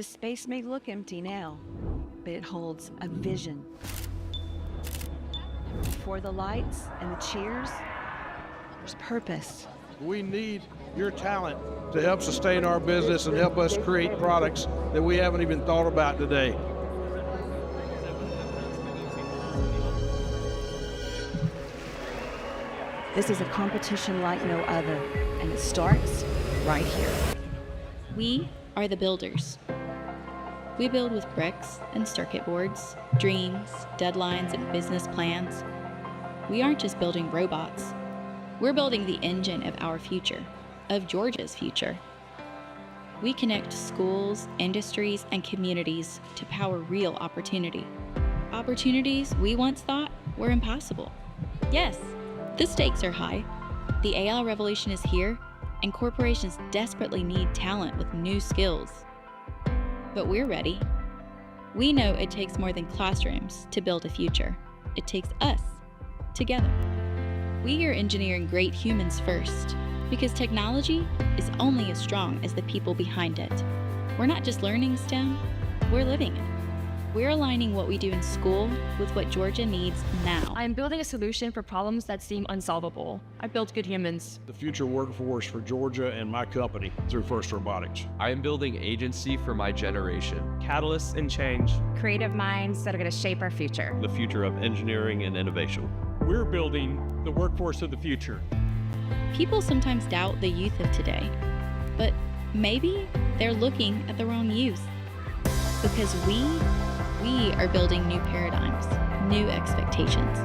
This space may look empty now, but it holds a vision. Before the lights and the cheers, there's purpose. We need your talent to help sustain our business and help us create products that we haven't even thought about today. This is a competition like no other, and it starts right here. We are the builders. We build with bricks and circuit boards, dreams, deadlines, and business plans. We aren't just building robots. We're building the engine of our future, of Georgia's future. We connect schools, industries, and communities to power real opportunity. Opportunities we once thought were impossible. Yes, the stakes are high. The AI revolution is here, and corporations desperately need talent with new skills. But we're ready. We know it takes more than classrooms to build a future. It takes us together. We are engineering great humans first, because technology is only as strong as the people behind it. We're not just learning STEM, we're living it. We're aligning what we do in school with what Georgia needs now. I'm building a solution for problems that seem unsolvable. I built good humans. The future workforce for Georgia and my company through First Robotics. I am building agency for my generation. Catalysts and change. Creative minds that are going to shape our future. The future of engineering and innovation. We're building the workforce of the future. People sometimes doubt the youth of today, but maybe they're looking at the wrong youth. Because we are building new paradigms, new expectations,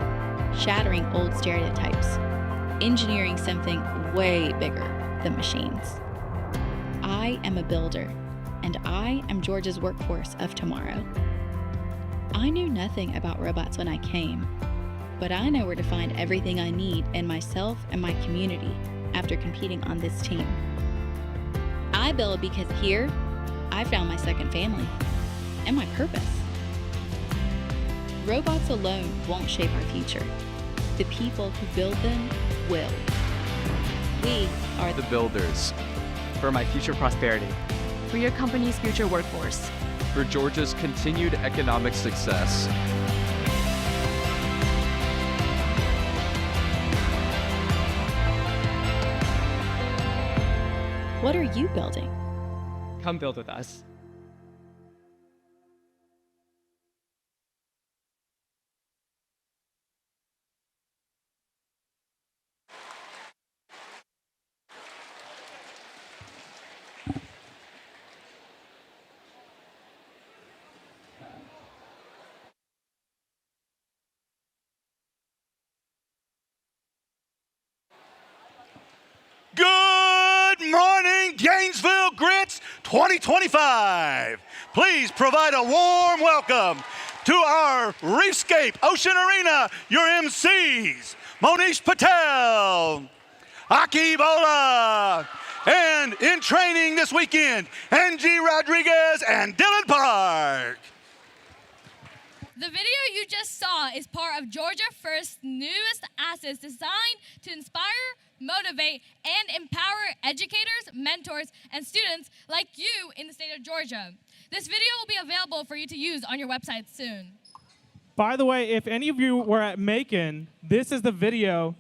shattering old stereotypes, engineering something way bigger than machines. I am a builder, and I am Georgia's workforce of tomorrow. I knew nothing about robots when I came, but I know where to find everything I need in myself and my community after competing on this team. I build because here, I found my second family and my purpose. Robots alone won't shape our future. The people who build them will. We are The builders. For my future prosperity. For your company's future workforce. For Georgia's continued economic success. What are you building? Come build with us. Good morning, Gainesville Grits 2025. Please provide a warm welcome to our Reefscape Ocean Arena, your MCs, Monish Patel, Aki Bola, and in training this weekend, Angie Rodriguez and Dylan Park. The video you just saw is part of Georgia First's newest assets designed to inspire, motivate, and empower educators, mentors, and students like you in the state of Georgia. This video will be available for you to use on your website soon. By the way, if any of you were at Macon, this is the video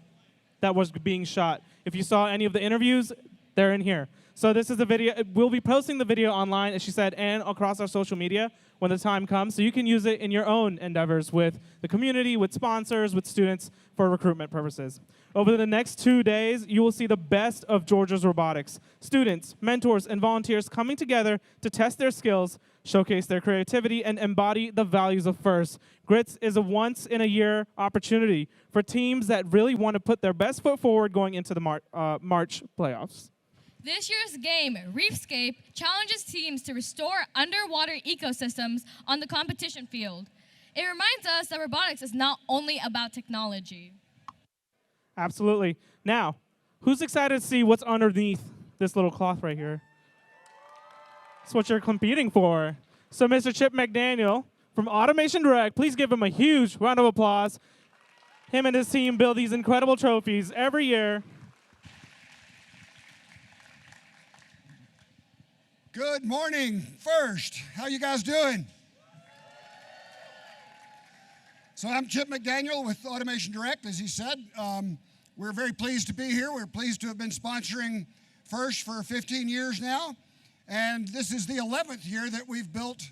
that was being shot. If you saw any of the interviews, they're in here. So this is the video. We'll be posting the video online, as she said, and across our social media when the time comes, so you can use it in your own endeavors with the community, with sponsors, with students for recruitment purposes. Over the next 2 days, you will see the best of Georgia's robotics. Students, mentors, and volunteers coming together to test their skills, showcase their creativity, and embody the values of FIRST. Grits is a once-in-a-year opportunity for teams that really want to put their best foot forward going into the March playoffs. This year's game, Reefscape, challenges teams to restore underwater ecosystems on the competition field. It reminds us that robotics is not only about technology. Absolutely. Now, who's excited to see what's underneath this little cloth right here? That's what you're competing for. So Mr. Chip McDaniel from Automation Direct, please give him a huge round of applause. Him and his team build these incredible trophies every year. Good morning, First. How you guys doing? So I'm Chip McDaniel with Automation Direct, as he said. We're very pleased to be here. We're pleased to have been sponsoring First for 15 years now. And this is the 11th year that we've built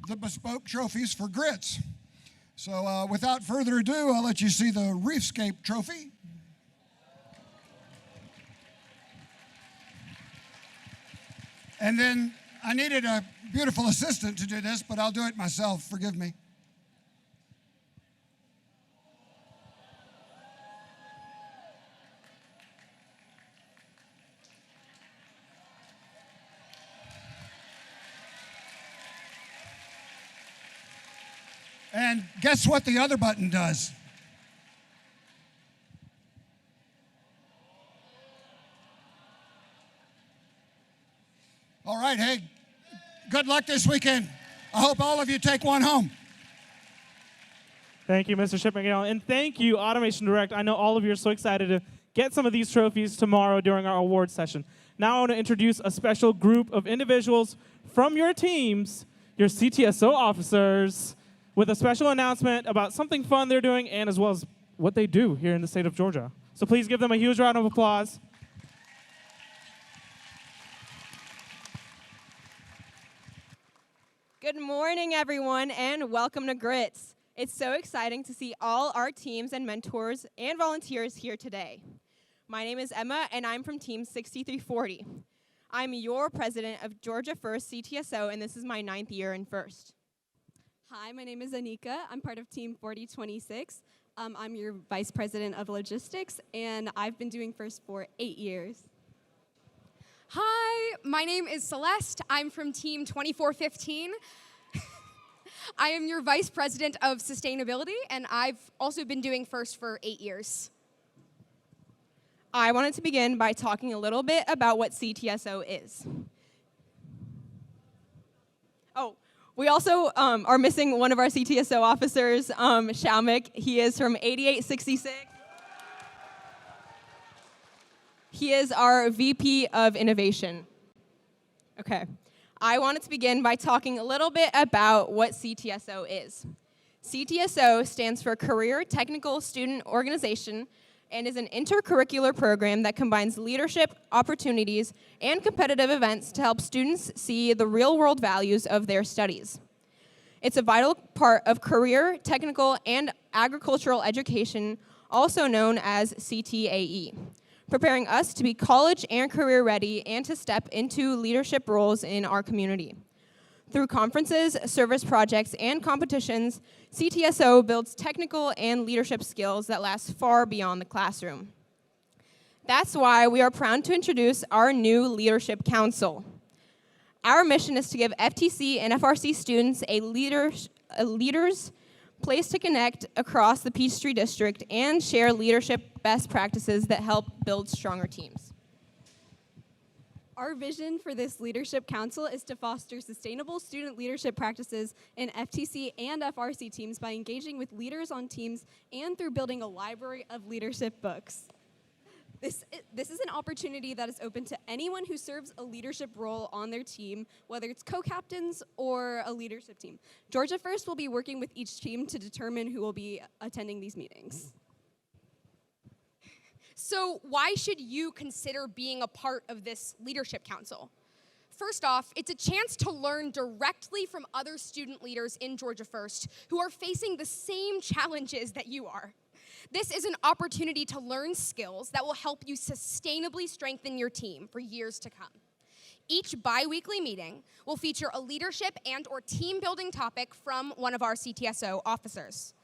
the bespoke trophies for grits. So without further ado, I'll let you see the Reefscape trophy. And then I needed a beautiful assistant to do this, but I'll do it myself. Forgive me. And guess what the other button does? All right, hey, good luck this weekend. I hope all of you take one home. Thank you, Mr. Chip McDaniel. And thank you, Automation Direct. I know all of you are so excited to get some of these trophies tomorrow during our awards session. Now I want to introduce a special group of individuals from your teams, your CTSO officers, with a special announcement about something fun they're doing and as well as what they do here in the state of Georgia. So please give them a huge round of applause. Good morning, everyone, and welcome to Grits. It's so exciting to see all our teams and mentors and volunteers here today. My name is Emma, and I'm from Team 6340. I'm your president of Georgia First CTSO, and this is my 9th year in First. Hi, my name is Anika. I'm part of Team 4026. I'm your vice president of logistics, and I've been doing First for 8 years. Hi, my name is Celeste. I'm from Team 2415. I am your vice president of sustainability, and I've also been doing First for 8 years. I wanted to begin by talking a little bit about what CTSO is. Oh, we also are missing one of our CTSO officers, Shalmik. He is from 8866. He is our VP of Innovation. Okay. I wanted to begin by talking a little bit about what CTSO is. CTSO stands for Career Technical Student Organization and is an intercurricular program that combines leadership, opportunities, and competitive events to help students see the real-world values of their studies. It's a vital part of career, technical, and agricultural education, also known as CTAE, preparing us to be college and career ready and to step into leadership roles in our community. Through conferences, service projects, and competitions, CTSO builds technical and leadership skills that last far beyond the classroom. That's why we are proud to introduce our new Leadership Council. Our mission is to give FTC and FRC students a leader's place to connect across the Peachtree District and share leadership best practices that help build stronger teams. Our vision for this Leadership Council is to foster sustainable student leadership practices in FTC and FRC teams by engaging with leaders on teams and through building a library of leadership books. This is an opportunity that is open to anyone who serves a leadership role on their team, whether it's co-captains or a leadership team. Georgia First will be working with each team to determine who will be attending these meetings. So why should you consider being a part of this Leadership Council? First off, it's a chance to learn directly from other student leaders in Georgia First who are facing the same challenges that you are. This is an opportunity to learn skills that will help you sustainably strengthen your team for years to come. Each bi-weekly meeting will feature a leadership and/or team-building topic from one of our CTSO officers.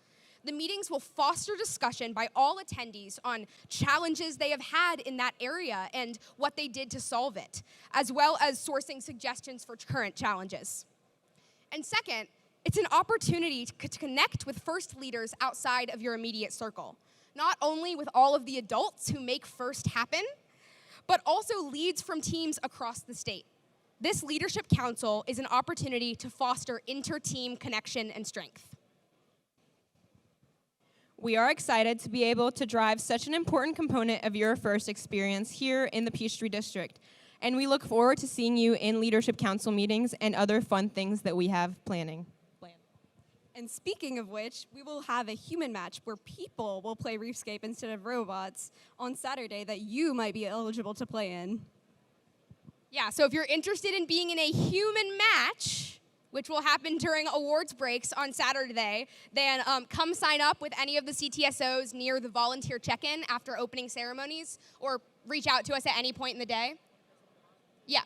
The meetings will foster discussion by all attendees on challenges they have had in that area and what they did to solve it, as well as sourcing suggestions for current challenges. And second, it's an opportunity to connect with First leaders outside of your immediate circle, not only with all of the adults who make First happen, but also leads from teams across the state. This Leadership Council is an opportunity to foster inter-team connection and strength. We are excited to be able to drive such an important component of your First experience here in the Peachtree District. And we look forward to seeing you in Leadership Council meetings and other fun things that we have planning. And speaking of which, we will have a human match where people will play Reefscape instead of robots on Saturday that you might be eligible to play in. Yeah, so if you're interested in being in a human match, which will happen during awards breaks on Saturday, then come sign up with any of the CTSOs near the volunteer check-in after opening ceremonies, or reach out to us at any point in the day. Yeah,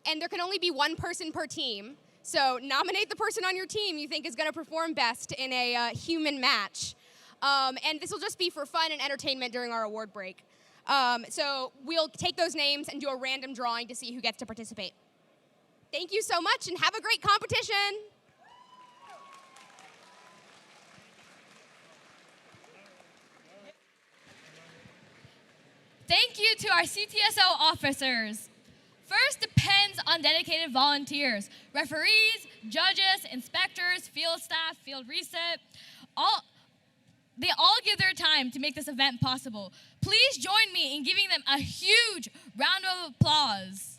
and there can only be one person per team. So nominate the person on your team you think is going to perform best in a human match. And this will just be for fun and entertainment during our award break. So we'll take those names and do a random drawing to see who gets to participate. Thank you so much and have a great competition. Thank you to our CTSO officers. First depends on dedicated volunteers, referees, judges, inspectors, field staff, field reset. They all give their time to make this event possible. Please join me in giving them a huge round of applause.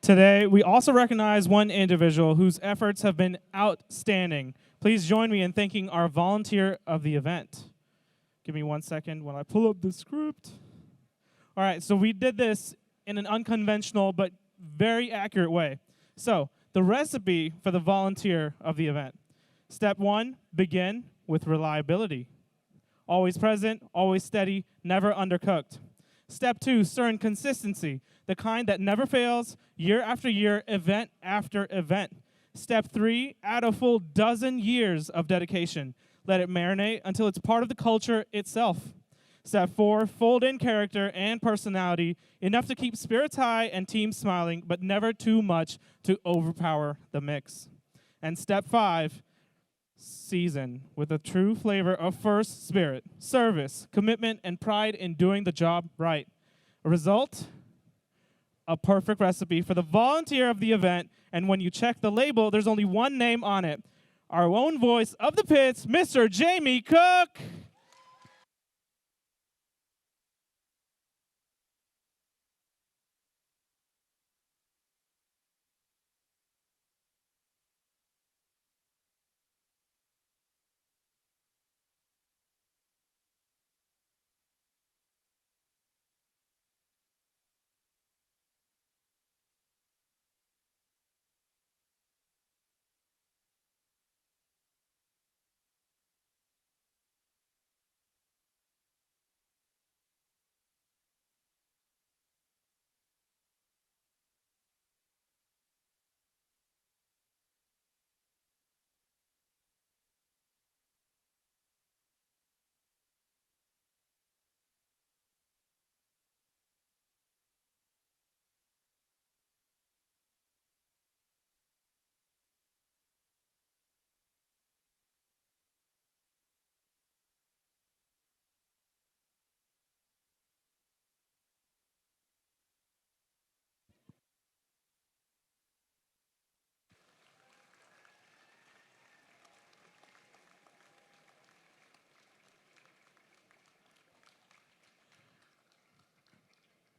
Today, we also recognize one individual whose efforts have been outstanding. Please join me in thanking our volunteer of the event. Give me 1 second while I pull up the script. All right, so we did this in an unconventional but very accurate way. So, the recipe for the volunteer of the event. Step 1, begin with reliability. Always present, always steady, never undercooked. Step 2, certain consistency, the kind that never fails, year after year, event after event. Step 3, add a full dozen years of dedication. Let it marinate until it's part of the culture itself. Step 4, fold in character and personality, enough to keep spirits high and teams smiling, but never too much to overpower the mix. And step 5, season with a true flavor of first spirit, service, commitment, and pride in doing the job right. A result? A perfect recipe for the volunteer of the event, and when you check the label, there's only one name on it. Our own voice of the pits, Mr. Jamie Cook.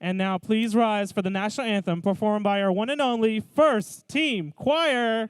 And now please rise for the national anthem performed by our one and only First Team Choir.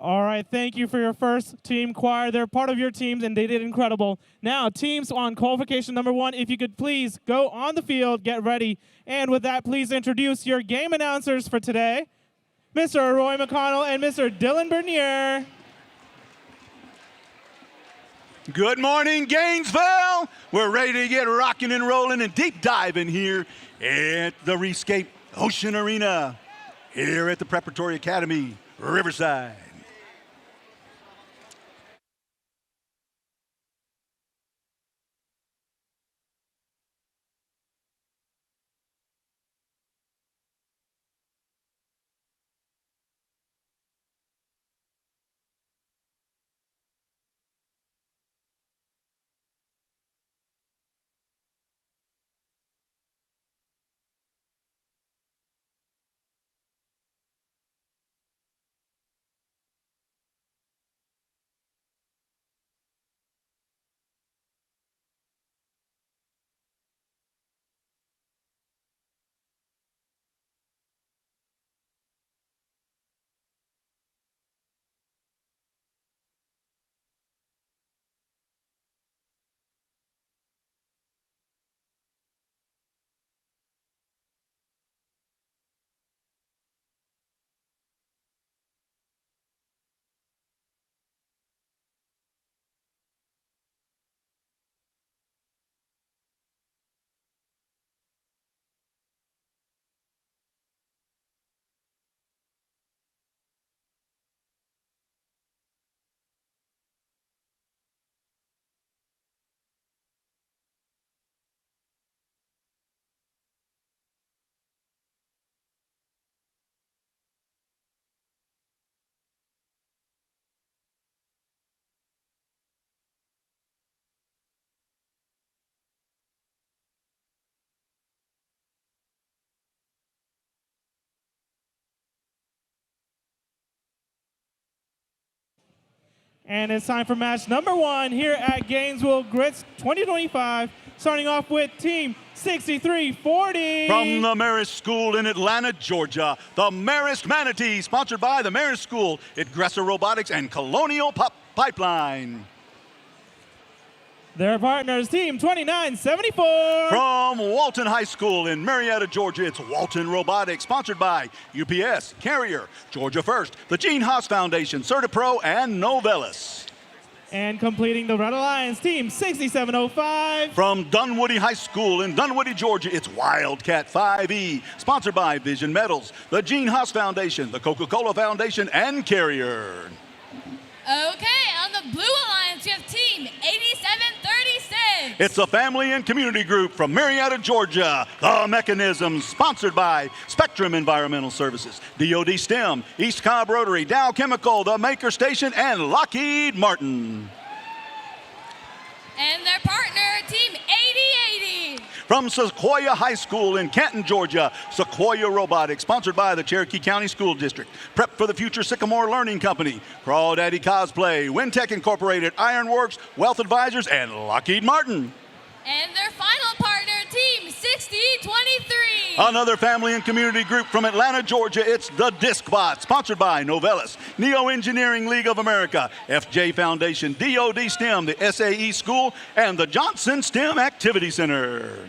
All right, thank you for your first team choir. They're part of your teams, and they did incredible. Now, teams on qualification number 1, if you could please go on the field, get ready. And with that, please introduce your game announcers for today, Mr. Roy McConnell and Mr. Dylan Bernier. Good morning, Gainesville. We're ready to get rocking and rolling and deep diving here at the Reefscape Ocean Arena here at the Preparatory Academy, Riverside. And it's time for match number 1 here at Gainesville Grits 2025, starting off with Team 6340. From the Marist School in Atlanta, Georgia, the Marist Manatee, sponsored by the Marist School, Itgressa Robotics, and Colonial Pipeline. Their partners, Team 2974. From Walton High School in Marietta, Georgia, it's Walton Robotics, sponsored by UPS, Carrier, Georgia First, the Gene Haas Foundation, CertiPro, and Novellus. And completing the Red Alliance, Team 6705. From Dunwoody High School in Dunwoody, Georgia, it's Wildcat 5E, sponsored by Vision Metals, the Gene Haas Foundation, the Coca-Cola Foundation, and Carrier. Okay, on the Blue Alliance, we have Team 8736. It's a family and community group from Marietta, Georgia. The Mechanisms, sponsored by Spectrum Environmental Services, DoD STEM, East Cobb Rotary, Dow Chemical, the Maker Station, and Lockheed Martin. And their partner, Team 8080. From Sequoia High School in Canton, Georgia, Sequoia Robotics, sponsored by the Cherokee County School District, Prep for the Future Sycamore Learning Company, Crawdaddy Cosplay, Wintech Incorporated, Ironworks, Wealth Advisors, and Lockheed Martin. And their final partner, Team 6023. Another family and community group from Atlanta, Georgia, it's the DiscBot, sponsored by Novellus, Neo Engineering League of America, FJ Foundation, DoD STEM, the SAE School, and the Johnson STEM Activity Center.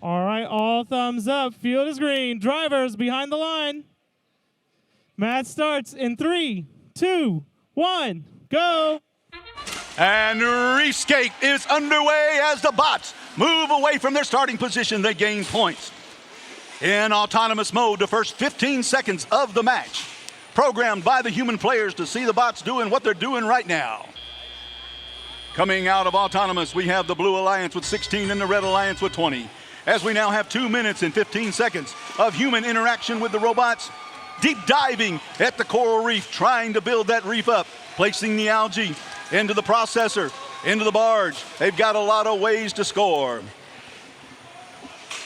All right, all thumbs up. Field is green. Drivers behind the line. Match starts in 3, 2, 1, go. And Reefscape is underway as the bots move away from their starting position. They gain points. In autonomous mode, the first 15 seconds of the match. programmed by the human players to see the bots doing what they're doing right now. Coming out of autonomous, we have the Blue Alliance with 16 and the Red Alliance with 20. As we now have 2 minutes and 15 seconds of human interaction with the robots, deep diving at the coral reef, trying to build that reef up, placing the algae into the processor, into the barge. They've got a lot of ways to score.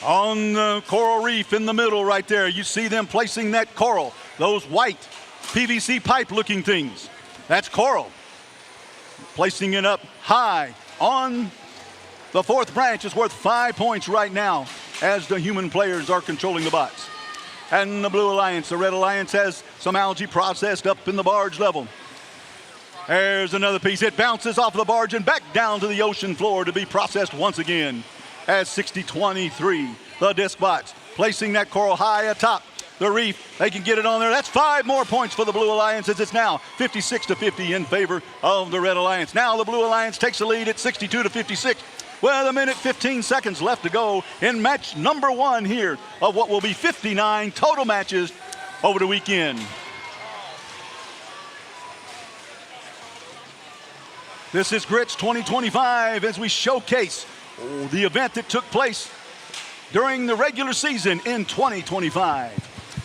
On the coral reef in the middle right there, you see them placing that coral, those white PVC pipe looking things. That's coral. Placing it up high on the fourth branch is worth 5 points right now as the human players are controlling the bots. And the Blue Alliance, the Red Alliance has some algae processed up in the barge level. There's another piece. It bounces off the barge and back down to the ocean floor to be processed once again. As 60-23, the disc bots placing that coral high atop the reef. They can get it on there. That's 5 more points for the Blue Alliance as it's now 56-50 in favor of the Red Alliance. Now the Blue Alliance takes the lead at 62-56 with 1 minute 15 seconds left to go in match number 1 here of what will be 59 total matches over the weekend. This is Grits 2025 as we showcase the event that took place during the regular season in 2025.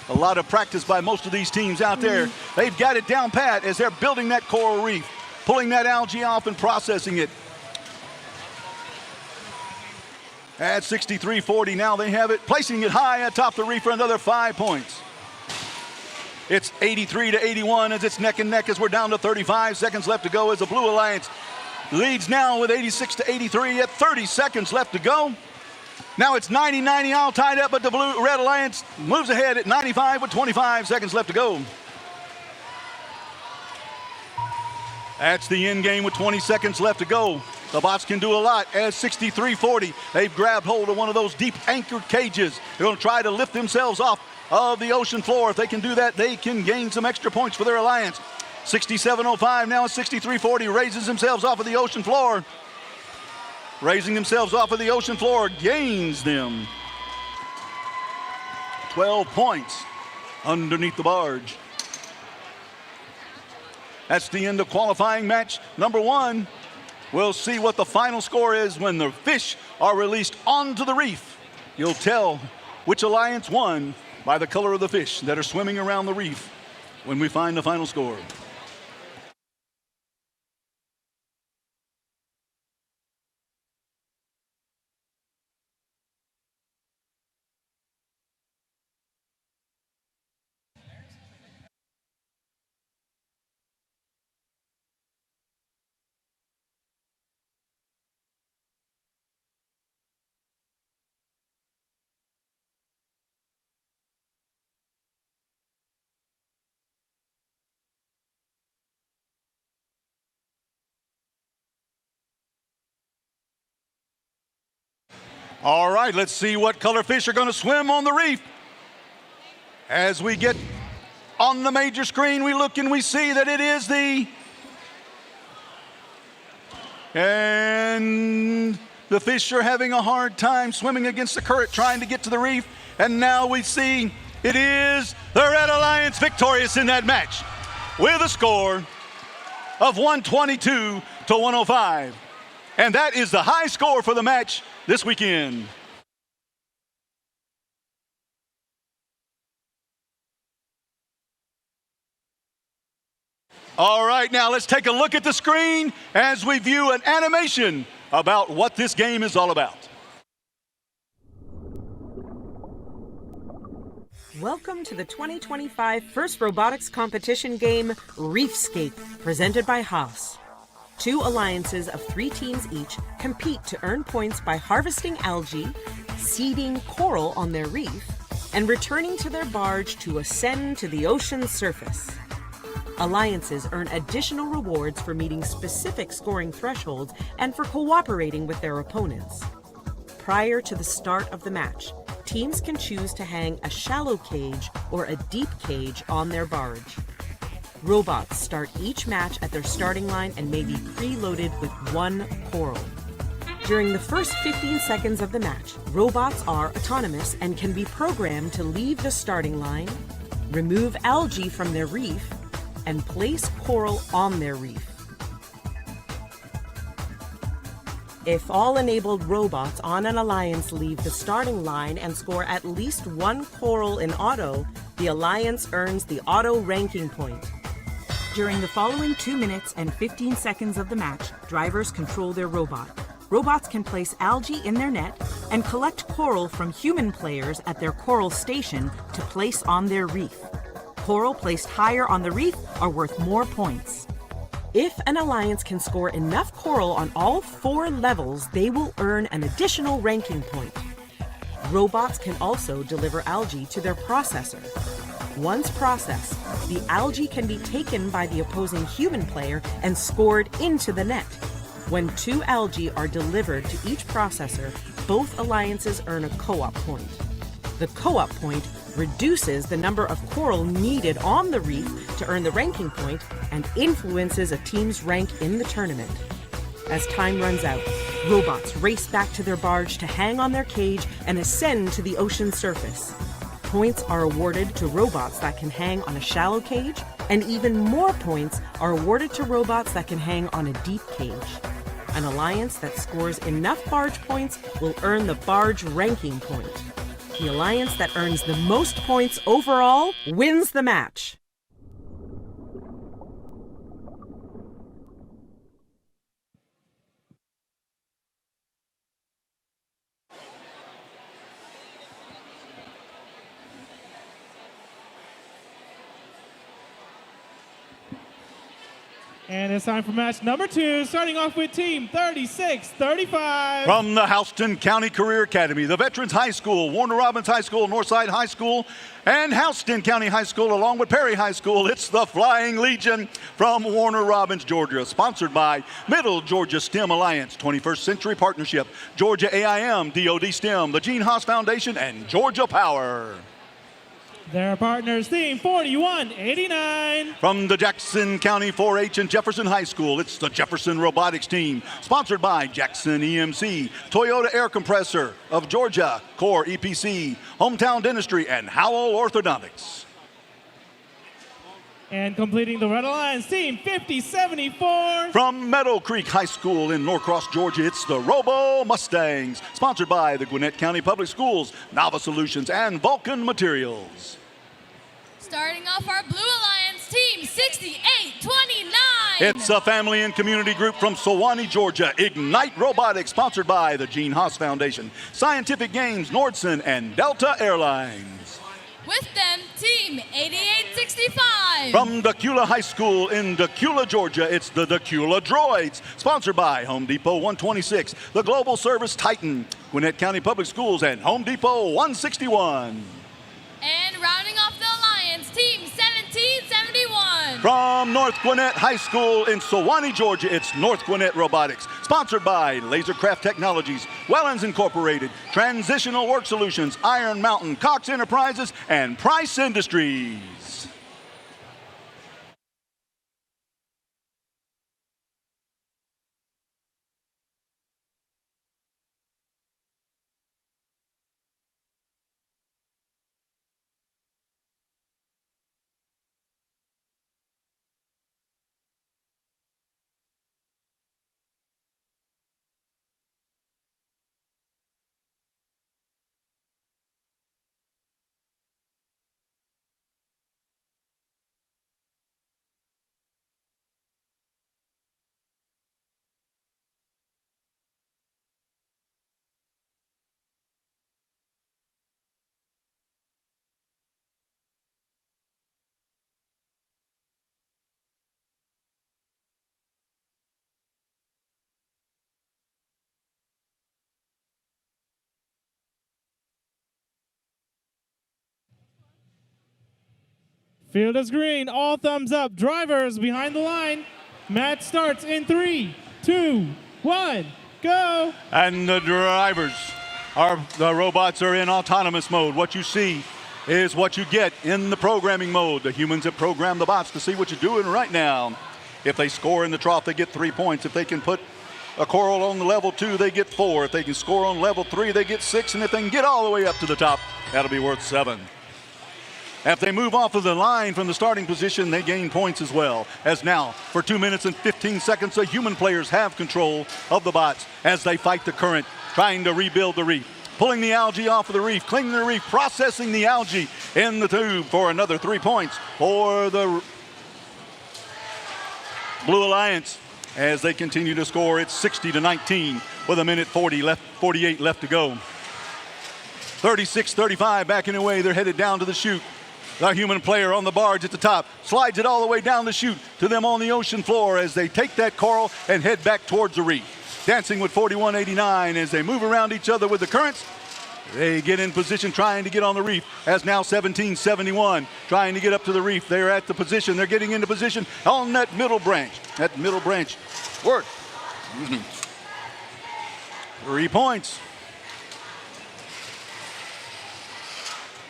A lot of practice by most of these teams out there. They've got it down pat as they're building that coral reef, pulling that algae off and processing it. At 63-40 now they have it, placing it high atop the reef for another 5 points. It's 83-81 as it's neck and neck as we're down to 35 seconds left to go as the Blue Alliance leads now with 86-83 at 30 seconds left to go. Now it's 90-90 all tied up, but the Red Alliance moves ahead at 95 with 25 seconds left to go. That's the end game with 20 seconds left to go. The bots can do a lot as 63-40. They've grabbed hold of one of those deep anchored cages. They're going to try to lift themselves off of the ocean floor. If they can do that, they can gain some extra points for their alliance. 67-05, now it's 63-40, raises themselves off of the ocean floor. Raising themselves off of the ocean floor, gains them 12 points underneath the barge. That's the end of qualifying match number 1. We'll see what the final score is when the fish are released onto the reef. You'll tell which alliance won by the color of the fish that are swimming around the reef when we find the final score. All right, let's see what color fish are going to swim on the reef. As we get on the major screen, we look and we see that it is and the fish are having a hard time swimming against the current, trying to get to the reef. And now we see it is the Red Alliance victorious in that match with a score of 122-105. And that is the high score for the match this weekend. All right, now let's take a look at the screen as we view an animation about what this game is all about. Welcome to the 2025 First Robotics Competition game, Reefscape, presented by Haas. 2 alliances of 3 teams each compete to earn points by harvesting algae, seeding coral on their reef, and returning to their barge to ascend to the ocean's surface. Alliances earn additional rewards for meeting specific scoring thresholds and for cooperating with their opponents. Prior to the start of the match, teams can choose to hang a shallow cage or a deep cage on their barge. Robots start each match at their starting line and may be preloaded with 1 coral. During the first 15 seconds of the match, robots are autonomous and can be programmed to leave the starting line, remove algae from their reef, and place coral on their reef. If all enabled robots on an alliance leave the starting line and score at least 1 coral in auto, the alliance earns the auto ranking point. During the following 2 minutes and 15 seconds of the match, drivers control their robot. Robots can place algae in their net and collect coral from human players at their coral station to place on their reef. Coral placed higher on the reef are worth more points. If an alliance can score enough coral on all 4 levels, they will earn an additional ranking point. Robots can also deliver algae to their processor. Once processed, the algae can be taken by the opposing human player and scored into the net. When 2 algae are delivered to each processor, both alliances earn a co-op point. The co-op point reduces the number of coral needed on the reef to earn the ranking point and influences a team's rank in the tournament. As time runs out, robots race back to their barge to hang on their cage and ascend to the ocean surface. Points are awarded to robots that can hang on a shallow cage, and even more points are awarded to robots that can hang on a deep cage. An alliance that scores enough barge points will earn the barge ranking point. The alliance that earns the most points overall wins the match. And it's time for match number 2, starting off with team 36-35. From the Houston County Career Academy, the Veterans High School, Warner Robins High School, Northside High School, and Houston County High School, along with Perry High School, it's the Flying Legion from Warner Robins, Georgia, sponsored by Middle Georgia STEM Alliance, 21st Century Partnership, Georgia AIM, DoD STEM, the Gene Haas Foundation, and Georgia Power. Their partners, team 4189. From the Jackson County 4-H and Jefferson High School, it's the Jefferson Robotics Team, sponsored by Jackson EMC, Toyota Air Compressor of Georgia, Core EPC, Hometown Dentistry, and Howell Orthodontics. And completing the Red Alliance, team 5074. From Meadow Creek High School in Norcross, Georgia, it's the Robo Mustangs, sponsored by the Gwinnett County Public Schools, Nava Solutions, and Vulcan Materials. Starting off our Blue Alliance, team 6829. It's a family and community group from Sewanee, Georgia, Ignite Robotics, sponsored by the Gene Haas Foundation, Scientific Games, Nordson, and Delta Airlines. With them, team 8865. From Decula High School in Decula, Georgia, it's the Decula Droids, sponsored by Home Depot 126, the Global Service Titan, Gwinnett County Public Schools, and Home Depot 161. And rounding off the alliance, team 1771. From North Gwinnett High School in Sewanee, Georgia, it's North Gwinnett Robotics, sponsored by Lasercraft Technologies, Wellens Incorporated, Transitional Work Solutions, Iron Mountain, Cox Enterprises, and Price Industries. Field is green, all thumbs up. Drivers behind the line. Match starts in 3, 2, 1, go. And the drivers, the robots are in autonomous mode. What you see is what you get in the programming mode. The humans have programmed the bots to see what you're doing right now. If they score in the trough, they get 3 points. If they can put a coral on the level 2, they get 4. If they can score on level 3, they get 6. And if they can get all the way up to the top, that'll be worth 7. If they move off of the line from the starting position, they gain points as well. As now, for 2 minutes and 15 seconds, the human players have control of the bots as they fight the current, trying to rebuild the reef. Pulling the algae off of the reef, cleaning the reef, processing the algae in the tube for another 3 points for the Blue Alliance. As they continue to score, it's 60-19 with 1:48 left to go. 36-35 backing away, they're headed down to the chute. The human player on the barge at the top slides it all the way down the chute to them on the ocean floor as they take that coral and head back towards the reef. Dancing with 4189 as they move around each other with the currents. They get in position trying to get on the reef as now 1771 trying to get up to the reef. They're at the position. They're getting into position on that middle branch. That middle branch work. 3 points.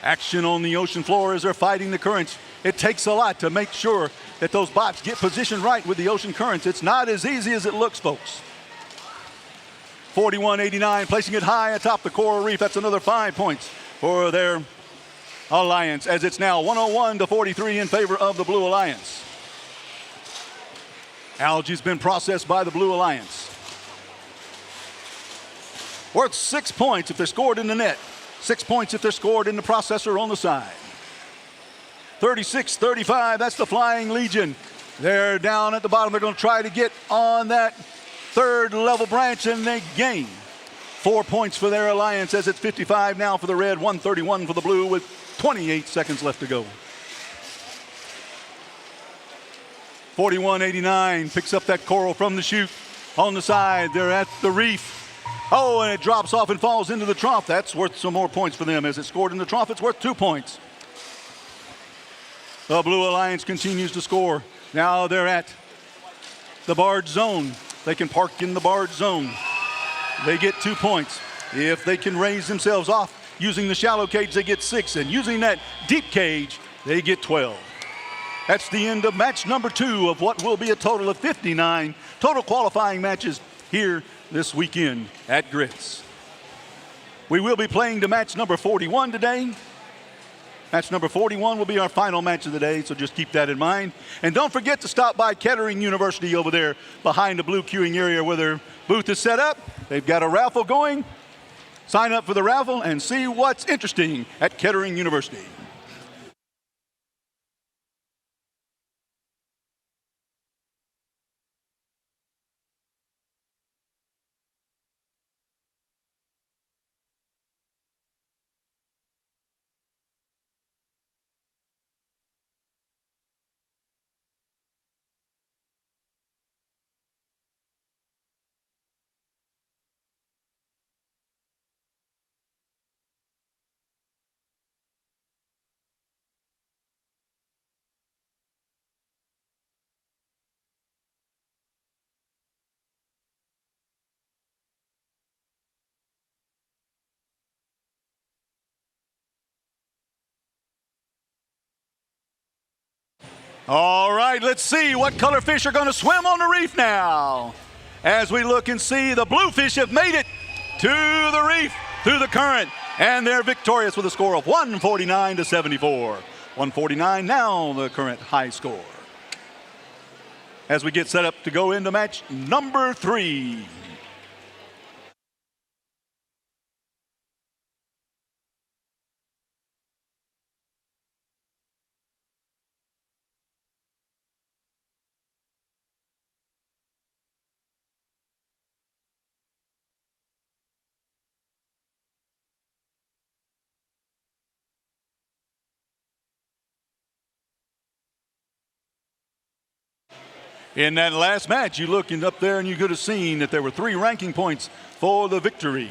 Action on the ocean floor as they're fighting the currents. It takes a lot to make sure that those bots get positioned right with the ocean currents. It's not as easy as it looks, folks. 4189 placing it high atop the coral reef. That's another 5 points for their alliance as it's now 101-43 in favor of the Blue Alliance. Algae's been processed by the Blue Alliance. Worth 6 points if they're scored in the net. 6 points if they're scored in the processor on the side. 36-35, that's the Flying Legion. They're down at the bottom. They're going to try to get on that third level branch, and they gain 4 points for their alliance as it's 55 now for the red, 131 for the blue with 28 seconds left to go. 4189 picks up that coral from the chute on the side. They're at the reef. Oh, and it drops off and falls into the trough. That's worth some more points for them. As it scored in the trough, it's worth 2 points. The Blue Alliance continues to score. Now they're at the barge zone. They can park in the barge zone. They get 2 points. If they can raise themselves off using the shallow cage, they get 6. And using that deep cage, they get 12. That's the end of match number 2 of what will be a total of 59 total qualifying matches here this weekend at Grits. We will be playing to match number 41 today. Match number 41 will be our final match of the day, so just keep that in mind. And don't forget to stop by Kettering University over there behind the blue queuing area where their booth is set up. They've got a raffle going. Sign up for the raffle and see what's interesting at Kettering University. All right, let's see what color fish are going to swim on the reef now. As we look and see, the bluefish have made it to the reef through the current, and they're victorious with a score of 149-74. 149 now, the current high score. As we get set up to go into match number 3. In that last match, you looking up there and you could have seen that there were 3 ranking points for the victory.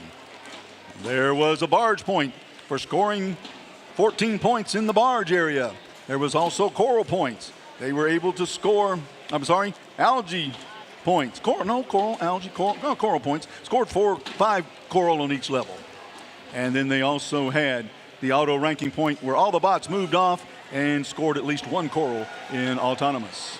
There was a barge point for scoring 14 points in the barge area. There was also coral points. They were able to score, algae points. Coral points. Scored 5 coral on each level. And then they also had the auto ranking point where all the bots moved off and scored at least 1 coral in autonomous.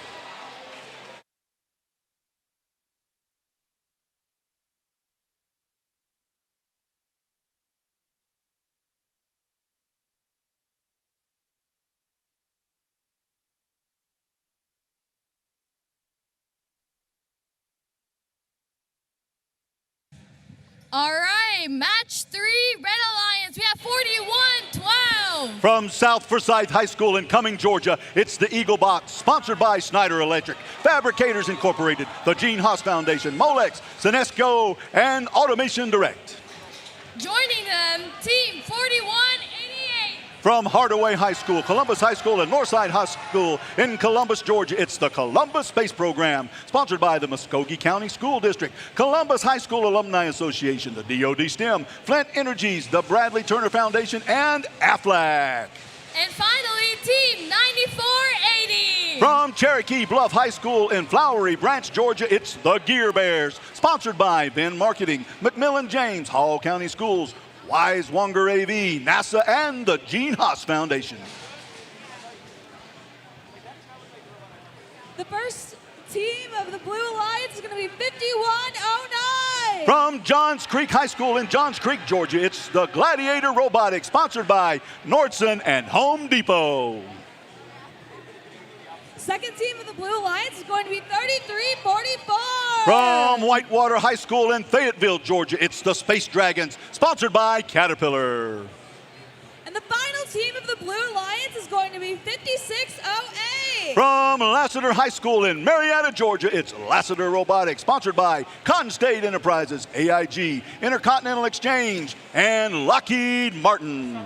All right, match 3, Red Alliance. We have 41-12. From South Forsyth High School in Cumming, Georgia, it's the Eagle Box, sponsored by Snyder Electric, Fabricators Incorporated, the Gene Haas Foundation, Molex, Sinesco, and Automation Direct. Joining them, Team 4188. From Hardaway High School, Columbus High School, and Northside High School in Columbus, Georgia, it's the Columbus Space Program, sponsored by the Muskogee County School District, Columbus High School Alumni Association, the DoD STEM, Flint Energies, the Bradley Turner Foundation, and AFLAC. And finally, Team 9480. From Cherokee Bluff High School in Flowery Branch, Georgia, it's the Gear Bears, sponsored by Ben Marketing, McMillan James, Hall County Schools, Wise Wonger AV, NASA, and the Gene Haas Foundation. The first team of the Blue Alliance is going to be 5109. From Johns Creek High School in Johns Creek, Georgia, it's the Gladiator Robotics, sponsored by Nordson and Home Depot. Second team of the Blue Alliance is going to be 3344. From Whitewater High School in Fayetteville, Georgia, it's the Space Dragons, sponsored by Caterpillar. And the final team of the Blue Alliance is going to be 5608. From Lassiter High School in Marietta, Georgia, it's Lassiter Robotics, sponsored by Cotton State Enterprises, AIG, Intercontinental Exchange, and Lockheed Martin.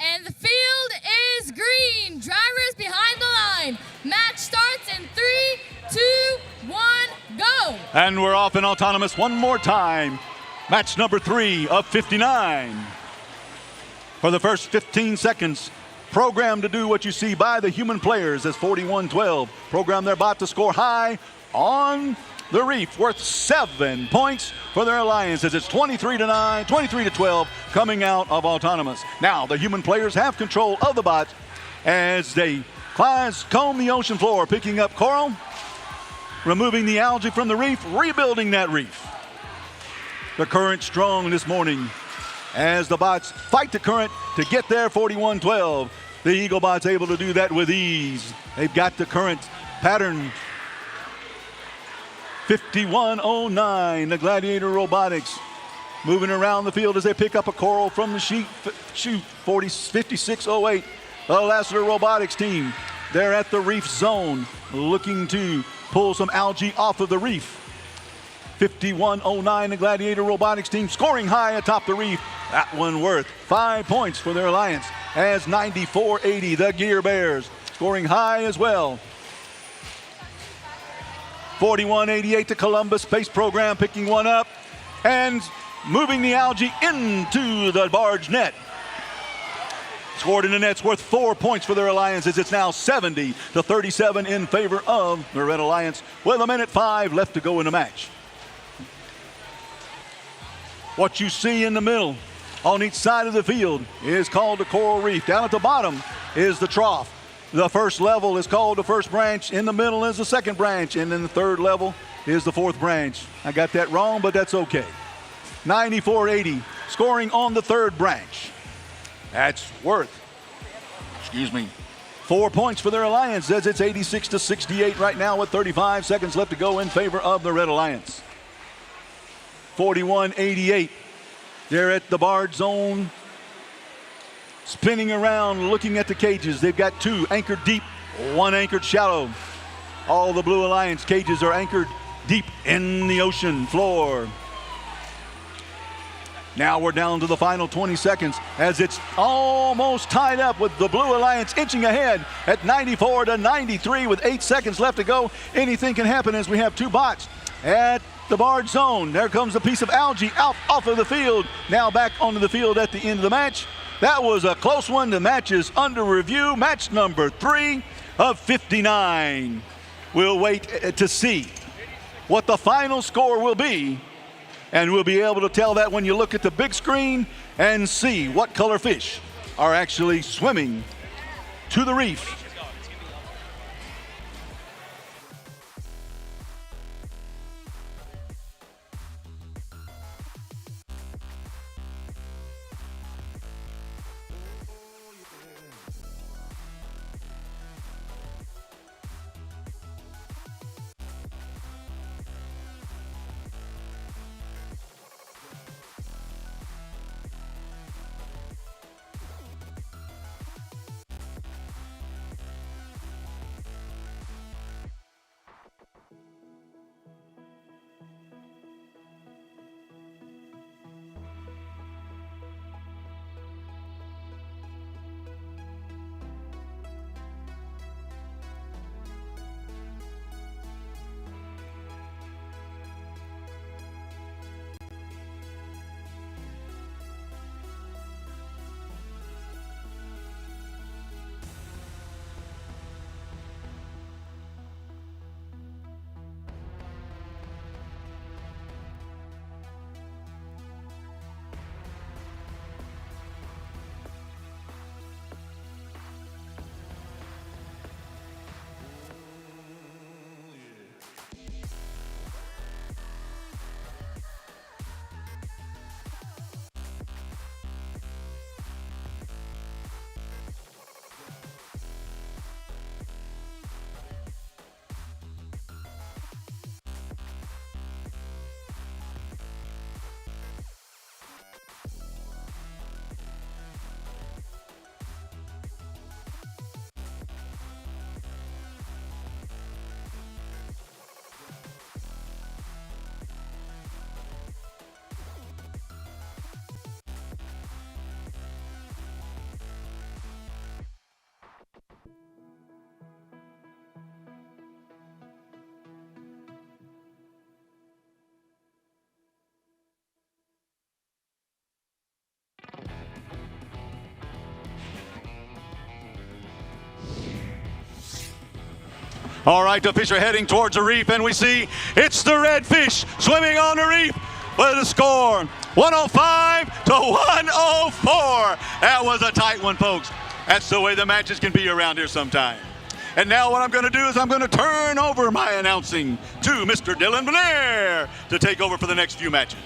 And the field is green. Drivers behind the line. Match starts in 3, 2, 1, go. And we're off in autonomous one more time. Match number 3 of 59. For the first 15 seconds, programmed to do what you see by the human players as 41-12. Program their bot to score high on the reef, worth 7 points for their alliance as it's 23-9, 23-12 coming out of autonomous. Now the human players have control of the bot as they comb the ocean floor, picking up coral, removing the algae from the reef, rebuilding that reef. The current strong this morning as the bots fight the current to get there 41-12. The Eagle Bot's able to do that with ease. They've got the current pattern 5109, the Gladiator Robotics moving around the field as they pick up a coral from the chute 5608. The Lassiter Robotics team, they're at the reef zone looking to pull some algae off of the reef. 5109, the Gladiator Robotics team scoring high atop the reef. That one worth 5 points for their alliance as 9480, the Gear Bears scoring high as well. 4188, the Columbus Space Program picking one up. and moving the algae into the barge net. Scored in the net's worth 4 points for their Alliance as it's now 70-37 in favor of the Red Alliance with 1:05 left to go in the match. What you see in the middle on each side of the field is called the coral reef. Down at the bottom is the trough. The first level is called the first branch. In the middle is the second branch. And then the third level is the fourth branch. I got that wrong, but that's okay. 94-80 scoring on the third branch. That's worth, 4 points for their Alliance as it's 86-68 right now with 35 seconds left to go in favor of the Red Alliance. 41-88. They're at the barge zone, spinning around, looking at the cages. They've got 2 anchored deep, 1 anchored shallow. All the Blue Alliance cages are anchored deep in the ocean floor. Now we're down to the final 20 seconds as it's almost tied up with the Blue Alliance inching ahead at 94-93 with 8 seconds left to go. Anything can happen as we have 2 bots at the barge zone. There comes a piece of algae out off of the field. Now back onto the field at the end of the match. That was a close one. The match is under review. Match number 3 of 59. We'll wait to see what the final score will be. And we'll be able to tell that when you look at the big screen and see what color fish are actually swimming to the reef. All right, the fish are heading towards the reef, and we see it's the red fish swimming on the reef with a score 105 to 104. That was a tight one, folks. That's the way the matches can be around here sometime. And now what I'm going to do is I'm going to turn over my announcing to Mr. Dylan Blair to take over for the next few matches.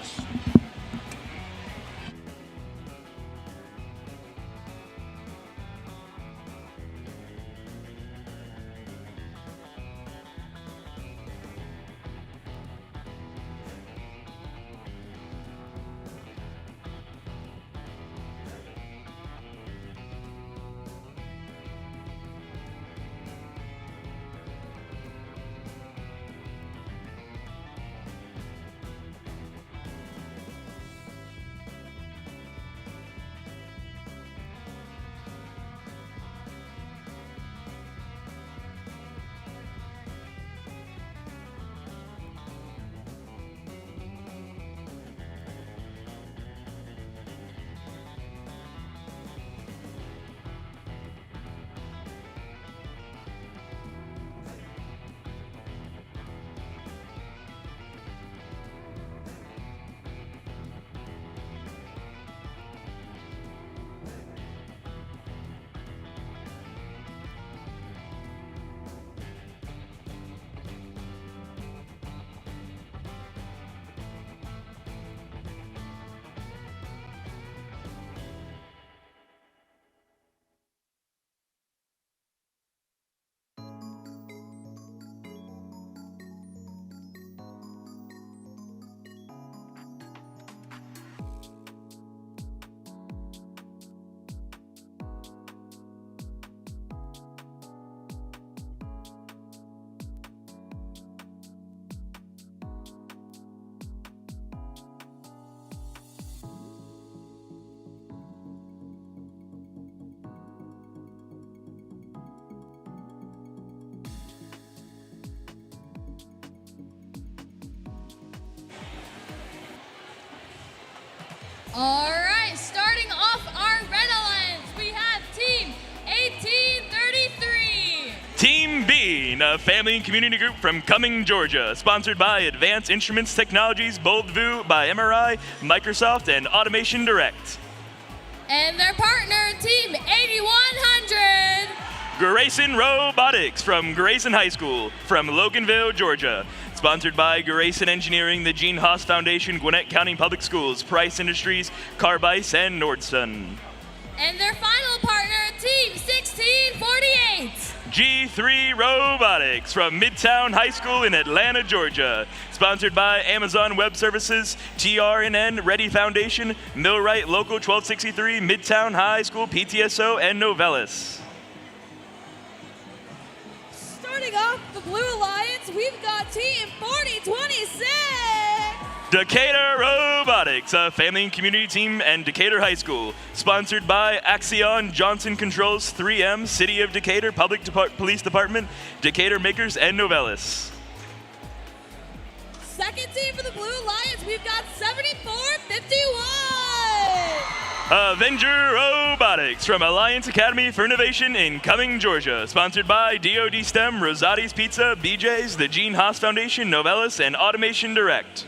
a family and community group from Cumming, Georgia, sponsored by Advanced Instruments Technologies, BoldView by MRI, Microsoft, and Automation Direct. And their partner, Team 8100. Grayson Robotics from Grayson High School from Loganville, Georgia. Sponsored by Grayson Engineering, the Gene Haas Foundation, Gwinnett County Public Schools, Price Industries, Carbice, and Nordson. And their final partner, Team 1648. G3 Robotics from Midtown High School in Atlanta, Georgia. Sponsored by Amazon Web Services, TRNN, Ready Foundation, Millwright Local 1263, Midtown High School, PTSO, and Novellus. Starting off the Blue Alliance, we've got Team 4026. Decatur Robotics, a family and community team, and Decatur High School. Sponsored by Axion, Johnson Controls, 3M, City of Decatur, Police Department, Decatur Makers, and Novellus. Second team for the Blue Alliance, we've got 7451. Avenger Robotics from Alliance Academy for Innovation in Cumming, Georgia. Sponsored by DoD STEM, Rosati's Pizza, BJ's, the Gene Haas Foundation, Novellus, and Automation Direct.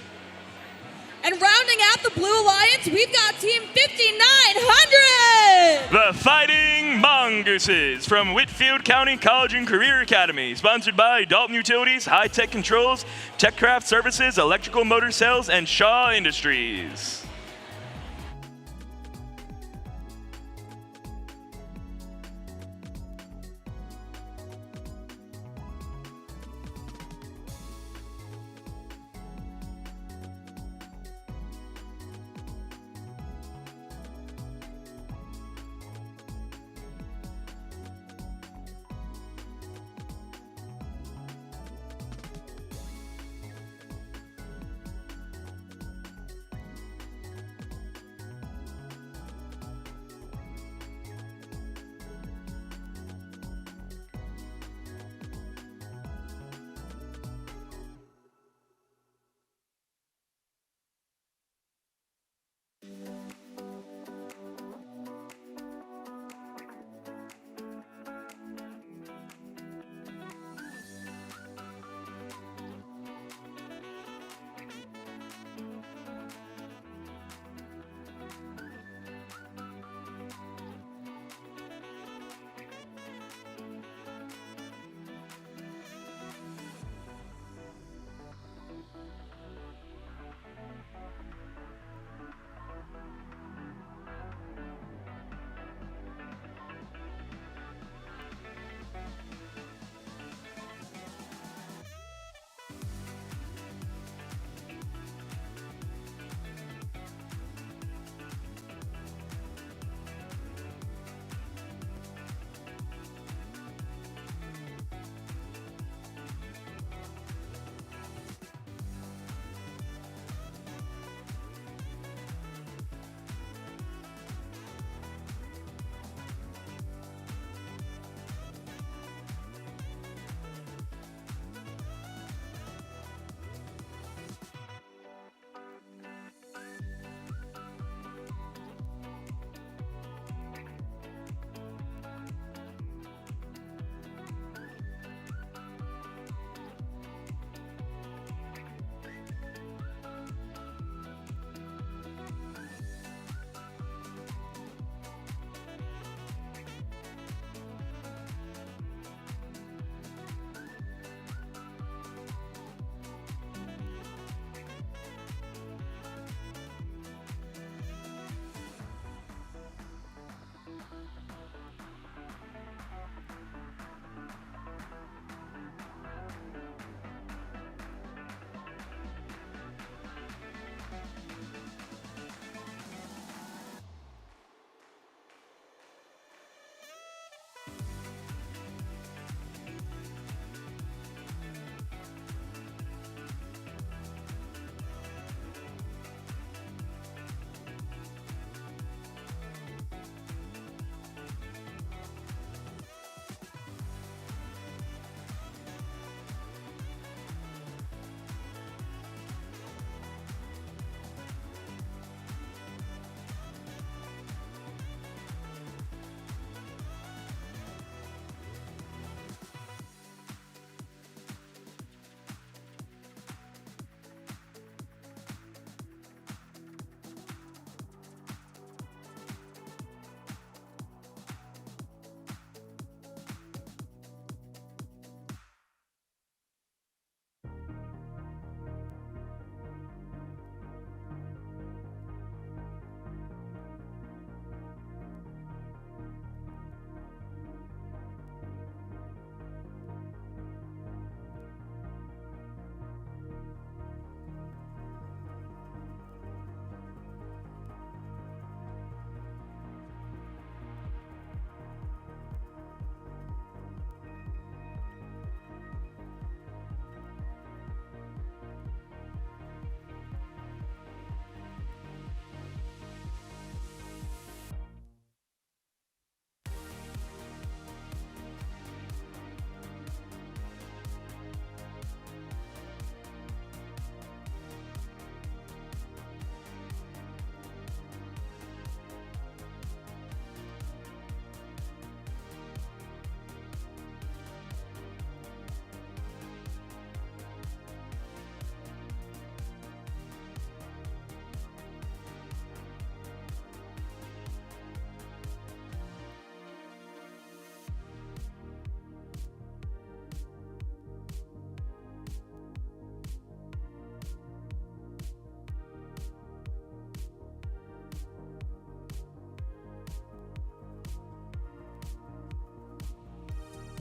And rounding out the Blue Alliance, we've got Team 5900. The Fighting Mongooses from Whitfield County College and Career Academy. Sponsored by Dalton Utilities, High Tech Controls, TechCraft Services, Electrical Motor Sales, and Shaw Industries.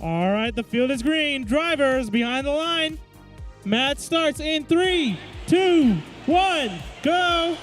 All right, the field is green. Drivers behind the line. Match starts in 3, 2, 1, go.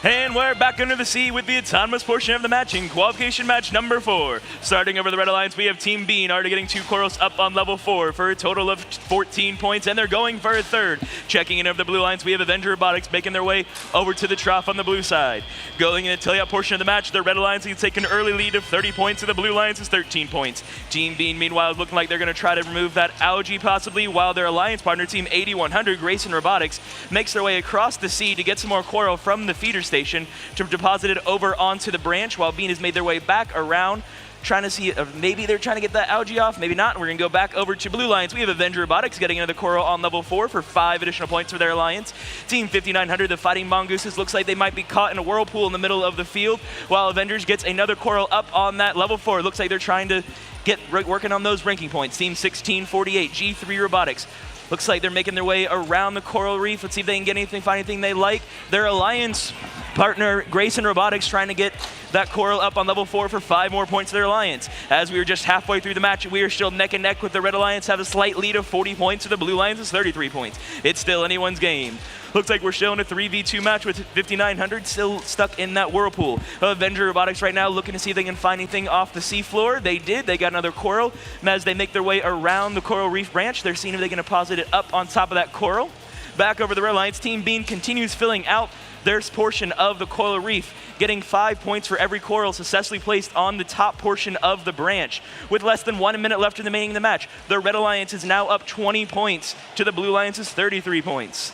And we're back under the sea with the autonomous portion of the match in qualification match number 4. Starting over the red alliance, we have Team Bean already getting 2 corals up on level 4 for a total of 14 points, and they're going for a third. Checking in over the blue alliance, we have Avenger Robotics making their way over to the trough on the blue side. Going in the tail-out portion of the match, the red alliance can take an early lead of 30 points, and the blue alliance is 13 points. Team Bean, meanwhile, is looking like they're going to try to remove that algae possibly, while their alliance partner, Team 8100, Grayson Robotics, makes their way across the sea to get some more coral from the feeder station to deposit it over onto the branch, while Bean has made their way back around, trying to see if maybe they're trying to get that algae off, maybe not. We're going to go back over to Blue Alliance. We have Avenger Robotics getting another coral on level 4 for 5 additional points for their alliance. Team 5900, the Fighting Mongooses, looks like they might be caught in a whirlpool in the middle of the field, while Avengers gets another coral up on that level 4. It looks like they're trying to get working on those ranking points. Team 1648, G3 Robotics, looks like they're making their way around the coral reef. Let's see if they can get anything, find anything they like. Their alliance partner, Grayson Robotics, trying to get that coral up on level 4 for 5 more points to their alliance. As we were just halfway through the match, we are still neck and neck with the red alliance, have a slight lead of 40 points to the blue alliance is 33 points. It's still anyone's game. Looks like we're still in a 3v2 match with 5900 still stuck in that whirlpool. Avenger Robotics right now looking to see if they can find anything off the seafloor. They did. They got another coral. And as they make their way around the coral reef branch, they're seeing if they can deposit it up on top of that coral. Back over the red alliance, Team Bean continues filling out their portion of the coral reef, getting 5 points for every coral successfully placed on the top portion of the branch. With less than 1 minute left in the remaining of the match, the red alliance is now up 20 points to the blue alliance's 33 points.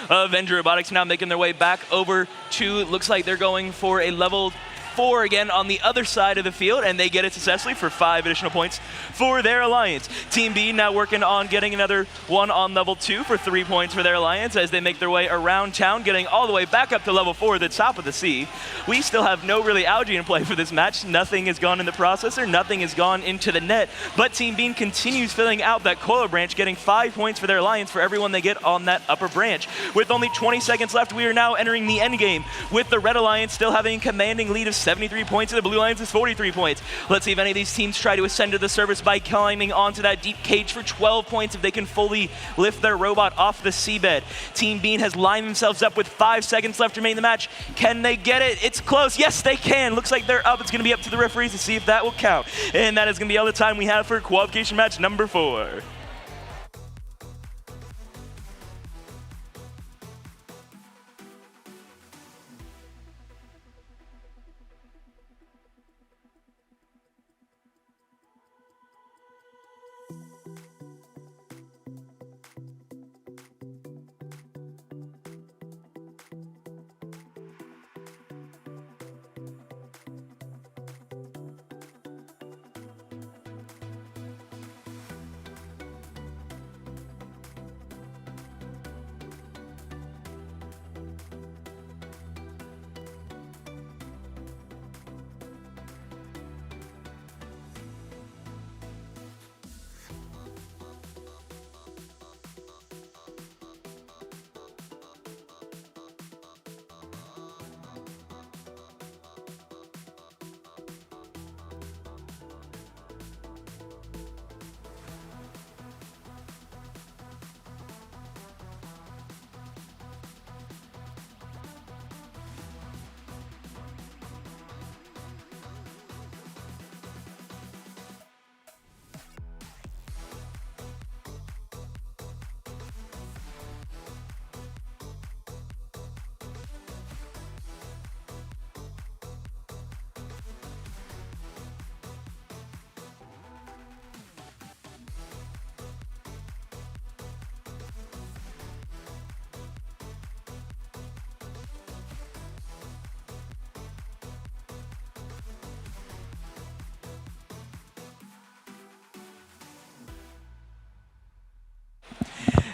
Avenger Robotics now making their way back over to, it looks like they're going for a level 4 again on the other side of the field, and they get it successfully for 5 additional points for their alliance. Team B now working on getting another one on level 2 for 3 points for their alliance as they make their way around town, getting all the way back up to level 4 at the top of the sea. We still have no really algae in play for this match. Nothing has gone in the processor, nothing has gone into the net, but Team Bean continues filling out that coral branch, getting 5 points for their alliance for everyone they get on that upper branch. With only 20 seconds left, we are now entering the end game, with the red alliance still having a commanding lead of 73 points and the blue alliance is 43 points. Let's see if any of these teams try to ascend to the surface by climbing onto that deep cage for 12 points if they can fully lift their robot off the seabed. Team Bean has lined themselves up with 5 seconds left remaining in the match. Can they get it? It's close. Yes, they can. Looks like they're up. It's going to be up to the referees to see if that will count. And that is going to be all the time we have for qualification match number 4.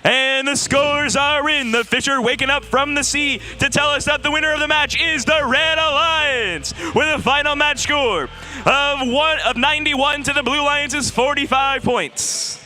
And the scores are in. The fish are waking up from the sea to tell us that the winner of the match is the Red Alliance, with a final match score of 91 to the Blue Alliance's 45 points.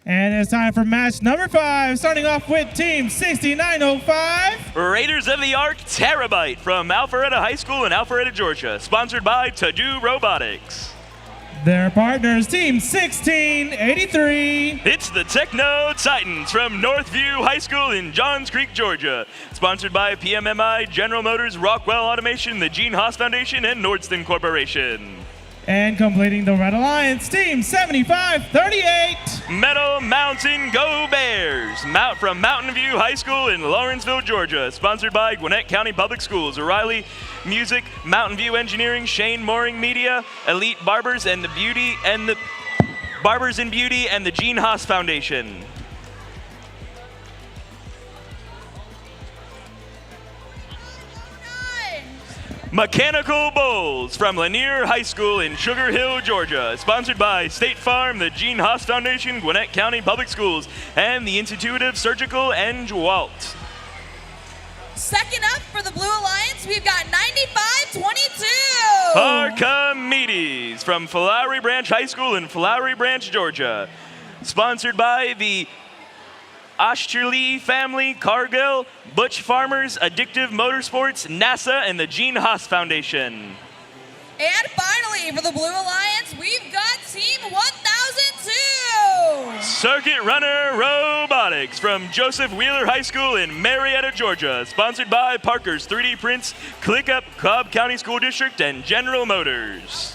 And it's time for match number 5, starting off with Team 6905. Raiders of the Ark Terabyte from Alpharetta High School in Alpharetta, Georgia. Sponsored by To-Do Robotics. Their partners, Team 1683. It's the Techno Titans from Northview High School in Johns Creek, Georgia. Sponsored by PMMI, General Motors, Rockwell Automation, the Gene Haas Foundation, and Nordson Corporation. And completing the Red Alliance, Team 7538. Metal Mountain Go Bears from Mountain View High School in Lawrenceville, Georgia. Sponsored by Gwinnett County Public Schools, O'Reilly Music, Mountain View Engineering, Shane Mooring Media, Elite Barbers and the Barbers in Beauty, and the Gene Haas Foundation. Mechanical Bulls from Lanier High School in Sugar Hill, Georgia. Sponsored by State Farm, the Gene Haas Foundation, Gwinnett County Public Schools, and the Institute of Surgical and Dewalt. Second up for the Blue Alliance, we've got 9522. Archimedes from Flowery Branch High School in Flowery Branch, Georgia. Sponsored by the Osterly Family, Cargill, Butch Farmers, Addictive Motorsports, NASA, and the Gene Haas Foundation. And finally, for the Blue Alliance, we've got Team 1002. Circuit Runner Robotics from Joseph Wheeler High School in Marietta, Georgia. Sponsored by Parker's 3D Prints, ClickUp, Cobb County School District, and General Motors.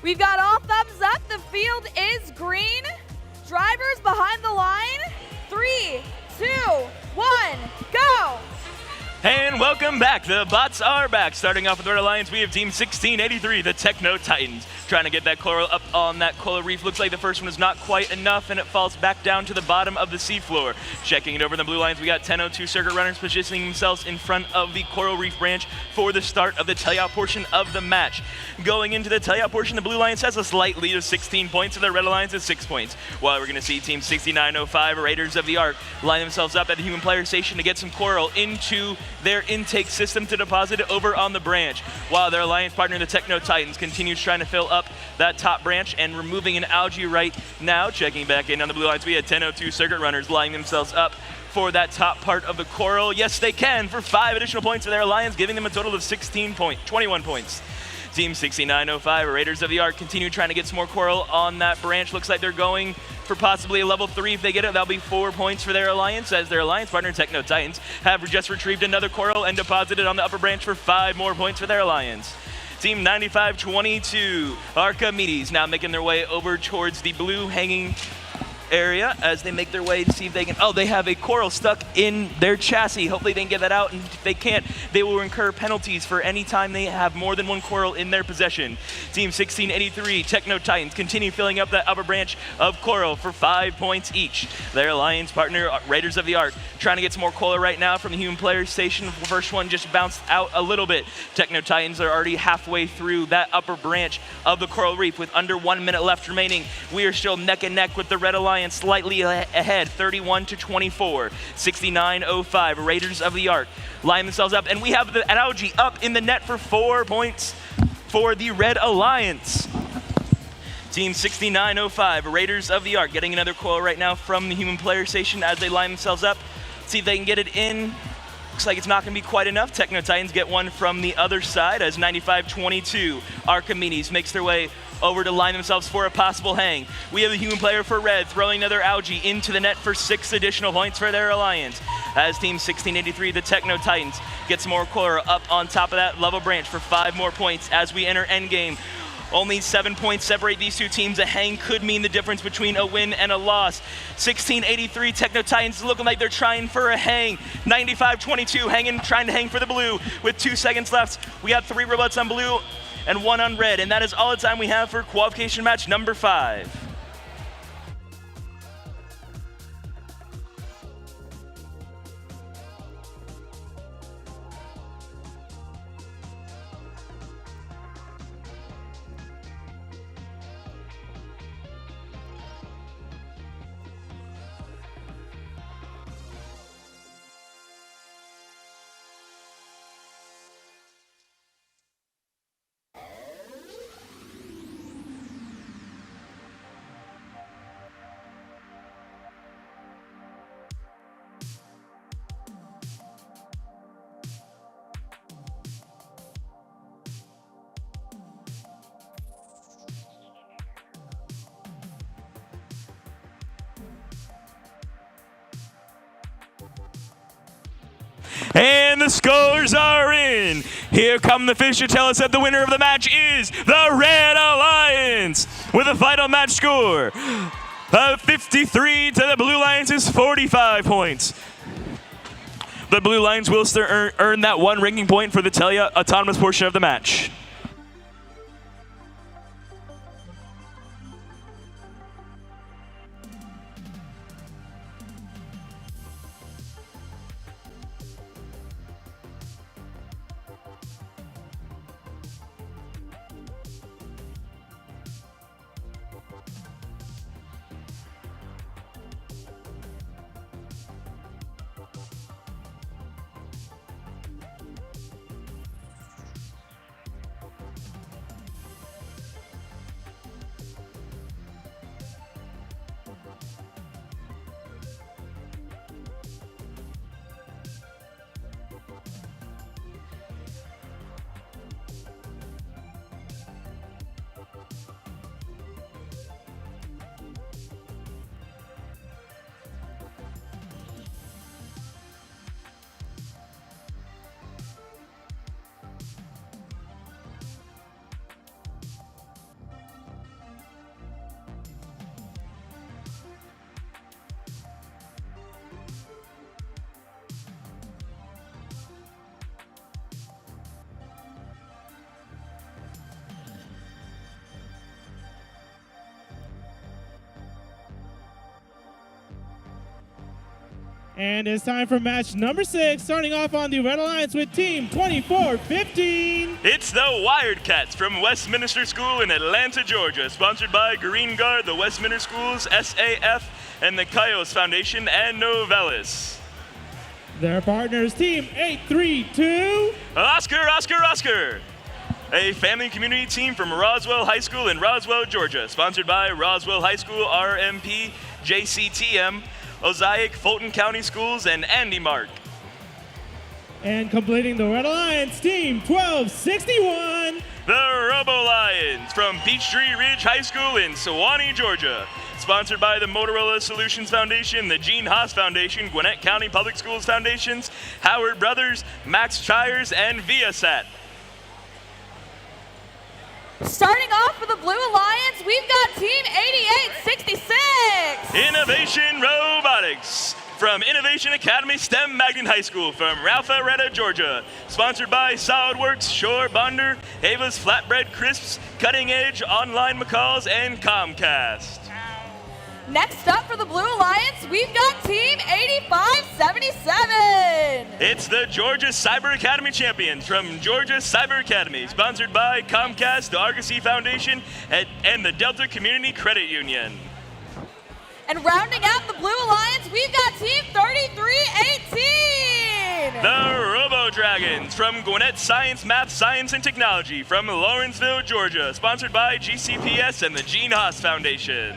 We've got all thumbs up. The field is green. Drivers behind the line. 3, 2, 1, go! And welcome back. The bots are back. Starting off with our alliance, we have Team 1683, the Techno Titans. Trying to get that coral up on that coral reef. Looks like the first one is not quite enough, and it falls back down to the bottom of the seafloor. Checking it over the blue lines, we got 1002 circuit runners positioning themselves in front of the coral reef branch for the start of the tail-out portion of the match. Going into the tail-out portion, the blue alliance has a slight lead of 16 points, and the red alliance is 6 points. While we're going to see Team 6905, Raiders of the Ark, line themselves up at the human player station to get some coral into their intake intake system to deposit it over on the branch, while their alliance partner, the Techno Titans, continues trying to fill up that top branch and removing an algae right now. Checking back in on the blue lines, we had 10:02 circuit runners lining themselves up for that top part of the coral. Yes, they can for 5 additional points for their alliance, giving them a total of 21 points. Team 6905, Raiders of the Ark, continue trying to get some more coral on that branch. Looks like they're going for possibly a level 3. If they get it, that'll be 4 points for their alliance, as their alliance partner, Techno Titans, have just retrieved another coral and deposited on the upper branch for 5 more points for their alliance. Team 9522, Archimedes, now making their way over towards the blue hanging area as they make their way to see if they can. Oh, they have a coral stuck in their chassis. Hopefully they can get that out, and if they can't, they will incur penalties for any time they have more than one coral in their possession. Team 1683, Techno Titans, continue filling up that upper branch of coral for 5 points each. Their alliance partner, Raiders of the Ark, trying to get some more coral right now from the human player station. The first one just bounced out a little bit. Techno Titans are already halfway through that upper branch of the coral reef with under 1 minute left remaining. We are still neck and neck with the Red Alliance, slightly ahead, 31-24. 6905, Raiders of the Ark, line themselves up, and we have the algae up in the net for 4 points for the Red Alliance. Team 6905, Raiders of the Ark, getting another coil right now from the human player station as they line themselves up. See if they can get it in. Looks like it's not going to be quite enough. Techno Titans get one from the other side as 9522, Archimedes, makes their way over to line themselves for a possible hang. We have a human player for Red throwing another algae into the net for 6 additional points for their alliance. As Team 1683, the Techno Titans, get some more coral up on top of that level branch for 5 more points as we enter endgame. Only 7 points separate these two teams. A hang could mean the difference between a win and a loss. 1683, Techno Titans looking like they're trying for a hang. 9522 trying to hang for the blue with 2 seconds left. We got 3 robots on blue and 1 on red, and that is all the time we have for qualification match number 5. And the scores are in. Here come the fish to tell us that the winner of the match is the Red Alliance with a final match score of 53 to the Blue Lions' 45 points. The Blue Lions will still earn that 1 ranking point for the Telia autonomous portion of the match. And it's time for match number 6, starting off on the Red Alliance with Team 2415. It's the Wiredcats from Westminster School in Atlanta, Georgia, sponsored by Green Guard, the Westminster Schools, SAF, and the Caios Foundation and Novelis. Their partners, Team 832. Oscar. A family and community team from Roswell High School in Roswell, Georgia. Sponsored by Roswell High School, RMP, JCTM, Ozaic, Fulton County Schools, and Andy Mark. And completing the Red Alliance, Team 1261. The Robo Lions from Peachtree Ridge High School in Sewanee, Georgia. Sponsored by the Motorola Solutions Foundation, the Gene Haas Foundation, Gwinnett County Public Schools Foundations, Howard Brothers, Max Chires, and Viasat. Starting off for the Blue Alliance, we've got Team 8866. Innovation Robotics from Innovation Academy STEM Magnet High School from Alpharetta, Georgia. Sponsored by SolidWorks, Shore Bonder, Ava's Flatbread Crisps, Cutting Edge, Online McCalls, and Comcast. Next up for the Blue Alliance, we've got Team 8577. It's the Georgia Cyber Academy champions from Georgia Cyber Academy, sponsored by Comcast, the Argosy Foundation, and the Delta Community Credit Union. And rounding out the Blue Alliance, we've got Team 3318. The Robo Dragons from Gwinnett Science, Math, Science, and Technology from Lawrenceville, Georgia, sponsored by GCPS and the Gene Haas Foundation.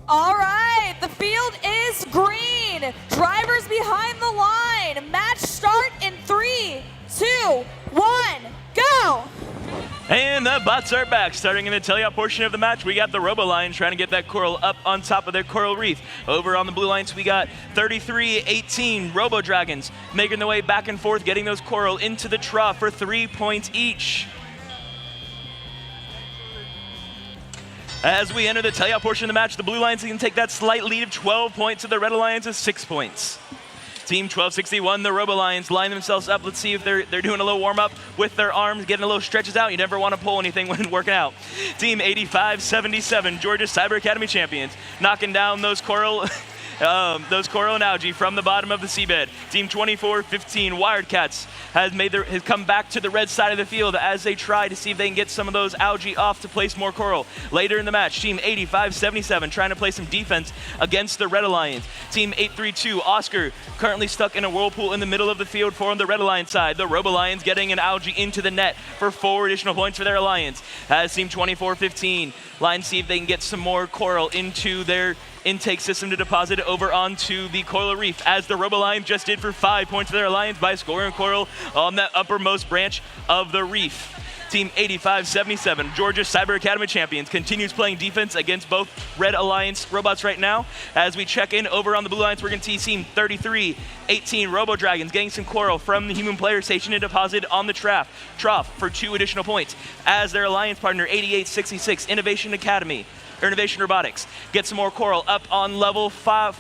All right, the field is green. Drivers behind the line. Match start in 3, 2, 1, go. And the bots are back. Starting in the teleop portion of the match, we got the Robo Lions trying to get that coral up on top of their coral reef. Over on the Blue Lions, we got 33-18 Robo Dragons making their way back and forth, getting those coral into the trough for 3 points each. As we enter the teleop portion of the match, the Blue Lions can take that slight lead of 12 points to the Red Alliance's 6 points. Team 1261, the Robo Lions, line themselves up. Let's see if they're doing a little warm-up with their arms, getting a little stretches out. You never want to pull anything when working out. Team 8577, Georgia Cyber Academy champions, knocking down those coral and algae from the bottom of the seabed. Team 2415, Wildcats, has come back to the red side of the field as they try to see if they can get some of those algae off to place more coral. Later in the match, Team 8577 trying to play some defense against the Red Alliance. Team 832, Oscar, currently stuck in a whirlpool in the middle of the field for the Red Alliance side. The Robo Lions getting an algae into the net for 4 additional points for their alliance. As Team 2415 line see if they can get some more coral into their intake system to deposit over onto the Coral Reef, as the Robo Lions just did for 5 points for their Lions by scoring Coral on that uppermost branch of the reef. Team 8577, Georgia Cyber Academy champions, continues playing defense against both Red Alliance robots right now. As we check in over on the Blue Alliance, we're going to see Team 3318 Robo Dragons getting some coral from the human player station and deposit on the trough for 2 additional points. As their alliance partner 8866 Innovation Robotics gets some more coral up on level 4.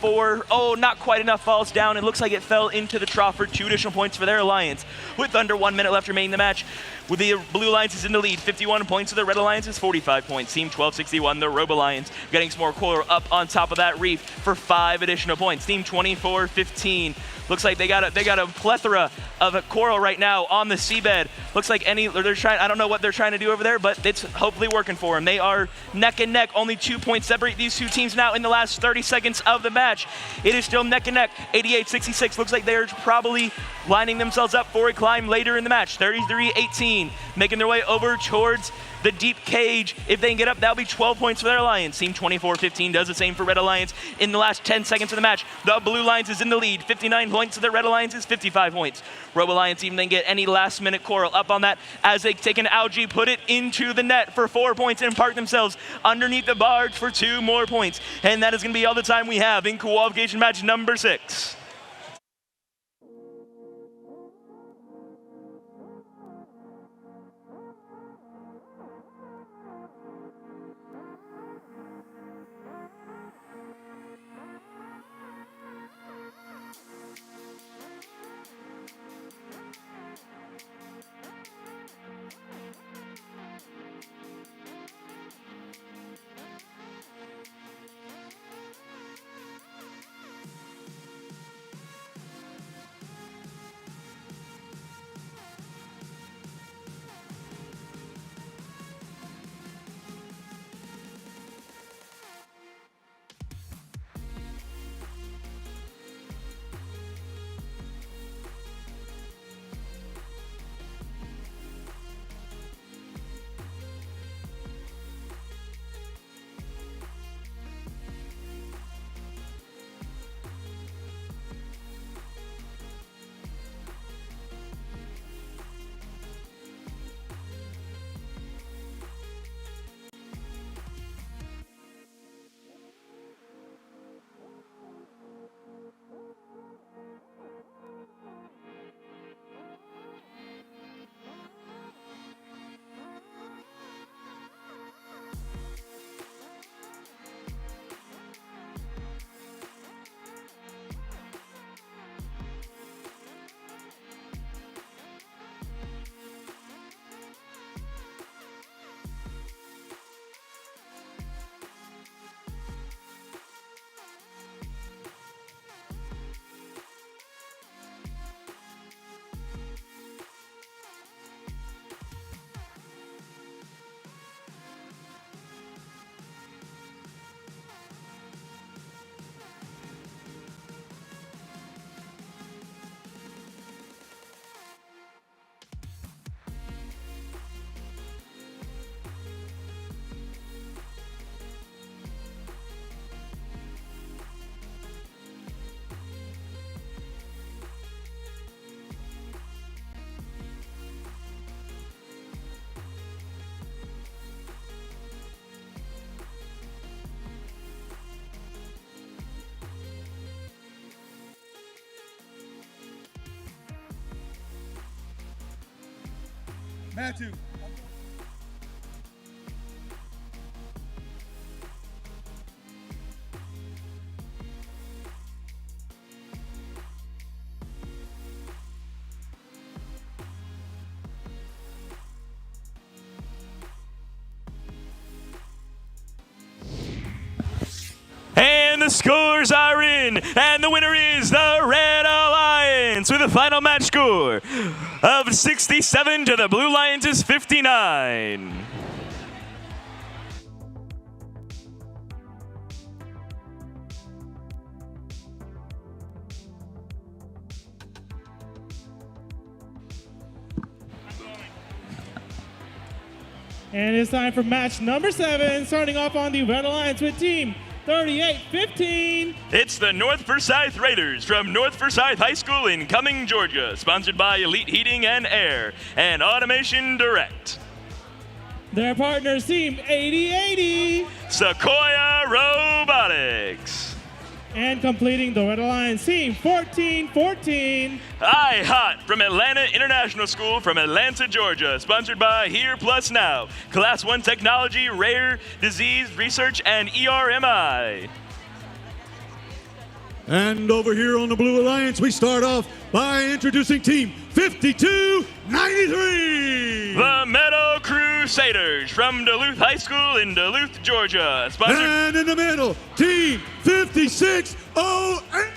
Oh, not quite enough, falls down. It looks like it fell into the trough for 2 additional points for their alliance. With under 1 minute left remaining in the match, with the Blue Alliance is in the lead, 51 points, so the Red Alliance is 45 points. Team 1261, the Robo Lions, getting some more coral up on top of that reef for 5 additional points. Team 2415, looks like they got a plethora of coral right now on the seabed. Looks like I don't know what they're trying to do over there, but it's hopefully working for them. They are neck and neck. Only 2 points separate these two teams now in the last 30 seconds of the match. It is still neck and neck. 8866 looks like they're probably lining themselves up for a climb later in the match. 3318 making their way over towards the deep cage. If they can get up, that'll be 12 points for their alliance. Team 2415 does the same for Red Alliance in the last 10 seconds of the match. The Blue Alliance is in the lead, 59 points, so the Red Alliance is 55 points. Robo Alliance even then get any last minute coral up on that as they take an algae, put it into the net for 4 points and park themselves underneath the barge for 2 more points. And that is going to be all the time we have in qualification match number 6. Matthew. And the scores are in, and the winner is the Red Alliance with a final match score of 67 to the Blue Lions' 59. And it's time for match number 7, starting off on the Red Alliance with Team 38-15. It's the North Forsyth Raiders from North Forsyth High School in Cumming, Georgia, sponsored by Elite Heating and Air and Automation Direct. Their partners team 80-80. Sequoia Robotics. And completing the Red Alliance team 14-14. iHot from Atlanta International School from Atlanta, Georgia, sponsored by Here Plus Now, Class 1 Technology, Rare Disease Research, and ERMI. And over here on the Blue Alliance, we start off by introducing Team 5293. The Meadow Crusaders from Duluth High School in Duluth, Georgia. Sponsored. And in the middle, Team 5608.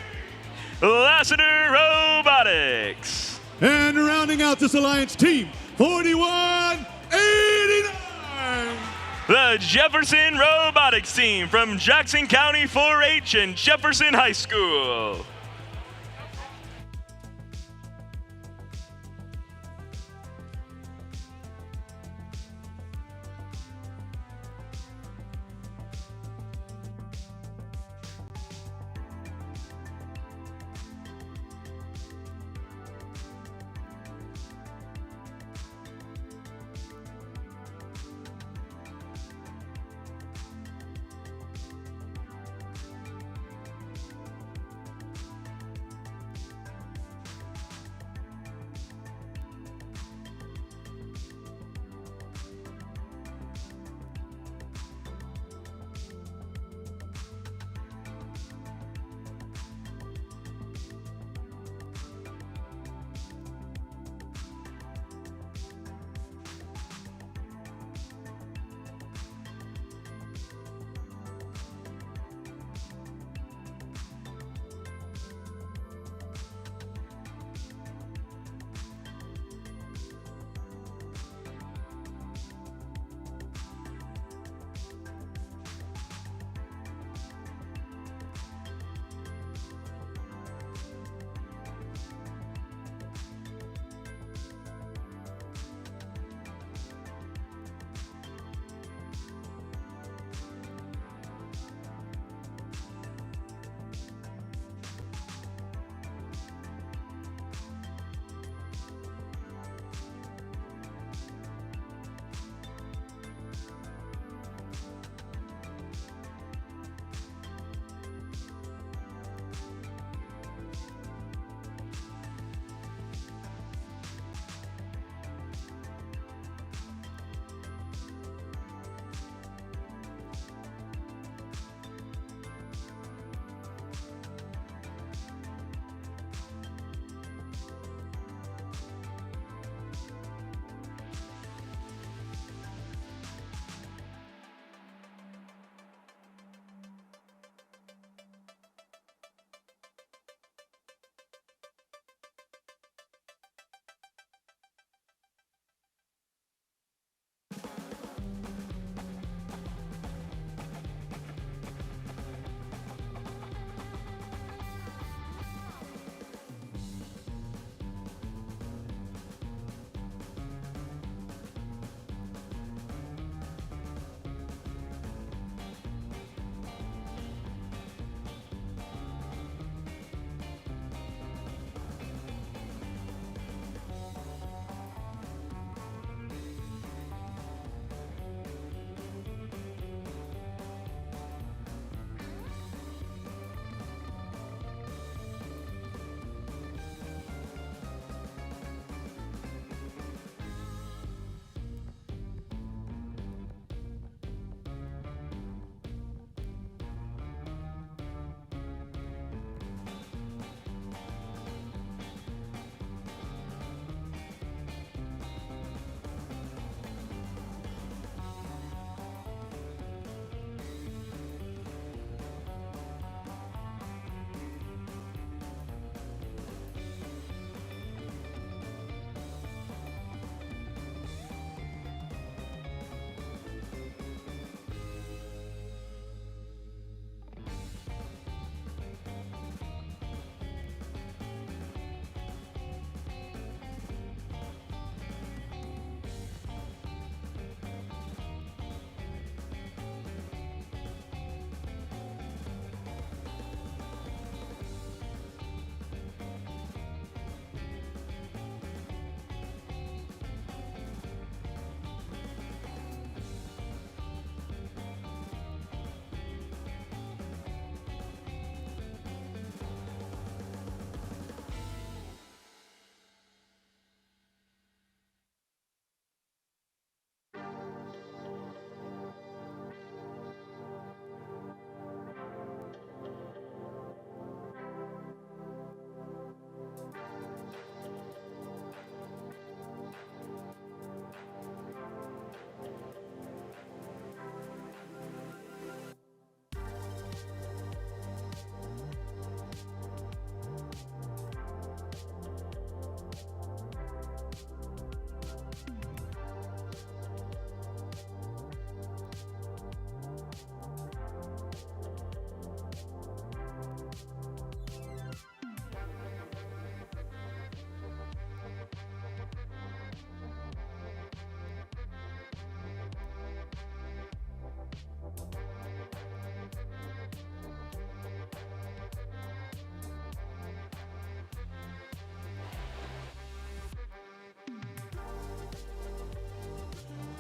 Lassiter Robotics. And rounding out this alliance, Team 4189. The Jefferson Robotics team from Jackson County 4-H and Jefferson High School.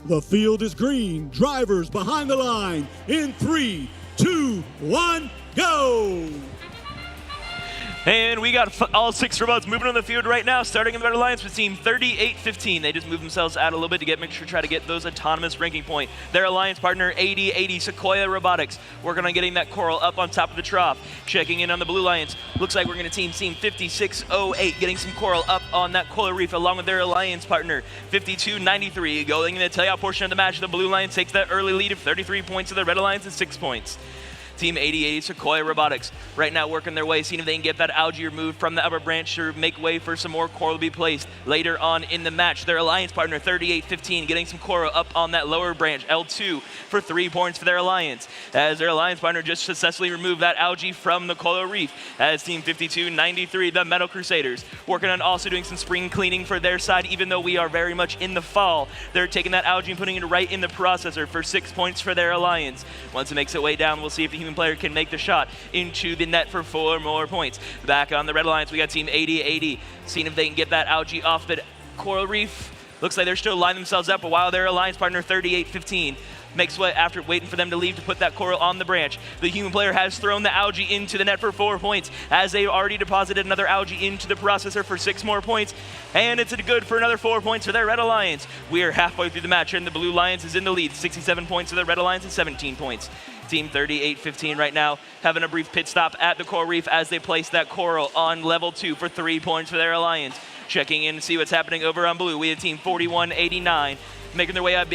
The field is green. Drivers behind the line in 3, 2, 1, go! And we got all 6 robots moving on the field right now, starting in the red alliance with team 3815. They just moved themselves out a little bit to make sure try to get those autonomous ranking point. Their alliance partner 8080 Sequoia Robotics working on getting that coral up on top of the trough. Checking in on the blue alliance. Looks like we're going to team 5608 getting some coral up on that coral reef along with their alliance partner 5293. Going in the tail portion of the match, the blue alliance takes that early lead of 33 points to the red alliance and 6 points. Team 8080 Sequoia Robotics right now working their way, seeing if they can get that algae removed from the upper branch to make way for some more coral to be placed later on in the match. Their alliance partner 3815 getting some coral up on that lower branch, L2, for 3 points for their alliance. As their alliance partner just successfully removed that algae from the coral reef. As Team 5293, the Metal Crusaders, working on also doing some spring cleaning for their side, even though we are very much in the fall. They're taking that algae and putting it right in the processor for 6 points for their alliance. Once it makes its way down, we'll see if the human player can make the shot into the net for 4 more points. Back on the red alliance, we got team 8080, seeing if they can get that algae off the coral reef. Looks like they're still lining themselves up, but while their alliance partner 3815 makes way after waiting for them to leave to put that coral on the branch. The human player has thrown the algae into the net for 4 points, as they've already deposited another algae into the processor for 6 more points, and it's good for another 4 points for their red alliance. We are halfway through the match, and the blue alliance is in the lead, 67 points to the red alliance and 17 points. Team 3815 right now having a brief pit stop at the coral reef as they place that coral on level 2 for 3 points for their alliance. Checking in to see what's happening over on blue, we have team 4189 making their way up,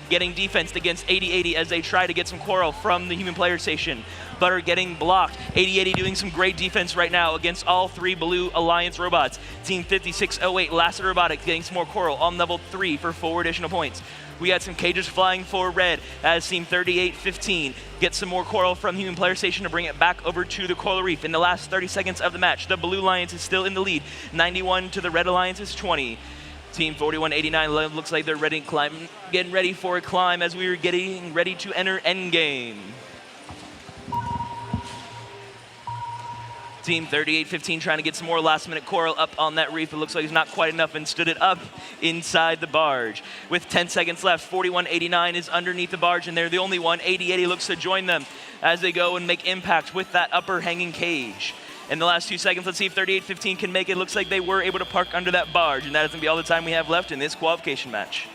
getting defense against 8080 as they try to get some coral from the human player station, but are getting blocked. 8080 doing some great defense right now against all 3 blue alliance robots. Team 5608 Lassiter Robotics getting some more coral on level 3 for 4 additional points. We got some cages flying for red as team 3815 gets some more coral from human player station to bring it back over to the coral reef. In the last 30 seconds of the match, the blue alliance is still in the lead, 91 to the red alliance's 20. Team 4189 looks like they're getting ready for a climb as we are getting ready to enter endgame. Team 3815 trying to get some more last-minute coral up on that reef. It looks like it's not quite enough and stood it up inside the barge. With 10 seconds left, 4189 is underneath the barge, and they're the only one. 8080 looks to join them as they go and make impact with that upper hanging cage. In the last 2 seconds, let's see if 3815 can make it. Looks like they were able to park under that barge, and that is going to be all the time we have left in this qualification match.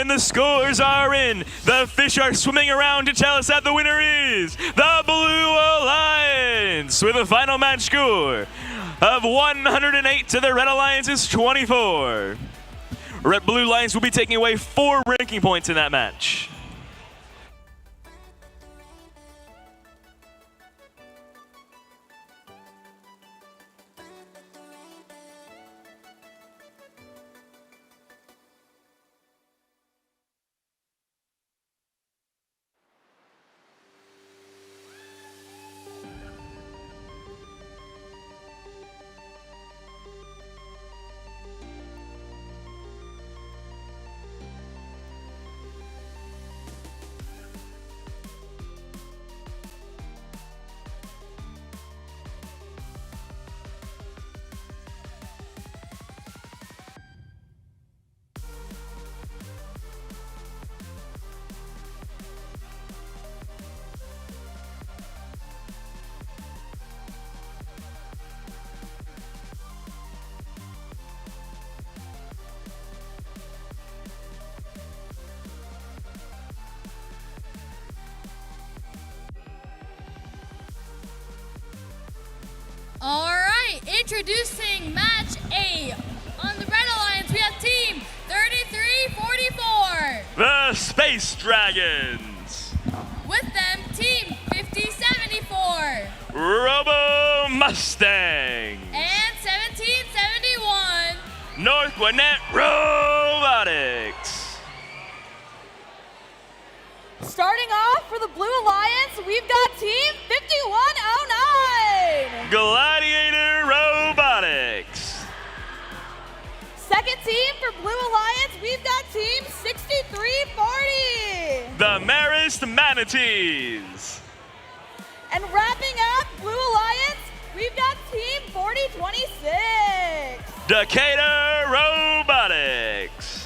And the scores are in. The fish are swimming around to tell us that the winner is the Blue Alliance with a final match score of 108 to the Red Alliance's 24. Red Blue Alliance will be taking away 4 ranking points in that match. All right, introducing match A. On the Red Alliance, we have team 3344. The Space Dragons. With them, team 5074. Robo Mustangs. And 1771. North Gwinnett Robotics. Starting off for the Blue Alliance, we've got Team 5109. Gladiator Robotics. Second team for Blue Alliance, we've got Team 6340. The Marist Manatees. And wrapping up Blue Alliance, we've got Team 4026. Decatur Robotics.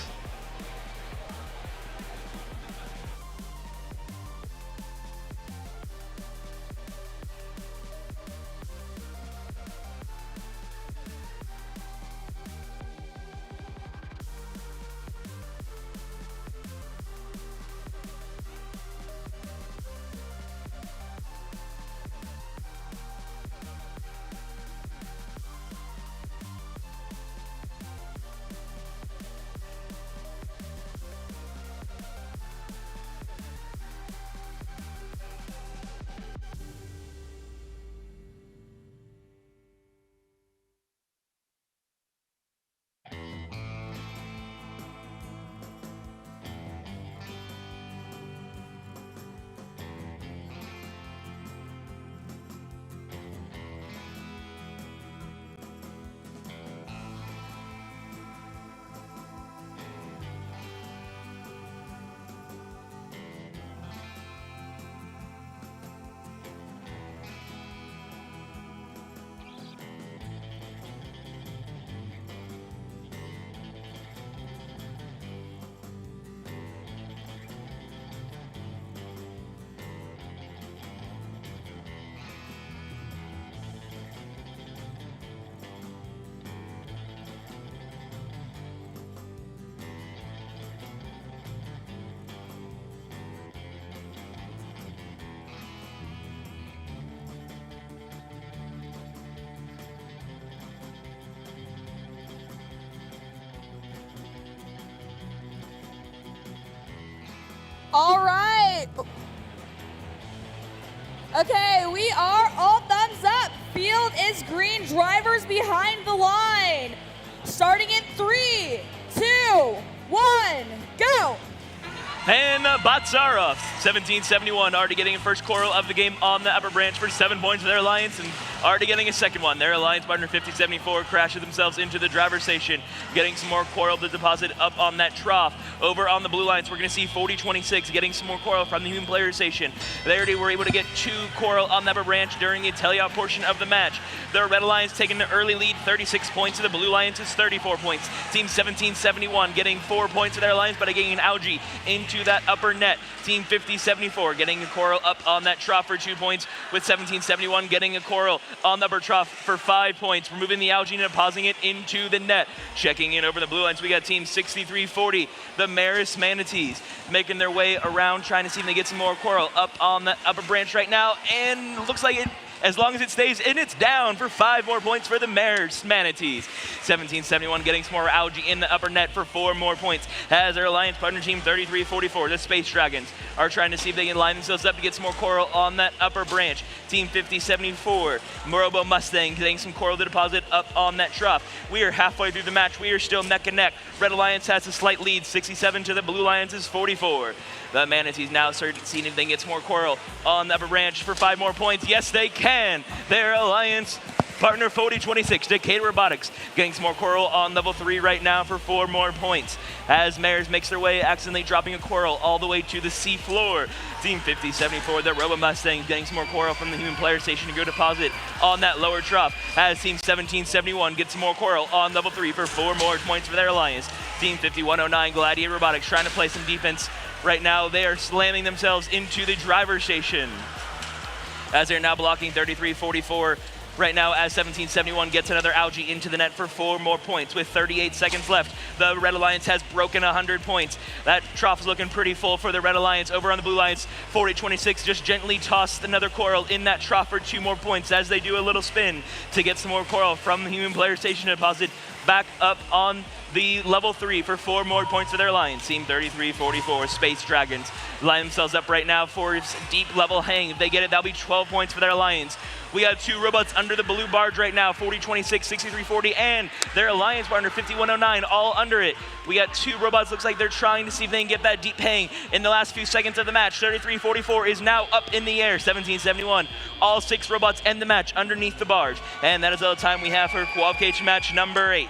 All right. Okay, we are all thumbs up. Field is green. Drivers behind the line. Starting in 3, 2, 1, go. And the bots are off. 1771 already getting a first coral of the game on the upper branch for 7 points for their alliance, and already getting a second one. Their alliance partner 5074 crashes themselves into the driver's station, getting some more coral to deposit up on that trough. Over on the blue lines, we're going to see 4026 getting some more coral from the human player station. They already were able to get 2 coral on the upper branch during the teleout portion of the match. The red alliance taking the early lead, 36 points, to the blue alliance's 34 points. Team 1771 getting 4 points to their alliance, but getting an algae into that upper net. Team 5074 getting a coral up on that trough for 2 points, with 1771 getting a coral on the upper trough for 5 points, removing the algae and depositing it into the net. Checking in over the blue lines, we got team 6340, the Maris Manatees, making their way around, trying to see if they get some more coral up on the upper branch right now, and looks like it, as long as it stays in, it's down for 5 more points for the Maris Manatees. 1771 getting some more algae in the upper net for 4 more points, as their alliance partner team 3344, the Space Dragons, are trying to see if they can line themselves up to get some more coral on that upper branch. Team 5074, Morobo Mustang, getting some coral to deposit up on that trough. We are halfway through the match. We are still neck and neck. Red Alliance has a slight lead, 67 to the Blue Alliance's 44. The Manatees now start seeing if they can get some more coral on the upper branch for 5 more points. Yes, they can. Their alliance partner 4026, Decatur Robotics, getting some more coral on level 3 right now for 4 more points. As Mares makes their way, accidentally dropping a coral all the way to the sea floor. Team 5074, the Robo Mustangs, getting some more coral from the human player station to go deposit on that lower trough. As Team 1771 gets some more coral on level 3 for 4 more points for their alliance. Team 5109, Gladiator Robotics, trying to play some defense. Right now, they are slamming themselves into the driver station, as they're now blocking 3344 right now, as 1771 gets another algae into the net for 4 more points. With 38 seconds left, the Red Alliance has broken 100 points. That trough is looking pretty full for the Red Alliance. Over on the Blue Alliance, 4026 just gently tossed another coral in that trough for 2 more points, as they do a little spin to get some more coral from the human player station deposit back up on the level 3 for 4 more points for their alliance. Team 3344, Space Dragons, line themselves up right now for deep level hang. If they get it, that'll be 12 points for their alliance. We got 2 robots under the blue barge right now, 4026, 6340, and their alliance partner 5109 all under it. We got 2 robots, looks like they're trying to see if they can get that deep hang in the last few seconds of the match. 3344 is now up in the air, 1771. All 6 robots end the match underneath the barge. And that is all the time we have for qualification match number 8.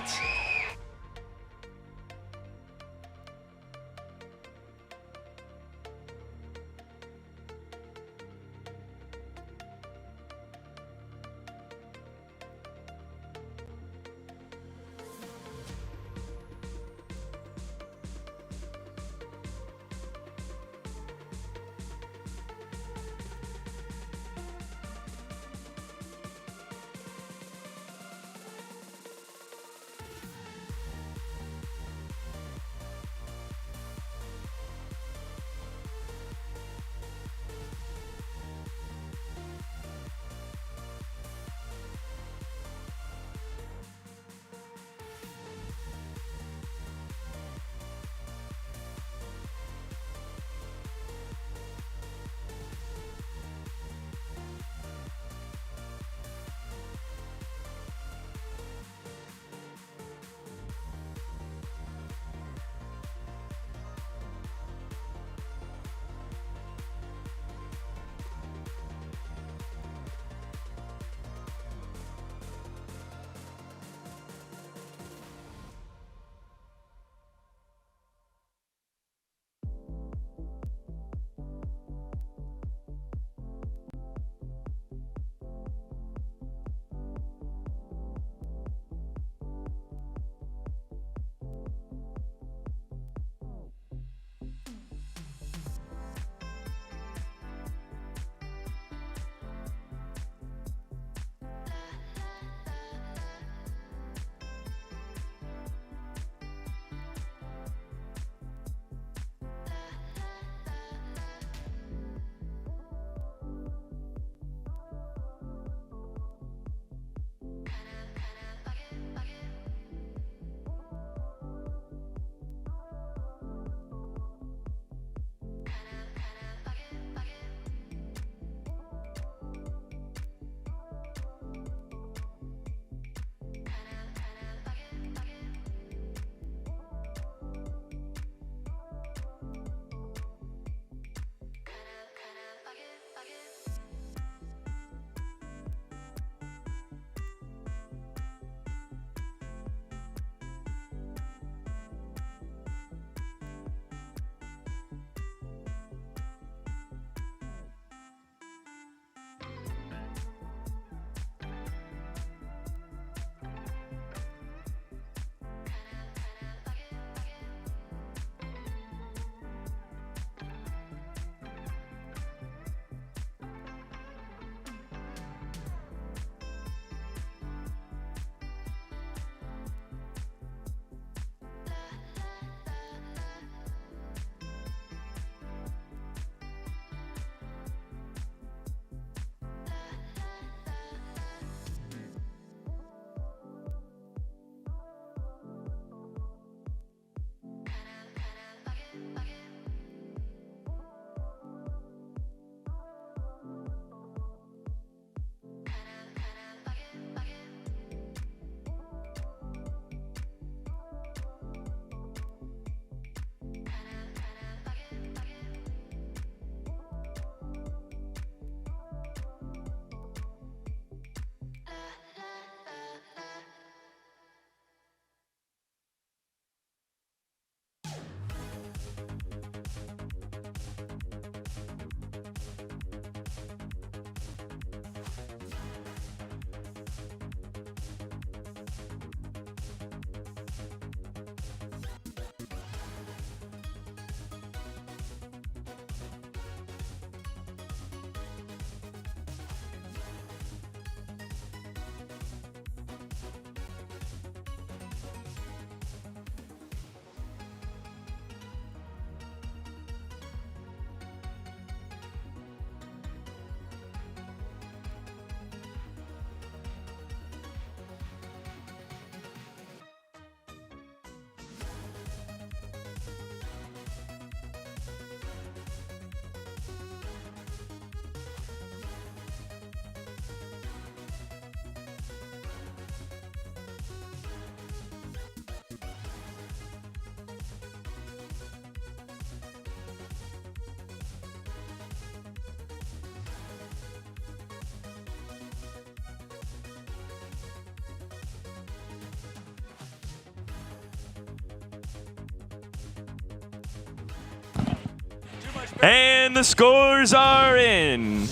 And the scores are in.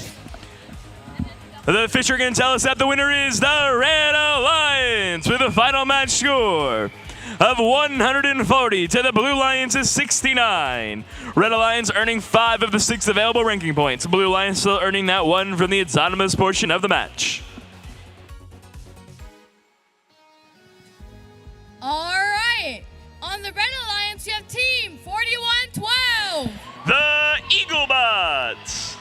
The Fisher can tell us that the winner is the Red Alliance with a final match score of 140 to the Blue Lions' 69. Red Alliance earning 5 of the 6 available ranking points. Blue Lions still earning that 1 from the autonomous portion of the match. All right. On the Red Alliance, you have Team 4112. The Eaglebots.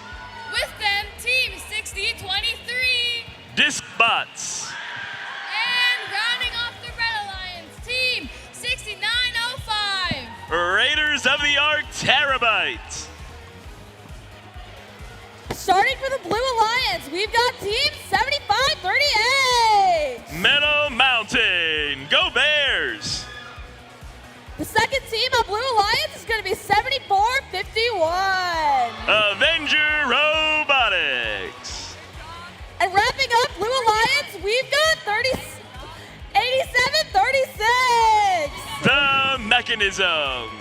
With them, Team 6023. Discbots. And rounding off the Red Alliance, Team 6905. Raiders of the Ark Terabyte. Starting for the Blue Alliance, we've got Team 7538. Meadow Mountain. Go Bears. The second team of Blue Alliance is going to be 7451. Avenger Robotics. And wrapping up Blue Alliance, we've got 8736. The Mechanisms.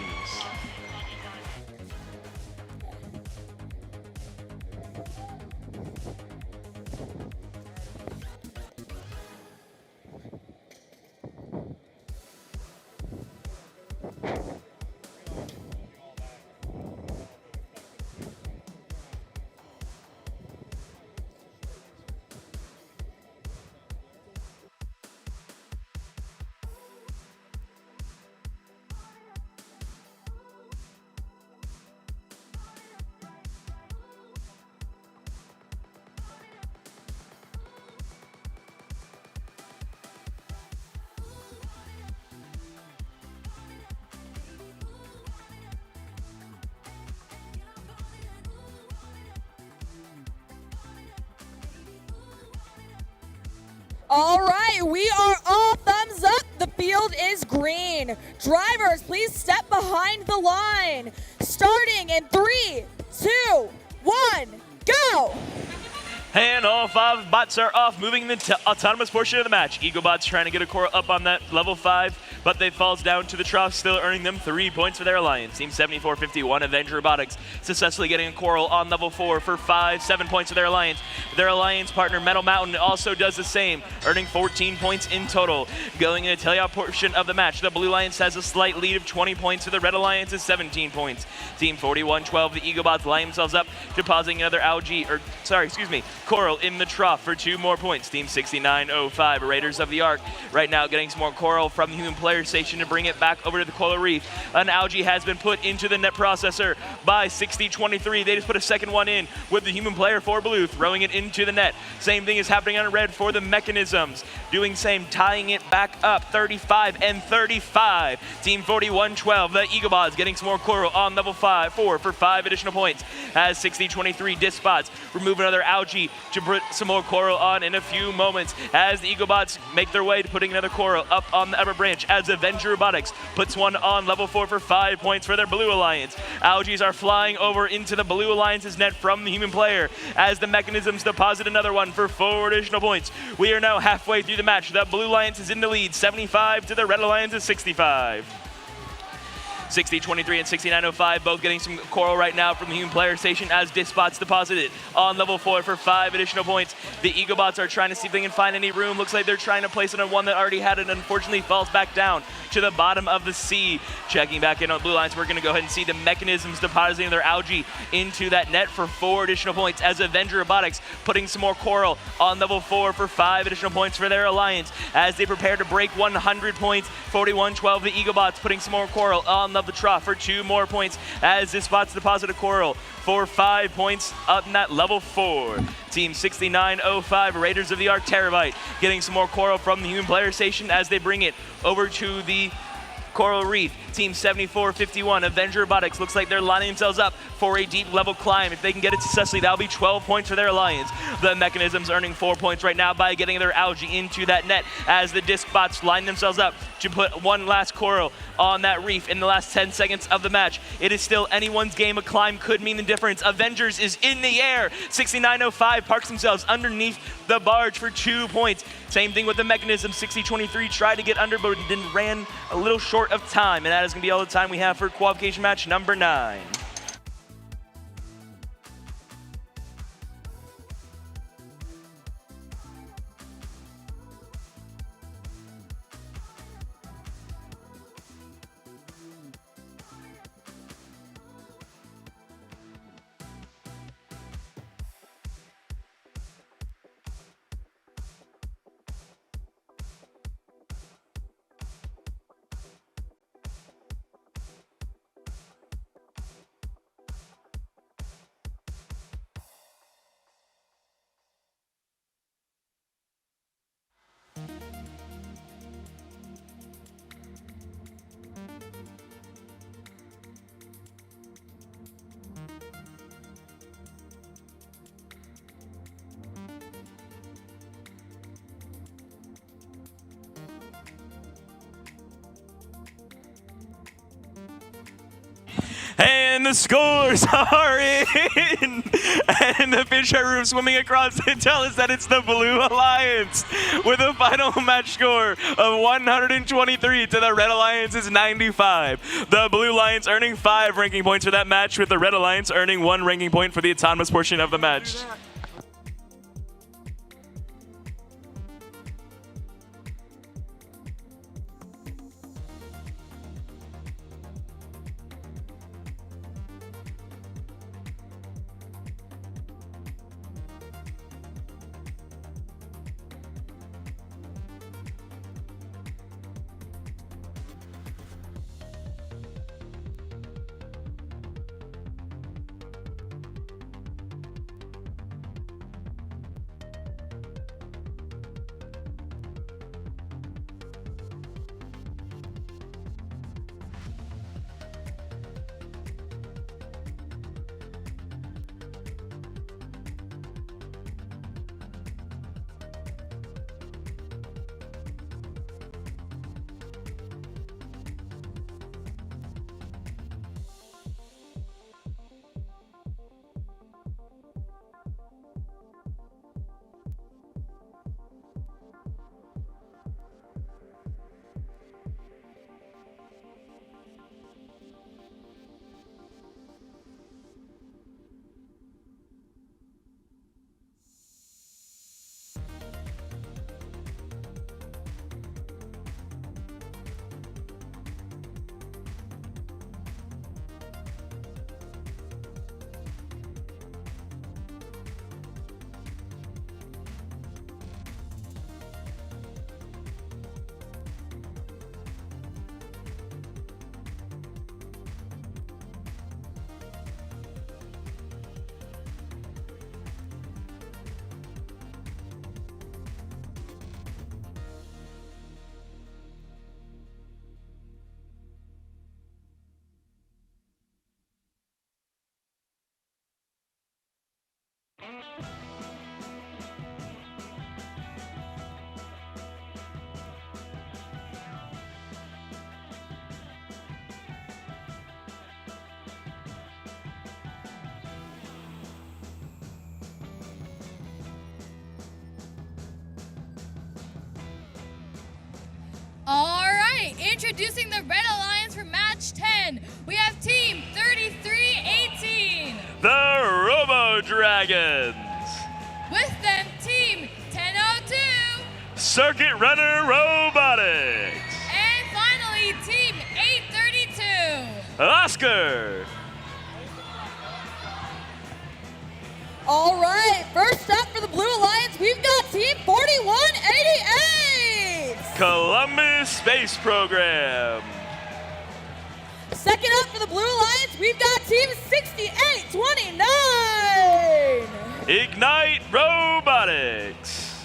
All right, we are all thumbs up. The field is green. Drivers, please step behind the line. Starting in 3, 2, 1, go! And all 5 bots are off, moving the autonomous portion of the match. Eaglebots trying to get a core up on that level 5, but they falls down to the trough, still earning them 3 points for their alliance. Team 7451, Avenger Robotics, successfully getting a coral on level 4 for 7 points for their alliance. Their alliance partner, Metal Mountain, also does the same, earning 14 points in total. Going in the tail-out portion of the match, the Blue Alliance has a slight lead of 20 points, so the Red Alliance is 17 points. Team 4112, the Eaglebots line themselves up, depositing another coral in the trough for 2 more points. Team 6905, Raiders of the Ark, right now getting some more coral from the human player station to bring it back over to the coral reef. An algae has been put into the net processor by 6023. They just put a second one in with the human player for blue, throwing it into the net. Same thing is happening on red for the Mechanisms. Doing same, tying it back up, 35 and 35. Team 4112, the Eaglebots, getting some more coral on level 4 for 5 additional points. As 6023 Dispots remove another algae to put some more coral on in a few moments. As the Eaglebots make their way to putting another coral up on the upper branch, as Avenger Robotics puts one on level 4 for 5 points for their Blue Alliance. Algaes are flying over into the Blue Alliance's net from the human player as the Mechanisms deposit another one for 4 additional points. We are now halfway through the match. The Blue Alliance is in the lead, 75 to the Red Alliance's 65. 6023 and 6905 both getting some coral right now from the human player station as Dispots deposited on level 4 for 5 additional points. The Eaglebots are trying to see if they can find any room. Looks like they're trying to place it on one that already had it, unfortunately falls back down to the bottom of the sea. Checking back in on Blue Lines, we're going to go ahead and see the Mechanisms depositing their algae into that net for 4 additional points as Avenger Robotics putting some more coral on level 4 for 5 additional points for their alliance as they prepare to break 100 points. 4112, the Eaglebots putting some more coral on the trough for 2 more points as this spots deposit a coral for 5 points up in that level 4. Team 6905, Raiders of the Ark Terabyte, getting some more coral from the human player station as they bring it over to the coral reef. Team 7451, Avenger Robotics, looks like they're lining themselves up for a deep level climb. If they can get it successfully, that'll be 12 points for their alliance. The Mechanisms earning 4 points right now by getting their algae into that net as the Discbots line themselves up to put one last coral on that reef in the last 10 seconds of the match. It is still anyone's game. A climb could mean the difference. Avengers is in the air. 6905 parks themselves underneath the barge for 2 points. Same thing with the Mechanism. 6023 tried to get under, but then ran a little short of time. And that is going to be all the time we have for qualification match number 9. And the scores are in. And the fish are room swimming across to tell us that it's the Blue Alliance with a final match score of 123 to the Red Alliance's 95. The Blue Alliance earning 5 ranking points for that match, with the Red Alliance earning 1 ranking point for the autonomous portion of the match. All right, introducing the Red Alliance for match 10. We have team 3318. The Robo Dragons. With them, team 1002. Circuit Runner Robotics. And finally, team 832. Oscar. All right, first up for the Blue Alliance, we've got Team 4188. Columbus Space Program. Second up for the Blue Alliance, we've got Team 6829. Ignite Robotics.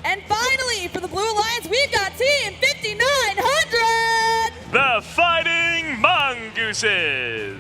And finally, for the Blue Alliance, we've got Team 5900. The Fighting Mongooses.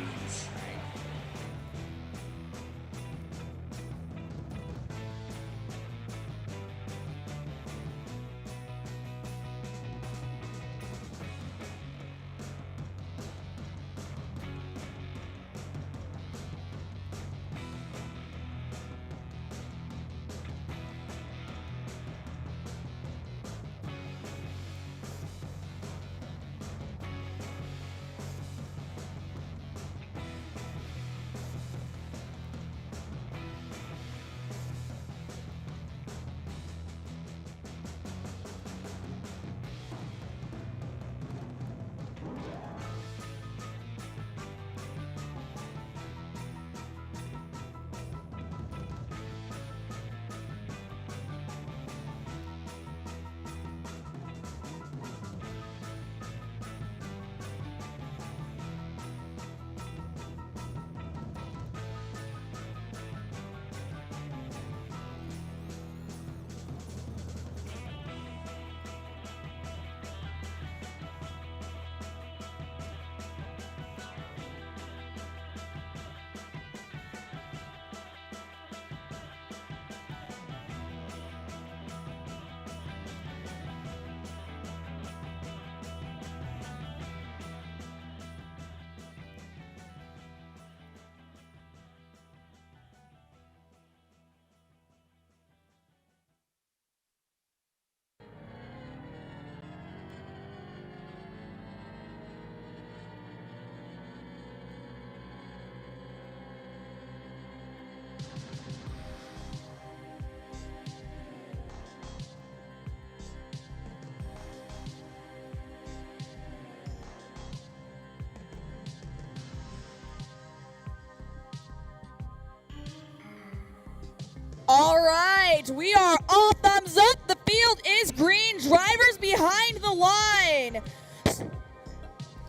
We are all thumbs up. The field is green. Drivers behind the line.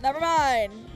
Never mind.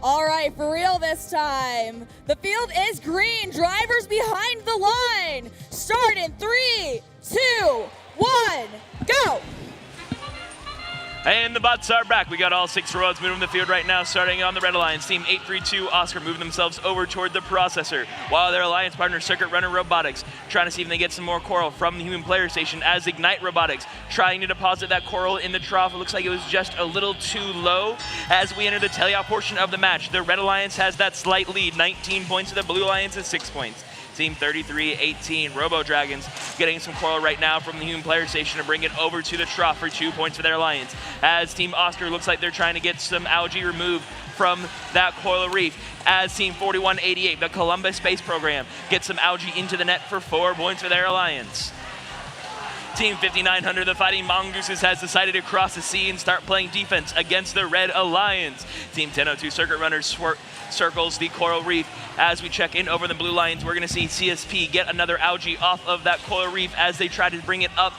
All right, for real this time. The field is green. Drivers behind the line. Start in 3, 2, 1, go. And the bots are back. We got all 6 robots moving the field right now, starting on the red alliance. Team 832 Oscar moving themselves over toward the processor, while their alliance partner Circuit Runner Robotics trying to see if they can get some more coral from the human player station, as Ignite Robotics trying to deposit that coral in the trough. It looks like it was just a little too low. As we enter the teleop portion of the match, the red alliance has that slight lead, 19 points to the blue alliance is 6 points. Team 33-18, Robo Dragons getting some coral right now from the human player station to bring it over to the trough for 2 points for their alliance. As Team Oscar looks like they're trying to get some algae removed from that coral reef. As Team 4188, the Columbus Space Program, gets some algae into the net for 4 points for their alliance. Team 5900, the Fighting Mongooses, has decided to cross the sea and start playing defense against the Red Alliance. Team 1002 Circuit Runners circles the coral reef. As we check in over the blue lines, we're going to see CSP get another algae off of that coral reef as they try to bring it up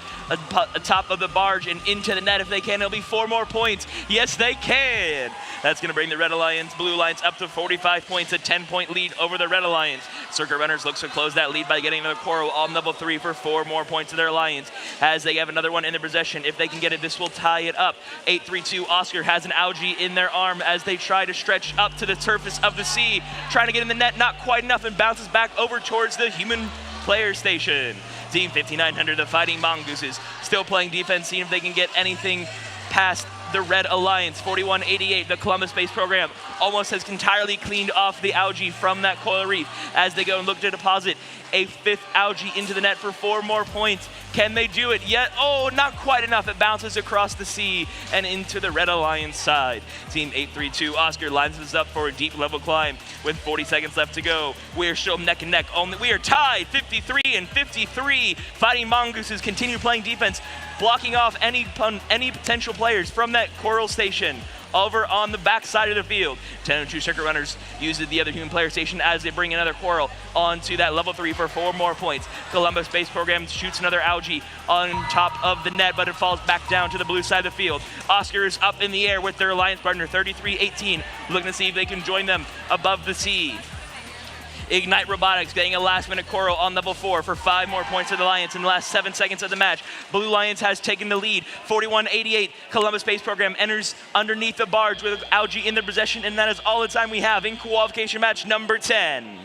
atop of the barge and into the net. If they can, it'll be 4 more points. Yes, they can. That's going to bring the Red Alliance, Blue Alliance up to 45 points, a 10-point lead over the Red Alliance. Circuit Runners looks to close that lead by getting another coral on level 3 for 4 more points to their alliance. As they have another one in their possession, if they can get it, this will tie it up. 832 Oscar has an algae in their arm as they try to stretch up to the surface of the sea, trying to get in the net, not quite enough, and bounces back over towards the human player station. Team 5900, the Fighting Mongooses, still playing defense, seeing if they can get anything past the Red Alliance. 4188, the Columbus Space Program, almost has entirely cleaned off the algae from that coral reef as they go and look to deposit a 5th algae into the net for 4 more points. Can they do it yet? Oh, not quite enough. It bounces across the sea and into the Red Alliance side. Team 832 Oscar lines us up for a deep level climb with 40 seconds left to go. We are still neck and neck. We are tied 53-53. Fighting Mongooses continue playing defense, blocking off any potential players from that coral station over on the back side of the field. 1002 Circuit Runners uses the other human player station as they bring another coral onto that level 3 for 4 more points. Columbus Space Program shoots another algae on top of the net, but it falls back down to the blue side of the field. Oscar is up in the air with their alliance partner 3318, looking to see if they can join them above the sea. Ignite Robotics getting a last-minute coral on level 4 for 5 more points to the Alliance in the last 7 seconds of the match. Blue Alliance has taken the lead. 4188, Columbus Space Program enters underneath the barge with algae in their possession, and that is all the time we have in qualification match number 10.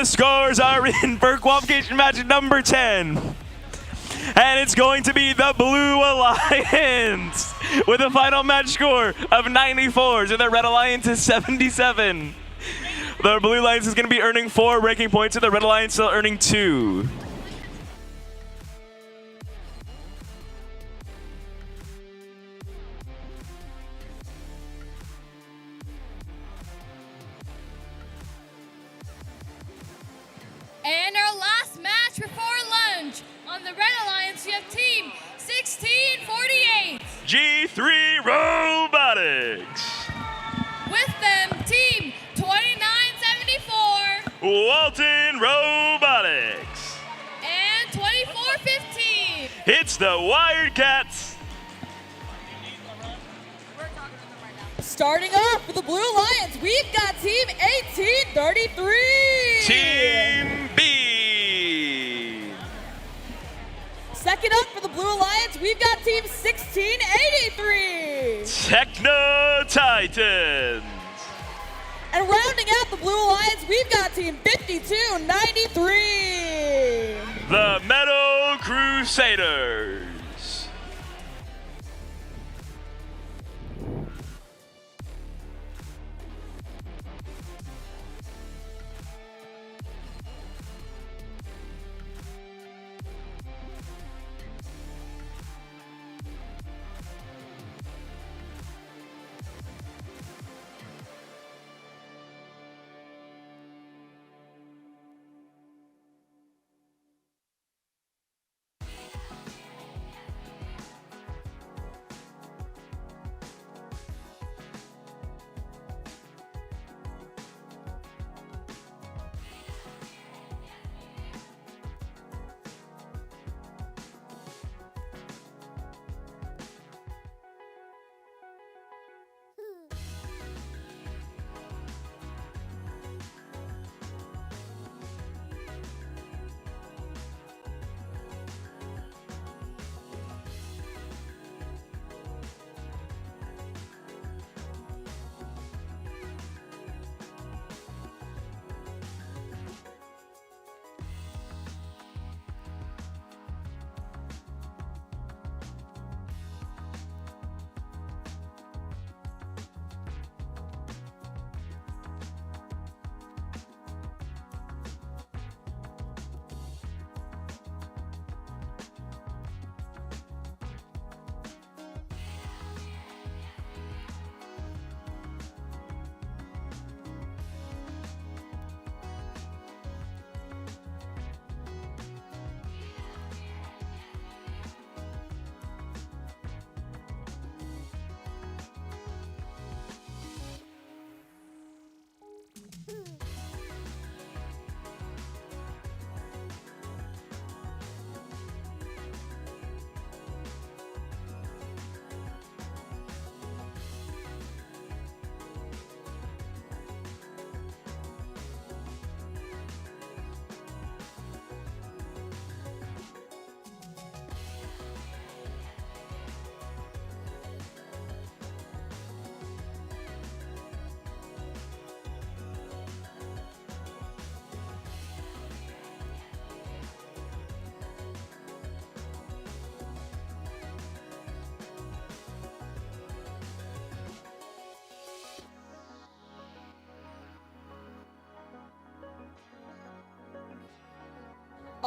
the scores are in for qualification match number 10. And it's going to be the Blue Alliance with a final match score of 94 to the Red Alliance is 77. The Blue Alliance is going to be earning 4 ranking points and the Red Alliance still earning 2. And our last match before lunch. On the Red Alliance, we have Team 1648. G3 Robotics. With them, Team 2974. Walton Robotics. And 2415. It's the Wildcats. Starting off with the Blue Alliance, we've got Team 1833. Team B. Second up for the Blue Alliance, we've got Team 1683. Techno Titans. And rounding out the Blue Alliance, we've got Team 5293. The Metal Crusaders.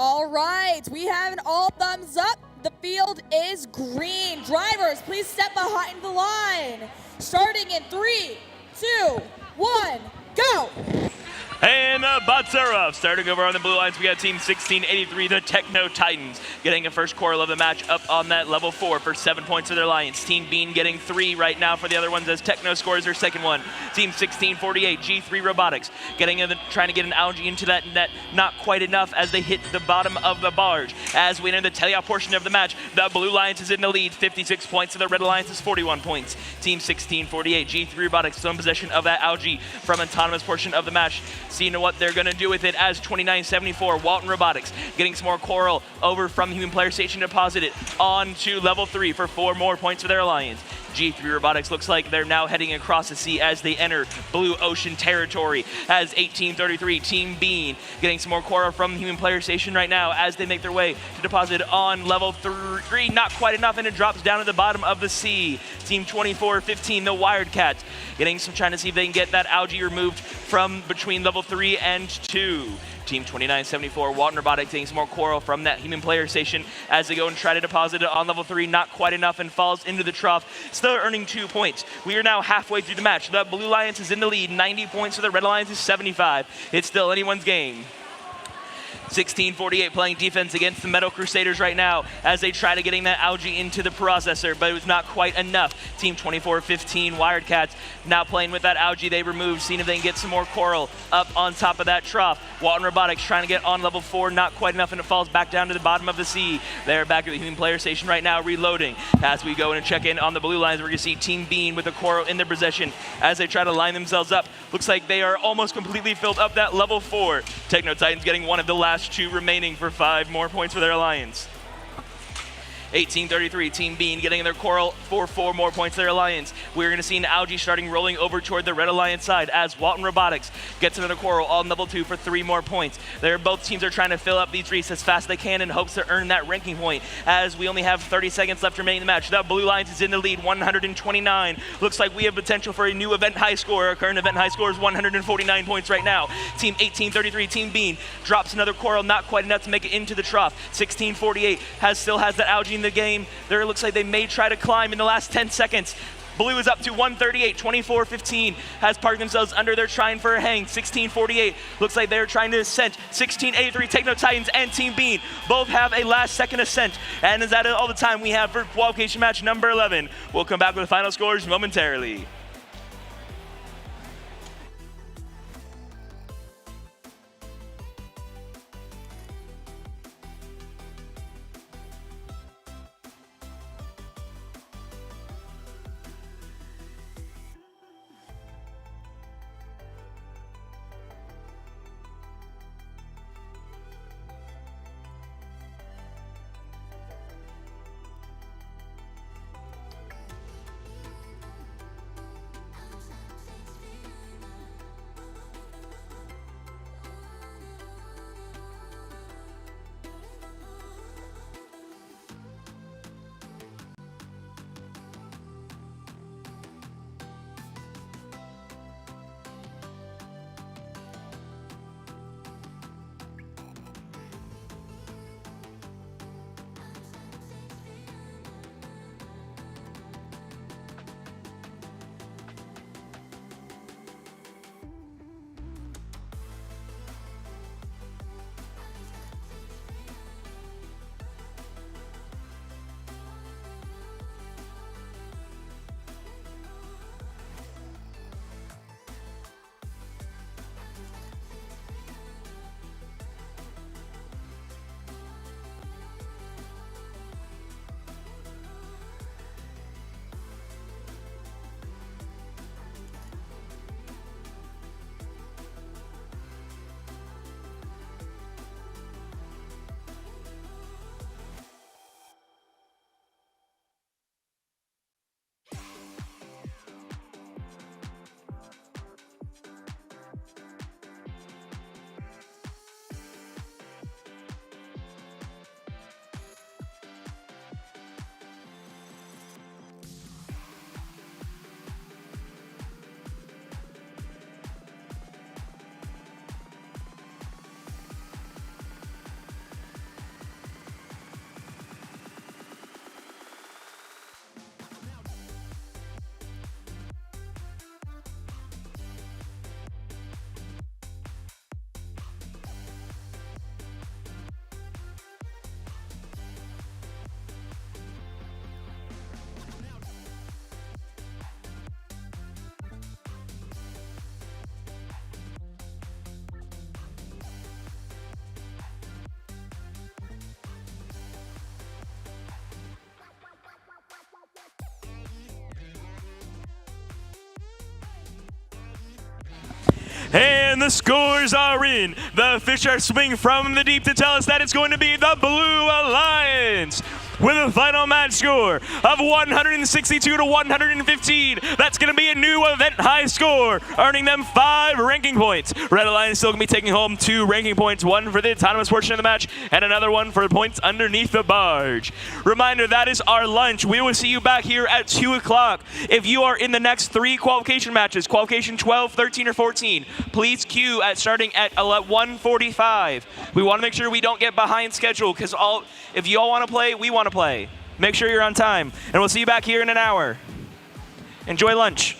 All right, we have an all thumbs up. The field is green. Drivers, please step behind the line. Starting in 3, 2, 1, go. And butts are up. Starting over on the Blue Lines, we got Team 1683, the Techno Titans, getting a first quarter of the match up on that level 4 for 7 points for their alliance. Team Bean getting 3 right now for the other ones as Techno scores their second one. Team 1648, G3 Robotics, trying to get an algae into that net. Not quite enough as they hit the bottom of the barge. As we enter the teleout portion of the match, the Blue Alliance is in the lead, 56 points, and the Red Alliance is 41 points. Team 1648, G3 Robotics, still in possession of that algae from autonomous portion of the match. Seeing what they're going to do with it as 2974, Walton Robotics getting some more coral over from the Human Player Station, deposited on to level 3 for 4 more points for their alliance. G3 Robotics looks like they're now heading across the sea as they enter blue ocean territory. As 1833 Team Bean getting some more coral from Human Player Station right now as they make their way to deposit on level 3. Not quite enough, and it drops down to the bottom of the sea. Team 2415, the Wired Cats, trying to see if they can get that algae removed from between level 3 and 2. Team 2974, Walton Robotics, getting some more coral from that Human Player Station as they go and try to deposit it on level 3. Not quite enough, and falls into the trough, still earning 2 points. We are now halfway through the match. The Blue Alliance is in the lead, 90 points, so the Red Alliance is 75. It's still anyone's game. 1648 playing defense against the Metal Crusaders right now as they try to getting that algae into the processor, but it was not quite enough. Team 2415 Wired Cats now playing with that algae they removed, seeing if they can get some more coral up on top of that trough. Walton Robotics trying to get on level 4, not quite enough, and it falls back down to the bottom of the sea. They're back at the Human Player Station right now, reloading. As we go in and check in on the blue lines, we're going to see Team Bean with the coral in their possession as they try to line themselves up. Looks like they are almost completely filled up that level 4. Techno Titans getting one of the last 2 remaining for 5 more points for their alliance. 1833 Team Bean getting their coral for 4 more points to their alliance. We're going to see an algae starting rolling over toward the Red Alliance side as Walton Robotics gets another coral on level 2 for 3 more points. Both teams are trying to fill up these reefs as fast as they can in hopes to earn that ranking point as we only have 30 seconds left remaining in the match. The Blue Alliance is in the lead, 129. Looks like we have potential for a new event high score. Our current event high score is 149 points right now. Team 1833 Team Bean drops another coral, not quite enough to make it into the trough. 1648 still has that algae in the game. There, it looks like they may try to climb in the last 10 seconds. Blue is up to 138. 2415 has parked themselves under there trying for a hang. 1648 looks like they're trying to ascent. 1683 Techno Titans and Team Bean both have a last second ascent. And is that all the time we have for qualification match number 11? We'll come back with the final scores momentarily. And the scores are in. The fish are swimming from the deep to tell us that it's going to be the Blue Alliance. with a final match score of 162 to 115. That's going to be a new event high score, earning them 5 ranking points. Red Alliance still going to be taking home 2 ranking points, one for the autonomous portion of the match and another one for points underneath the barge. Reminder, that is our lunch. We will see you back here at 2 o'clock. If you are in the next 3 qualification matches, qualification 12, 13, or 14, please queue starting at 1:45. We want to make sure we don't get behind schedule, because if you all want to play, we want to play. Make sure you're on time, and we'll see you back here in an hour. Enjoy lunch.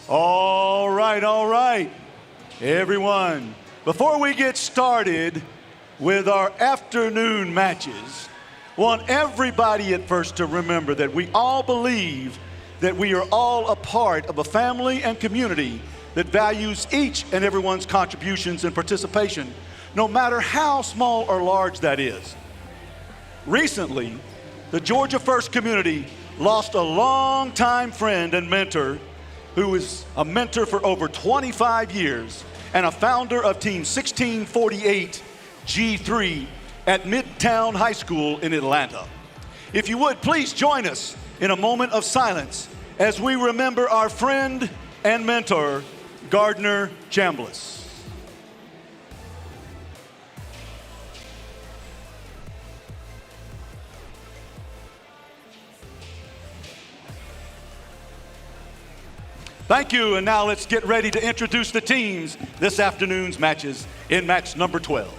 All right. Everyone, before we get started with our afternoon matches, I want everybody at first to remember that we all believe that we are all a part of a family and community that values each and everyone's contributions and participation, no matter how small or large that is. Recently, the Georgia First community lost a longtime friend and mentor who was a mentor for over 25 years and a founder of Team 1648 G3 at Midtown High School in Atlanta. If you would, please join us in a moment of silence as we remember our friend and mentor, Gardner Chambliss. Thank you, and now let's get ready to introduce the teams this afternoon's matches in match number 12.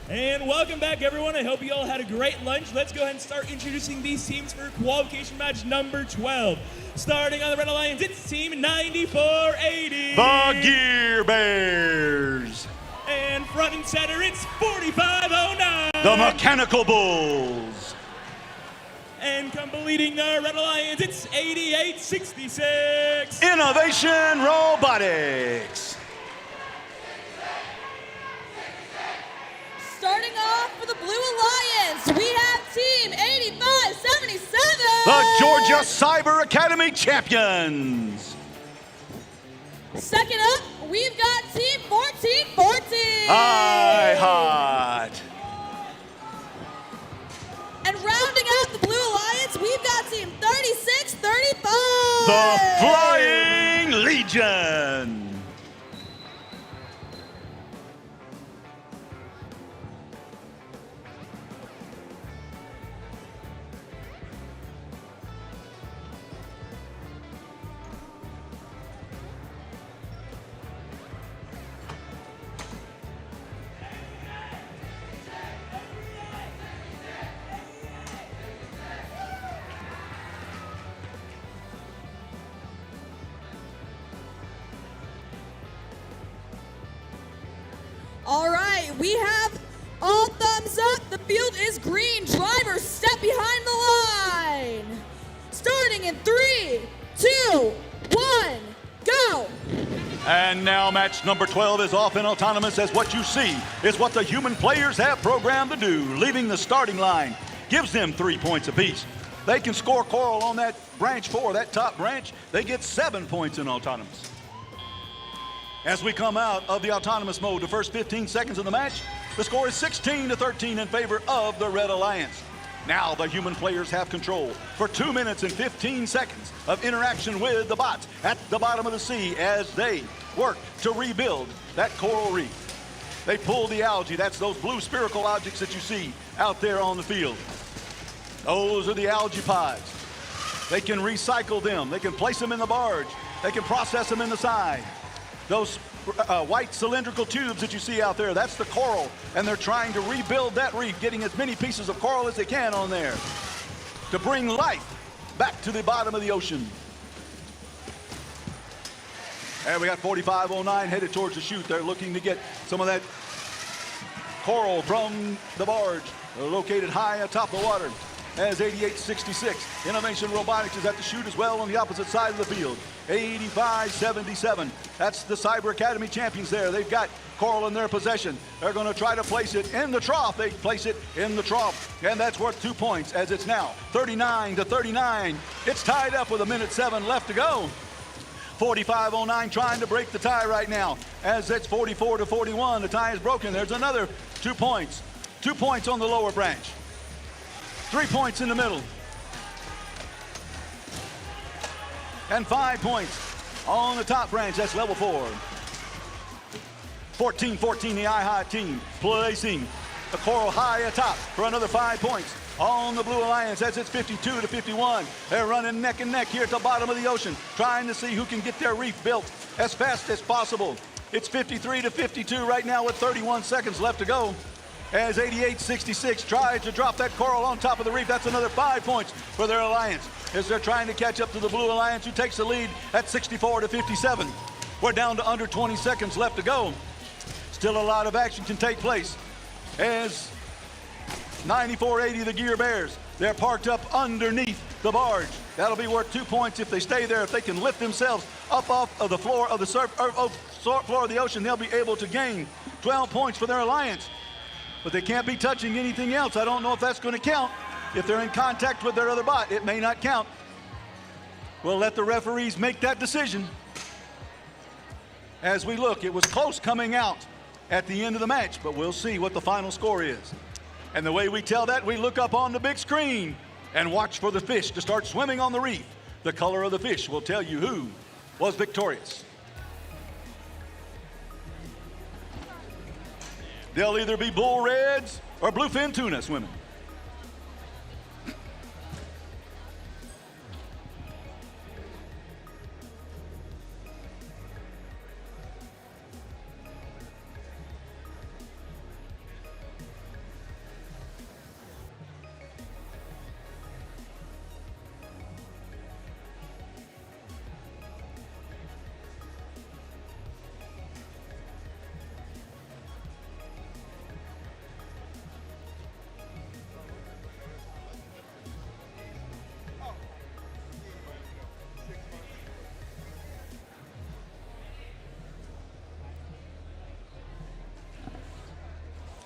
And welcome back, everyone. I hope you all had a great lunch. Let's go ahead and start introducing these teams for qualification match number 12. Starting on the Red Alliance, it's Team 9480. The Gear Bears. And front and center, it's 4509. The Mechanical Bulls. And completing the Red Alliance, it's 8866. Innovation Robotics. Starting off for the Blue Alliance, we have Team 8577. The Georgia Cyber Academy champions. Second up, we've got Team 1414. Hot. And rounding out the Blue Alliance, we've got Team 3635. The Flying Legion. All right, we have all thumbs up. The field is green. Drivers, step behind the line. Starting in 3, 2, 1, go. And now match number 12 is off and autonomous, as what you see is what the human players have programmed to do. Leaving the starting line gives them 3 points apiece. They can score coral on that branch 4, that top branch. They get 7 points in autonomous. As we come out of the autonomous mode, the first 15 seconds of the match, the score is 16-13 in favor of the Red Alliance. Now the human players have control for 2 minutes and 15 seconds of interaction with the bots at the bottom of the sea as they work to rebuild that coral reef. They pull the algae, that's those blue spherical objects that you see out there on the field. Those are the algae pods. They can recycle them, they can place them in the barge, They can process them in the side. Those white cylindrical tubes that you see out there, that's the coral, and they're trying to rebuild that reef, getting as many pieces of coral as they can on there to bring life back to the bottom of the ocean. And we got 4509 headed towards the chute. They're looking to get some of that coral from the barge, located high atop the water. As 8866, Innovation Robotics is at the chute as well on the opposite side of the field. 8577, that's the Cyber Academy champions there. They've got coral in their possession. They're going to try to place it in the trough. They place it in the trough, and that's worth 2 points as it's now 39-39. It's tied up with 1:07 left to go. 4509 trying to break the tie right now as it's 44-41. The tie is broken. There's another 2 points. 2 points on the lower branch. 3 points in the middle. And 5 points on the top branch. That's level 4. 14-14, the I-High team placing the coral high atop for another 5 points on the Blue Alliance as it's 52-51. They're running neck and neck here at the bottom of the ocean, trying to see who can get their reef built as fast as possible. It's 53-52 right now with 31 seconds left to go. As 8866 tries to drop that coral on top of the reef. That's another 5 points for their alliance as they're trying to catch up to the Blue Alliance, who takes the lead at 64-57. We're down to under 20 seconds left to go. Still a lot of action can take place as 9480, the Gear Bears, they're parked up underneath the barge. That'll be worth 2 points if they stay there. If they can lift themselves up off of the floor of the floor of the ocean, they'll be able to gain 12 points for their alliance. But they can't be touching anything else. I don't know if that's going to count. If they're in contact with their other bot, it may not count. We'll let the referees make that decision. As we look, it was close coming out at the end of the match, but we'll see what the final score is. And the way we tell that, we look up on the big screen and watch for the fish to start swimming on the reef. The color of the fish will tell you who was victorious. They'll either be bull reds or bluefin tuna swimming.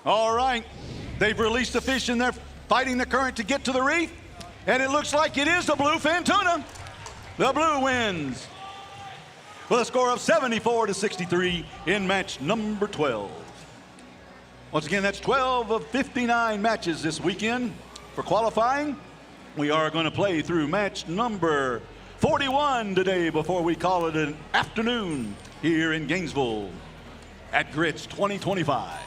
All right, they've released the fish and they're fighting the current to get to the reef. And it looks like it is the bluefin tuna. The blue wins with a score of 74-63 in match number 12. Once again, that's 12 of 59 matches this weekend. For qualifying, we are going to play through match number 41 today before we call it an afternoon here in Gainesville at Grits 2025.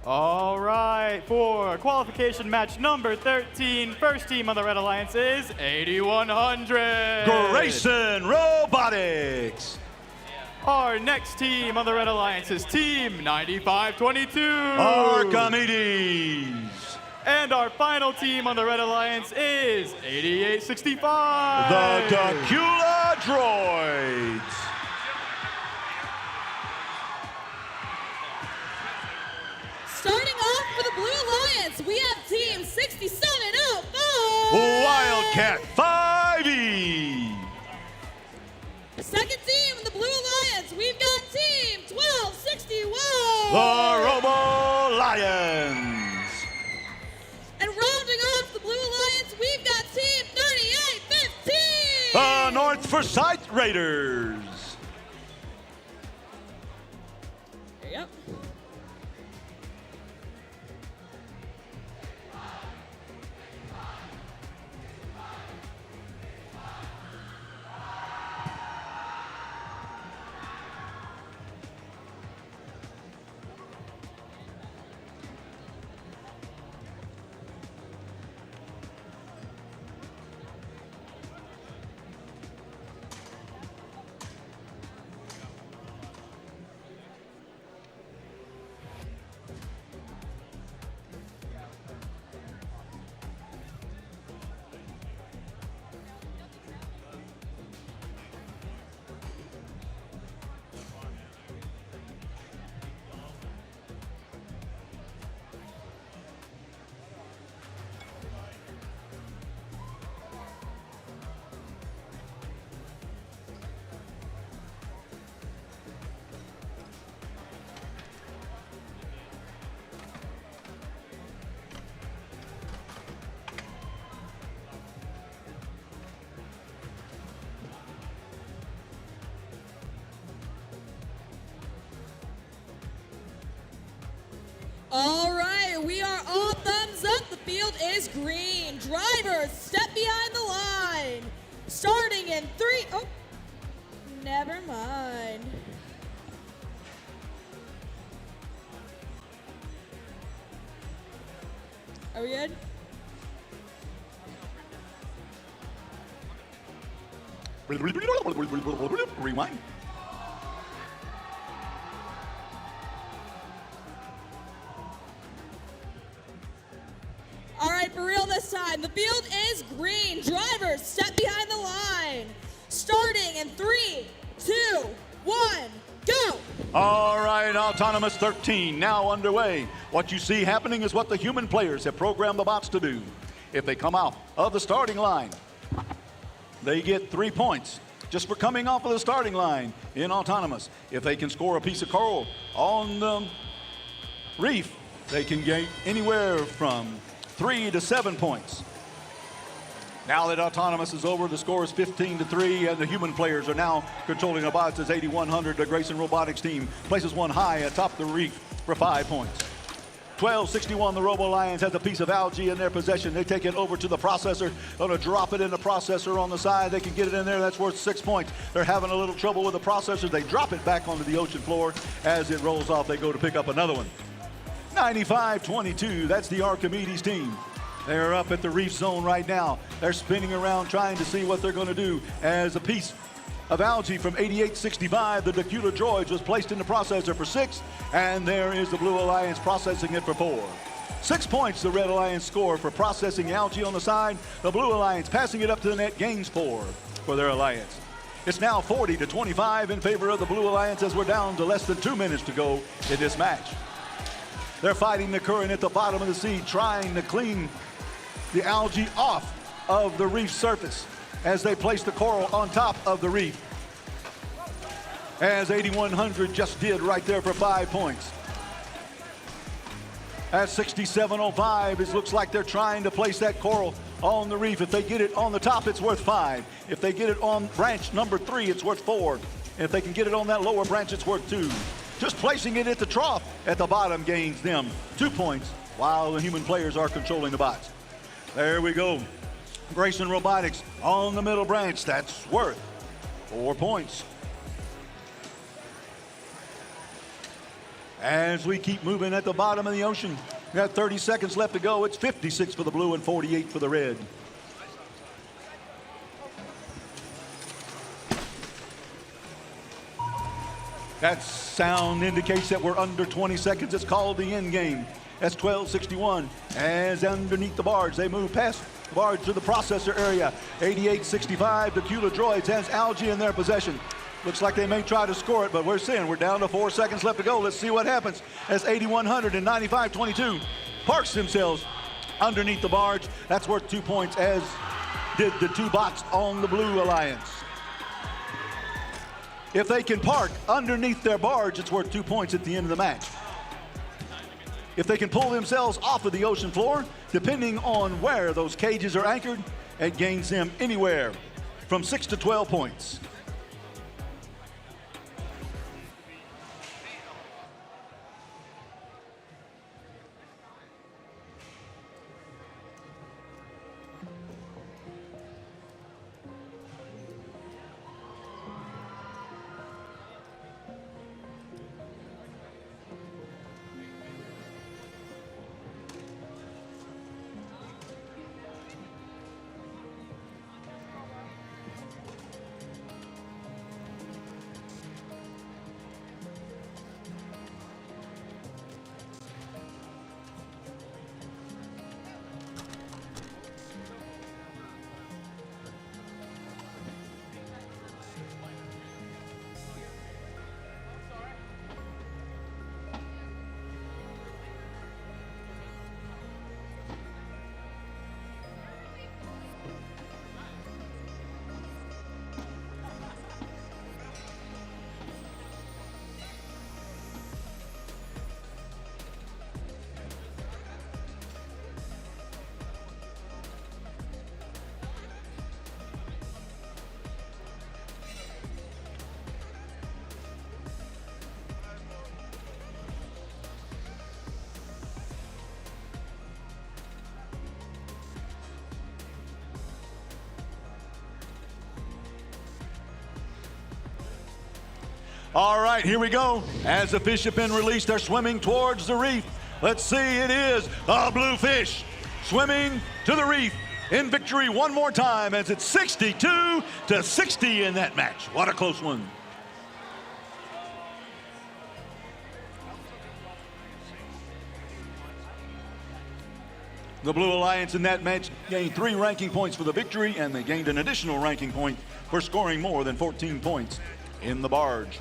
All right, for qualification match number 13, first team on the Red Alliance is 8100. Grayson Robotics. Our next team on the Red Alliance is Team 9522. Archimedes. And our final team on the Red Alliance is 8865. The Dacula Droids. Starting off for the Blue Alliance, we have Team 6705. Wildcat 5E. Second team in the Blue Alliance, we've got Team 1261. The Robo Lions. And rounding off the Blue Alliance, we've got Team 3815. The North Forsyth Raiders. Yep. All right, we are all thumbs up. The field is green. Drivers, step behind the line. Starting in 3, oh, never mind. Are we good? Rewind. All right, for real this time. The field is green. Drivers, step behind the line. Starting in 3, 2, 1, go. All right, Autonomous 13 now underway. What you see happening is what the human players have programmed the bots to do. If they come out of the starting line, they get 3 points just for coming off of the starting line in Autonomous. If they can score a piece of coral on the reef, they can get anywhere from 3 to 7 points. Now that Autonomous is over, the score is 15-3, and the human players are now controlling the bots as 8100, the Grayson Robotics team, places one high atop the reef for 5 points. 1261, the Robo Lions has a piece of algae in their possession. They take it over to the processor, gonna drop it in the processor on the side. They can get it in there, that's worth 6 points. They're having a little trouble with the processor. They drop it back onto the ocean floor. As it rolls off, they go to pick up another one. 95-22, that's the Archimedes team. They're up at the reef zone right now. They're spinning around trying to see what they're gonna do as a piece of algae from 8865, the Dacula Droids, was placed in the processor for 6, and there is the Blue Alliance processing it for 4. 6 points the Red Alliance score for processing algae on the side. The Blue Alliance passing it up to the net gains 4 for their alliance. It's now 40-25 in favor of the Blue Alliance as we're down to less than 2 minutes to go in this match. They're fighting the current at the bottom of the sea, trying to clean the algae off of the reef surface as they place the coral on top of the reef. As 8100 just did right there for 5 points. At 6705, it looks like they're trying to place that coral on the reef. If they get it on the top, it's worth 5. If they get it on branch number 3, it's worth 4. And if they can get it on that lower branch, it's worth 2. Just placing it at the trough at the bottom gains them 2 points while the human players are controlling the bots. There we go. Grayson Robotics on the middle branch. That's worth 4 points. As we keep moving at the bottom of the ocean, we got 30 seconds left to go. It's 56 for the blue and 48 for the red. That sound indicates that we're under 20 seconds. It's called the end game. That's 12:61. As underneath the barge, they move past the barge to the processor area. 88-65, the Kula Droids has algae in their possession. Looks like they may try to score it, but we're seeing we're down to 4 seconds left to go. Let's see what happens as 8100 and 95-22 parks themselves underneath the barge. That's worth 2 points, as did the two bots on the Blue Alliance. If they can park underneath their barge, it's worth 2 points at the end of the match. If they can pull themselves off of the ocean floor, depending on where those cages are anchored, it gains them anywhere from 6 to 12 points. All right, here we go. As the fish have been released, they're swimming towards the reef. Let's see, it is a blue fish swimming to the reef in victory one more time, as it's 62-60 in that match. What a close one. The Blue Alliance in that match gained 3 ranking points for the victory, and they gained an additional ranking point for scoring more than 14 points in the barge.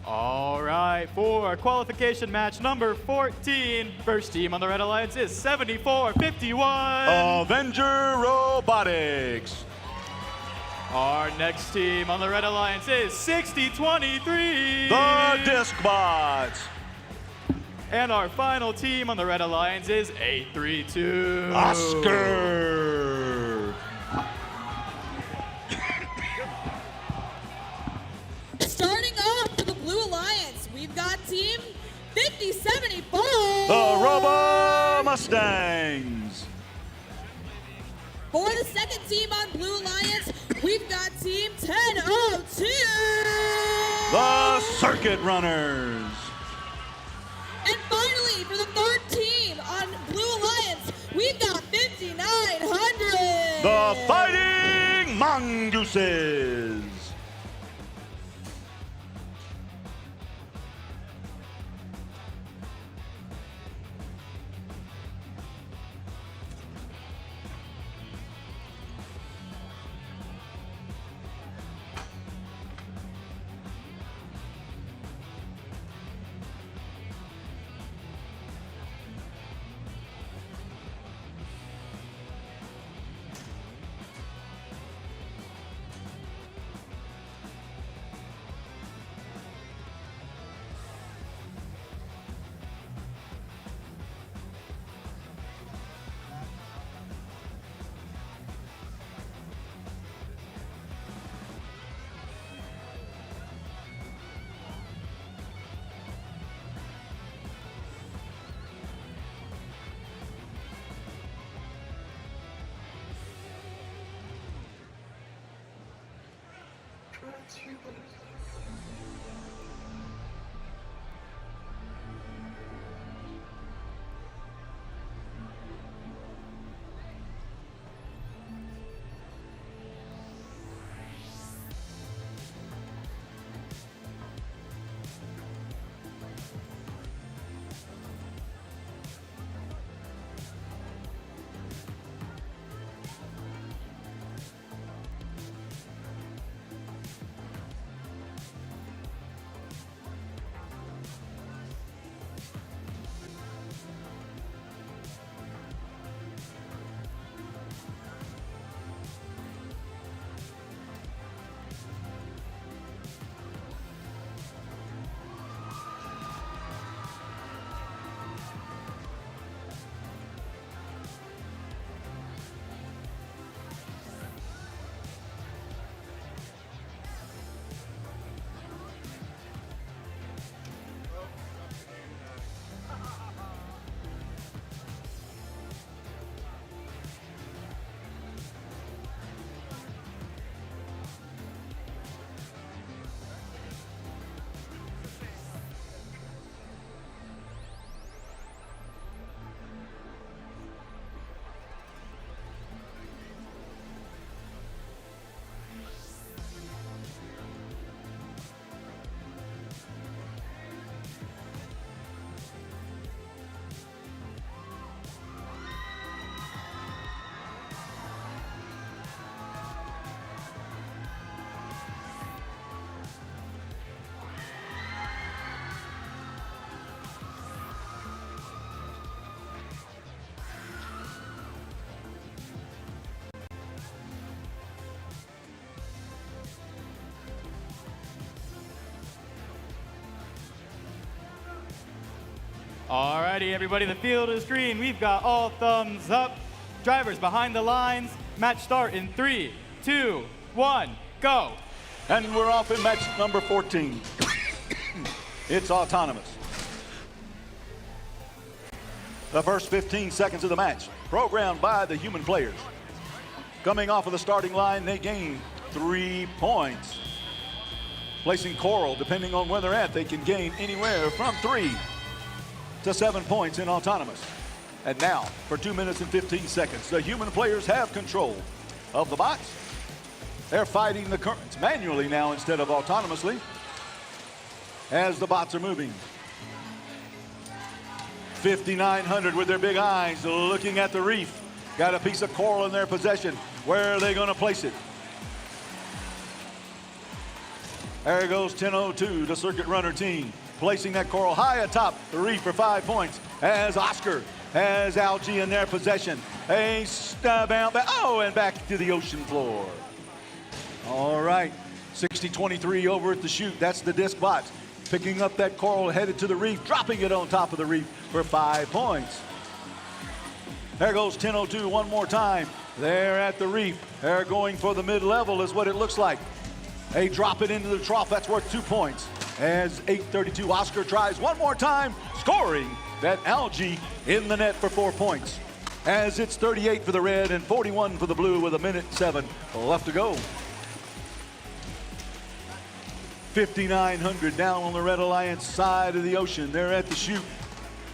All right, for qualification match number 14, first team on the Red Alliance is 74-51. Avenger Robotics. Our next team on the Red Alliance is 60-23. The Disc Bots. And our final team on the Red Alliance is 832. Oscar! Starting off for the Blue Alliance, we've got Team 5074. The Robo Mustangs. For the second team on Blue Alliance, we've got Team 1002. The Circuit Runners. And finally, for the third team on Blue Alliance, we've got 5900. The Fighting Mongooses. Alrighty, everybody, the field is green. We've got all thumbs up. Drivers behind the lines. Match start in 3, 2, 1, go. And we're off in match number 14. It's autonomous. The first 15 seconds of the match, programmed by the human players. Coming off of the starting line, they gain 3 points. Placing coral, depending on where they're at, they can gain anywhere from 3 to 7 points in autonomous. And now, for 2 minutes and 15 seconds, the human players have control of the box. They're fighting the currents manually now instead of autonomously as the bots are moving. 5900 with their big eyes looking at the reef. Got a piece of coral in their possession. Where are they going to place it? There goes 1002, the circuit runner team, placing that coral high atop the reef for 5 points as Oscar has algae in their possession. A stub out, oh, and back to the ocean floor. All right, 60-23 over at the chute. That's the disc bot. picking up that coral, headed to the reef, dropping it on top of the reef for 5 points. There goes 10:02 one more time. They're at the reef. They're going for the mid-level is what it looks like. They drop it into the trough. That's worth 2 points. As 8:32, Oscar tries one more time, scoring that algae in the net for 4 points. As it's 38 for the red and 41 for the blue with 1:07 left to go. 5,900 down on the Red Alliance side of the ocean. They're at the chute,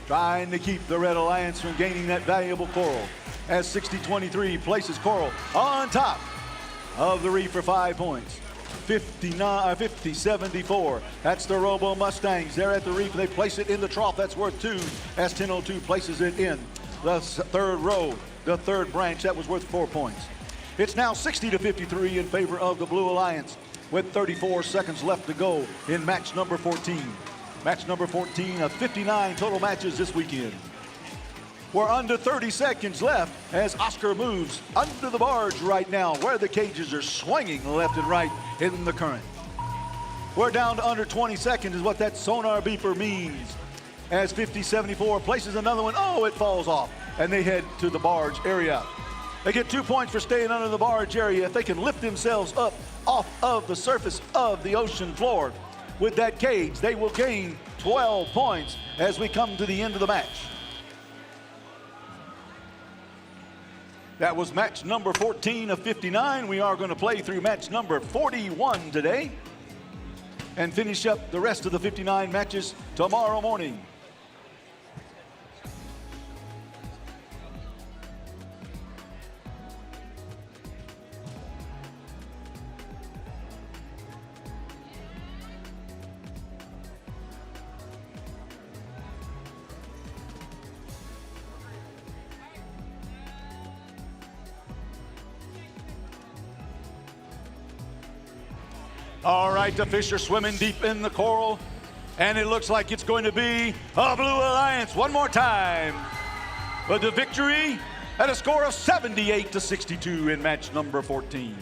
trying to keep the Red Alliance from gaining that valuable coral. As 60-23 places coral on top of the reef for 5 points. 50-74. That's the Robo Mustangs. They're at the reef. They place it in the trough. That's worth 2. As 10:02 places it in the third row, the third branch. That was worth 4 points. It's now 60-53 in favor of the Blue Alliance with 34 seconds left to go in match number 14. Match number 14 of 59 total matches this weekend. We're under 30 seconds left as Oscar moves under the barge right now where the cages are swinging left and right in the current. We're down to under 20 seconds is what that sonar beeper means. As 50-74 places another one. Oh, it falls off and they head to the barge area. They get 2 points for staying under the barge area. If they can lift themselves up off of the surface of the ocean floor with that cage, they will gain 12 points as we come to the end of the match. That was match number 14 of 59. We are going to play through match number 41 today and finish up the rest of the 59 matches tomorrow morning. All right, the fish are swimming deep in the coral, and it looks like it's going to be a Blue Alliance one more time. But the victory at a score of 78-62 in match number 14.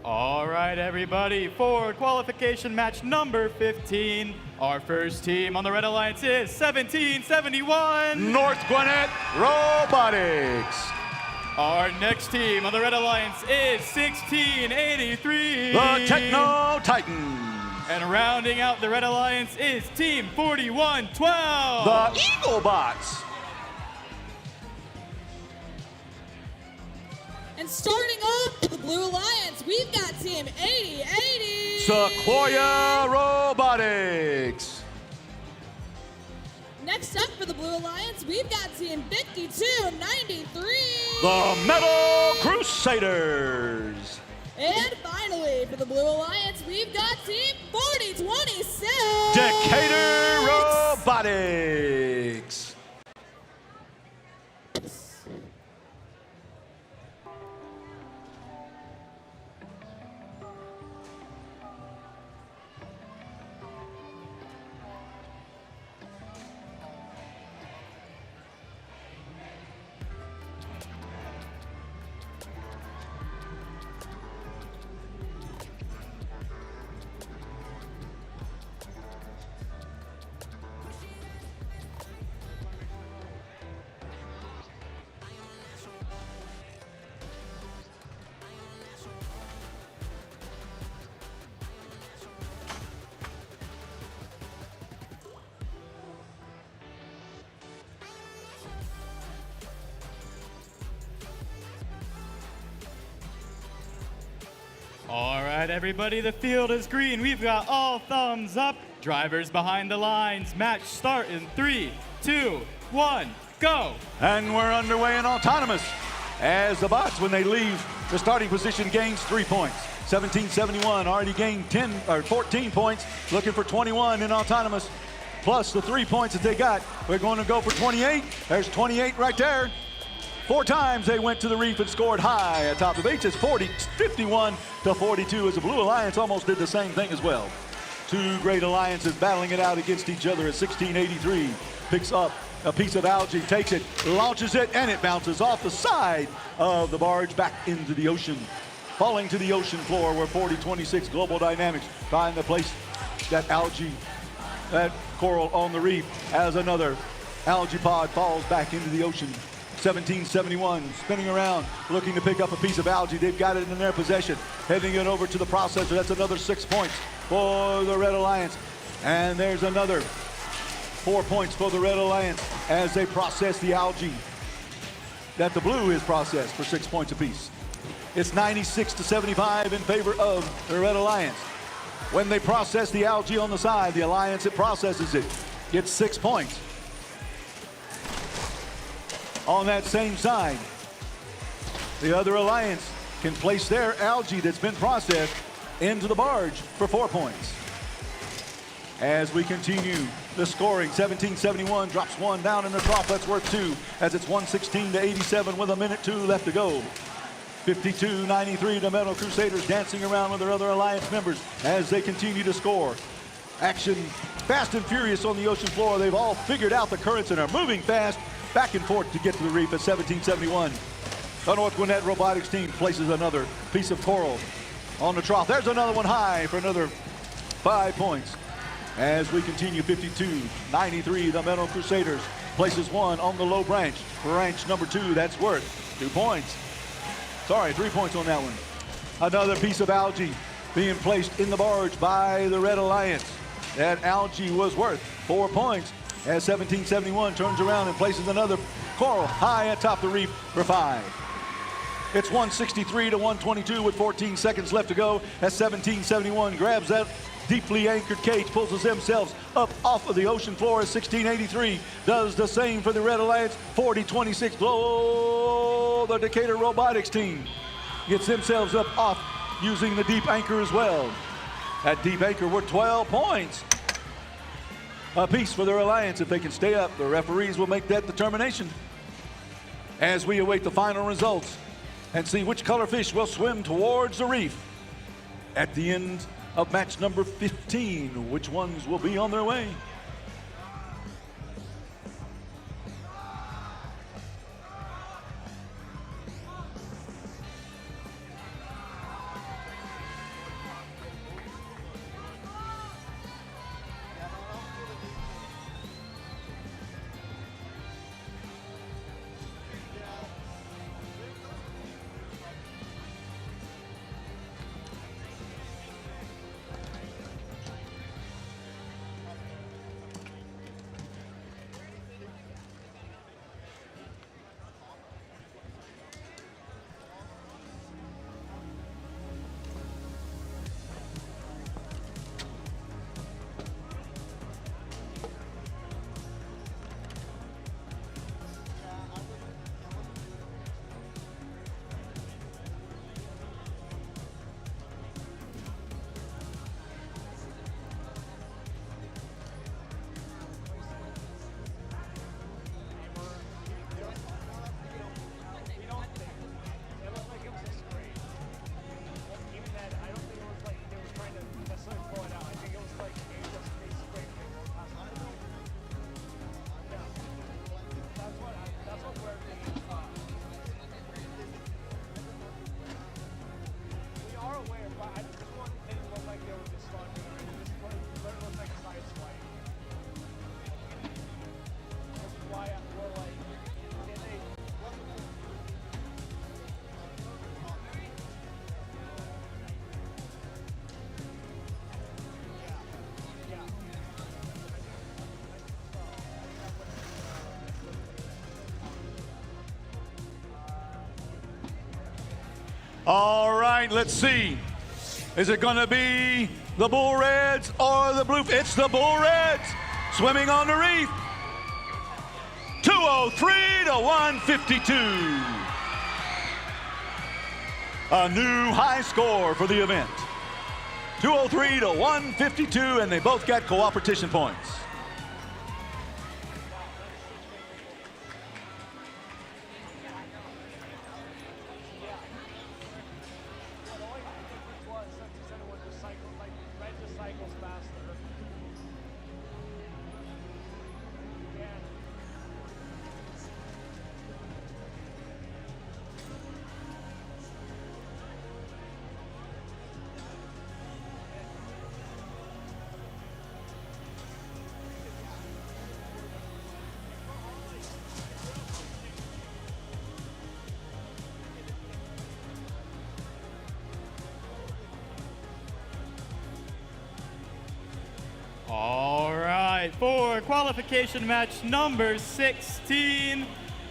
All right, everybody, for qualification match number 15, our first team on the Red Alliance is 1771 North Gwinnett Robotics. Our next team on the Red Alliance is 1683 the Techno Titans. And rounding out the Red Alliance is Team 4112. The Eagle Bots. And starting off for the Blue Alliance, we've got Team 8080. Sequoia Robotics. Next up for the Blue Alliance, we've got Team 5293. The Metal Crusaders. And finally, for the Blue Alliance, we've got Team 4026. Decatur Robotics. All right, everybody, the field is green. We've got all thumbs up. Drivers behind the lines. Match start in 3, 2, 1, go. And we're underway in autonomous as the bots, when they leave the starting position, gains 3 points. 1771 already gained 14 points, looking for 21 in autonomous, plus the 3 points that they got. We're going to go for 28. There's 28 right there. 4 times they went to the reef and scored high atop the beach. It's 51 to 42 as the Blue Alliance almost did the same thing as well. 2 great alliances battling it out against each other as 1683 picks up a piece of algae, takes it, launches it, and it bounces off the side of the barge back into the ocean, falling to the ocean floor where 4026 Global Dynamics find the place that algae, that coral on the reef, as another algae pod falls back into the ocean. 1771 spinning around, looking to pick up a piece of algae. They've got it in their possession, heading it over to the processor. That's another 6 points for the Red Alliance. And there's another 4 points for the Red Alliance as they process the algae that the blue is processed for 6 points apiece. It's 96 to 75 in favor of the Red Alliance. When they process the algae on the side, the alliance that processes it gets 6 points. On that same side, the other alliance can place their algae that's been processed into the barge for 4 points. As we continue the scoring, 1771 drops 1 down in the trough. That's worth 2 as it's 116 to 87 with 1:02 left to go. 52-93, the Metal Crusaders dancing around with their other alliance members as they continue to score. Action fast and furious on the ocean floor. They've all figured out the currents and are moving fast back and forth to get to the reef at 1771. The North Gwinnett Robotics team places another piece of coral on the trough. There's another one high for another 5 points. As we continue, 52-93, the Metal Crusaders places 1 on the low branch. Branch number 2, that's worth 2 points. Sorry, 3 points on that one. Another piece of algae being placed in the barge by the Red Alliance. That algae was worth 4 points. As 1771 turns around and places another coral high atop the reef for 5. It's 163 to 122 with 14 seconds left to go as 1771 grabs that deeply anchored cage, pulls themselves up off of the ocean floor as 1683 does the same for the Red Alliance. 4026 blow the Decatur Robotics team gets themselves up off using the deep anchor as well. That deep anchor worth 12 points. A piece for their alliance. If they can stay up, the referees will make that determination as we await the final results and see which color fish will swim towards the reef at the end of match number 15. Which ones will be on their way? All right, let's see. Is it going to be the Bull Reds or the Blue? It's the Bull Reds swimming on the reef. 203 to 152. A new high score for the event. 203 to 152, and they both got cooperation points. All right, for qualification match number 16.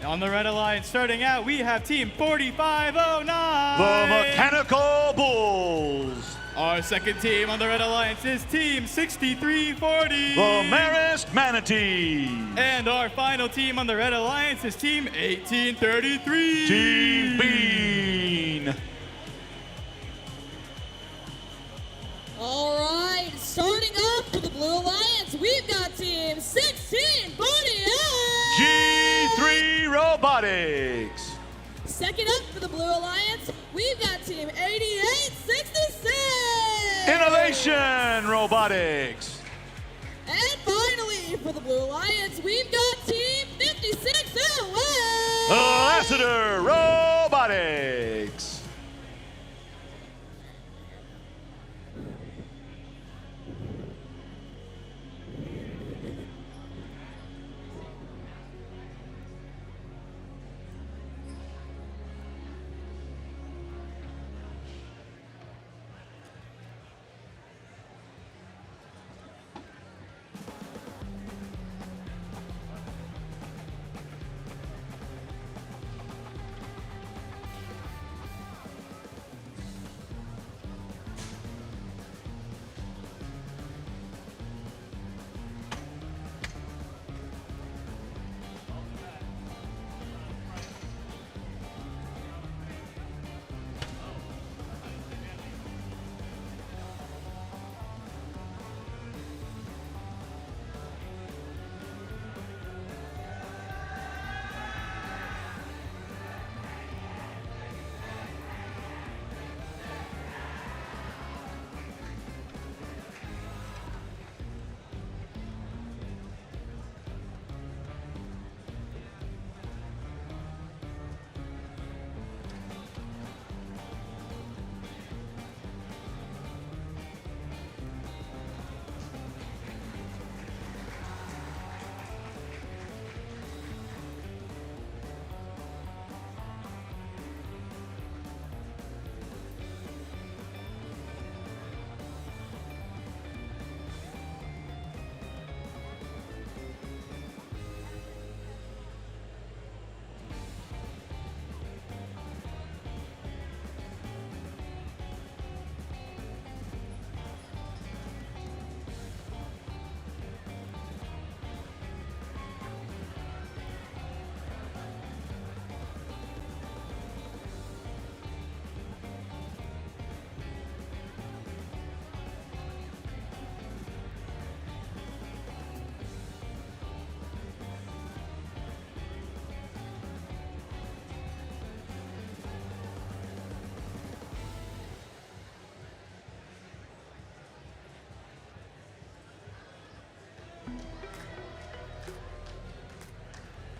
On the Red Alliance starting out, we have team 4509. The Mechanical Bulls. Our second team on the Red Alliance is team 6340. The Marist Manatee. And our final team on the Red Alliance is team 1833. Team Bean. All right, starting off for the Blue Alliance, we've got team 1648. G3 Robotics. Second up for the Blue Alliance, we've got team 8866. Innovation Robotics. And finally, for the Blue Alliance, we've got team 5608. Lassiter Robotics.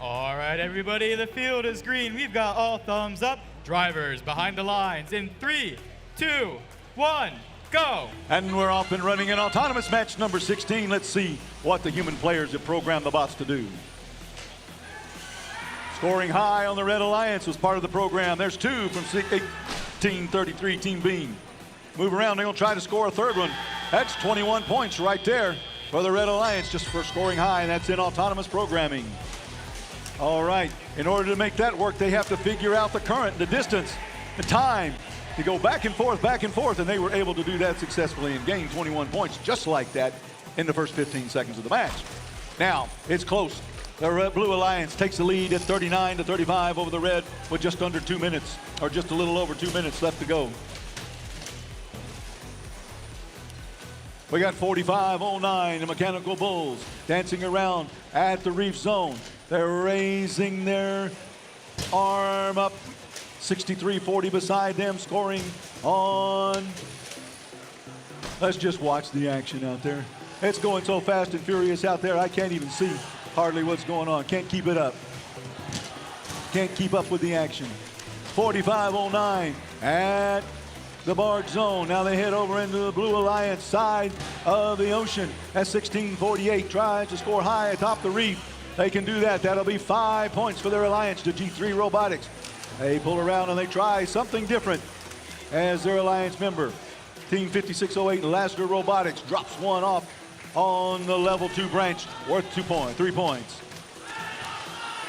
All right, everybody, the field is green. We've got all thumbs up. Drivers behind the lines in 3, 2, 1, go. And we're off and running in autonomous match number 16. Let's see what the human players have programmed the bots to do. Scoring high on the Red Alliance was part of the program. There's two from 1833 Team Bean. Move around, they're gonna try to score a third one. That's 21 points right there for the Red Alliance just for scoring high, and that's in autonomous programming. All right, in order to make that work, they have to figure out the current, the distance, the time, to go back and forth, and they were able to do that successfully and gain 21 points just like that in the first 15 seconds of the match. Now, it's close. The Red Blue Alliance takes the lead at 39-35 over the Red with just under 2 minutes, or just a little over 2 minutes left to go. We got 45-09, the Mechanical Bulls dancing around at the reef zone. They're raising their arm up. 63-40 beside them, scoring on. Let's just watch the action out there. It's going so fast and furious out there, I can't even see hardly what's going on. Can't keep it up. Can't keep up with the action. 45-09 at the barge zone. Now they head over into the Blue Alliance side of the ocean at 16:48. Tries to score high atop the reef. They can do that. That'll be 5 points for their alliance to G3 Robotics. They pull around and they try something different as their alliance member. Team 5608 Lasker Robotics drops one off on the level 2 branch, worth 3 points.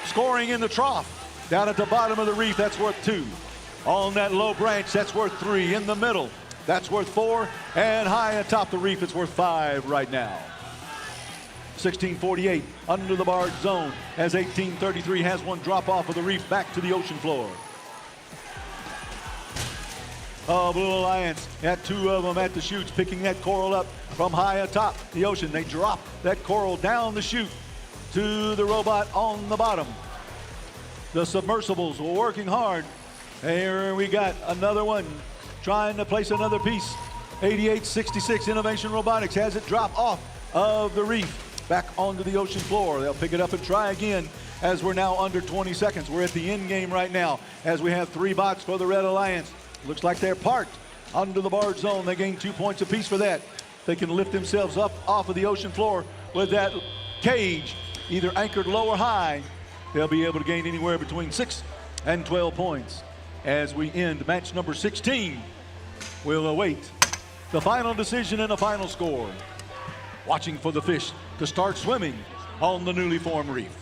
Scoring in the trough, down at the bottom of the reef, that's worth 2. On that low branch, that's worth 3. In the middle, that's worth 4. And high atop the reef, it's worth 5 right now. 16:48 under the barge zone as 18:33 has one drop off of the reef back to the ocean floor. Blue Alliance had 2 of them at the chutes, picking that coral up from high atop the ocean. They drop that coral down the chute to the robot on the bottom. The submersibles were working hard. Here we got another one trying to place another piece. 8866 Innovation Robotics has it drop off of the reef back onto the ocean floor. They'll pick it up and try again as we're now under 20 seconds. We're at the end game right now as we have 3 bots for the Red Alliance. Looks like they're parked under the barge zone. They gain 2 points apiece for that. They can lift themselves up off of the ocean floor with that cage, either anchored low or high. They'll be able to gain anywhere between 6 and 12 points. As we end match number 16, we'll await the final decision and the final score. Watching for the fish to start swimming on the newly formed reef.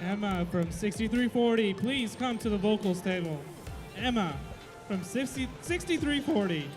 Emma from 6340, please come to the vocals table. Emma from 6340.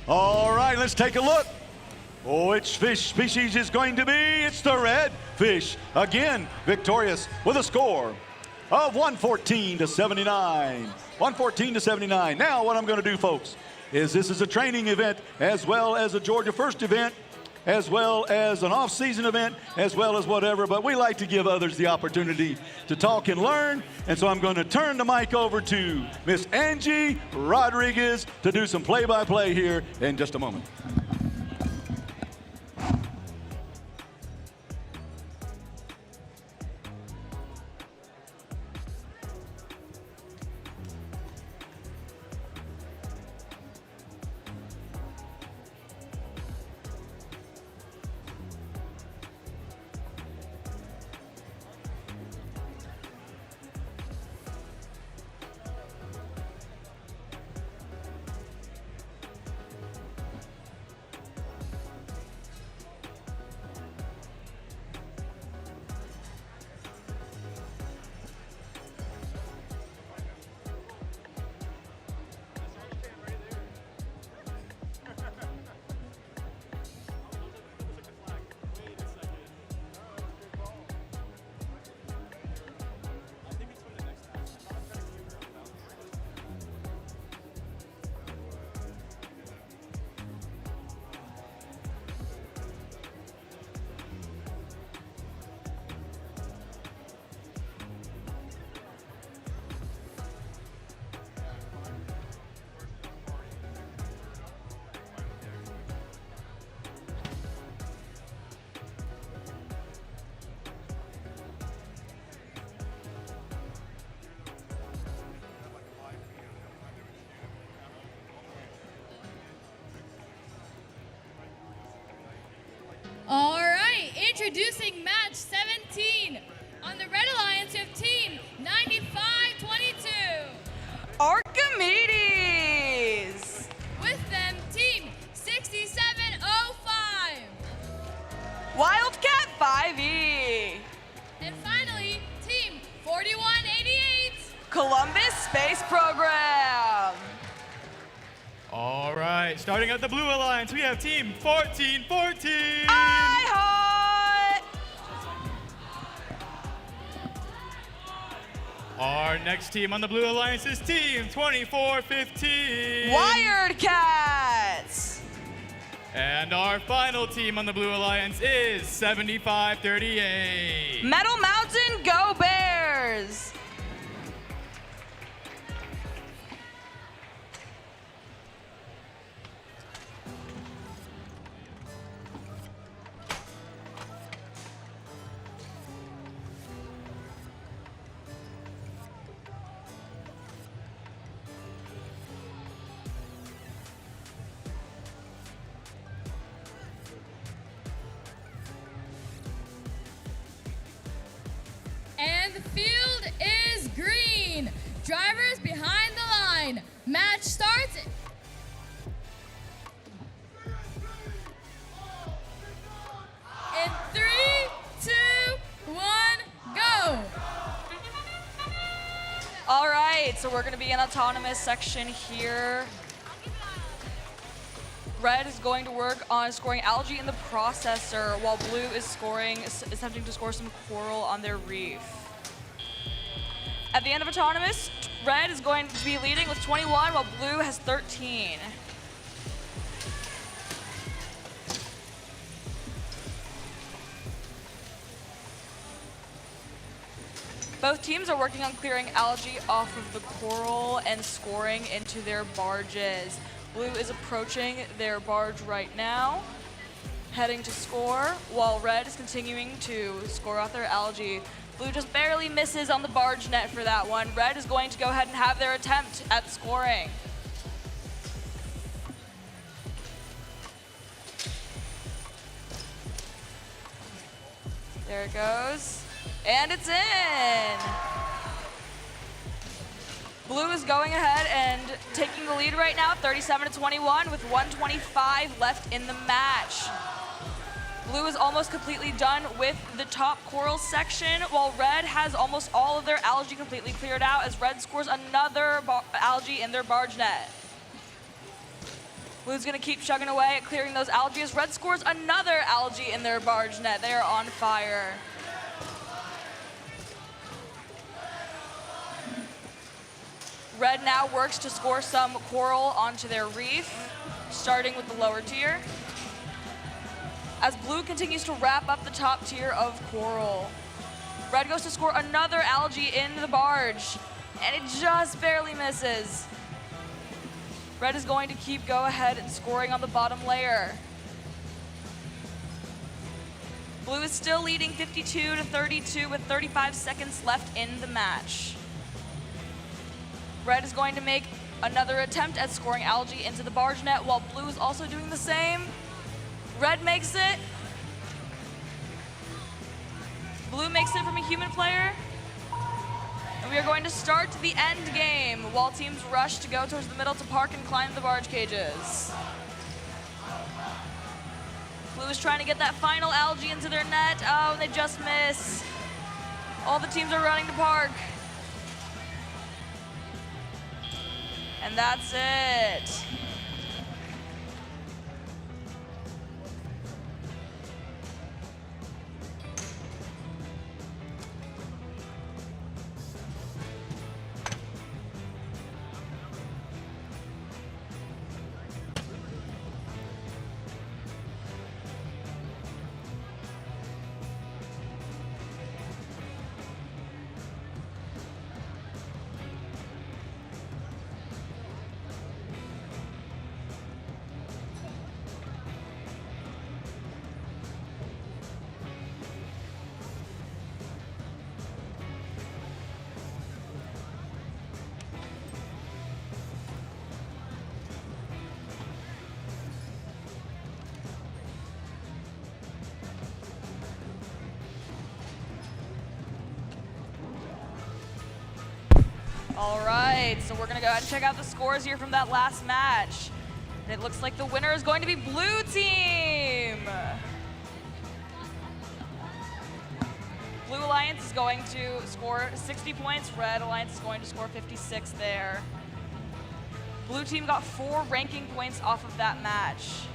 All right, let's take a look. Which fish species is going to be? It's the red fish. Again, victorious with a score of 114 to 79. 114 to 79. Now what I'm going to do, folks, is this is a training event as well as a Georgia First event, as well as an off-season event, as well as whatever, but we like to give others the opportunity to talk and learn, and so I'm going to turn the mic over to Miss Angie Rodriguez to do some play-by-play here in just a moment. All right, introducing match 17 on the Red Alliance of Team 9522. Archimedes! With them, Team 6705. Wildcat 5E. And finally, Team 4188. Columbus Space Program. All right, starting at the Blue Alliance, we have Team 1414. I-Hot! Our next team on the Blue Alliance is Team 2415. Wired Cats! And our final team on the Blue Alliance is 7538. Metal Mountain Go Bears! And the field is green. Drivers behind the line. Match starts. In 3, 2, 1, go. All right, so we're going to be in autonomous section here. Red is going to work on scoring algae in the processor, while blue is attempting to score some coral on their reef. At the end of autonomous, red is going to be leading with 21, while blue has 13. Both teams are working on clearing algae off of the coral and scoring into their barges. Blue is approaching their barge right now, heading to score, while red is continuing to score off their algae. Blue just barely misses on the barge net for that one. Red is going to go ahead and have their attempt at scoring. There it goes, and it's in. Blue is going ahead and taking the lead right now, 37-21, with 1:25 left in the match. Blue is almost completely done with the top coral section, while red has almost all of their algae completely cleared out as red scores another algae in their barge net. Blue's gonna keep chugging away at clearing those algae as red scores another algae in their barge net. They are on fire. Red now works to score some coral onto their reef, starting with the lower tier, as blue continues to wrap up the top tier of coral. Red goes to score another algae into the barge, and it just barely misses. Red is going to keep go ahead and scoring on the bottom layer. Blue is still leading 52-32 with 35 seconds left in the match. Red is going to make another attempt at scoring algae into the barge net while blue is also doing the same. Red makes it. Blue makes it from a human player. And we are going to start the end game while teams rush to go towards the middle to park and climb the barge cages. Blue is trying to get that final algae into their net. Oh, they just miss. All the teams are running to park. And that's it. All right, so we're gonna go ahead and check out the scores here from that last match. And it looks like the winner is going to be blue team. Blue Alliance is going to score 60 points. Red Alliance is going to score 56 there. Blue team got 4 ranking points off of that match.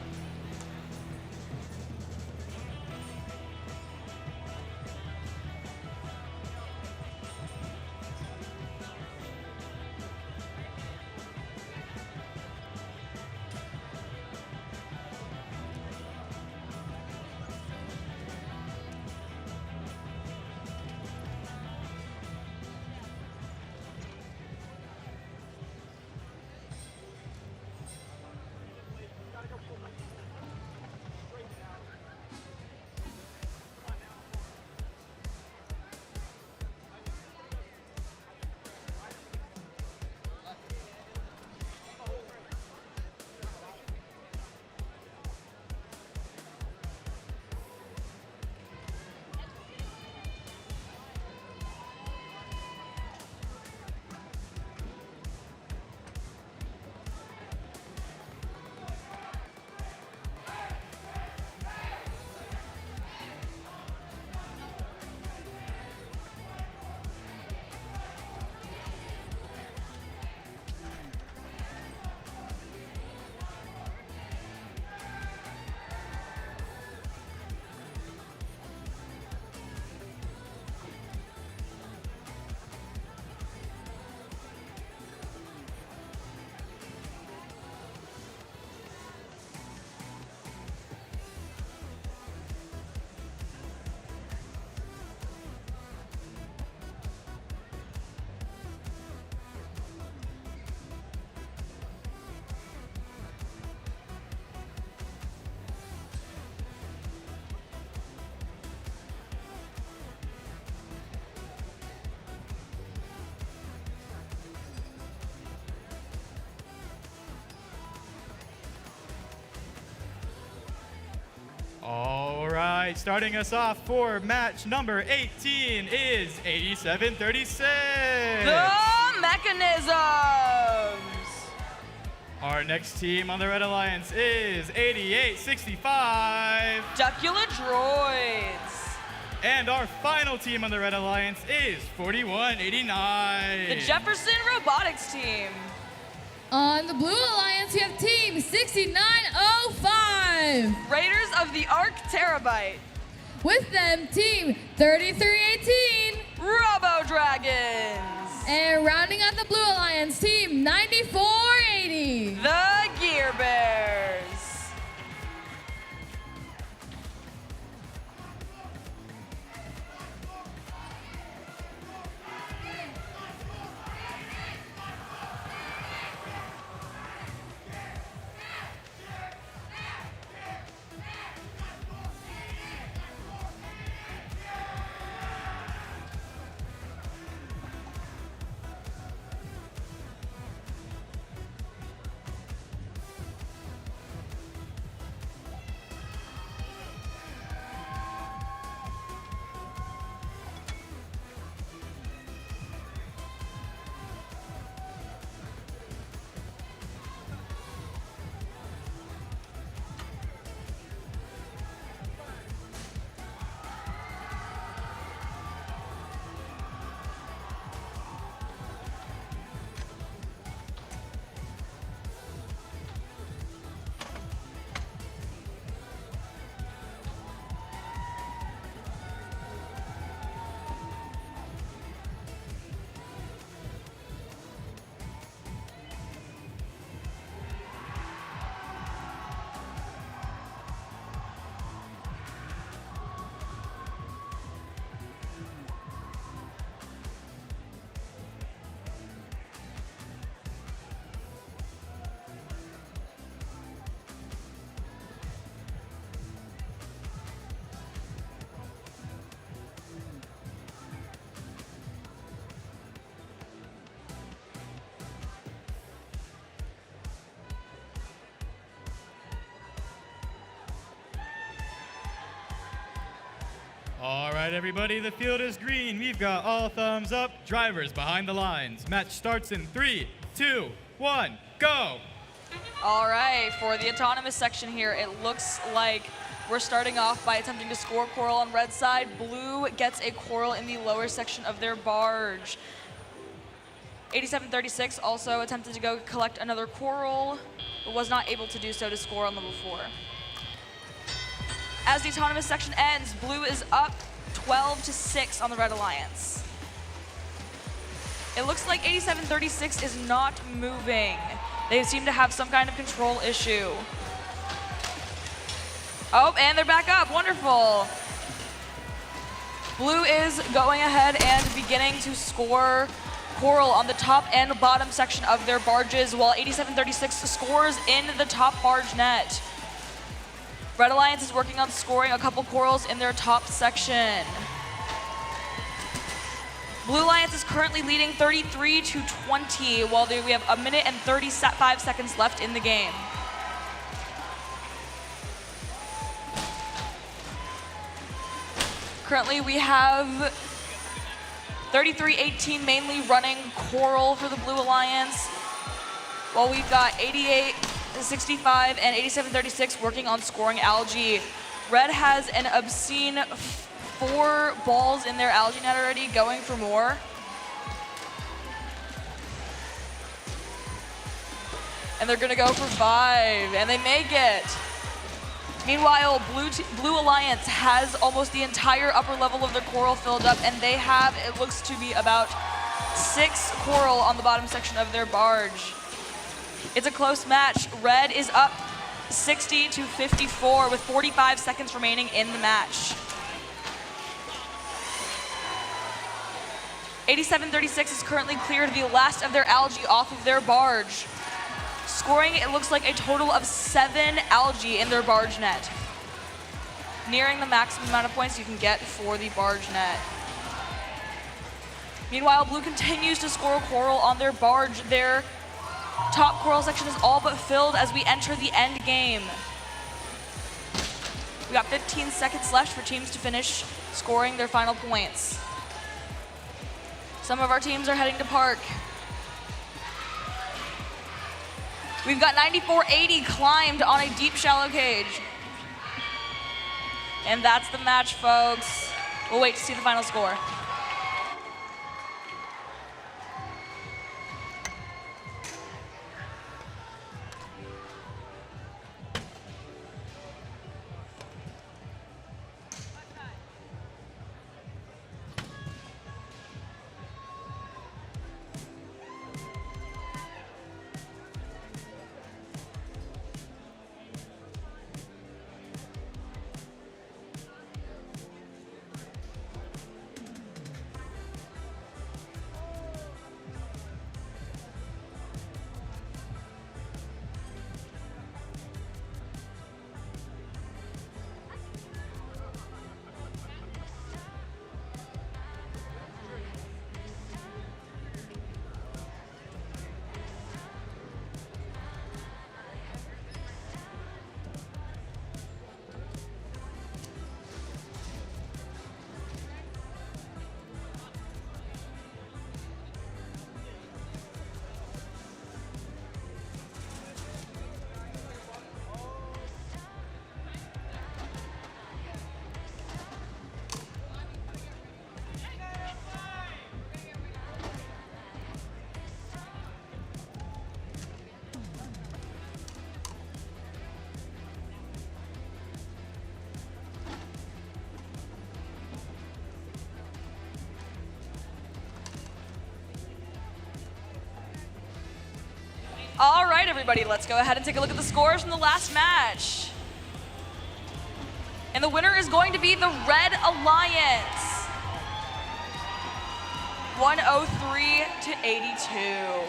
All right, starting us off for match number 18 is 87-36. The Mechanisms. Our next team on the Red Alliance is 88-65. Duckula Droids. And our final team on the Red Alliance is 41-89. The Jefferson Robotics team. On the Blue Alliance, we have Team 6905. Raiders of the Ark Terabyte. With them, Team 3318. Robo Dragons. And rounding out the Blue Alliance, Team All right, everybody, the field is green. We've got all thumbs up. Drivers behind the lines. Match starts in 3, 2, 1, go. All right, for the autonomous section here, it looks like we're starting off by attempting to score coral on red side. Blue gets a coral in the lower section of their barge. 8736 also attempted to go collect another coral, but was not able to do so to score on level 4. As the autonomous section ends, blue is up 12-6 on the Red Alliance. It looks like 8736 is not moving. They seem to have some kind of control issue. Oh, and they're back up, wonderful. Blue is going ahead and beginning to score coral on the top and bottom section of their barges, while 8736 scores in the top barge net. Red Alliance is working on scoring a couple corals in their top section. Blue Alliance is currently leading 33-20, while we have 1 minute and 35 seconds left in the game. Currently we have 33-18 mainly running coral for the Blue Alliance, while we've got 88-65 and 87-36 working on scoring algae. Red has an obscene 4 balls in their algae net already, going for more. And they're gonna go for 5, and they make it. Meanwhile, Blue Alliance has almost the entire upper level of their coral filled up, and they have, it looks to be about 6 coral on the bottom section of their barge. It's a close match. Red is up 60-54 with 45 seconds remaining in the match. 8736 is currently cleared the last of their algae off of their barge, scoring, it looks like, a total of 7 algae in their barge net, nearing the maximum amount of points you can get for the barge net. Meanwhile, Blue continues to score coral on their barge. Their top coral section is all but filled as we enter the end game. We got 15 seconds left for teams to finish scoring their final points. Some of our teams are heading to park. We've got 9480 climbed on a deep shallow cage. And that's the match, folks. We'll wait to see the final score. All right, everybody, let's go ahead and take a look at the scores from the last match. And the winner is going to be the Red Alliance. 103-82.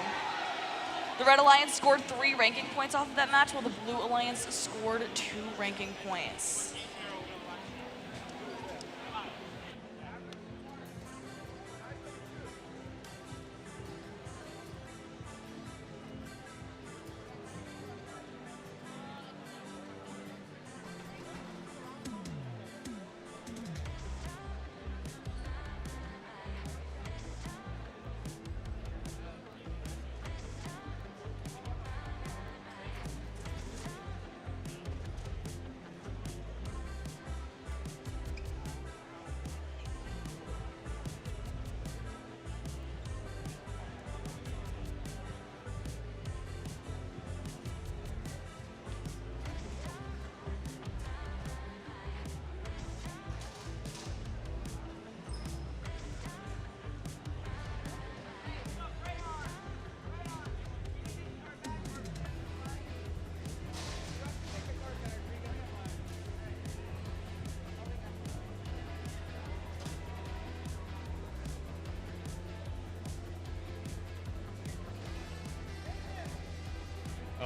The Red Alliance scored 3 ranking points off of that match, while the Blue Alliance scored 2 ranking points.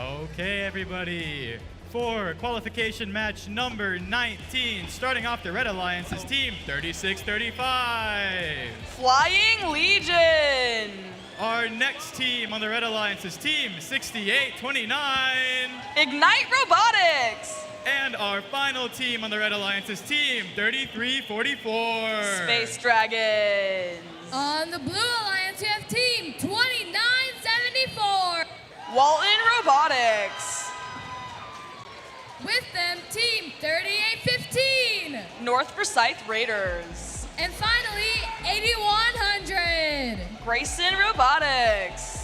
Okay, everybody. For qualification match number 19, starting off the Red Alliance's team 3635. Flying Legion. Our next team on the Red Alliance's team 6829. Ignite Robotics. And our final team on the Red Alliance's team 3344. Space Dragons. On the Blue Alliance, we have team 2974. Walton Robotics. With them, team 3815. North Forsyth Raiders. And finally, 8100. Grayson Robotics.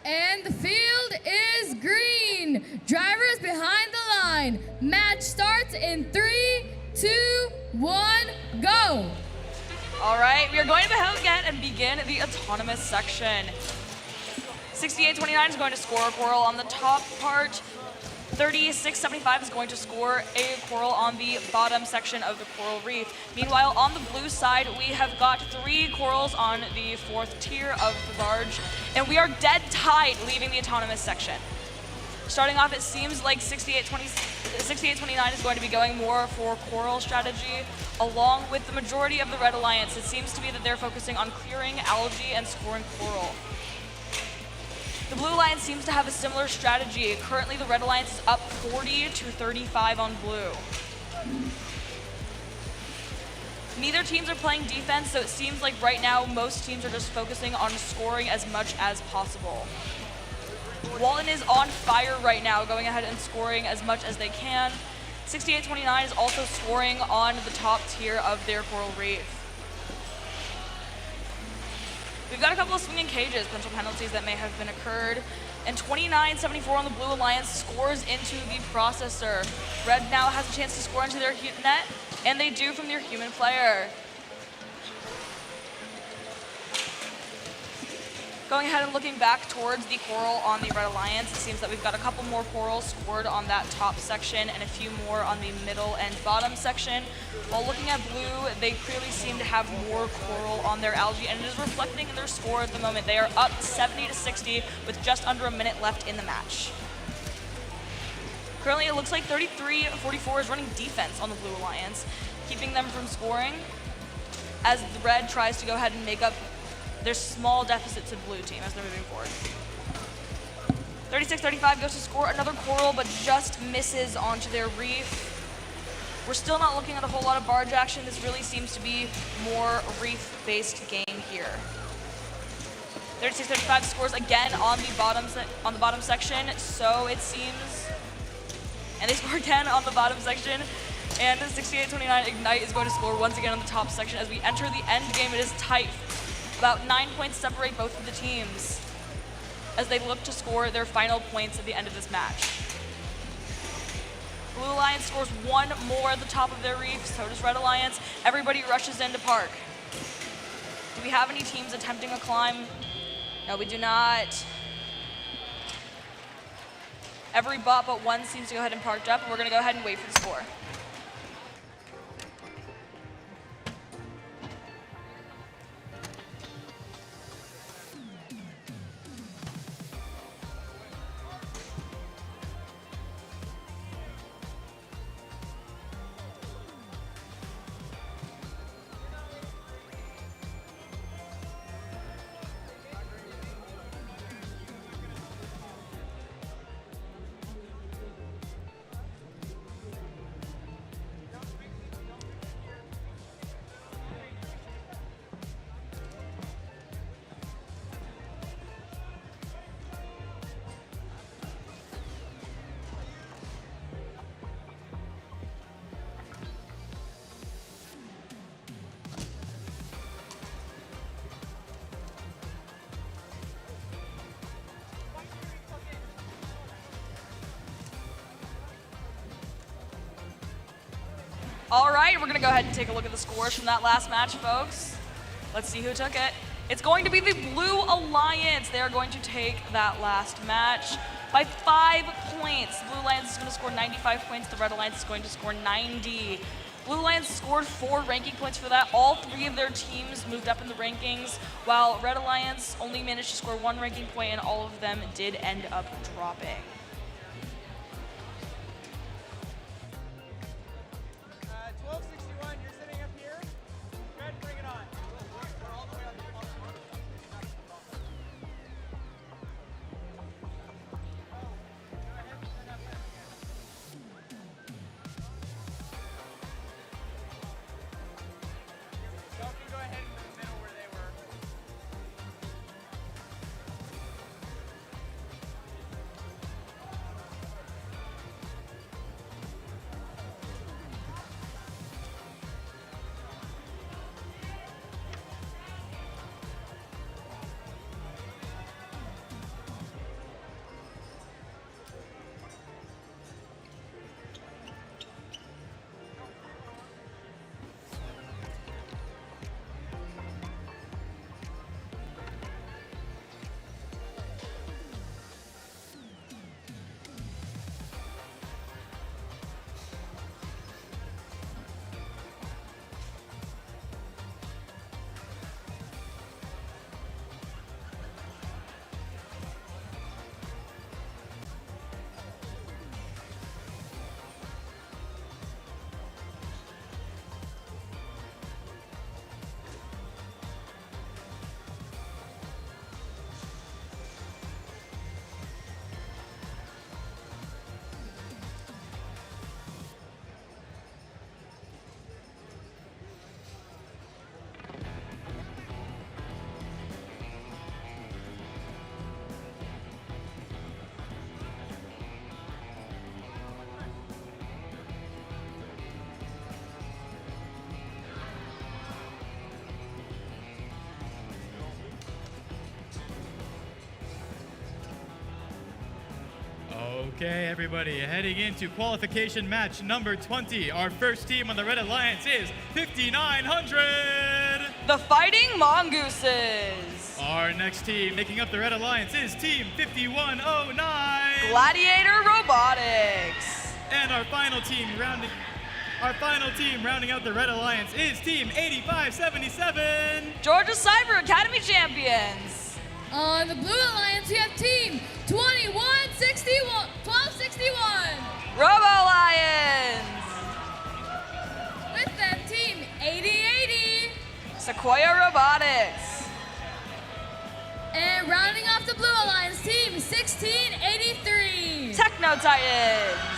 And the field is green. Drivers behind the line. Match starts in 3, 2, 1, go. All right, we are going to begin the autonomous section. 6829 is going to score a quarrel on the top part. 3675 is going to score a quarrel on the bottom section of the coral reef. Meanwhile, on the blue side, we have got 3 quarrels on the 4th tier of the barge, and we are dead tied leaving the autonomous section. Starting off, it seems like 6829 is going to be going more for coral strategy, along with the majority of the Red Alliance. It seems to be that they're focusing on clearing algae and scoring coral. The Blue Alliance seems to have a similar strategy. Currently, the Red Alliance is up 40 to 35 on blue. Neither teams are playing defense, so it seems like right now most teams are just focusing on scoring as much as possible. Walton is on fire right now, going ahead and scoring as much as they can. 6829 is also scoring on the top tier of their coral reef. We've got a couple of swinging cages, potential penalties that may have been occurred. And 2974 on the Blue Alliance scores into the processor. Red now has a chance to score into their net, and they do from their human player. Going ahead and looking back towards the coral on the Red Alliance, it seems that we've got a couple more corals scored on that top section and a few more on the middle and bottom section. While looking at blue, they clearly seem to have more coral on their algae, and it is reflecting in their score at the moment. They are up 70 to 60 with just under a minute left in the match. Currently, it looks like 33-44 is running defense on the Blue Alliance, keeping them from scoring as the Red tries to go ahead and make up there's small deficit to the blue team as they're moving forward. 36-35 goes to score another coral, but just misses onto their reef. We're still not looking at a whole lot of barge action. This really seems to be more reef-based game here. 36-35 scores again on the bottom section, so it seems. And they score again on the bottom section. And 68-29 Ignite is going to score once again on the top section. As we enter the end game, it is tight. About 9 points separate both of the teams as they look to score their final points at the end of this match. Blue Alliance scores one more at the top of their reef, so does Red Alliance. Everybody rushes into park. Do we have any teams attempting a climb? No, we do not. Every bot but one seems to go ahead and parked up, and we're gonna go ahead and wait for the score. All right, we're gonna go ahead and take a look at the scores from that last match, folks. Let's see who took it. It's going to be the Blue Alliance. They are going to take that last match by 5 points. Blue Alliance is gonna score 95 points. The Red Alliance is going to score 90. Blue Alliance scored 4 ranking points for that. All 3 of their teams moved up in the rankings, while Red Alliance only managed to score 1 ranking point, and all of them did end up dropping. Okay, everybody, heading into qualification match number 20. Our first team on the Red Alliance is 5900. The Fighting Mongooses. Our next team making up the Red Alliance is Team 5109. Gladiator Robotics. And our final team rounding out the Red Alliance is Team 8577. Georgia Cyber Academy champions. On the Blue Alliance, we have Team 1261. Robo Lions. With them, Team 8080. Sequoia Robotics. the Blue Alliance team, 1683. Techno Titans.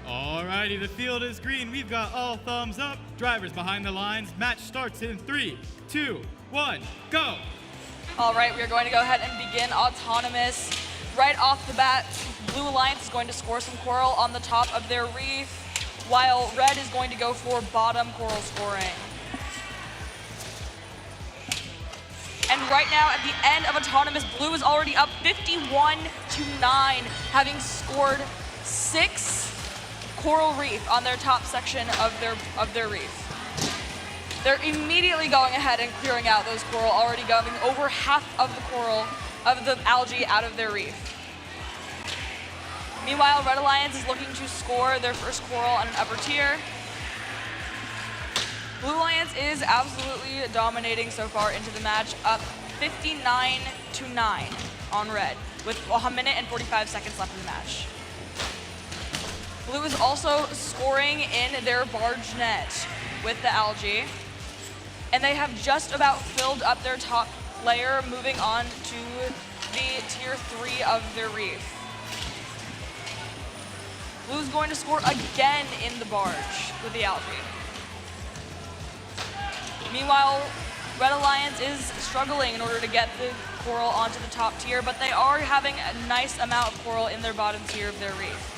Alrighty, the field is green. We've got all thumbs up. Drivers behind the lines. Match starts in 3, 2, 1, go. All right, we are going to go ahead and begin autonomous. Right off the bat, Blue Alliance is going to score some coral on the top of their reef, while Red is going to go for bottom coral scoring. And right now, at the end of autonomous, Blue is already up 51-9, having scored 6 coral reef on their top section of their reef. They're immediately going ahead and clearing out those coral, already going over half of the coral, of the algae out of their reef. Meanwhile, Red Alliance is looking to score their first coral on an upper tier. Blue Alliance is absolutely dominating so far into the match, up 59-9 on Red, with 1 minute and 45 seconds left in the match. Blue is also scoring in their barge net with the algae, and they have just about filled up their top layer, moving on to the tier 3 of their reef. Blue's going to score again in the barge with the algae. Meanwhile, Red Alliance is struggling in order to get the coral onto the top tier, but they are having a nice amount of coral in their bottom tier of their reef.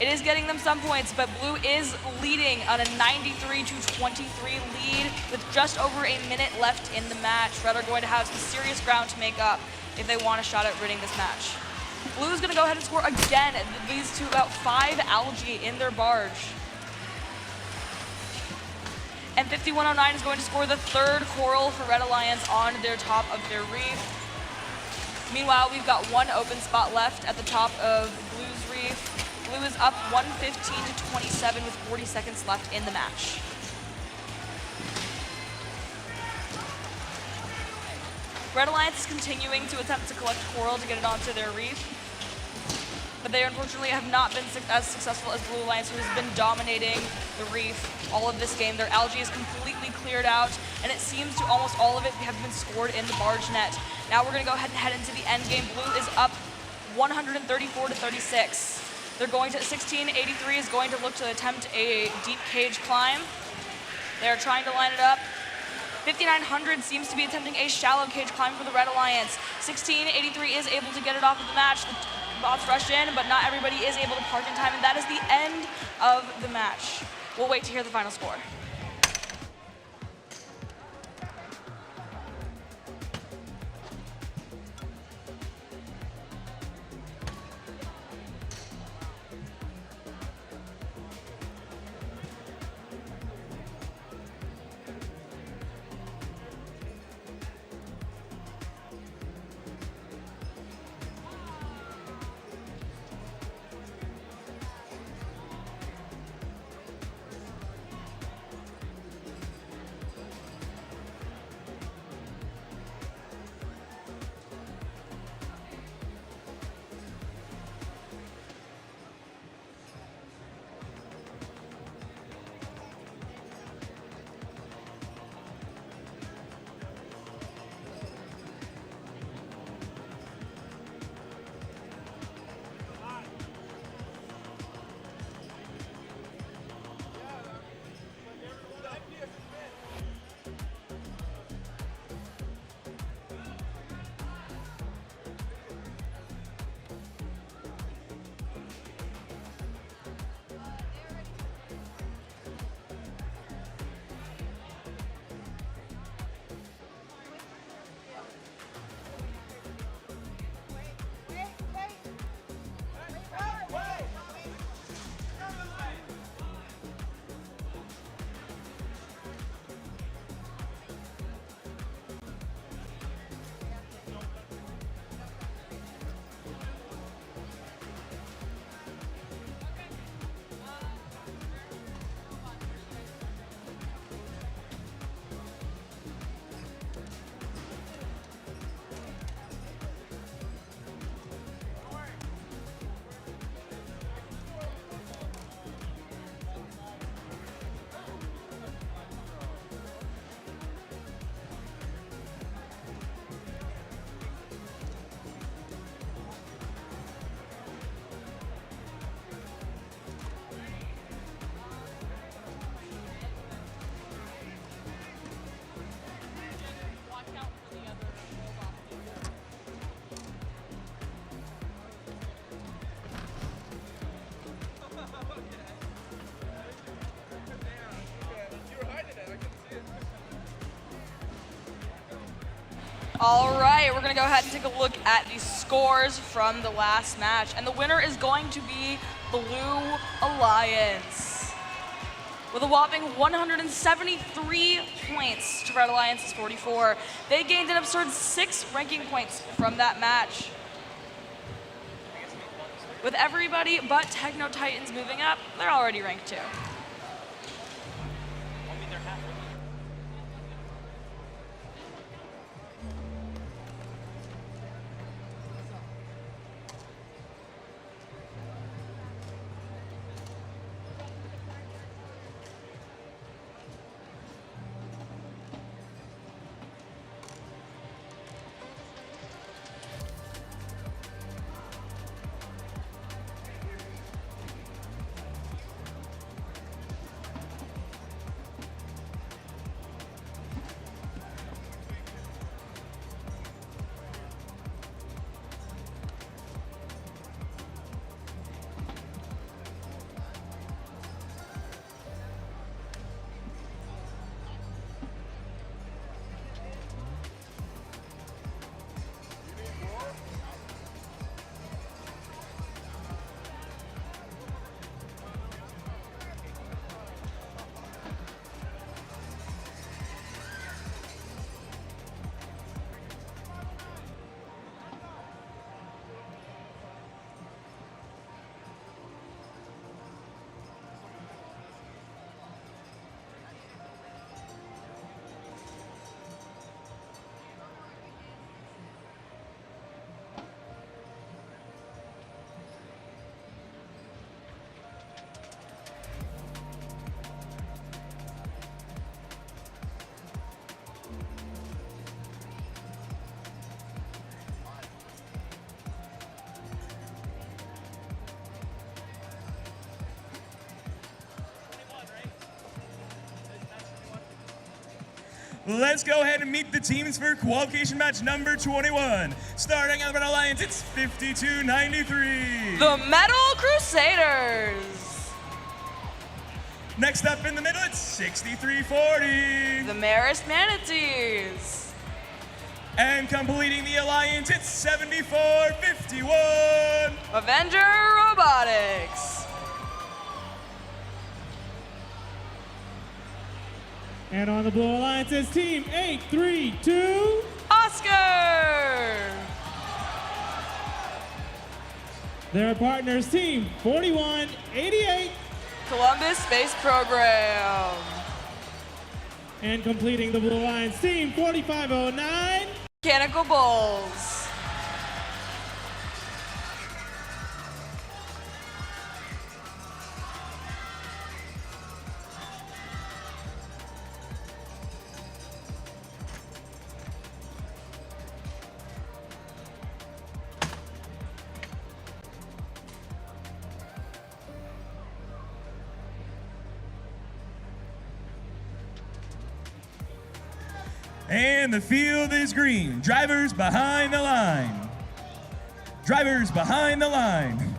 It is getting them some points, but Blue is leading on a 93-23 lead with just over a minute left in the match. Red are going to have some serious ground to make up if they want a shot at winning this match. Blue is going to go ahead and score again. It leads to about 5 algae in their barge. And 51-9 is going to score the 3rd coral for Red Alliance on their top of their reef. Meanwhile, we've got 1 open spot left at the top of Blue's reef. Blue is up 115-27 with 40 seconds left in the match. Red Alliance is continuing to attempt to collect coral to get it onto their reef, but they unfortunately have not been as successful as Blue Alliance, who has been dominating the reef all of this game. Their algae is completely cleared out, and it seems to almost all of it have been scored in the barge net. Now we're going to go ahead and head into the end game. Blue is up 134-36. They're going to 1683 is going to look to attempt a deep cage climb. They're trying to line it up. 5900 seems to be attempting a shallow cage climb for the Red Alliance. 1683 is able to get it off of the match. The bots rush in, but not everybody is able to park in time, and that is the end of the match. We'll wait to hear the final score. All right, we're gonna go ahead and take a look at the scores from the last match. And the winner is going to be Blue Alliance. With a whopping 173 points to Red Alliance's 44. They gained an absurd 6 ranking points from that match. With everybody but Techno Titans moving up, they're already ranked 2. Let's go ahead and meet the teams for qualification match number 21. Starting on the Red Alliance, it's 52-93. The Metal Crusaders. Next up in the middle, it's 63-40. The Marist Manatees. And completing the alliance, it's 74-51. Avenger Robotics. And on the Blue Alliance is Team 832. Oscar. Their partners, Team 4188. Columbus Space Program. And completing the Blue Alliance, Team 4509. Mechanical Bulls. And the field is green. Drivers behind the line. Drivers behind the line.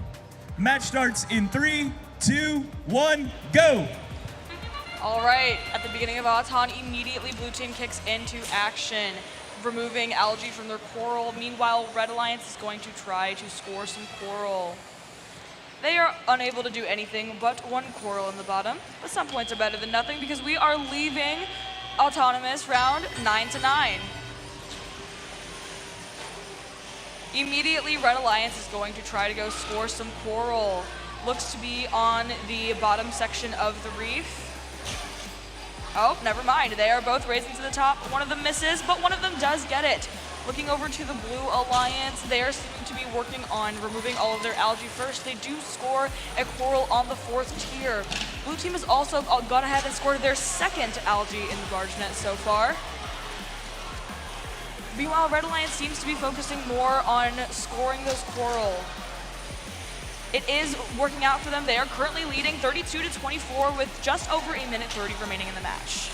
Match starts in 3, 2, 1, go. All right, at the beginning of Auton, immediately blue team kicks into action, removing algae from their coral. Meanwhile, Red Alliance is going to try to score some coral. They are unable to do anything but 1 coral in the bottom, but some points are better than nothing because we are leaving Autonomous round 9-9. Immediately, Red Alliance is going to try to go score some coral. Looks to be on the bottom section of the reef. Oh, never mind. They are both raising to the top. One of them misses, but one of them does get it. Looking over to the Blue Alliance, they are seeming to be working on removing all of their algae first. They do score a coral on the 4th tier. Blue team has also gone ahead and scored their 2nd algae in the barge net so far. Meanwhile, Red Alliance seems to be focusing more on scoring those coral. It is working out for them. They are currently leading 32-24 with just over 1 minute 30 remaining in the match.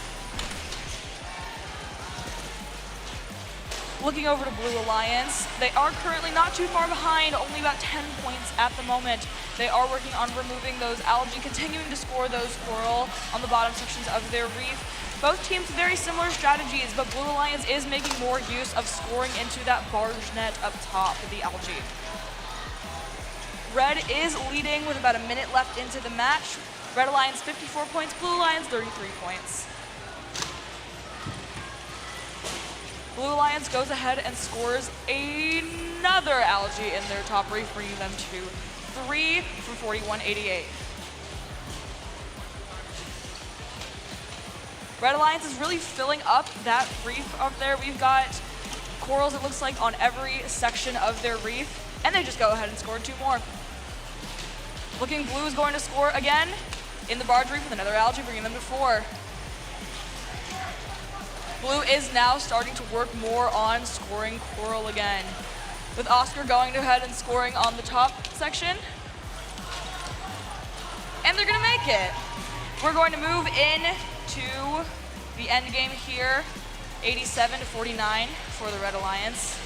Looking over to Blue Alliance, they are currently not too far behind, only about 10 points at the moment. They are working on removing those algae, continuing to score those coral on the bottom sections of their reef. Both teams very similar strategies, but Blue Alliance is making more use of scoring into that barge net up top of the algae. Red is leading with about a minute left into the match. Red Alliance 54 points, Blue Alliance 33 points. Blue Alliance goes ahead and scores another algae in their top reef, bringing them to 3 for 41.88. Red Alliance is really filling up that reef up there. We've got corals, it looks like, on every section of their reef, and they just go ahead and score 2 more. Looking Blue is going to score again in the barge reef with another algae, bringing them to 4. Blue is now starting to work more on scoring coral again, with Oscar going ahead and scoring on the top section. And they're gonna make it. We're going to move in to the end game here, 87 to 49 for the Red Alliance.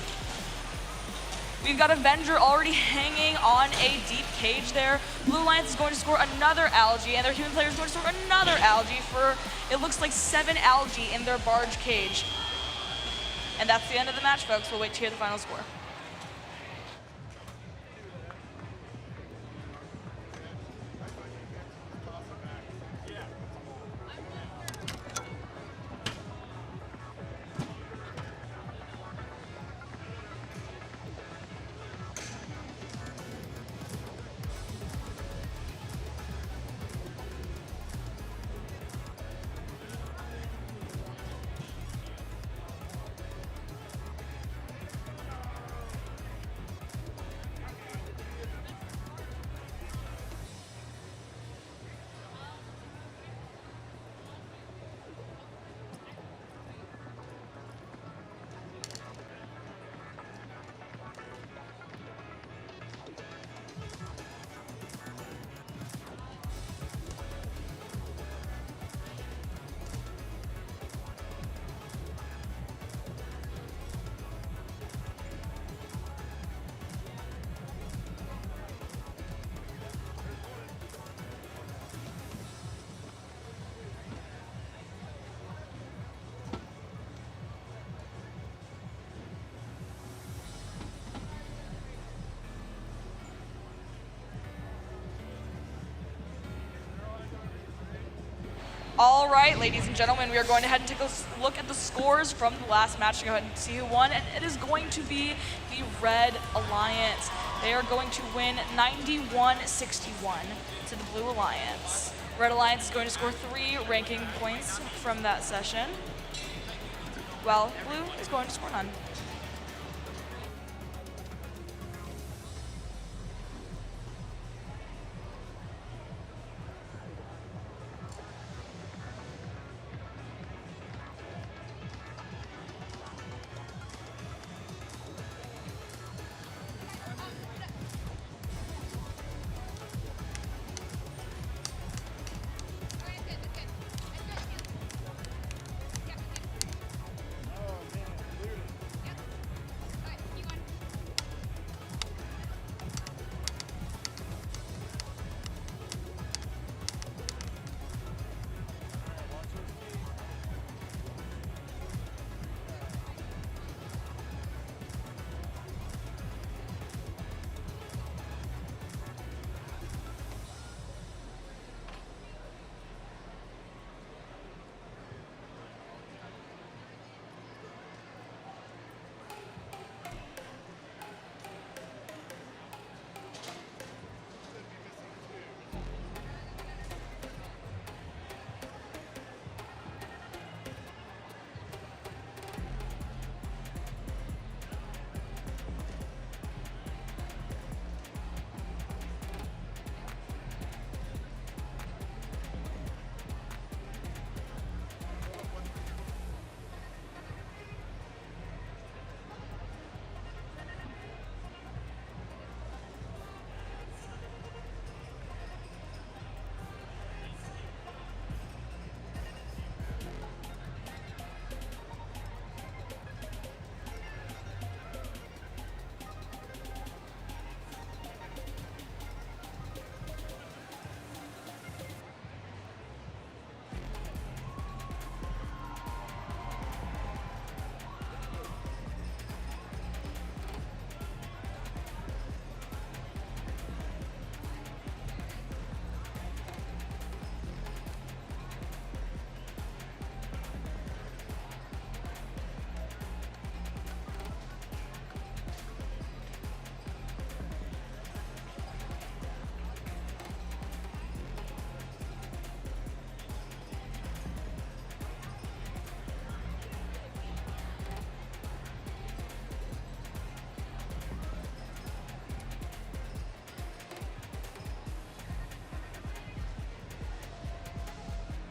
We've got Avenger already hanging on a deep cage there. Blue Alliance is going to score another algae, and their human player is going to score another algae for, it looks like, 7 algae in their barge cage. And that's the end of the match, folks. We'll wait to hear the final score. All right, ladies and gentlemen, we are going ahead and take a look at the scores from the last match to go ahead and see who won, and it is going to be the Red Alliance. They are going to win 91-61 to the Blue Alliance. Red Alliance is going to score 3 ranking points from that session, while Blue is going to score none.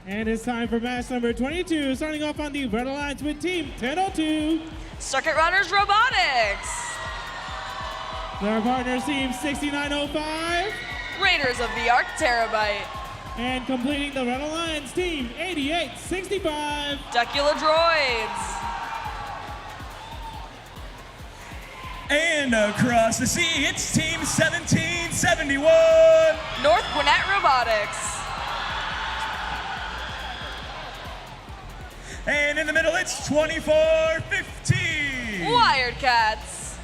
And it's time for match number 22, starting off on the Red Alliance with Team 1002. Circuit Runners Robotics. Their partners Team 6905. Raiders of the Arc Terabyte. And completing the Red Alliance Team 8865. Decula Droids. And across the sea, it's Team 1771. North Gwinnett Robotics. And in the middle, it's 2415. Wired Cats.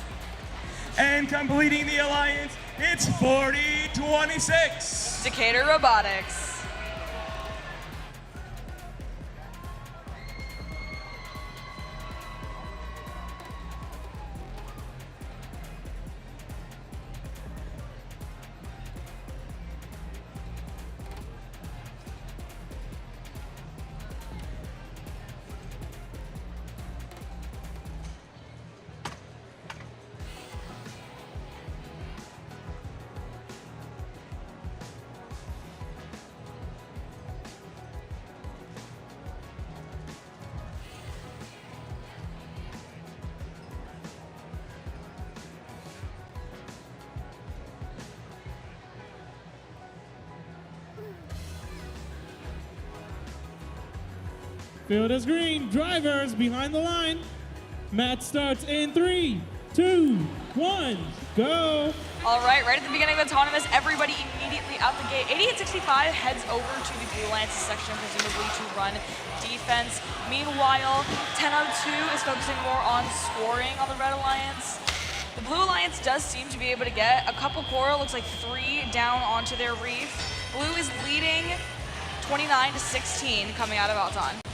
And completing the alliance, it's 4026. Decatur Robotics. Field is green. Drivers behind the line. Match starts in 3, 2, 1, go. All right at the beginning of autonomous, everybody immediately out the gate. 8865 heads over to the Blue Alliance section, presumably to run defense. Meanwhile, 1002 is focusing more on scoring on the Red Alliance. The Blue Alliance does seem to be able to get a couple coral, looks like 3 down onto their reef. Blue is leading 29-16 coming out of Alton.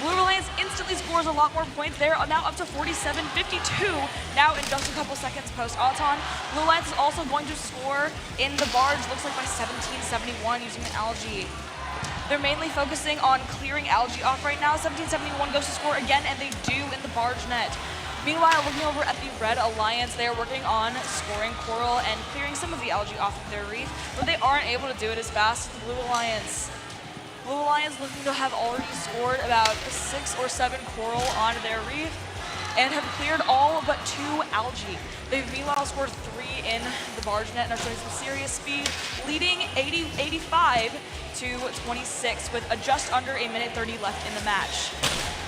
Blue Alliance instantly scores a lot more points. They're now up to 47-52 now in just a couple seconds post-Alton. Blue Alliance is also going to score in the barge, looks like by 1771 using an algae. They're mainly focusing on clearing algae off right now. 1771 goes to score again, and they do in the barge net. Meanwhile, looking over at the Red Alliance, they are working on scoring coral and clearing some of the algae off of their reef, but they aren't able to do it as fast as the Blue Alliance. Blue Alliance looking to have already scored about 6 or 7 coral on their reef and have cleared all but 2 algae. They've meanwhile scored 3 in the barge net and are showing some serious speed, leading 85 to 26 with just under a minute 30 left in the match.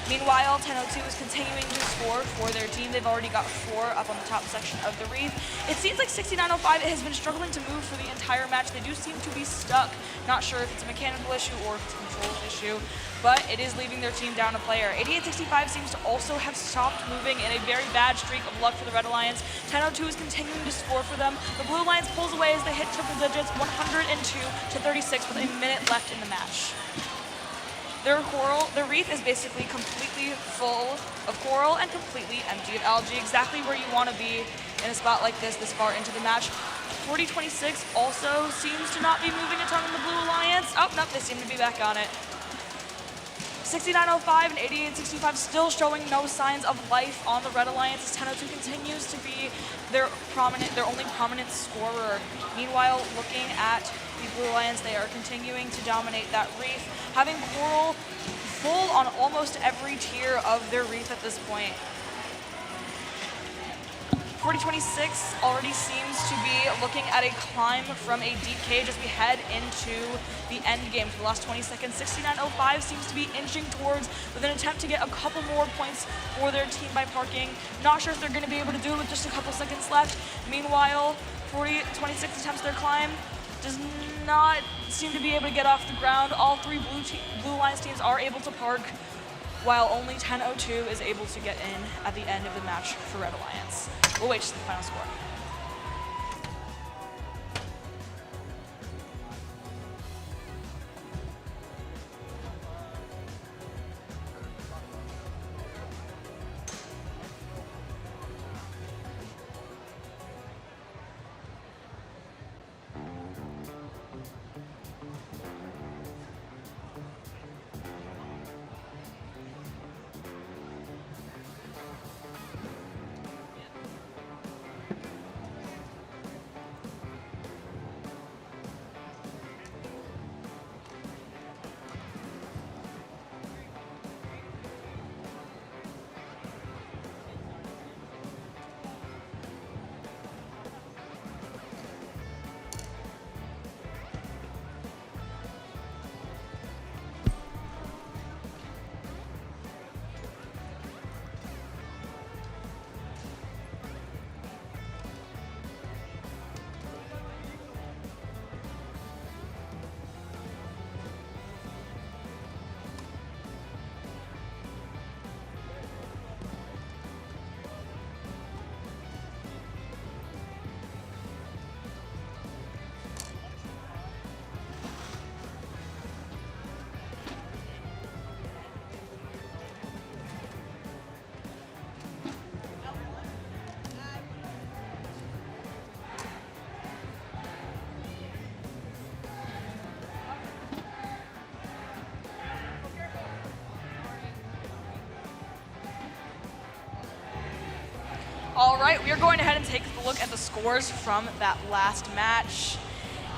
Meanwhile, 1002 is continuing to score for their team. They've already got 4 up on the top section of the reef. It seems like 6905 has been struggling to move for the entire match. They do seem to be stuck. Not sure if it's a mechanical issue or if it's a control issue, but it is leaving their team down a player. 8865 seems to also have stopped moving in a very bad streak of luck for the Red Alliance. 1002 is continuing to score for them. The Blue Alliance pulls away as they hit triple digits, 102-36 with a minute left in the match. Their reef is basically completely full of coral and completely empty of algae, exactly where you want to be in a spot like this far into the match. 4026 also seems to not be moving a ton in the Blue Alliance. Oh, nope, they seem to be back on it. 6905 and 8865 still showing no signs of life on the Red Alliance as 1002 continues to be their only prominent scorer. Meanwhile, looking at the Blue Alliance, they are continuing to dominate that reef, having coral full on almost every tier of their reef at this point. 4026 already seems to be looking at a climb from a deep cage as we head into the end game for the last 20 seconds. 6905 seems to be inching towards with an attempt to get a couple more points for their team by parking. Not sure if they're going to be able to do it with just a couple seconds left. Meanwhile, 4026 attempts their climb. Does not seem to be able to get off the ground. All 3 Blue Alliance teams are able to park, while only 1002 is able to get in at the end of the match for Red Alliance. We'll wait to see the final score. All right, we are going ahead and take a look at the scores from that last match.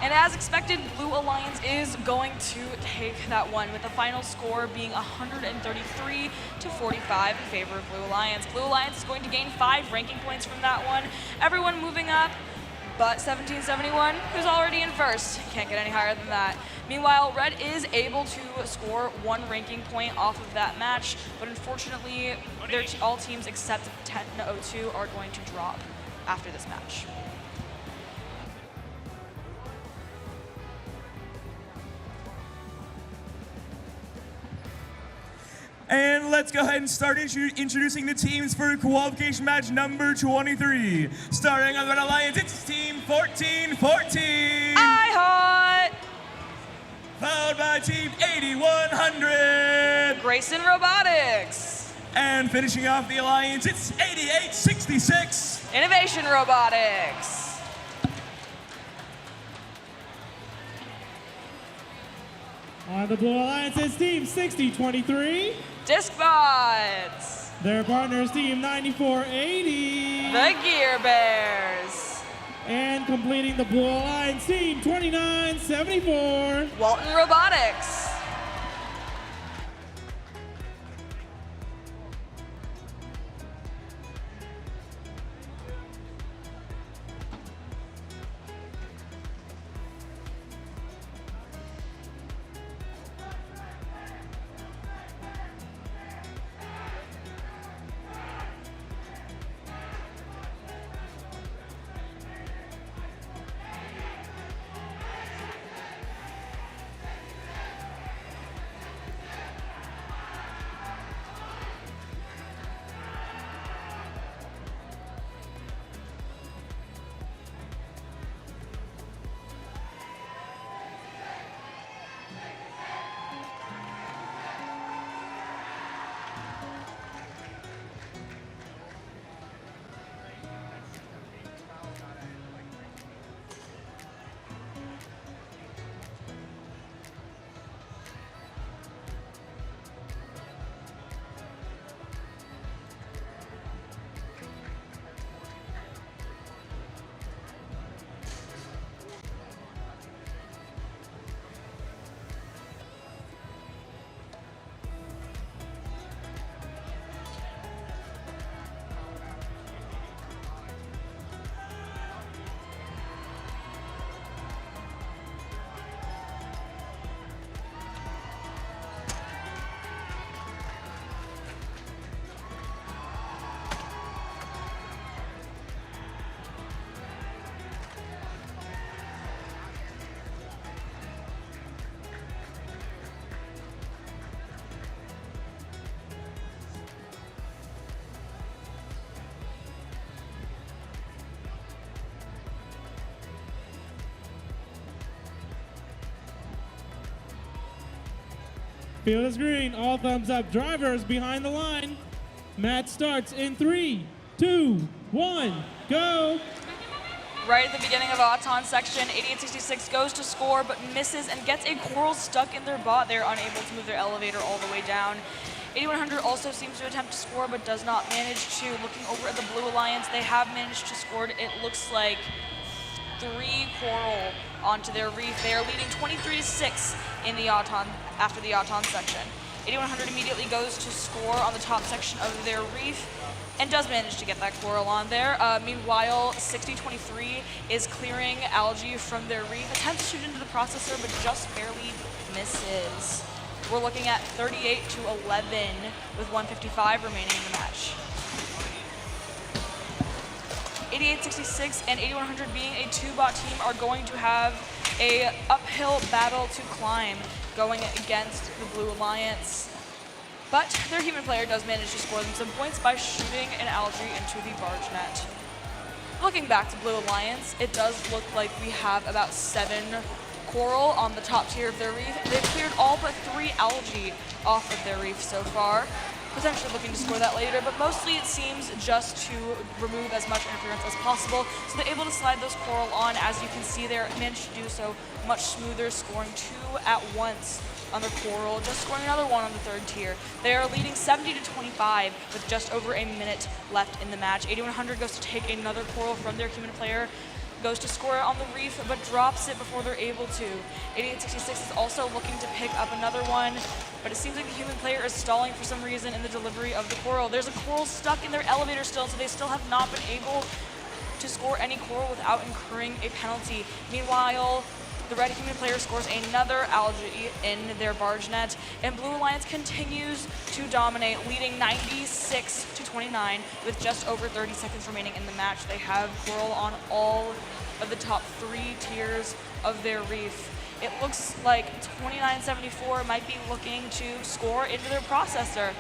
And as expected, Blue Alliance is going to take that one, with the final score being 133 to 45 in favor of Blue Alliance. Blue Alliance is going to gain 5 ranking points from that one. Everyone moving up, but 1771, who's already in first. Can't get any higher than that. Meanwhile, Red is able to score 1 ranking point off of that match, but unfortunately, all teams except 1002 are going to drop after this match. And let's go ahead and start introducing the teams for qualification match number 23. Starting on the Red Alliance, it's team 1414. I-Hot! Followed by team 8100. Grayson Robotics. And finishing off the Alliance, it's 8866. Innovation Robotics. On the Blue Alliance is Team 6023. Discbots. Their partners, Team 9480. The Gear Bears. And completing the Blue Alliance, Team 2974. Walton Robotics. Field is green, all thumbs up. Drivers behind the line. Match starts in 3, 2, 1, go. Right at the beginning of Auton section, 8866 goes to score but misses and gets a coral stuck in their bot. They're unable to move their elevator all the way down. 8100 also seems to attempt to score but does not manage to. Looking over at the Blue Alliance, they have managed to score, it looks like, 3 coral onto their reef. They are leading 23-6 in the Auton after the Auton section. 8100 immediately goes to score on the top section of their reef and does manage to get that coral on there. Meanwhile, 6023 is clearing algae from their reef, attempts to shoot into the processor, but just barely misses. We're looking at 38 to 11 with 155 remaining in the match. 8866 and 8100 being a 2-bot team are going to have a uphill battle to climb going against the Blue Alliance. But their human player does manage to score them some points by shooting an algae into the barge net. Looking back to Blue Alliance, it does look like we have about 7 coral on the top tier of their reef. They've cleared all but 3 algae off of their reef so far. potentially looking to score that later, but mostly it seems just to remove as much interference as possible. So they're able to slide those coral on, as you can see there, managed to do so much smoother, scoring 2 at once on their coral, just scoring another one on the third tier. They are leading 70-25 with just over a minute left in the match. 8100 goes to take another coral from their human player, goes to score it on the reef, but drops it before they're able to. 8866 is also looking to pick up another one, but it seems like the human player is stalling for some reason in the delivery of the coral. There's a coral stuck in their elevator still, so they still have not been able to score any coral without incurring a penalty. Meanwhile, the red human player scores another algae in their barge net, and Blue Alliance continues to dominate, leading 96-29 with just over 30 seconds remaining in the match. They have coral on all of the top 3 tiers of their reef. It looks like 2974 might be looking to score into their processor.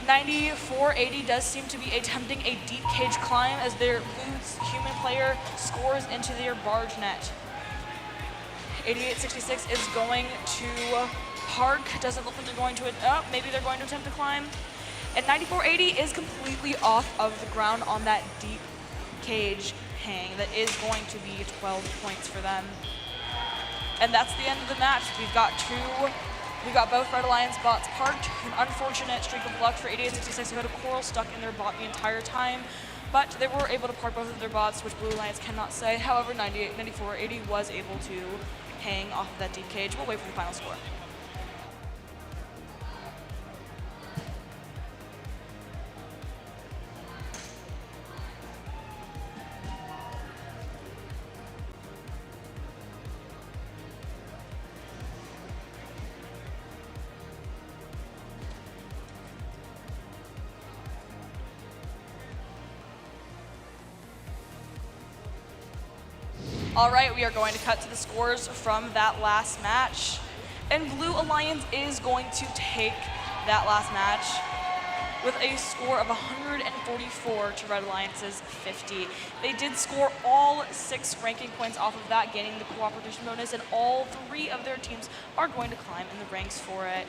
9480 does seem to be attempting a deep cage climb as their blue human player scores into their barge net. 8866 is going to park. Doesn't look like they're going to, maybe they're going to attempt to climb. And 9480 is completely off of the ground on that deep cage hang. That is going to be 12 points for them. And that's the end of the match. We've got both Red Alliance bots parked. An unfortunate streak of luck for 8866 who had a coral stuck in their bot the entire time. But they were able to park both of their bots, which Blue Alliance cannot say. However, 9480 was able to hang off of that deep cage. We'll wait for the final score. All right, we are going to cut to the scores from that last match. And Blue Alliance is going to take that last match with a score of 144 to Red Alliance's 50. They did score all 6 ranking points off of that, gaining the cooperation bonus, and all 3 of their teams are going to climb in the ranks for it.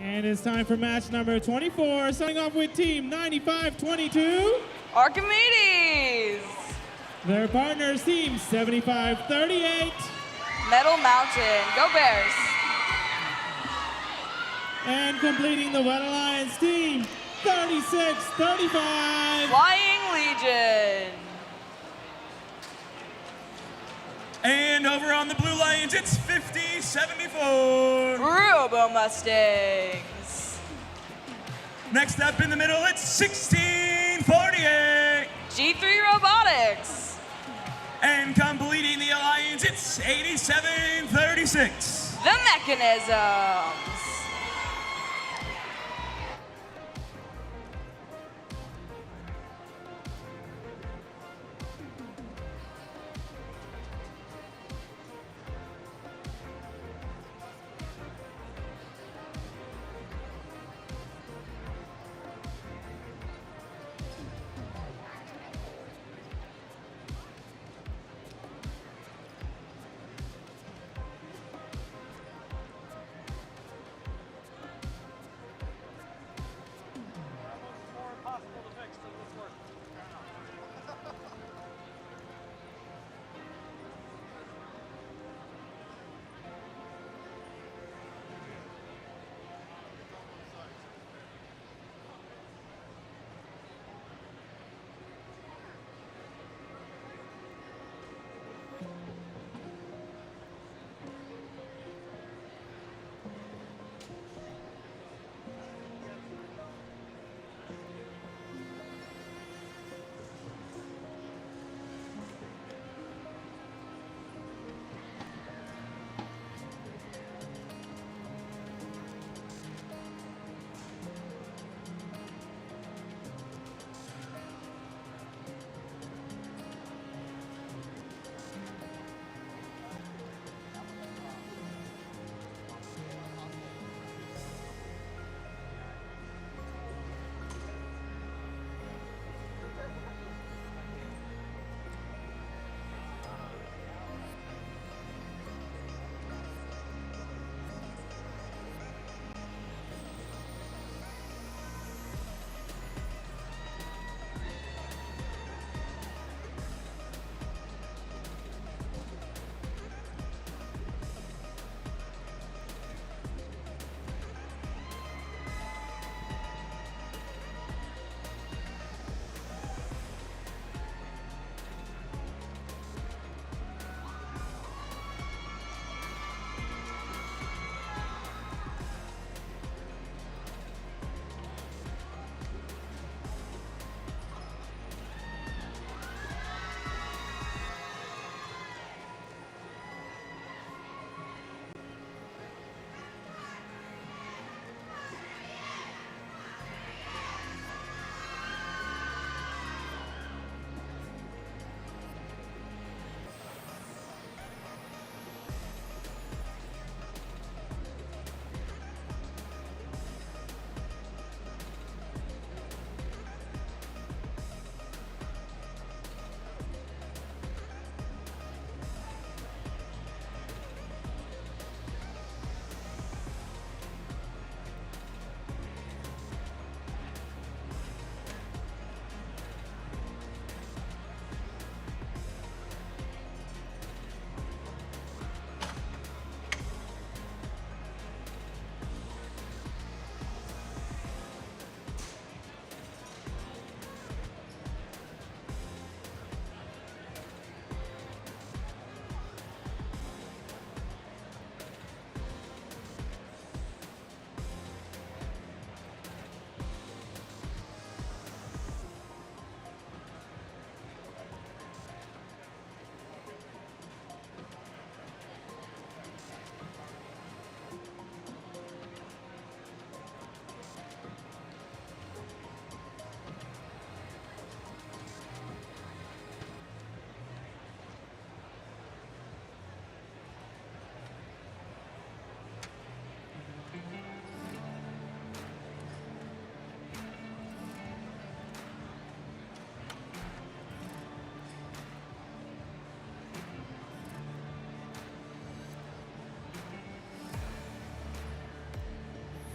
And it's time for match number 24, starting off with team 9522. Archimedes. Their partners, team 7538. Metal Mountain. Go Bears. And completing the Red Alliance team, 3635. Flying Legion. And over on the Blue Lions, it's 5074. Robo Mustangs. Next up in the middle, it's 1648. G3 Robotics. And completing the alliance, it's 8736. The Mechanisms.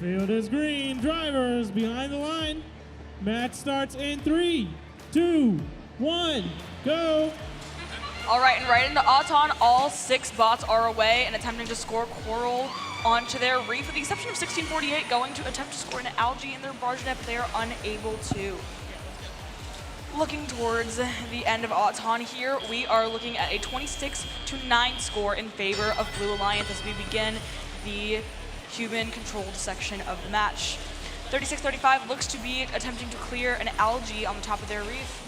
Field is green. Drivers behind the line. Match starts in 3, 2, 1, go. All right, and right into Auton, all 6 bots are away and attempting to score coral onto their reef, with the exception of 1648 going to attempt to score an algae in their barge net, but they are unable to. Looking towards the end of Auton here, we are looking at a 26-9 score in favor of Blue Alliance as we begin the human-controlled section of the match. 3635 looks to be attempting to clear an algae on the top of their reef,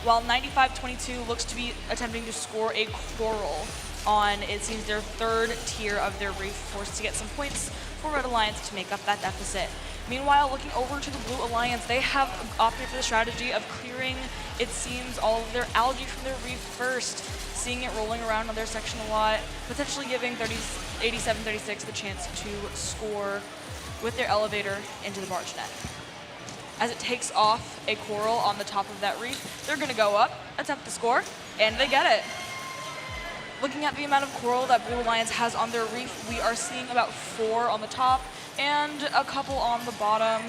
while 9522 looks to be attempting to score a coral on, it seems, their 3rd tier of their reef, forced to get some points for Red Alliance to make up that deficit. Meanwhile, looking over to the Blue Alliance, they have opted for the strategy of clearing, it seems, all of their algae from their reef first, seeing it rolling around on their section a lot, potentially giving 8736 the chance to score with their elevator into the barge net. As it takes off a coral on the top of that reef, they're going to go up, attempt to score, and they get it. Looking at the amount of coral that Blue Alliance has on their reef, we are seeing about 4 on the top and a couple on the bottom.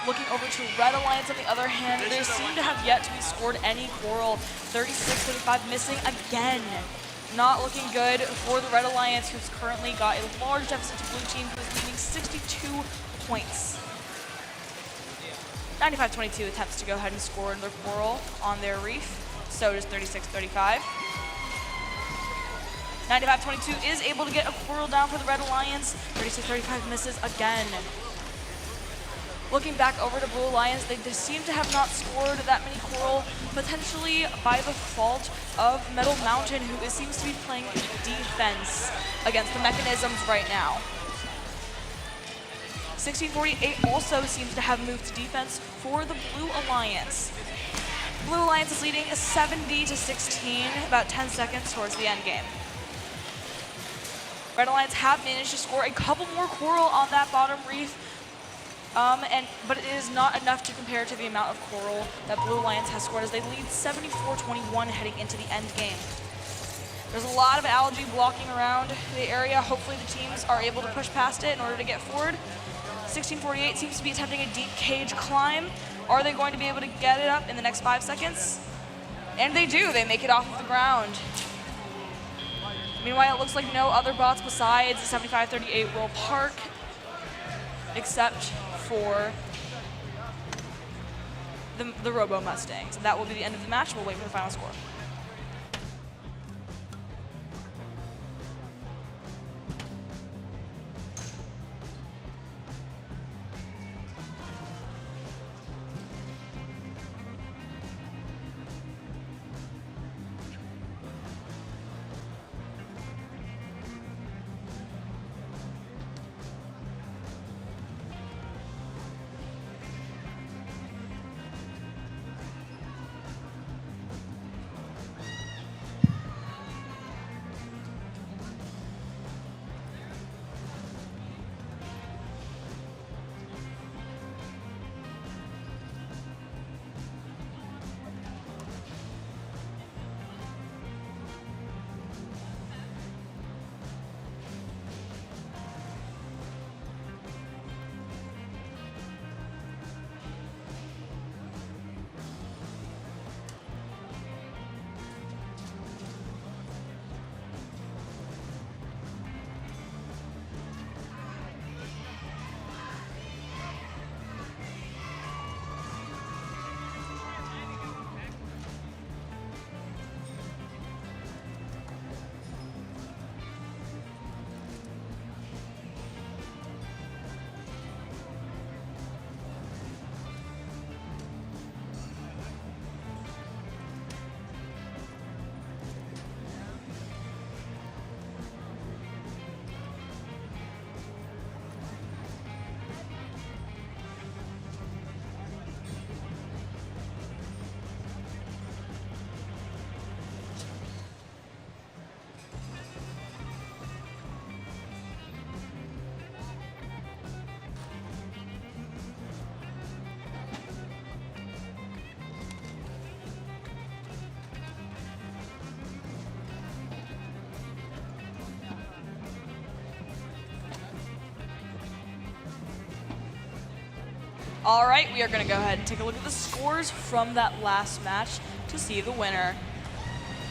Looking over to Red Alliance, on the other hand, they seem to have yet to be scored any coral. 36-35 missing again. Not looking good for the Red Alliance, who's currently got a large deficit to Blue Team, who is leading 62 points. 9522 attempts to go ahead and score another coral on their reef. So does 3635. 9522 is able to get a coral down for the Red Alliance. 3635 misses again. Looking back over to Blue Alliance, they seem to have not scored that many coral, potentially by the fault of Metal Mountain, who seems to be playing defense against the mechanisms right now. 1648 also seems to have moved to defense for the Blue Alliance. Blue Alliance is leading 70-16, about 10 seconds towards the end game. Red Alliance have managed to score a couple more coral on that bottom reef, but it is not enough to compare to the amount of coral that Blue Alliance has scored, as they lead 74-21 heading into the end game. There's a lot of algae blocking around the area. Hopefully the teams are able to push past it in order to get forward. 1648 seems to be attempting a deep cage climb. Are they going to be able to get it up in the next 5 seconds? And they do. They make it off of the ground. Meanwhile, it looks like no other bots besides 7538 will park, except for the Robo Mustangs. That will be the end of the match. We'll wait for the final score. All right, we are going to go ahead and take a look at the scores from that last match to see the winner.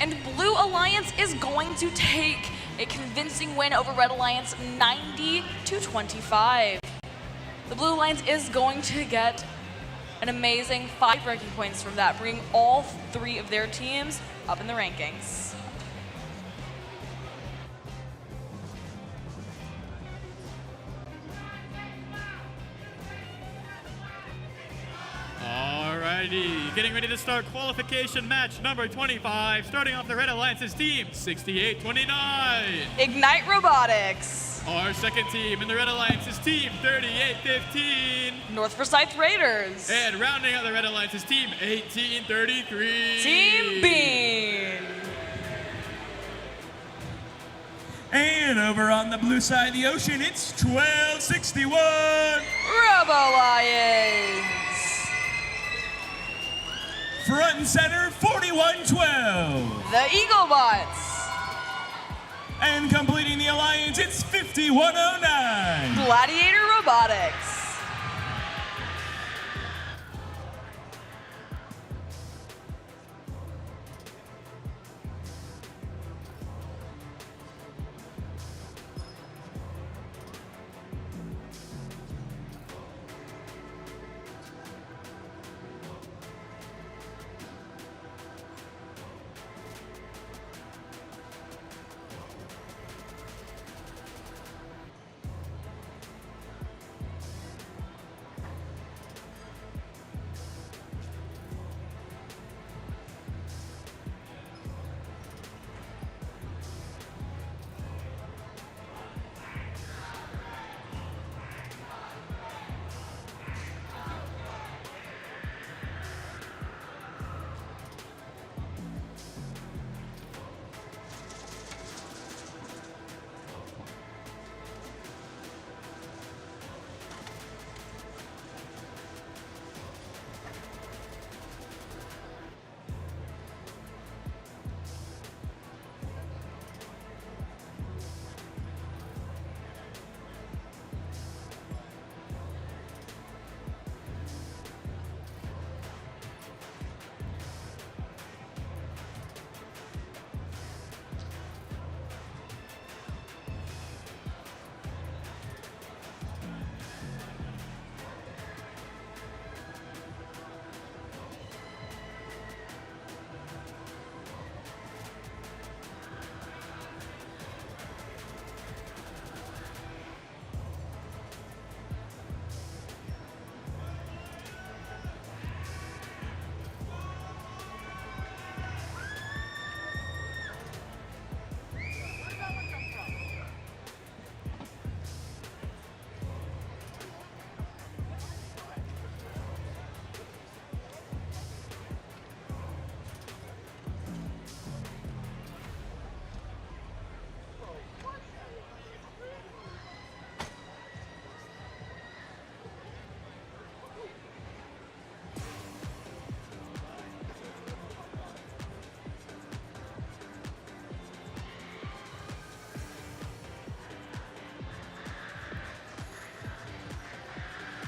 And Blue Alliance is going to take a convincing win over Red Alliance, 90-25. The Blue Alliance is going to get an amazing 5 ranking points from that, bringing all 3 of their teams up in the rankings. Alrighty, getting ready to start qualification match number 25, starting off the Red Alliance's team, 68-29. Ignite Robotics. Our second team in the Red Alliance's team, 38-15. North Forsyth Raiders. And rounding out the Red Alliance's team, 18-33. Team Bean. And over on the blue side of the ocean, it's 1261. Robo Alliance. Front and center, 4112. The Eaglebots. And completing the alliance, it's 5109. Gladiator Robotics.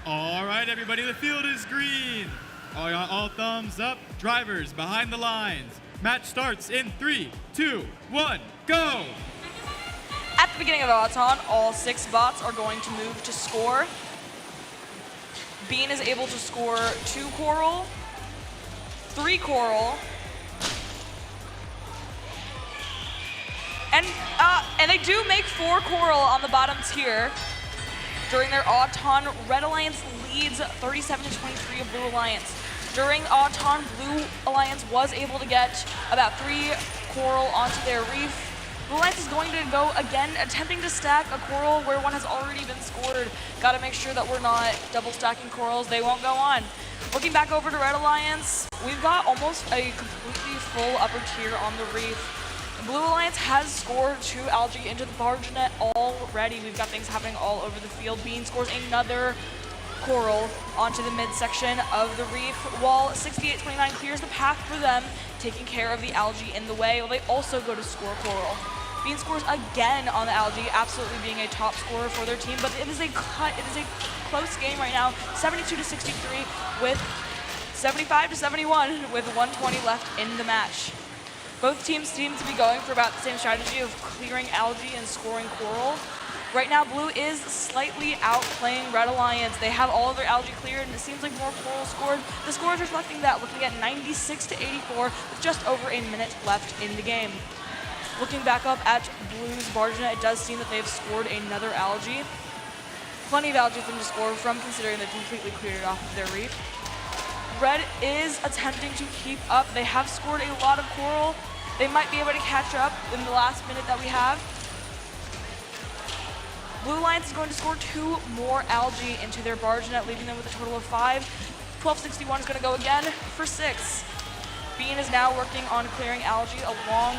All right, everybody, the field is green. All thumbs up. Drivers behind the lines. Match starts in 3, 2, 1, go. At the beginning of the baton, all 6 bots are going to move to score. Bean is able to score 2 coral, 3 coral, and they do make 4 coral on the bottom tier. During their Auton, Red Alliance leads 37-23 of Blue Alliance. During Auton, Blue Alliance was able to get about 3 coral onto their reef. Blue Alliance is going to go again, attempting to stack a coral where one has already been scored. Got to make sure that we're not double stacking corals. They won't go on. Looking back over to Red Alliance, we've got almost a completely full upper tier on the reef. Blue Alliance has scored 2 algae into the barge net already. We've got things happening all over the field. Bean scores another coral onto the midsection of the reef, while 68-29 clears the path for them, taking care of the algae in the way, while they also go to score coral. Bean scores again on the algae, absolutely being a top scorer for their team, but it is a close game right now, 72-63 with 75-71 with 120 left in the match. Both teams seem to be going for about the same strategy of clearing algae and scoring coral. Right now, Blue is slightly outplaying Red Alliance. They have all of their algae cleared, and it seems like more coral scored. The score is reflecting that, looking at 96-84 with just over a minute left in the game. Looking back up at Blue's Bargina, it does seem that they've scored another algae. Plenty of algae for them to score from, considering they've completely cleared it off of their reef. Red is attempting to keep up. They have scored a lot of coral. They might be able to catch up in the last minute that we have. Blue Alliance is going to score 2 more algae into their barge net, leaving them with a total of 5. 1261 is going to go again for 6. Bean is now working on clearing algae along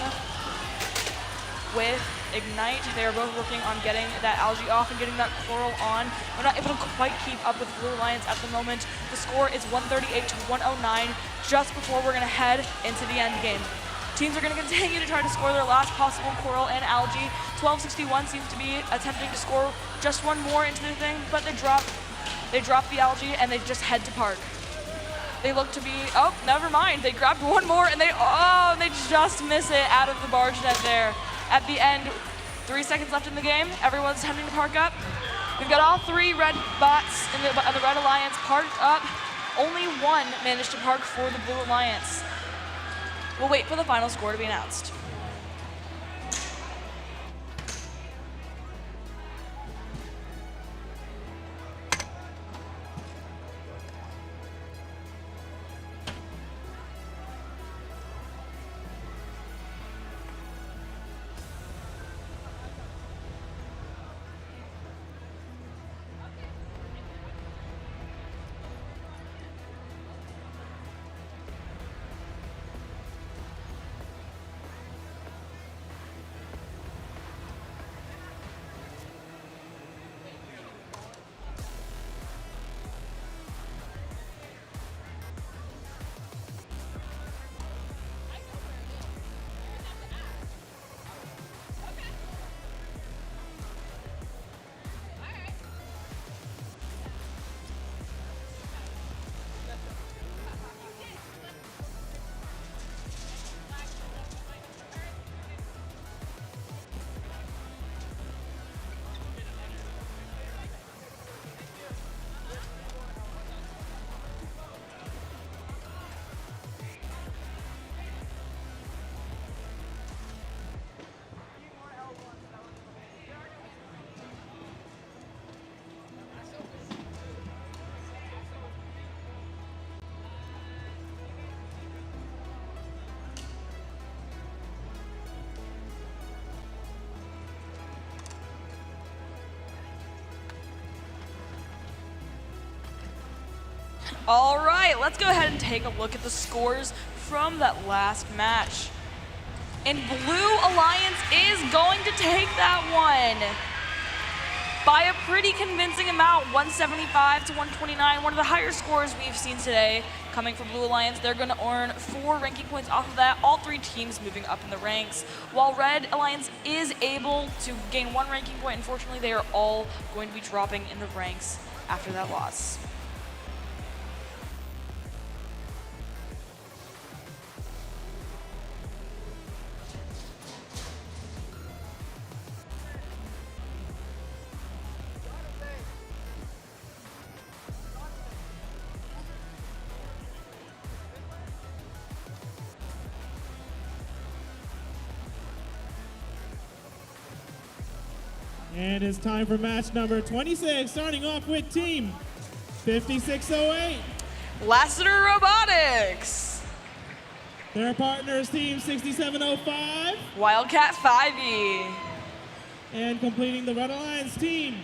with Ignite. They are both working on getting that algae off and getting that coral on. We're not able to quite keep up with Blue Alliance at the moment. The score is 138-109, just before we're going to head into the end game. Teams are going to continue to try to score their last possible coral and algae. 1261 seems to be attempting to score just one more into their thing, but they drop the algae and they just head to park. They look to be, oh, never mind. They grabbed one more and they just miss it out of the barge net there. At the end, 3 seconds left in the game. Everyone's attempting to park up. We've got all 3 red bots in the Red Alliance parked up. Only 1 managed to park for the Blue Alliance. We'll wait for the final score to be announced. All right, let's go ahead and take a look at the scores from that last match. And Blue Alliance is going to take that one by a pretty convincing amount, 175-129, one of the higher scores we've seen today coming from Blue Alliance. They're going to earn 4 ranking points off of that, all 3 teams moving up in the ranks. While Red Alliance is able to gain 1 ranking point, unfortunately they are all going to be dropping in the ranks after that loss. And it's time for match number 26, starting off with team 5608. Lassiter Robotics. Their partners, team 6705. Wildcat 5e. And completing the Red Alliance team,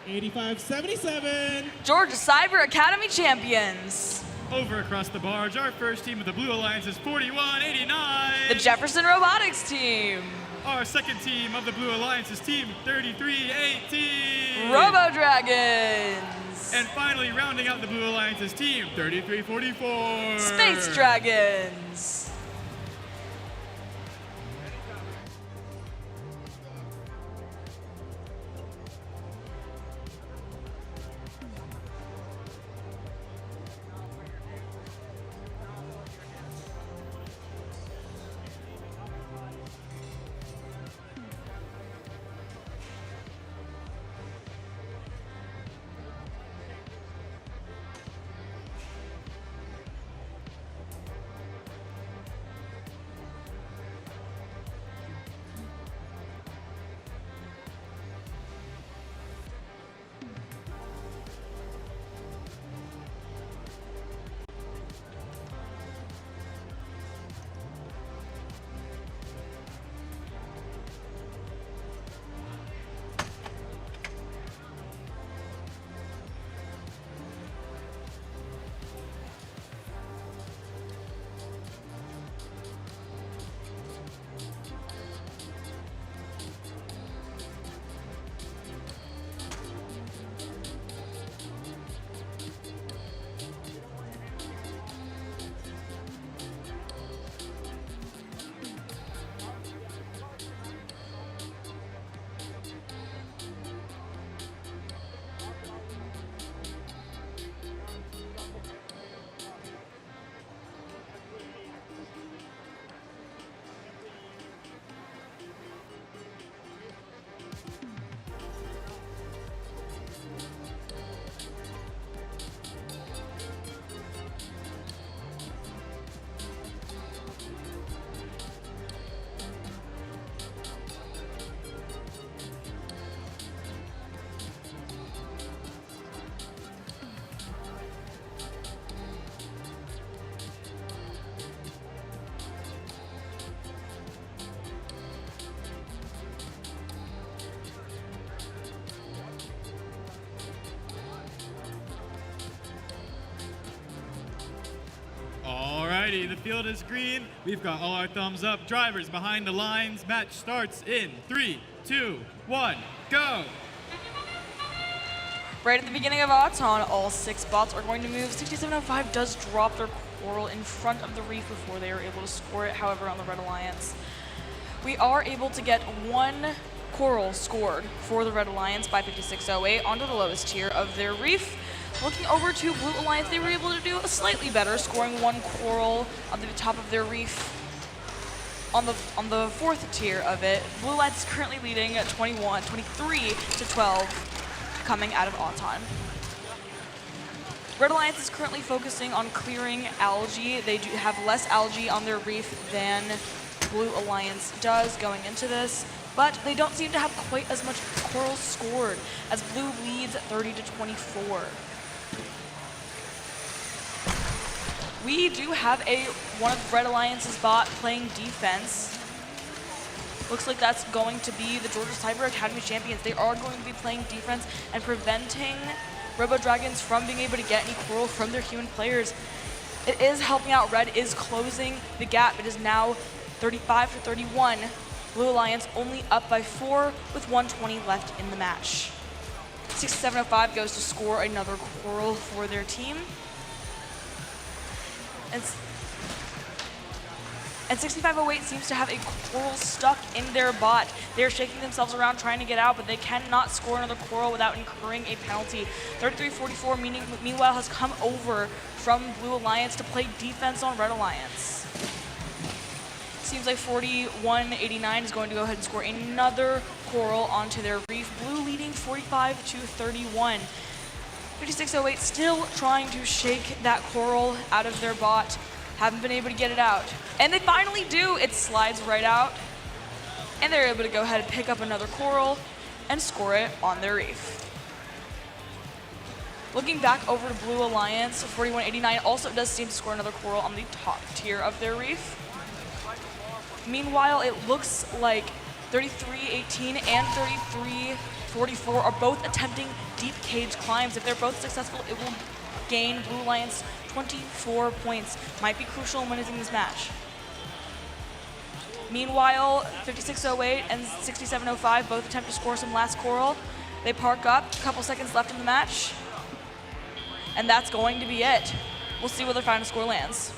8577. Georgia Cyber Academy champions. Over across the barge, our first team of the Blue Alliance is 4189. The Jefferson Robotics team. Our second team of the Blue Alliance is team 3318. Robo Dragons. And finally, rounding out the Blue Alliance is team 3344. Space Dragons. Alrighty, the field is green. We've got all our thumbs up. Drivers behind the lines. Match starts in 3, 2, 1, go! Right at the beginning of Auton, all 6 bots are going to move. 6705 does drop their coral in front of the reef before they are able to score it. However, on the Red Alliance, we are able to get 1 coral scored for the Red Alliance by 5608 onto the lowest tier of their reef. Looking over to Blue Alliance, they were able to do slightly better, scoring 1 coral on the top of their reef on the 4th tier of it. Blue Alliance is currently leading at 23 to 12 coming out of Auton. Red Alliance is currently focusing on clearing algae. They do have less algae on their reef than Blue Alliance does going into this, but they don't seem to have quite as much coral scored as Blue leads 30 to 24. We do have one of Red Alliance's bot playing defense. Looks like that's going to be the Georgia Cyber Academy champions. They are going to be playing defense and preventing Robo Dragons from being able to get any coral from their human players. It is helping out. Red is closing the gap. It is now 35 to 31. Blue Alliance only up by 4 with 120 left in the match. 6705 goes to score another coral for their team. And 6508 seems to have a coral stuck in their bot. They're shaking themselves around trying to get out, but they cannot score another coral without incurring a penalty. 3344 meanwhile has come over from Blue Alliance to play defense on Red Alliance. Seems like 4189 is going to go ahead and score another coral onto their reef. Blue leading 45 to 31. 5608 still trying to shake that coral out of their bot. Haven't been able to get it out. And they finally do. It slides right out. And they're able to go ahead and pick up another coral and score it on their reef. Looking back over to Blue Alliance, 4189 also does seem to score another coral on the top tier of their reef. Meanwhile, it looks like 3318 and 3344 are both attempting deep cage climbs. If they're both successful, it will gain Blue Alliance 24 points. Might be crucial in winning this match. Meanwhile, 5608 and 6705 both attempt to score some last coral. They park up, a couple seconds left in the match. And that's going to be it. We'll see where their final score lands.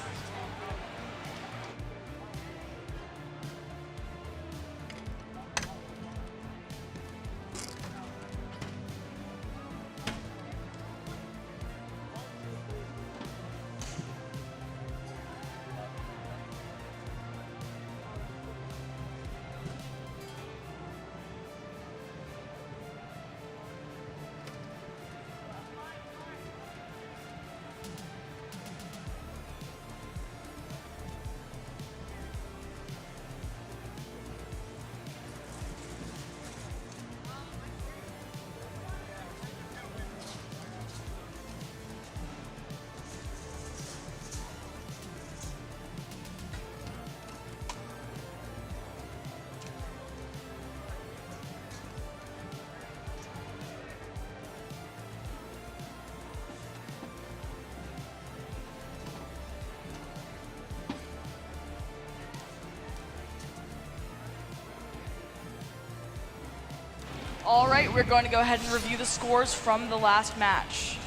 All right, we're going to go ahead and review the scores from the last match.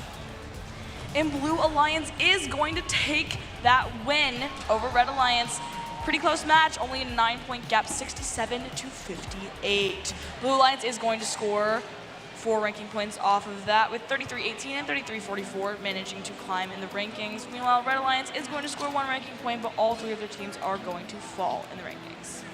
And Blue Alliance is going to take that win over Red Alliance. Pretty close match, only a 9-point gap, 67 to 58. Blue Alliance is going to score 4 ranking points off of that, with 3318 and 3344 managing to climb in the rankings. Meanwhile, Red Alliance is going to score 1 ranking point, but all 3 of their teams are going to fall in the rankings.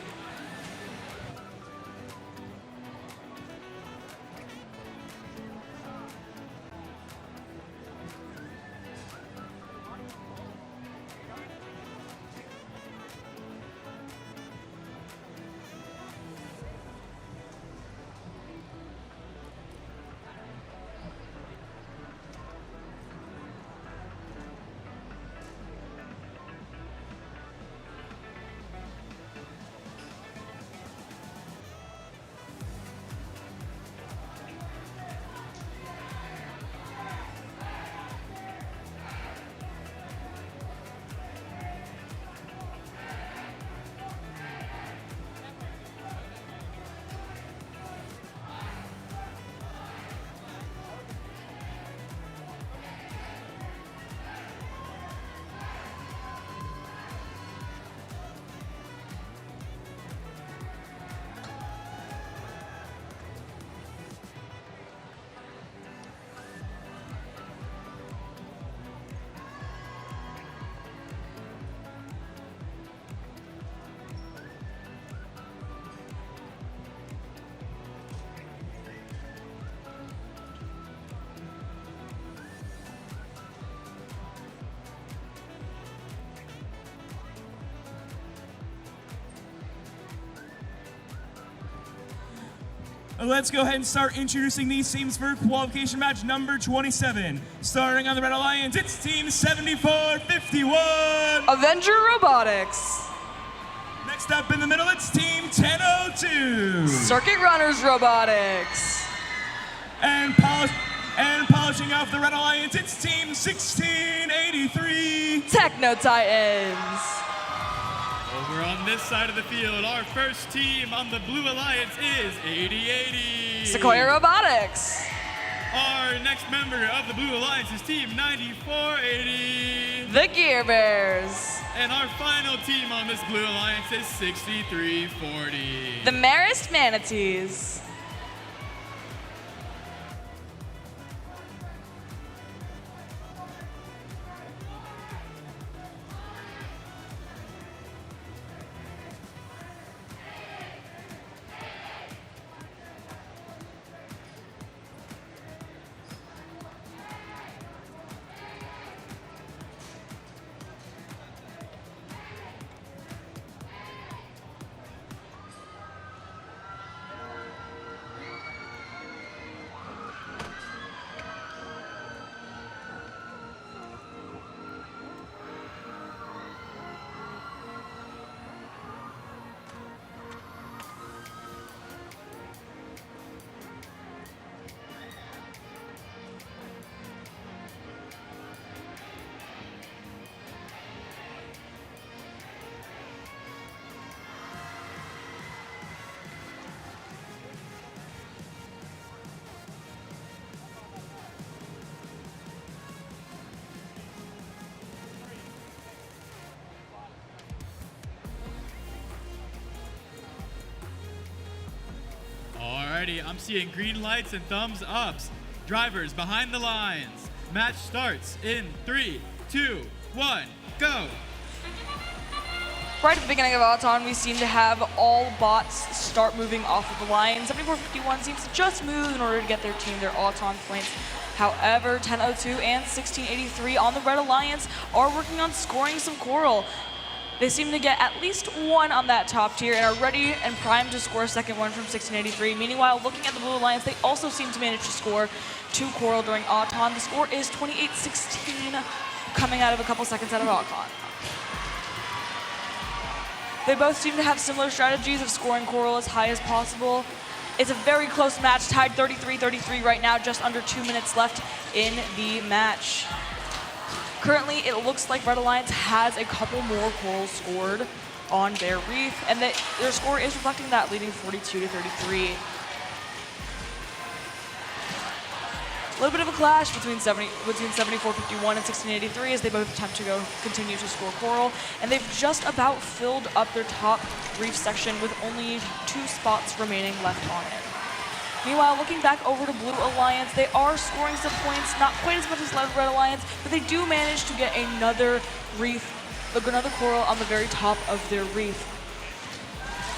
Let's go ahead and start introducing these teams for qualification match number 27. Starting on the Red Alliance, it's Team 7451. Avenger Robotics. Next up in the middle, it's Team 1002. Circuit Runners Robotics. And polishing off the Red Alliance, it's Team 1683. Techno Titans. Over on this side of the field, our first team on the Blue Alliance is 8080. Sequoia Robotics. Our next member of the Blue Alliance is Team 9480. The Gear Bears. And our final team on this Blue Alliance is 6340. The Marist Manatees. Alrighty, I'm seeing green lights and thumbs ups. Drivers behind the lines. Match starts in 3, 2, 1, go. Right at the beginning of Auton, we seem to have all bots start moving off of the line. 7451 seems to just move in order to get their team their Auton points. However, 1002 and 1683 on the Red Alliance are working on scoring some coral. They seem to get at least one on that top tier and are ready and primed to score a second one from 1683. Meanwhile, looking at the Blue Alliance, they also seem to manage to score 2 coral during Auton. The score is 28-16, coming out of a couple seconds out of Auton. They both seem to have similar strategies of scoring coral as high as possible. It's a very close match, tied 33-33 right now, just under 2 minutes left in the match. Currently, it looks like Red Alliance has a couple more corals scored on their reef, and that their score is reflecting that, leading 42-33. A little bit of a clash between 7451 and 1683 as they both attempt to continue to score coral, and they've just about filled up their top reef section with only 2 spots remaining left on it. Meanwhile, looking back over to Blue Alliance, they are scoring some points, not quite as much as Red Alliance, but they do manage to get another coral on the very top of their reef.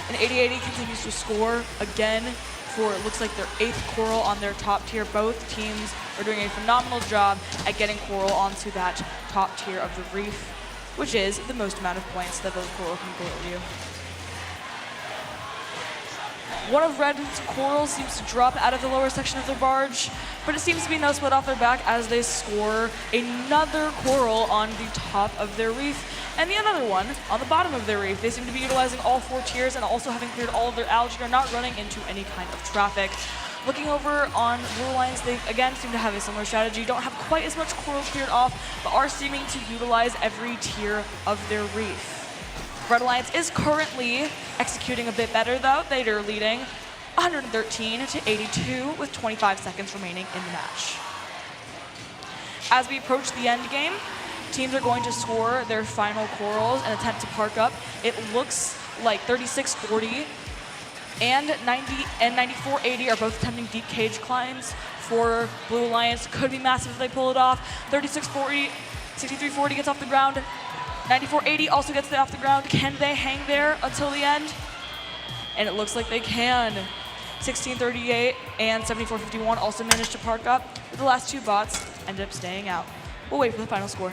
And 8080 continues to score again for it looks like their 8th coral on their top tier. Both teams are doing a phenomenal job at getting coral onto that top tier of the reef, which is the most amount of points that those coral can get you. One of Red's corals seems to drop out of the lower section of their barge, but it seems to be no sweat off their back as they score another coral on the top of their reef, and the other one on the bottom of their reef. They seem to be utilizing all 4 tiers and also having cleared all of their algae, are not running into any kind of traffic. Looking over on Blue Alliance, they again seem to have a similar strategy. Don't have quite as much coral cleared off, but are seeming to utilize every tier of their reef. Red Alliance is currently executing a bit better though. They are leading 113-82 with 25 seconds remaining in the match. As we approach the end game, teams are going to score their final corals and attempt to park up. It looks like 3640 and 9480 are both attempting deep cage climbs for Blue Alliance. Could be massive if they pull it off. 3640, 6340 gets off the ground. 9480 also gets off the ground. Can they hang there until the end? And it looks like they can. 1638 and 7451 also managed to park up, but the last 2 bots ended up staying out. We'll wait for the final score.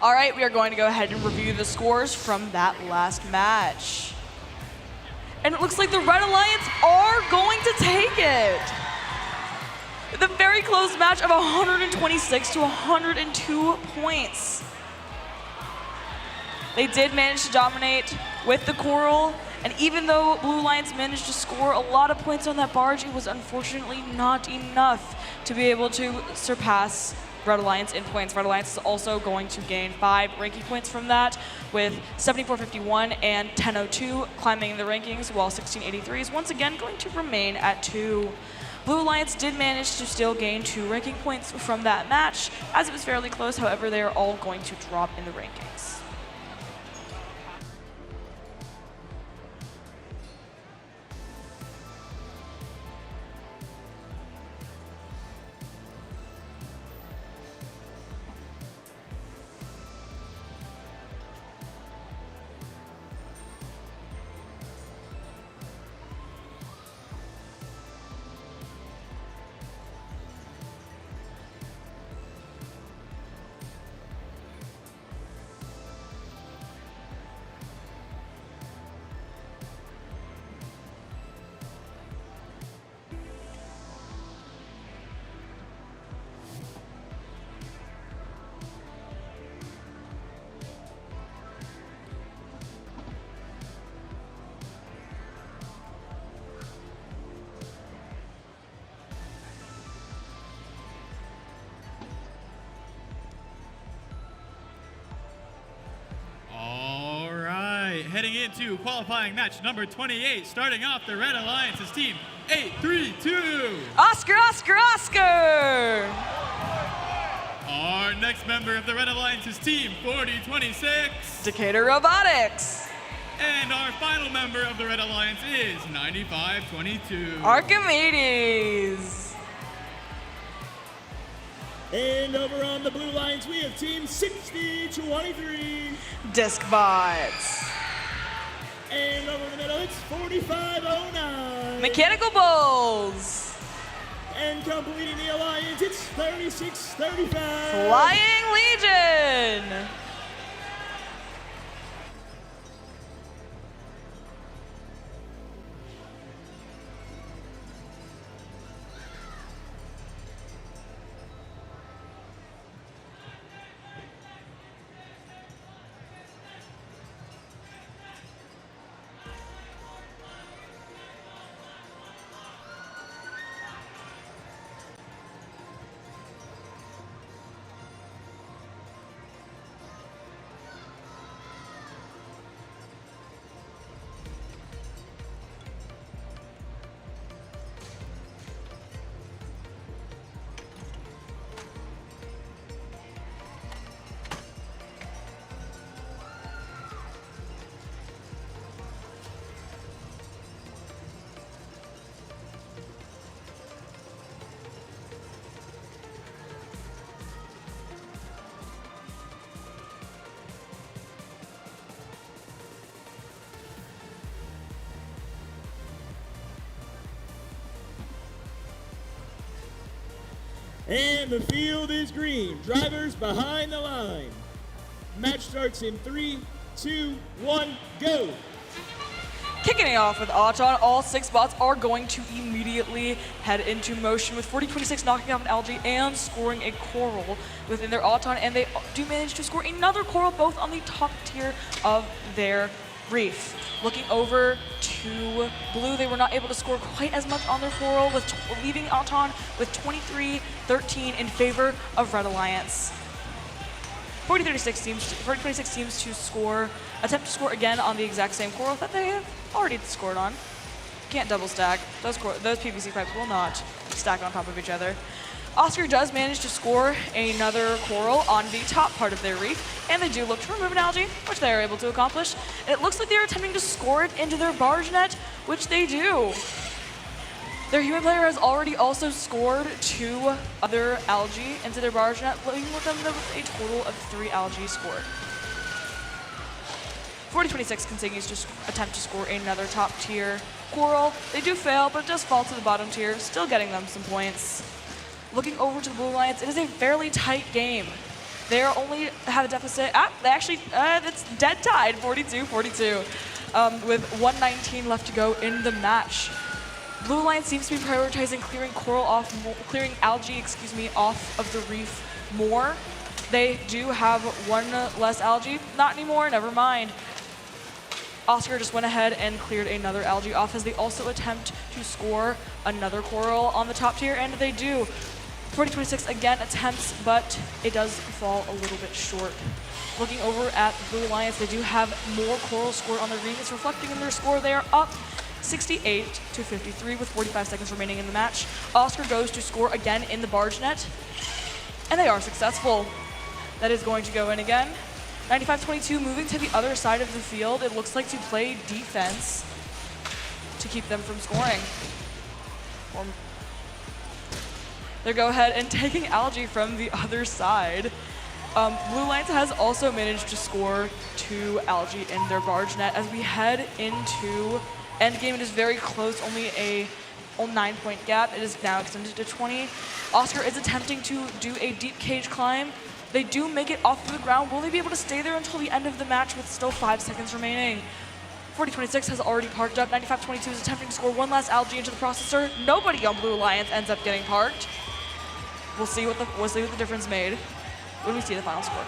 All right, we are going to go ahead and review the scores from that last match. And it looks like the Red Alliance are going to take it. The very close match of 126 to 102 points. They did manage to dominate with the coral, and even though Blue Alliance managed to score a lot of points on that barge, it was unfortunately not enough to be able to surpass Red Alliance in points. Red Alliance is also going to gain 5 ranking points from that, with 74.51 and 10.02 climbing the rankings, while 16.83 is once again going to remain at 2. Blue Alliance did manage to still gain 2 ranking points from that match, as it was fairly close. However, they are all going to drop in the rankings. Heading into qualifying match number 28, starting off the Red Alliance's team, 832. Oscar, Oscar, Oscar! Our next member of the Red Alliance's team, 4026. Decatur Robotics. And our final member of the Red Alliance is 9522. Archimedes. And over on the Blue Alliance, we have team 6023. Discbots. And over the middle, it's 4509. Mechanical Bulls. And completing the alliance, it's 3635. Flying Legion. And the field is green. Drivers behind the line. Match starts in 3, 2, 1, go. Kicking it off with Auton, all 6 bots are going to immediately head into motion, with 4026 knocking off an algae and scoring a coral within their Auton, and they do manage to score another coral both on the top tier of their reef. Looking over to Blue, they were not able to score quite as much on their coral, with leaving Auton with 23-13 in favor of Red Alliance. 4026 seems to attempt to score again on the exact same coral that they have already scored on. Can't double stack. Those PVC pipes will not stack on top of each other. Oscar does manage to score another coral on the top part of their reef, and they do look to remove an algae, which they are able to accomplish. And it looks like they're attempting to score it into their barge net, which they do. Their human player has already also scored 2 other algae into their barge net, leaving them with a total of 3 algae scored. 4026 continues to attempt to score another top tier coral. They do fail, but it does fall to the bottom tier, still getting them some points. Looking over to the Blue Alliance, it is a fairly tight game. They only have a deficit. They actually, it's dead tied, 42-42, with 1:19 left to go in the match. Blue Alliance seems to be prioritizing clearing algae, off of the reef more. They do have one less algae. Not anymore, never mind. Oscar just went ahead and cleared another algae off as they also attempt to score another coral on the top tier, and they do. 40-26 again attempts, but it does fall a little bit short. Looking over at Blue Alliance, they do have more coral scored on the reef. It's reflecting in their score. They are up 68-53 with 45 seconds remaining in the match. Oscar goes to score again in the barge net, and they are successful. That is going to go in again. 95-22 moving to the other side of the field. It looks like to play defense to keep them from scoring. They go ahead and taking algae from the other side. Blue Alliance has also managed to score 2 algae in their barge net. As we head into endgame, it is very close, only a 9-point gap. It is now extended to 20. Oscar is attempting to do a deep cage climb. They do make it off the ground. Will they be able to stay there until the end of the match with still 5 seconds remaining? 40-26 has already parked up. 95-22 is attempting to score one last algae into the processor. Nobody on Blue Alliance ends up getting parked. We'll see what the difference made when we see the final score.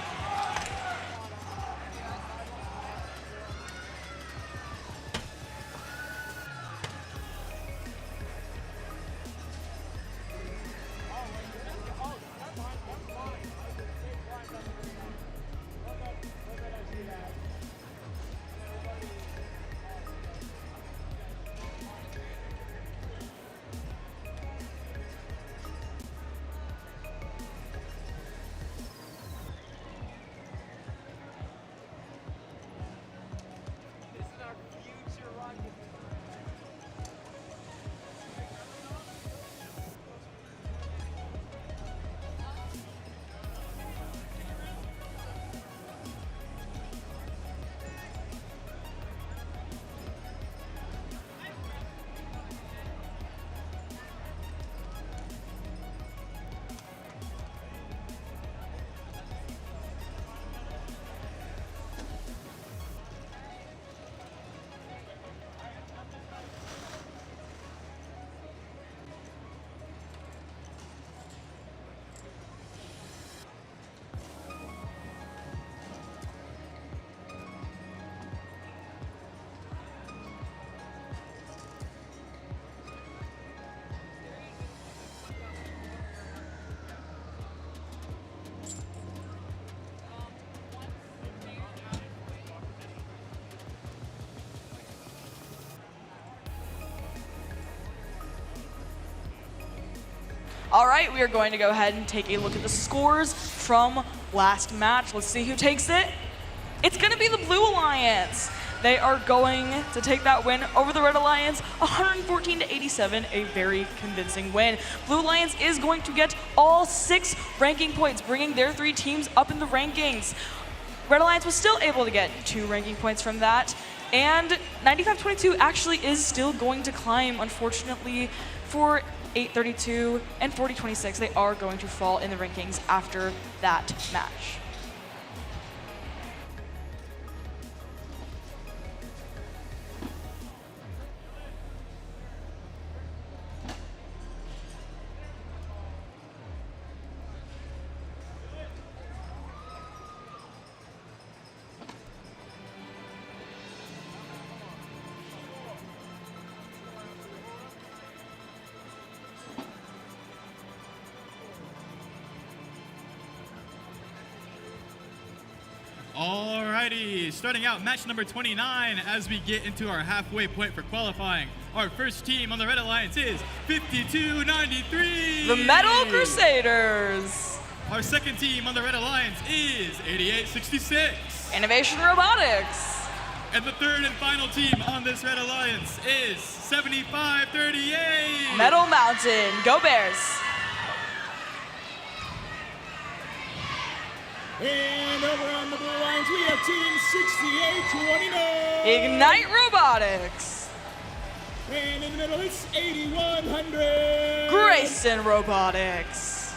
All right, we are going to go ahead and take a look at the scores from last match. Let's see who takes it. It's going to be the Blue Alliance. They are going to take that win over the Red Alliance, 114-87, a very convincing win. Blue Alliance is going to get all 6 ranking points, bringing their 3 teams up in the rankings. Red Alliance was still able to get 2 ranking points from that, and 95-22 actually is still going to climb, unfortunately, for 8-32 and 40-26. They are going to fall in the rankings after that match. Alrighty, starting out match number 29 as we get into our halfway point for qualifying. Our first team on the Red Alliance is 52-93. The Metal Crusaders. Our second team on the Red Alliance is 88-66. Innovation Robotics. And the third and final team on this Red Alliance is 75-38. Metal Mountain. Go Bears. And over on the Blue Alliance, we have Team 68-29. Ignite Robotics. And in the middle, it's 8100. Grayson Robotics.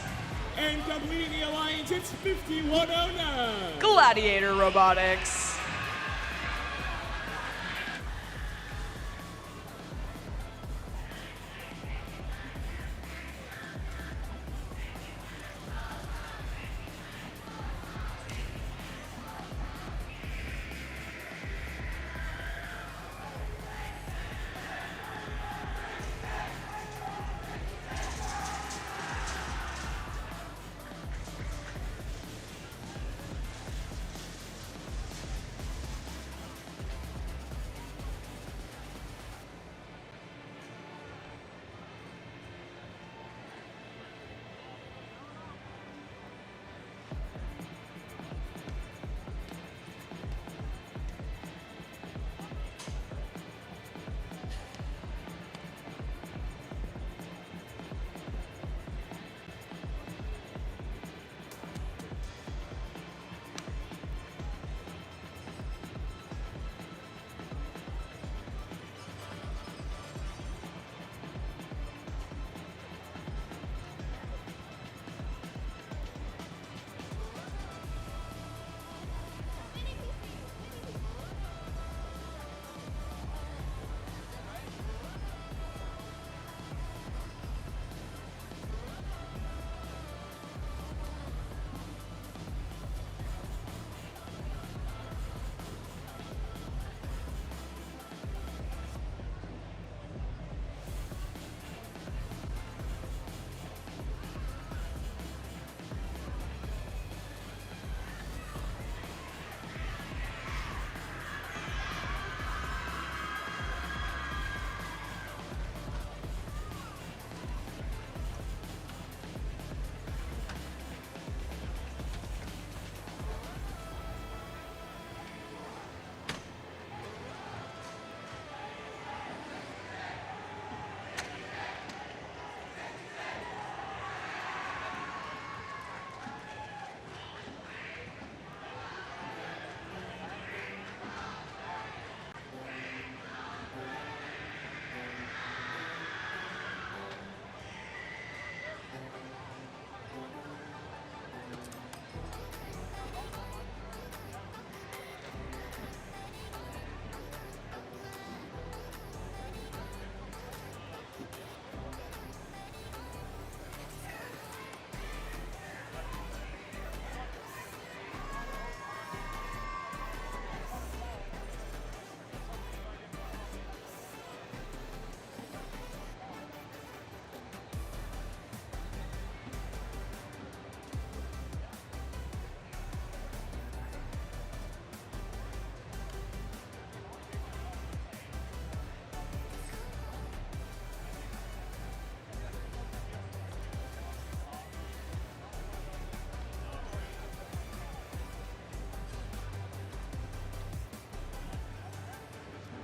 And completing the alliance, it's 5109. Gladiator Robotics.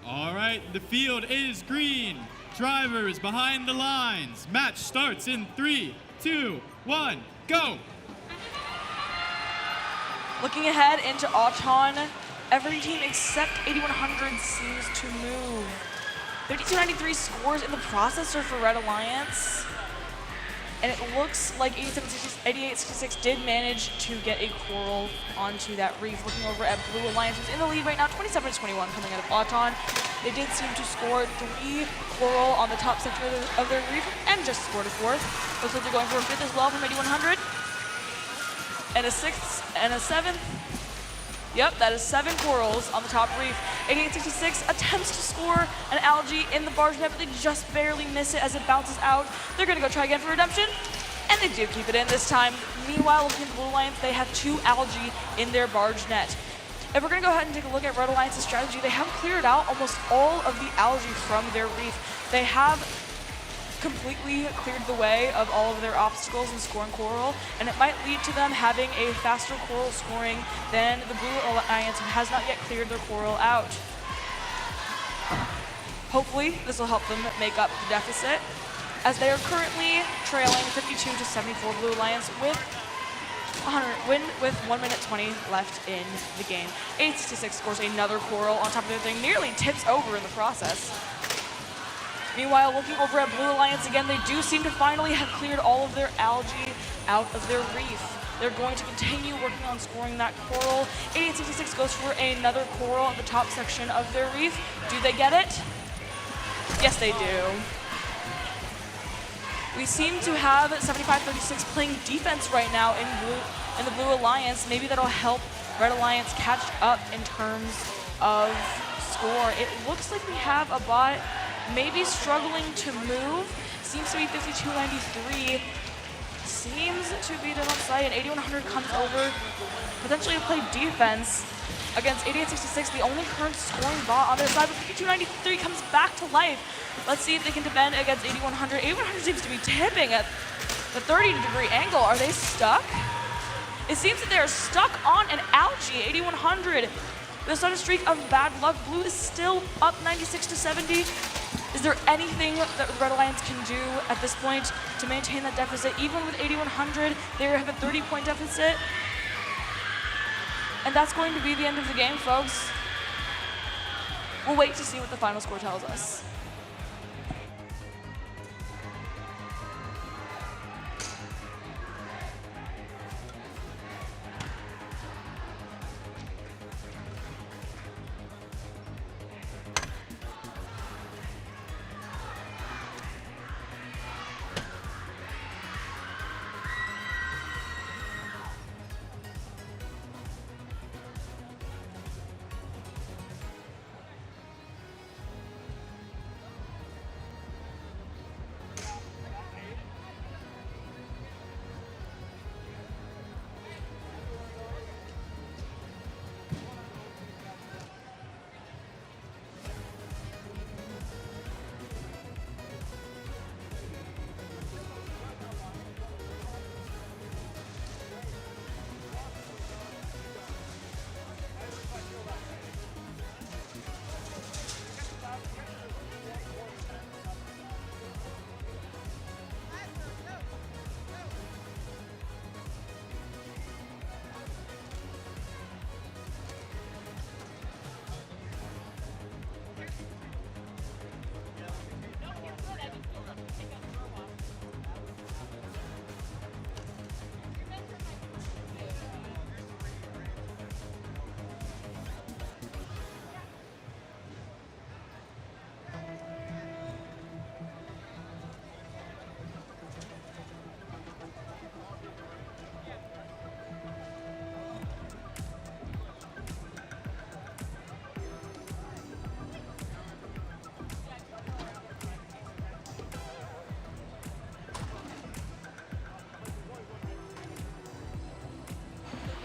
All right, the field is green. Drivers behind the lines. Match starts in 3, 2, 1, go. Looking ahead into Auton, every team except 8100 seems to move. 3293 scores in the processor for Red Alliance. And it looks like 8866 did manage to get a coral onto that reef. Looking over at Blue Alliance, who's in the lead right now, 27-21 coming out of Auton. They did seem to score 3 coral on the top sector of their reef and just scored a 4th. Looks like they're going for a 5th as well from 8100. And a 6th and a 7th. Yep, that is 7 corals on the top reef. 8866 attempts to score an algae in the barge net, but they just barely miss it as it bounces out. They're gonna go try again for redemption, and they do keep it in this time. Meanwhile, looking at the Blue Alliance, they have 2 algae in their barge net. If we're gonna go ahead and take a look at Red Alliance's strategy, they have cleared out almost all of the algae from their reef. They have completely cleared the way of all of their obstacles in scoring coral, and it might lead to them having a faster coral scoring than the Blue Alliance, who has not yet cleared their coral out. Hopefully, this will help them make up the deficit, as they are currently trailing 52-74 Blue Alliance with 1 minute 20 left in the game. 866 scores another coral on top of their thing, nearly tips over in the process. Meanwhile, looking over at Blue Alliance again, they do seem to finally have cleared all of their algae. out of their reef. They're going to continue working on scoring that coral. 8866 goes for another coral at the top section of their reef. Do they get it? Yes, they do. We seem to have 75-36 playing defense right now in the Blue Alliance. Maybe that'll help Red Alliance catch up in terms of score. It looks like we have a bot maybe struggling to move. Seems to be 5293. Seems to be the site, and 8100 comes over potentially to play defense against 8866, the only current scoring bot on their side, but 5293 comes back to life. Let's see if they can defend against 8100. 8100 seems to be tipping at the 30-degree angle. Are they stuck? It seems that they're stuck on an algae. 8100 with a sudden streak of bad luck. Blue is still up 96-70. Is there anything that the Red Alliance can do at this point to maintain that deficit? Even with 8100, they have a 30-point deficit. And that's going to be the end of the game, folks. We'll wait to see what the final score tells us.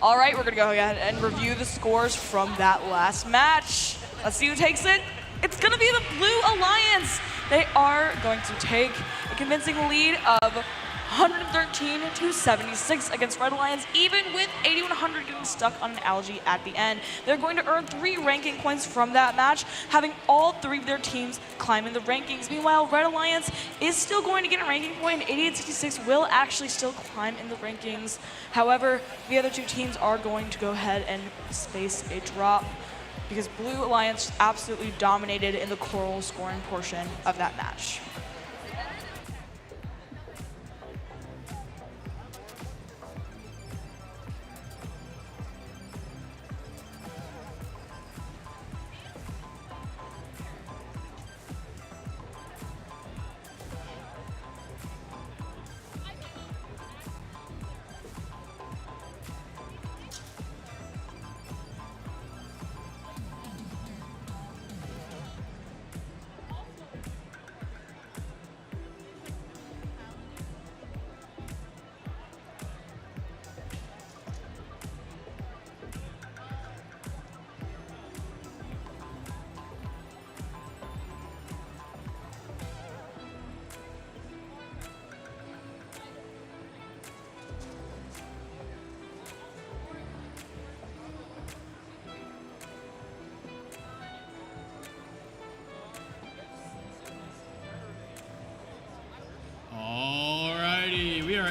All right, we're gonna go ahead and review the scores from that last match. Let's see who takes it. It's gonna be the Blue Alliance. They are going to take a convincing lead of 113-76 against Red Alliance, even with 8100 getting stuck on an algae at the end. They're going to earn 3 ranking points from that match, having all 3 of their teams climb in the rankings. Meanwhile, Red Alliance is still going to get a ranking point, and 8866 will actually still climb in the rankings. However, the other 2 teams are going to go ahead and space a drop because Blue Alliance absolutely dominated in the coral scoring portion of that match.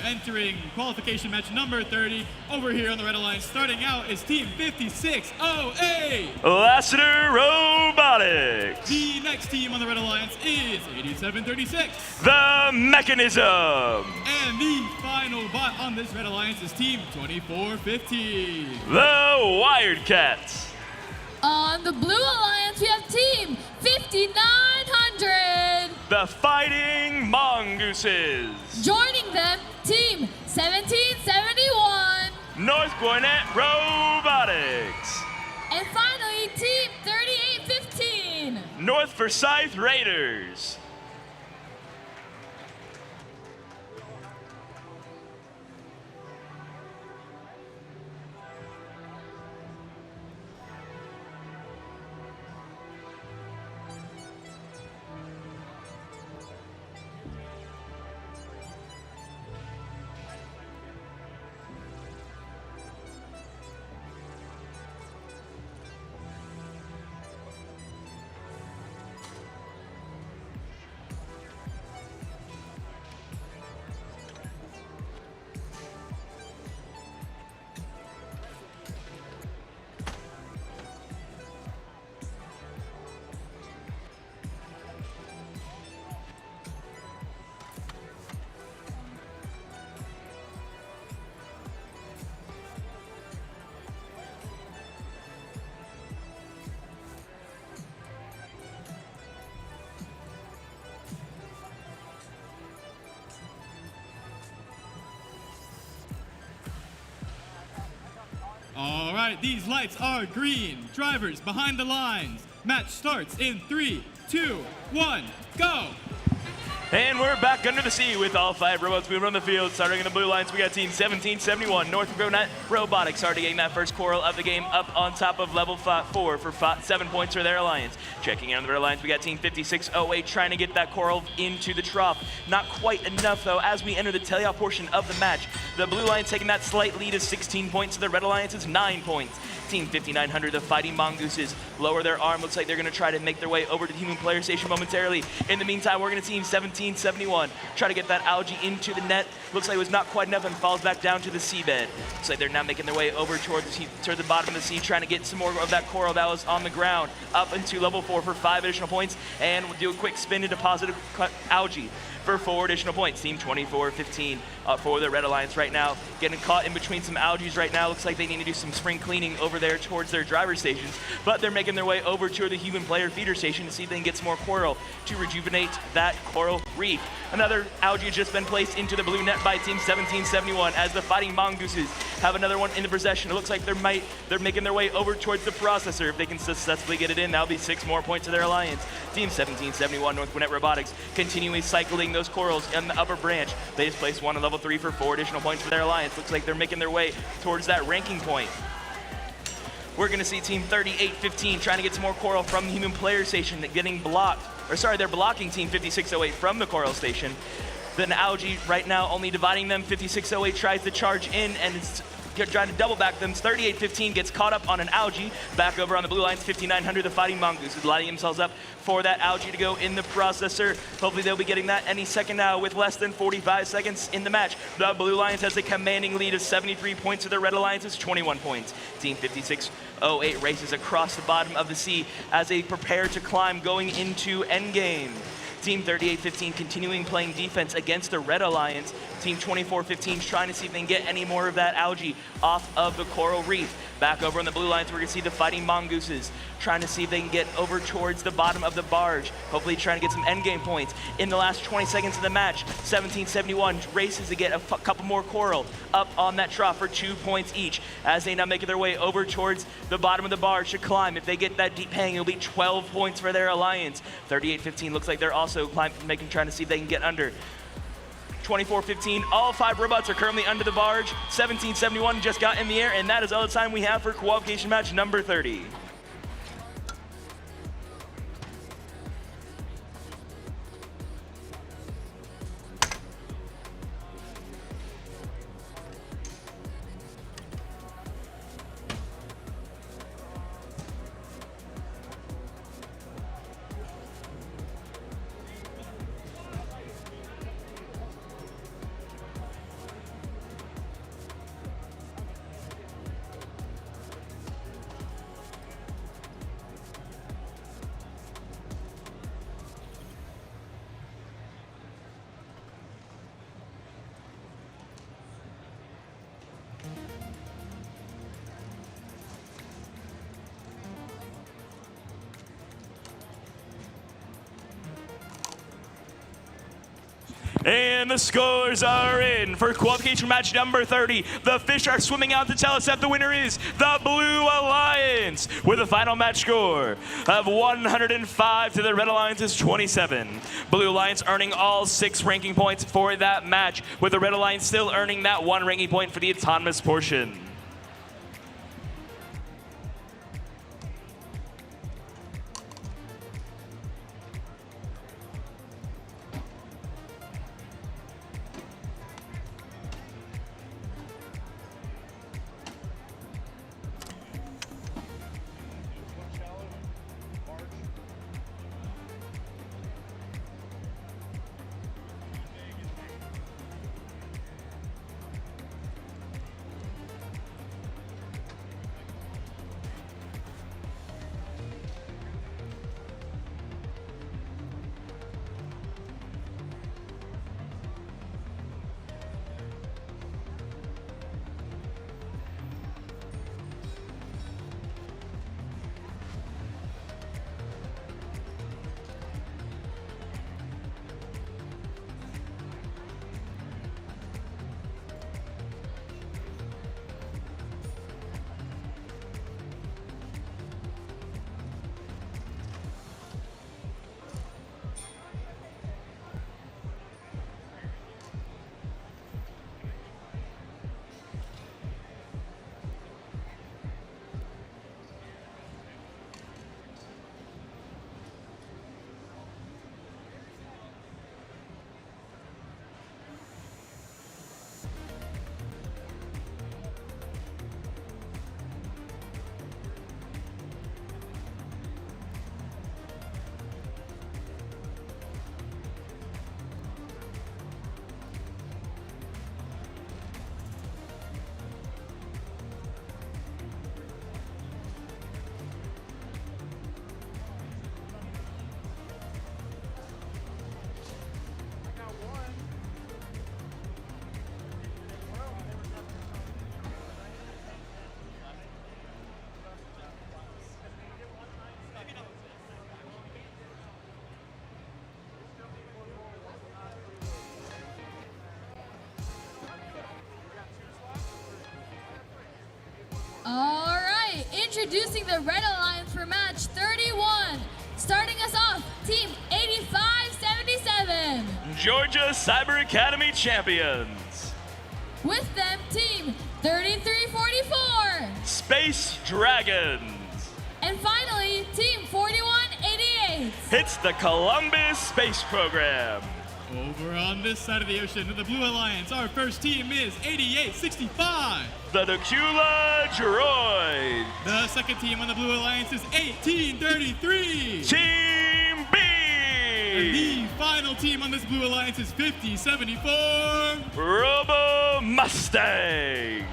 entering qualification match number 30. Over here on the Red Alliance, starting out is Team 5608. Lassiter Robotics. The next team on the Red Alliance is 8736. The Mechanism. And the final bot on this Red Alliance is Team 2415. The Wildcats. On the Blue Alliance, we have Team 5900. The Fighting Mongooses. Joining them, Team 1771. North Gwinnett Robotics. And finally, Team 3815. North Forsyth Raiders. All right, these lights are green. Drivers behind the lines. Match starts in 3, 2, 1, go! And we're back under the sea with all 5 robots moving on the field. Starting in the blue lines, we got Team 1771, North Gwinnett Robotics, already getting that first coral of the game up on top of level 4 for 7 points for their alliance. Checking in on the red lines, we got Team 5608 trying to get that coral into the trough. Not quite enough, though, as we enter the teleoff portion of the match. The blue alliance taking that slight lead of 16 points to the red alliance is 9 points. Team 5900, the Fighting Mongooses, lower their arm. Looks like they're going to try to make their way over to the human player station momentarily. In the meantime, we're going to Team 1771 try to get that algae into the net. Looks like it was not quite enough and falls back down to the seabed. Looks like they're now making their way over toward the bottom of the sea, trying to get some more of that coral that was on the ground up into level 4 for 5 additional points, and we'll do a quick spin to deposit algae for 4 additional points. Team 2415 for the Red Alliance right now, getting caught in between some algae right now. Looks like they need to do some spring cleaning over there towards their driver stations, but they're making their way over to the human player feeder station to see if they can get some more coral to rejuvenate that coral reef. Another algae has just been placed into the blue net by Team 1771 as the Fighting Mongooses have another one in the possession. It looks like they're making their way over towards the processor. If they can successfully get it in, that'll be 6 more points to their alliance. Team 1771 North Gwinnett Robotics continuing cycling those corals in the upper branch. They just placed one on level 3 for 4 additional points for their alliance. Looks like they're making their way towards that ranking point. We're going to see Team 3815 trying to get some more coral from the human player station, getting blocked. Or sorry, they're blocking Team 5608 from the coral station. Then algae right now only dividing them. 5608 tries to charge in and it's trying to double back them. 3815 gets caught up on an algae. Back over on the blue lines, 5900, the Fighting Mongooses lining themselves up for that algae to go in the processor. Hopefully they'll be getting that any second now with less than 45 seconds in the match. The Blue Lions has a commanding lead of 73 points to the Red Alliance's 21 points. Team 5608 races across the bottom of the sea as they prepare to climb going into endgame. Team 3815 continuing playing defense against the Red Alliance. Team 2415 trying to see if they can get any more of that algae off of the coral reef. Back over on the blue lines, we're going to see the Fighting Mongooses trying to see if they can get over towards the bottom of the barge, hopefully trying to get some endgame points. In the last 20 seconds of the match, 1771 races to get a couple more coral up on that trough for 2 points each as they now make their way over towards the bottom of the barge to climb. If they get that deep hang, it'll be 12 points for their alliance. 3815 looks like they're also trying to see if they can get under. 2415, all 5 robots are currently under the barge. 1771 just got in the air, and that is all the time we have for qualification match number 30. And the scores are in for qualification match number 30. The fish are swimming out to tell us that the winner is the Blue Alliance with a final match score of 105 to the Red Alliance's 27. Blue Alliance earning all 6 ranking points for that match, with the Red Alliance still earning that 1 ranking point for the autonomous portion. All right, introducing the Red Alliance for match 31. Starting us off, team 8577. Georgia Cyber Academy champions. With them, team 3344. Space Dragons. And finally, team 4188. It's the Columbus Space Program. Over on this side of the ocean, the Blue Alliance, our first team is 8865. The Nakula Droid. The second team on the Blue Alliance is 1833. Team B. And the final team on this Blue Alliance is 5074. Robo Mustangs.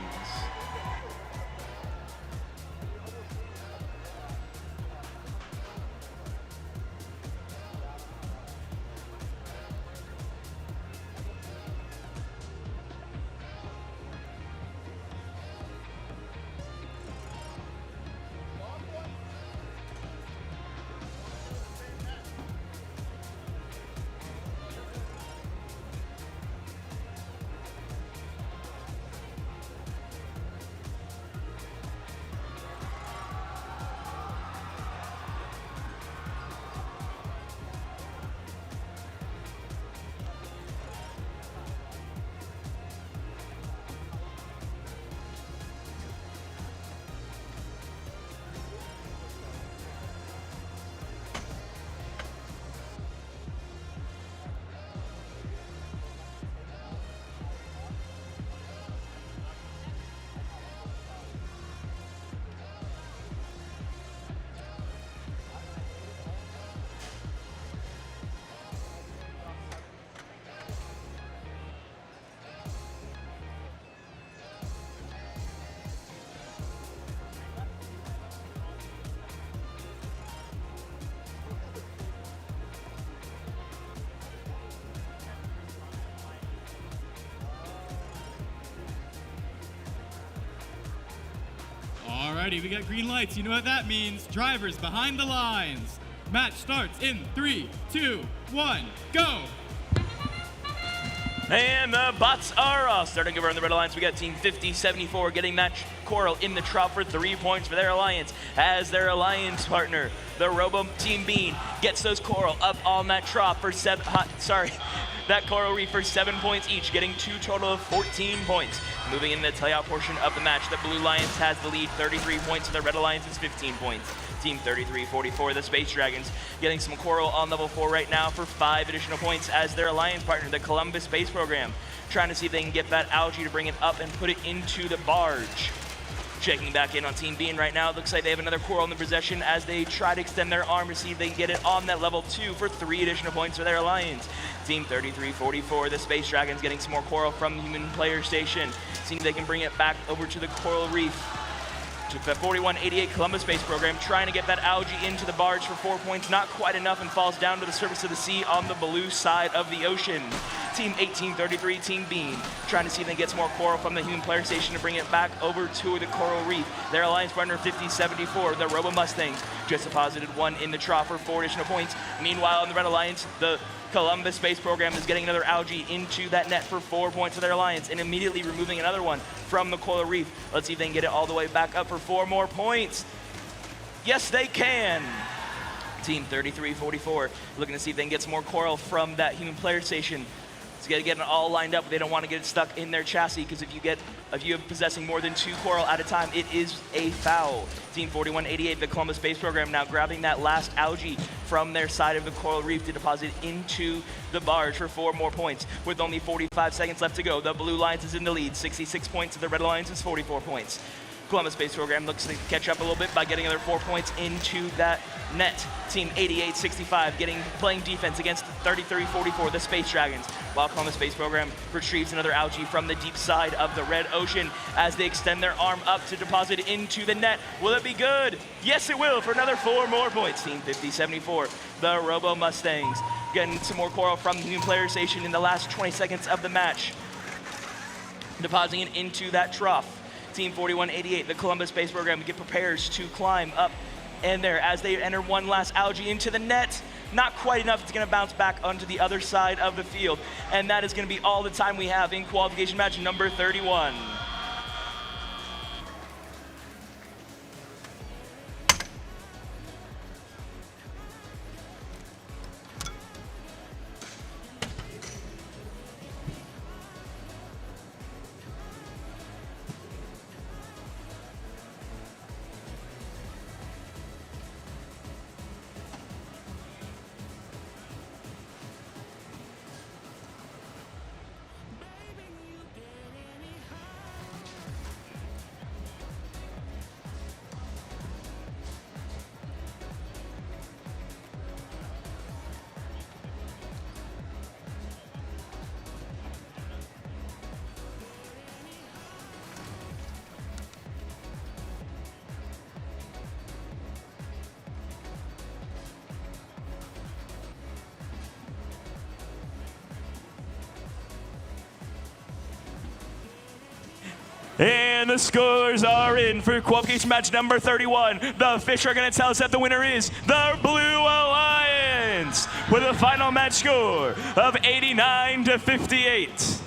Alrighty, we got green lights. You know what that means. Drivers behind the lines. Match starts in 3, 2, 1, go! And the bots are off. Starting over on the Red Alliance, we got Team 5074 getting that coral in the trough for 3 points for their alliance. As their alliance partner, the Robo Team Bean, gets those coral up on that trough for that coral reef for 7 points each, getting 2 total of 14 points. Moving into the tie-out portion of the match, the Blue Alliance has the lead, 33 points, and the Red Alliance is 15 points. Team 3344, the Space Dragons, getting some coral on level 4 right now for 5 additional points as their alliance partner, the Columbus Space Program, trying to see if they can get that algae to bring it up and put it into the barge. Checking back in on Team Bean right now. It looks like they have another coral in the possession as they try to extend their arm to see if they can get it on that level 2 for 3 additional points for their alliance. Team 3344, the Space Dragons, getting some more coral from the human player station, seeing if they can bring it back over to the coral reef. To the 4188 Columbus Space Program, trying to get that algae into the barge for 4 points, not quite enough, and falls down to the surface of the sea on the blue side of the ocean. Team 1833, Team Bean, trying to see if they can get some more coral from the human player station to bring it back over to the coral reef. Their alliance partner 5074, the Robo Mustangs, just deposited 1 in the trough for 4 additional points. Meanwhile, on the Red Alliance, the Columbus Space Program is getting another algae into that net for 4 points for their alliance and immediately removing another one from the coral reef. Let's see if they can get it all the way back up for 4 more points. Yes, they can. Team 3344 looking to see if they can get some more coral from that human player station. It's got to get it all lined up. They don't want to get it stuck in their chassis because if you have possessing more than 2 coral at a time, it is a foul. Team 4188, the Columbus Space Program, now grabbing that last algae from their side of the coral reef to deposit into the barge for 4 more points. With only 45 seconds left to go, the Blue Alliance is in the lead, 66 points, and the Red Alliance is 44 points. Columbus Space Program looks to catch up a little bit by getting another 4 points into that net. Team 8865 playing defense against 3344, the Space Dragons, while Columbus Space Program retrieves another algae from the deep side of the red ocean as they extend their arm up to deposit into the net. Will it be good? Yes, it will, for another 4 more points. Team 5074, the Robo Mustangs, getting some more coral from the human player station in the last 20 seconds of the match, depositing it into that trough. Team 4188, the Columbus Space Program, prepares to climb up in there as they enter one last algae into the net. Not quite enough. It's going to bounce back onto the other side of the field. And that is going to be all the time we have in qualification match number 31. And the scores are in for qualification match number 31. The fish are going to tell us that the winner is the Blue Alliance with a final match score of 89-58.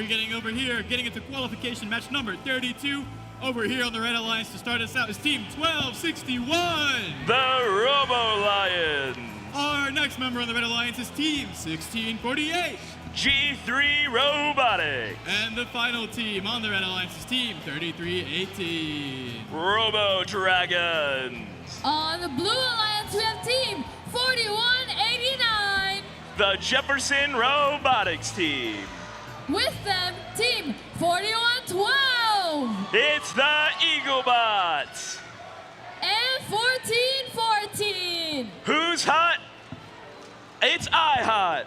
getting over here, getting into qualification match number 32. Over here on the Red Alliance to start us out is Team 1261. The Robo Lions. Our next member on the Red Alliance is Team 1648. G3 Robotics. And the final team on the Red Alliance is Team 3318. Robo Dragons. On the Blue Alliance, we have Team 4189. The Jefferson Robotics team. With them, Team 4112. It's the Eaglebots. And 1414. Who's hot? It's I hot.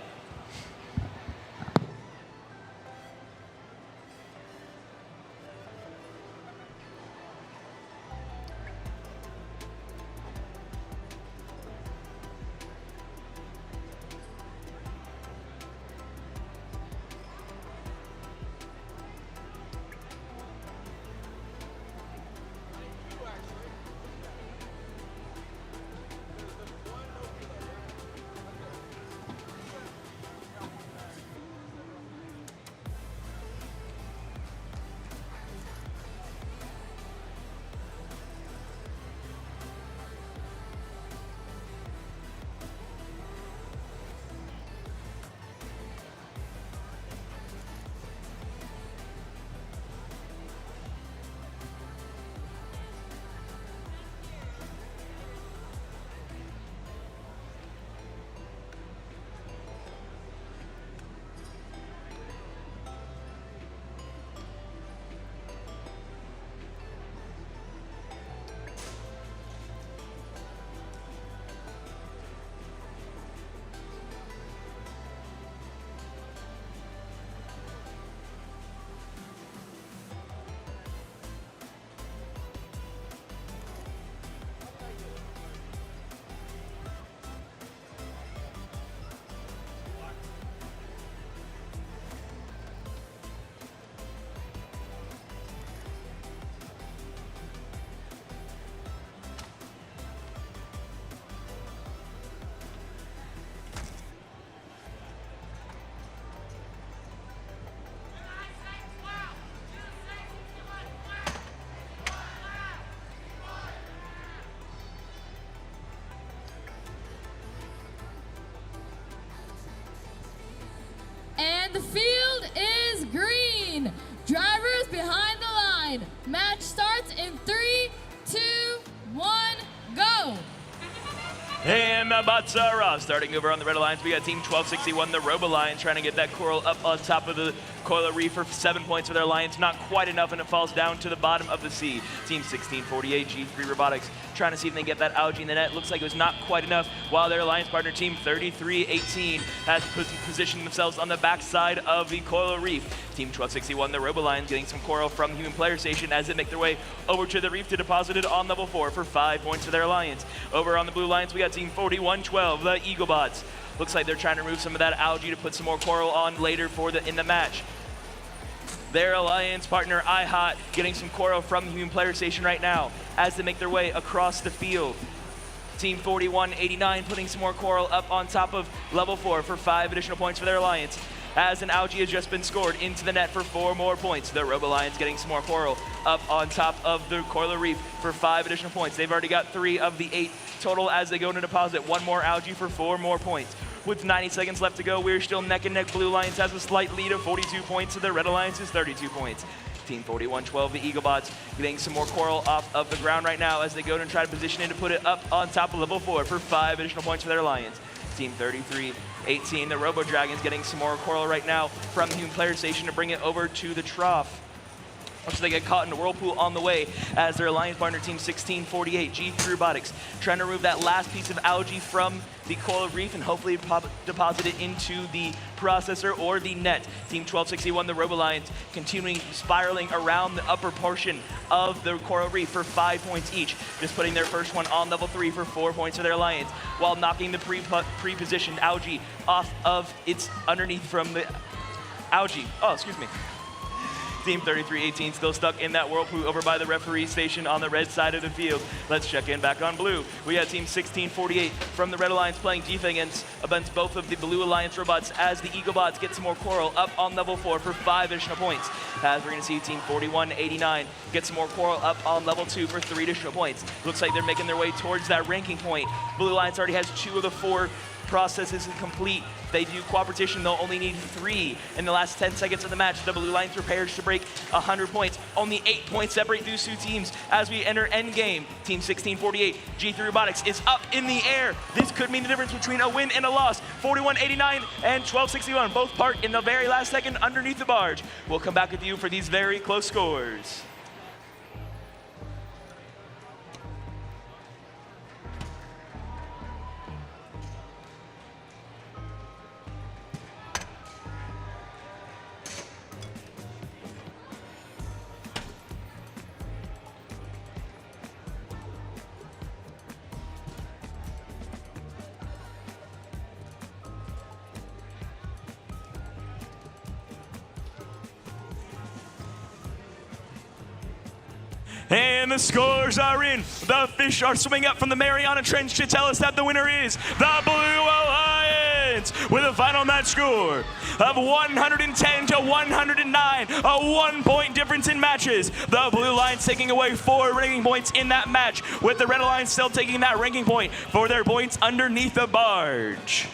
And the field is green. Drivers behind the line. Match starts in 3, 2, 1, go. And the bots are off. Starting over on the Red Alliance, we got Team 1261, the Robo Lions, trying to get that coral up on top of the coral reef for 7 points for their Lions. Not quite enough, and it falls down to the bottom of the sea. Team 1648, G3 Robotics, trying to see if they can get that algae in the net. Looks like it was not quite enough, while their alliance partner, Team 3318, has positioned themselves on the backside of the coral reef. Team 1261, the Robo Lions, getting some coral from Human Player Station as they make their way over to the reef to deposit it on level 4 for 5 points for their alliance. Over on the Blue Lions, we got Team 4112, the Eaglebots. Looks like they're trying to remove some of that algae to put some more coral on later in the match. Their alliance partner, iHot, getting some coral from the Human Player Station right now as they make their way across the field. Team 4189 putting some more coral up on top of level 4 for 5 additional points for their alliance. As an algae has just been scored into the net for 4 more points. The Robo Lions getting some more coral up on top of the coral reef for 5 additional points. They've already got 3 of the 8 total as they go to deposit 1 more algae for 4 more points. With 90 seconds left to go, we're still neck and neck. Blue Alliance has a slight lead of 42 points, so the Red Alliance is 32 points. Team 4112, the Eaglebots, getting some more coral off of the ground right now as they go and try to position it to put it up on top of level 4 for 5 additional points for their alliance. Team 3318, the Robo Dragons, getting some more coral right now from the Human Player Station to bring it over to the trough. Looks like they get caught in a whirlpool on the way as their alliance partner, Team 1648, G3 Robotics, trying to remove that last piece of algae from the coral reef and hopefully deposit it into the processor or the net. Team 1261, the Robo Lions, continuing spiraling around the upper portion of the coral reef for 5 points each, just putting their first one on level 3 for 4 points for their alliance, while knocking the pre-positioned algae off of its underneath from the algae. Oh, excuse me. Team 3318 still stuck in that whirlpool over by the referee station on the red side of the field. Let's check in back on blue. We have Team 1648 from the Red Alliance playing defense against both of the Blue Alliance robots as the Eaglebots get some more coral up on level 4 for 5 additional points. As we're going to see Team 4189 get some more coral up on level 2 for 3 additional points. Looks like they're making their way towards that ranking point. Blue Alliance already has 2 of the 4 processes complete. They do cooperation, they'll only need 3 in the last 10 seconds of the match. The Blue Alliance prepares to break 100 points. Only 8 points separate these 2 teams as we enter endgame. Team 1648, G3 Robotics is up in the air. This could mean the difference between a win and a loss. 4189 and 1261, both part in the very last second underneath the barge. We'll come back with you for these very close scores. And the scores are in. The fish are swimming up from the Mariana Trench to tell us that the winner is the Blue Alliance with a final match score of 110 to 109, a 1-point difference in matches. The Blue Alliance taking away 4 ranking points in that match, with the Red Alliance still taking that ranking point for their points underneath the barge.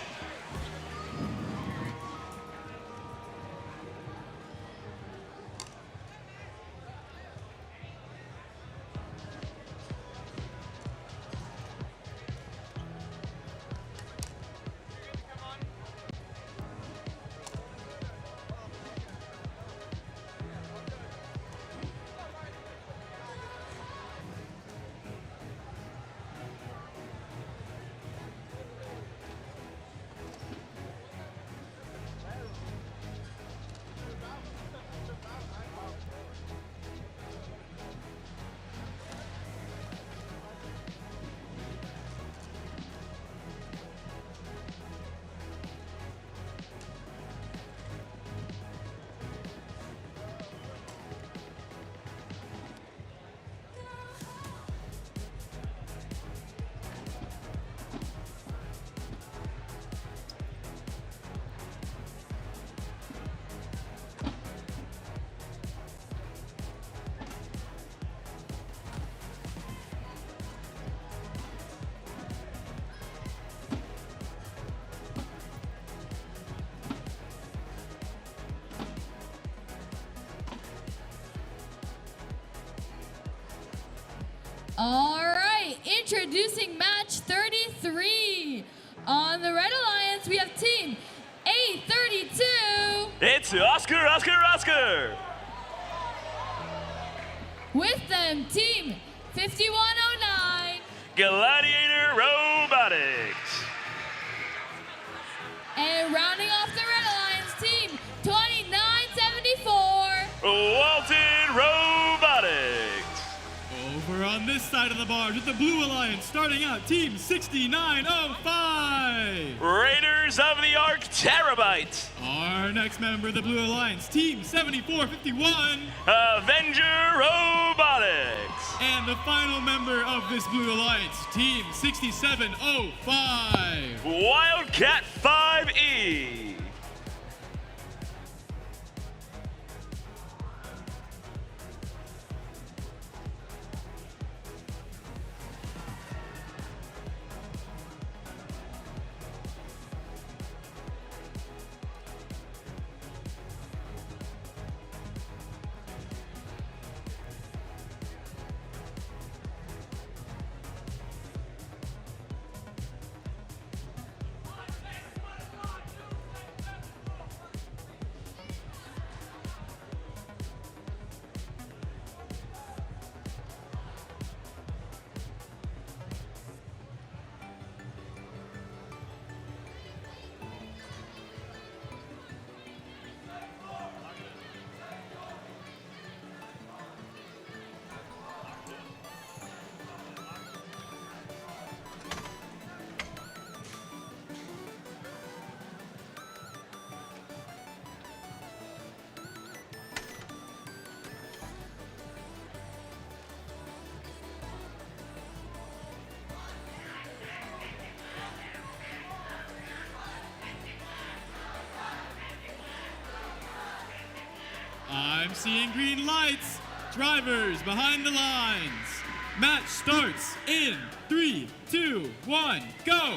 All right, introducing match 33. On the Red Alliance, we have Team 832. It's Oscar. With them, Team 5109. Gladiator Robotics. And rounding off the Red Alliance, Team 2974. Walton Robotics. Over on this side of the barge with the Blue Alliance, starting out, Team 6905. Raiders of the Ark Terabyte. Our next member of the Blue Alliance, Team 7451. Avenger Robotics. And the final member of this Blue Alliance, Team 6705. Wildcat 5E. seeing green lights. Drivers behind the lines. Match starts in 3, 2, 1, go!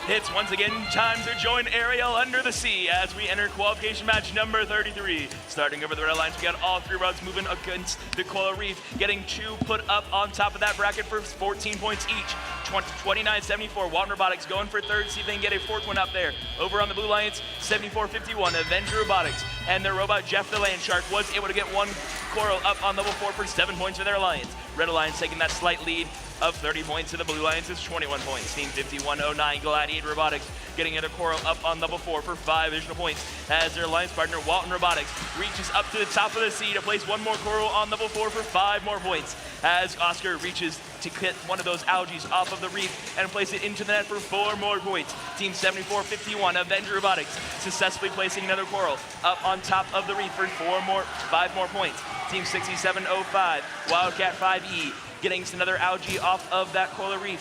It's once again time to join Ariel under the sea as we enter qualification match number 33. Starting over the red lines, we got all three rods moving against the coral reef, getting 2 put up on top of that bracket for 14 points each. 29-74, Walton Robotics going for third, see if they can get a fourth one up there. Over on the blue lines, 74-51, Avenger Robotics and their robot Jeff the Land Shark was able to get 1 coral up on level 4 for 7 points for their alliance. Red Alliance taking that slight lead of 30 points to the Blue Lions is 21 points. Team 5109 Gladiator Robotics getting another coral up on level 4 for 5 additional points as their alliance partner Walton Robotics reaches up to the top of the sea to place 1 more coral on level 4 for 5 more points as Oscar reaches to hit one of those algae off of the reef and place it into the net for 4 more points. Team 7451 Avenger Robotics successfully placing another coral up on top of the reef for 5 more points. Team 6705 Wildcat 5E getting another algae off of that coral reef.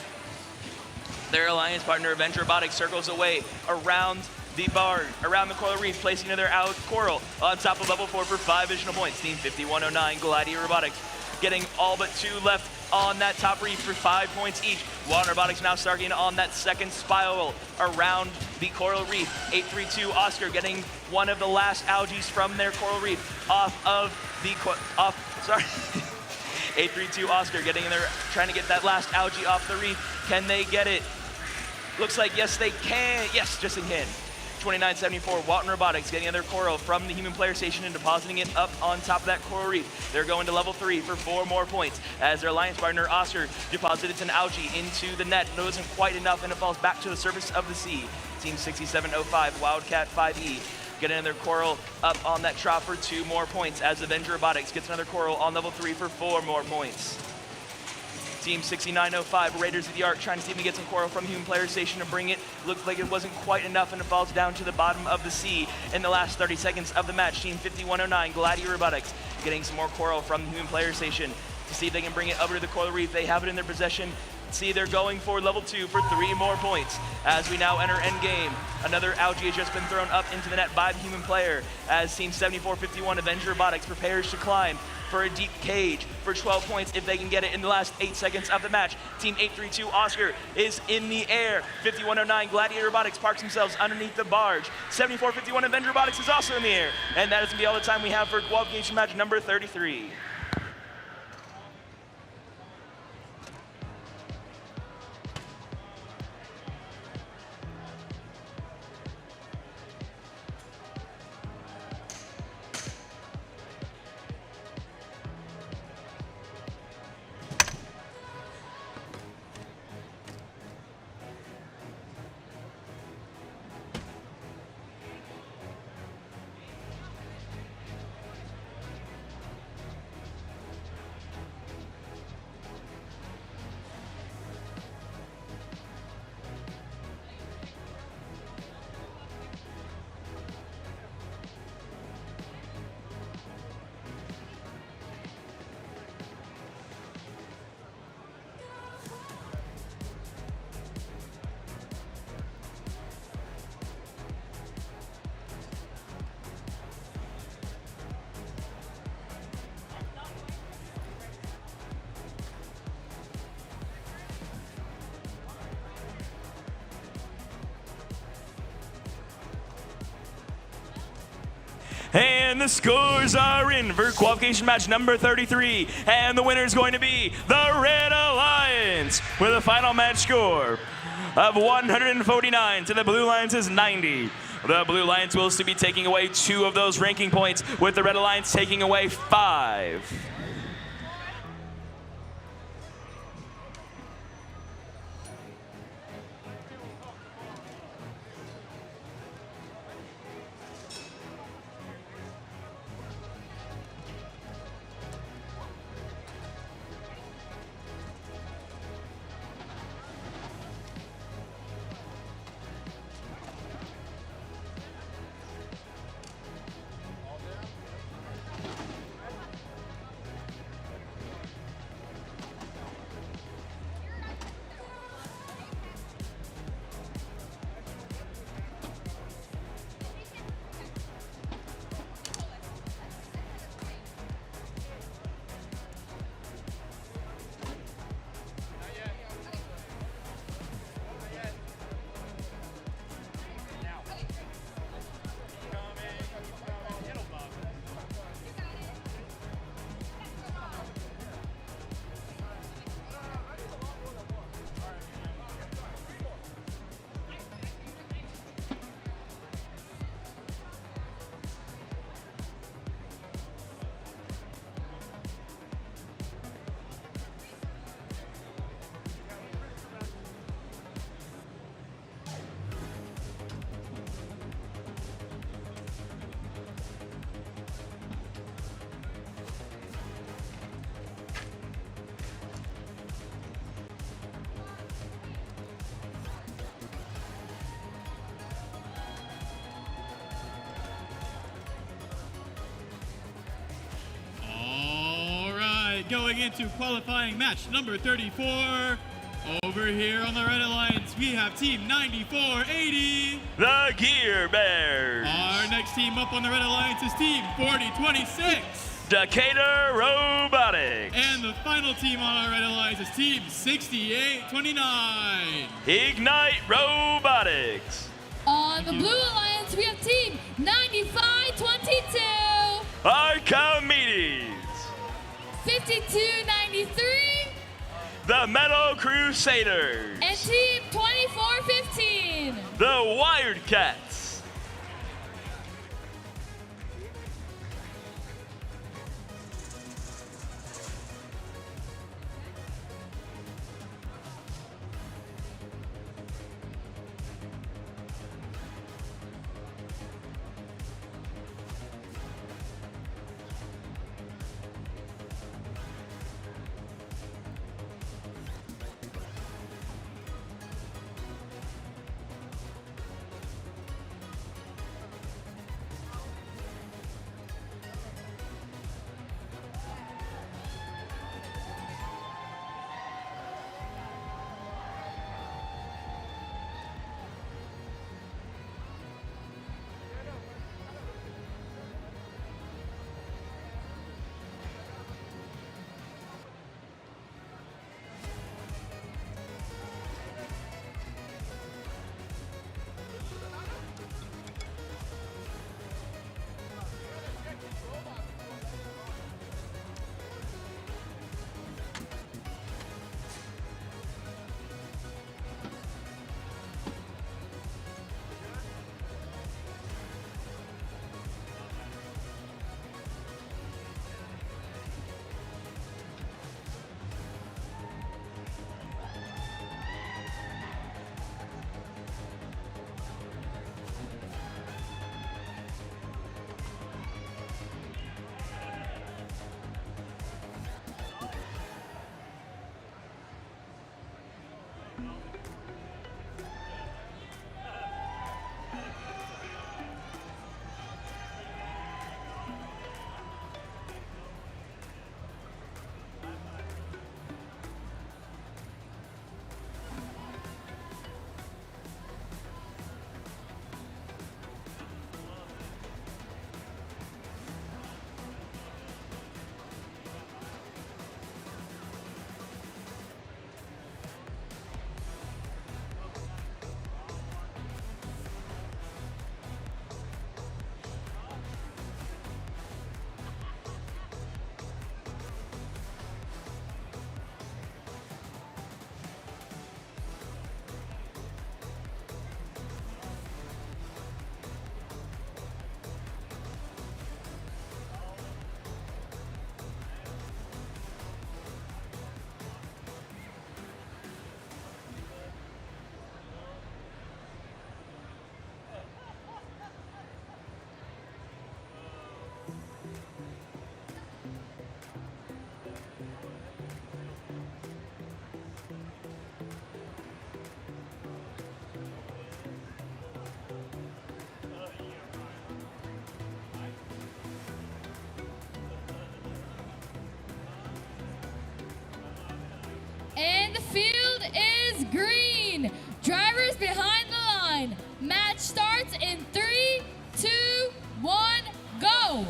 Their alliance partner Avenger Robotics circles away around the coral reef, placing another coral on top of level 4 for 5 additional points. Team 5109 Gladiator Robotics getting all but 2 left on that top reef for 5 points each. Walton Robotics now starting on that second spiral around the coral reef. 832 Oscar getting one of the last algae from their coral reef sorry. 832 Oscar getting in there, trying to get that last algae off the reef. Can they get it? Looks like yes, they can. Yes, just in can. 2974 Walton Robotics getting another coral from the human player station and depositing it up on top of that coral reef. They're going to level 3 for 4 more points as their alliance partner Oscar deposited an algae into the net. It wasn't quite enough and it falls back to the surface of the sea. Team 6705 Wildcat 5E get another coral up on that trough for 2 more points as Avenger Robotics gets another coral on level 3 for 4 more points. Team 6905 Raiders of the Ark trying to see if we get some coral from the human player station to bring it. Looks like it wasn't quite enough and it falls down to the bottom of the sea in the last 30 seconds of the match. Team 5109 Gladiator Robotics getting some more coral from the human player station to see if they can bring it over to the coral reef. They have it in their possession. See, they're going for level 2 for 3 more points as we now enter endgame. Another algae has just been thrown up into the net by the human player as Team 7451 Avenger Robotics prepares to climb for a deep cage for 12 points if they can get it in the last 8 seconds of the match. Team 832 Oscar is in the air. 5109 Gladiator Robotics parks themselves underneath the barge. 7451 Avenger Robotics is also in the air. And that is going to be all the time we have for qualification match number 33. And the scores are in for qualification match number 33. And the winner is going to be the Red Alliance with a final match score of 149 to the Blue Lions' 90. The Blue Lions will still be taking away 2 of those ranking points, with the Red Alliance taking away 5. right, going into qualifying match number 34. Over here on the Red Alliance, we have Team 9480. The Gear Bears. Our next team up on the Red Alliance is Team 4026. Decatur Robotics. And the final team on our Red Alliance is Team 6829. Ignite Robotics. On the Blue Alliance, we have Team 9522. Archimedes. 5293. The Metal Crusaders. And Team 2415. The Wildcats. And the field is green. Drivers behind the line. Match starts in 3, 2, 1, go.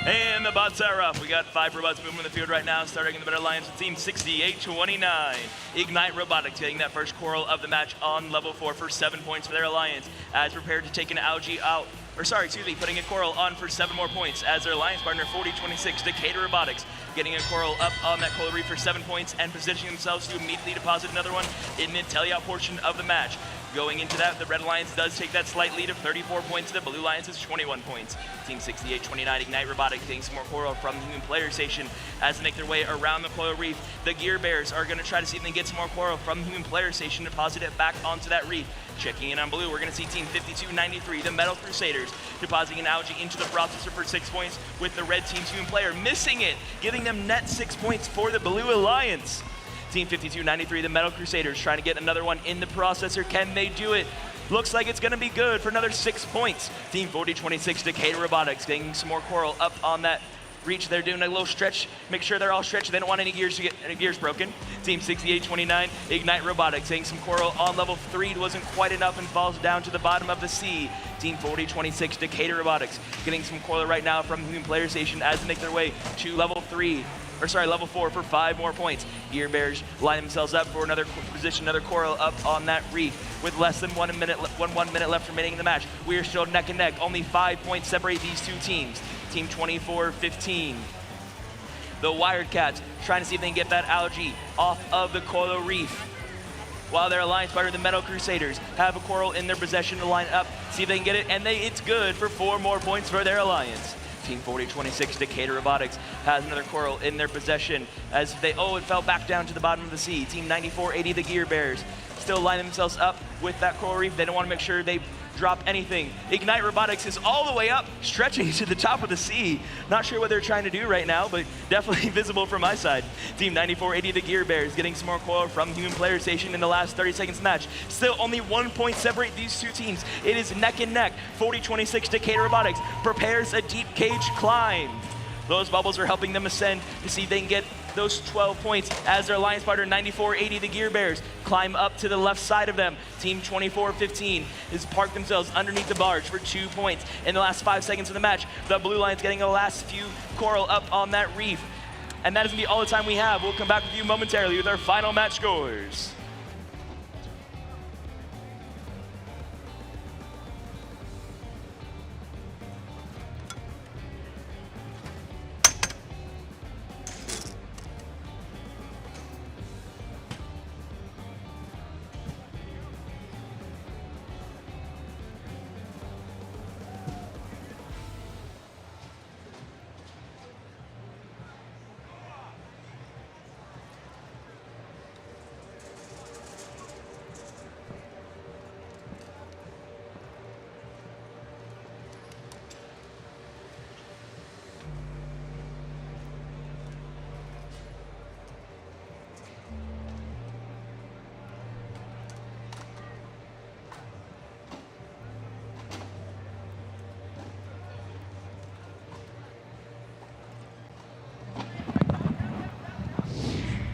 And the bots are up. We got 5 robots moving in the field right now, starting in the Better Alliance with Team 6829. Ignite Robotics getting that first quarrel of the match on level 4 for 7 points for their alliance, as prepared to take an algae out. Putting a coral on for 7 more points as their alliance partner 4026, Decatur Robotics, getting a coral up on that coral reef for 7 points and positioning themselves to immediately deposit another one in the teleout portion of the match. Going into that, the Red Alliance does take that slight lead of 34 points. The Blue Alliance is 21 points. Team 6829 Ignite Robotics getting some more coral from the human player station as they make their way around the coral reef. The Gear Bears are going to try to see if they can get some more coral from the human player station, deposit it back onto that reef. Checking in on blue, we're going to see Team 5293, the Metal Crusaders, depositing an algae into the processor for 6 points, with the red team's human player missing it, giving them net 6 points for the Blue Alliance. Team 5293, the Metal Crusaders, trying to get another one in the processor. Can they do it? Looks like it's going to be good for another 6 points. Team 4026, Decatur Robotics, getting some more coral up on that reach. They're doing a little stretch, make sure they're all stretched. They don't want any gears to get any gears broken. Team 6829, Ignite Robotics, getting some coral on level 3. Wasn't quite enough and falls down to the bottom of the sea. Team 4026, Decatur Robotics, getting some coral right now from Human Player Station as they make their way to level 4 for 5 more points. Gear Bears line themselves up for another position, another coral up on that reef with less than 1 minute left remaining in the match. We are still neck and neck. Only 5 points separate these two teams. Team 2415. The Wired Cats trying to see if they can get that algae off of the coral reef. While their alliance partner, the Metal Crusaders, have a coral in their possession to line up, see if they can get it, and it's good for 4 more points for their alliance. Team 4026, Decatur Robotics, has another coral in their possession as it fell back down to the bottom of the sea. Team 9480, the Gear Bears, still line themselves up with that coral reef. They don't want to make sure they drop anything. Ignite Robotics is all the way up, stretching to the top of the sea. Not sure what they're trying to do right now, but definitely visible from my side. Team 9480, the Gear Bears, getting some more coral from Human Player Station in the last 30 seconds match. Still only 1 point separate these two teams. It is neck and neck. 4026, Decatur Robotics, prepares a deep cage climb. Those bubbles are helping them ascend to see if they can get those 12 points as their alliance partner 9480, the Gear Bears, climb up to the left side of them. Team 2415 has parked themselves underneath the barge for 2 points in the last 5 seconds of the match. The Blue Lions getting the last few coral up on that reef. And that is going to be all the time we have. We'll come back with you momentarily with our final match scores.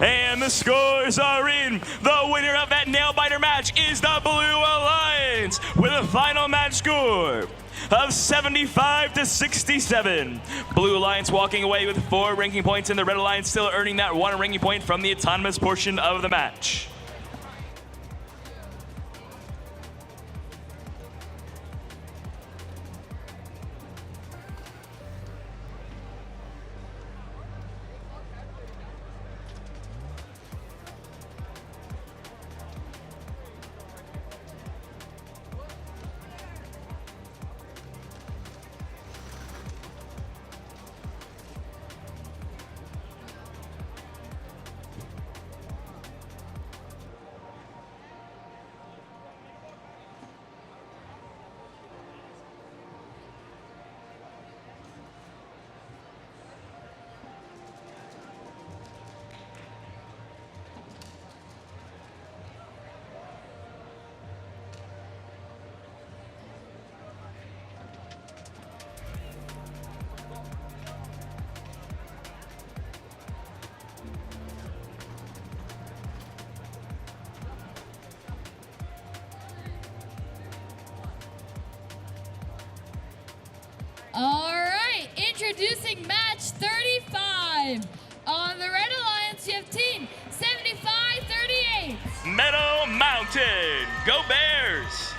And the scores are in. The winner of that nail-biter match is the Blue Alliance with a final match score of 75-67. Blue Alliance walking away with 4 ranking points, and the Red Alliance still earning that 1 ranking point from the autonomous portion of the match. All right, introducing match 35. On the Red Alliance, you have team 7538. Meadow Mountain, go Bears!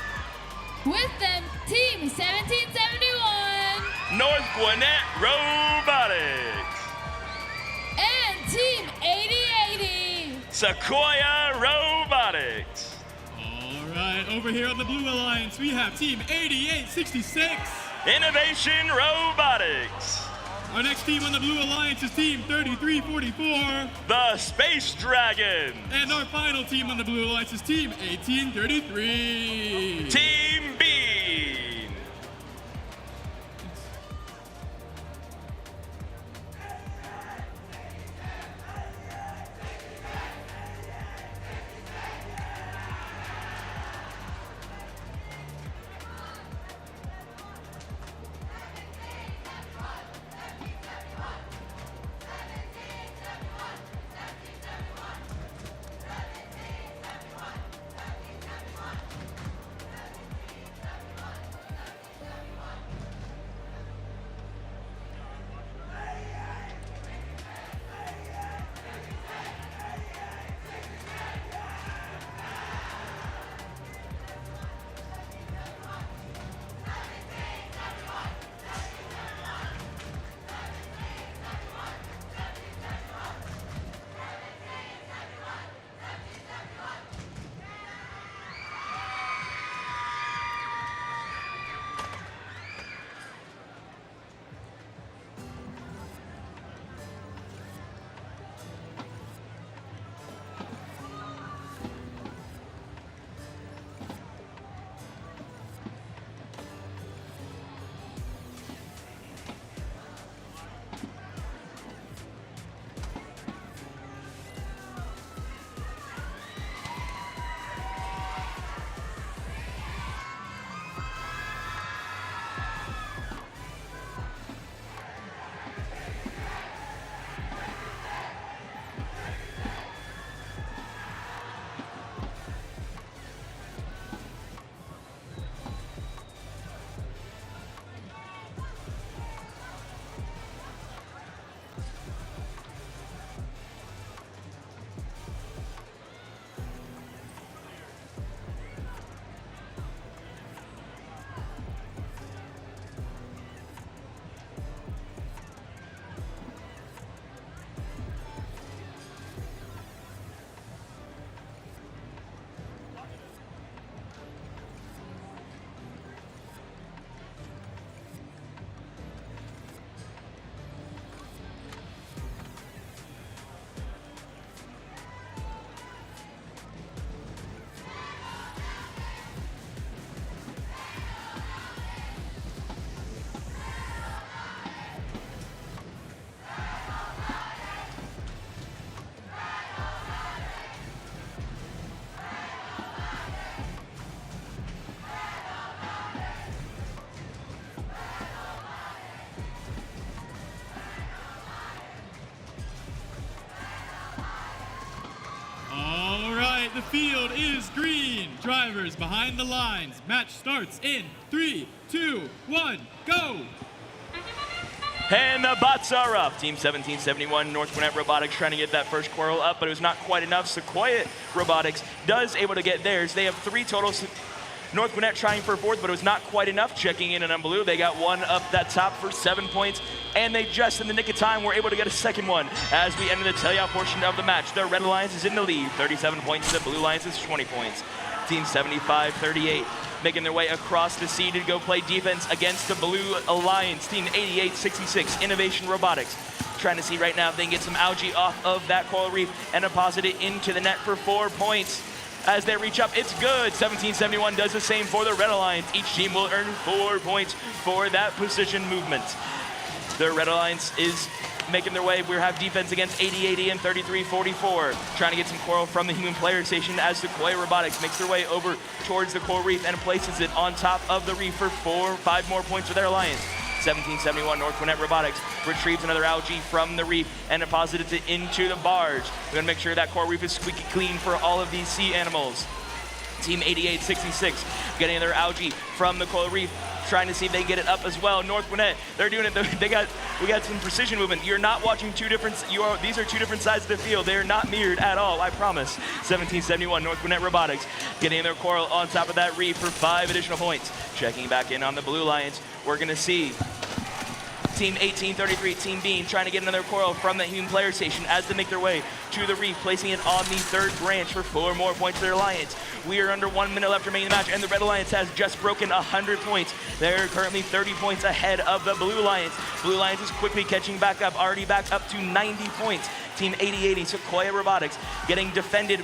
With them, team 1771. North Gwinnett Robotics. And team 8080. Sequoia Robotics. All right, over here on the Blue Alliance, we have team 8866. Innovation Robotics. Our next team on the Blue Alliance is team 3344. The Space Dragon. And our final team on the Blue Alliance is team 1833. Team Bean. The field is green. Drivers behind the lines. Match starts in 3, 2, 1, go! And the bots are up. Team 1771, North Gwinnett Robotics trying to get that first quarrel up, but it was not quite enough. Sequoia Robotics does able to get theirs. They have 3 total. North Gwinnett trying for 4th, but it was not quite enough. Checking in and on blue, they got 1 up that top for 7 points, and they just in the nick of time were able to get a second one as we enter the tell-you portion of the match. The Red Alliance is in the lead, 37 points. The Blue Alliance is 20 points. Team 75-38. Making their way across the sea to go play defense against the Blue Alliance. Team 88-66, Innovation Robotics. Trying to see right now if they can get some algae off of that coral reef and deposit it into the net for 4 points. As they reach up, it's good. 1771 does the same for the Red Alliance. Each team will earn 4 points for that position movement. The Red Alliance is making their way. We have defense against 80-80 and 33-44. Trying to get some coral from the human player station as Sequoia Robotics makes their way over towards the coral reef and places it on top of the reef for 5 more points for their alliance. 1771 North Gwinnett Robotics retrieves another algae from the reef and deposits it into the barge. We're gonna make sure that coral reef is squeaky clean for all of these sea animals. Team 88-66 getting their algae from the coral reef, trying to see if they can get it up as well. North Gwinnett, they're doing it. We got some precision movement. You're not watching these are 2 different sides of the field. They're not mirrored at all, I promise. 1771 North Gwinnett Robotics getting their coral on top of that reef for 5 additional points. Checking back in on the Blue Alliance, we're gonna see Team 1833, Team Bean, trying to get another coral from the human player station as they make their way to the reef, placing it on the 3rd branch for 4 more points for their alliance. We are under 1 minute left remaining in the match, and the Red Alliance has just broken 100 points. They're currently 30 points ahead of the Blue Alliance. Blue Alliance is quickly catching back up, already back up to 90 points. Team 80-80, Sequoia Robotics, getting defended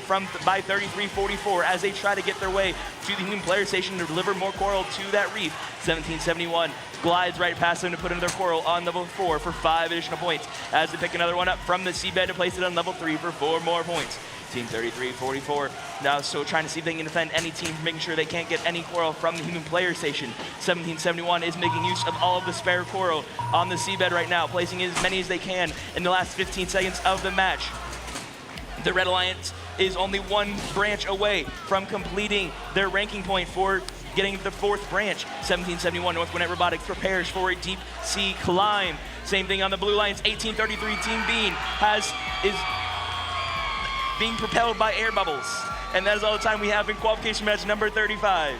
by 33-44 as they try to get their way to the human player station to deliver more coral to that reef. 1771 glides right past them to put another coral on level 4 for 5 additional points as they pick another one up from the seabed to place it on level 3 for 4 more points. Team 33-44 now still trying to see if they can defend any team, making sure they can't get any coral from the human player station. 1771 is making use of all of the spare coral on the seabed right now, placing as many as they can in the last 15 seconds of the match. The Red Alliance is only 1 branch away from completing their ranking point for getting the 4th branch. 1771 North Gwinnett Robotics prepares for a deep sea climb. Same thing on the Blue Alliance. 1833 Team Bean is being propelled by air bubbles. And that is all the time we have in qualification match number 35.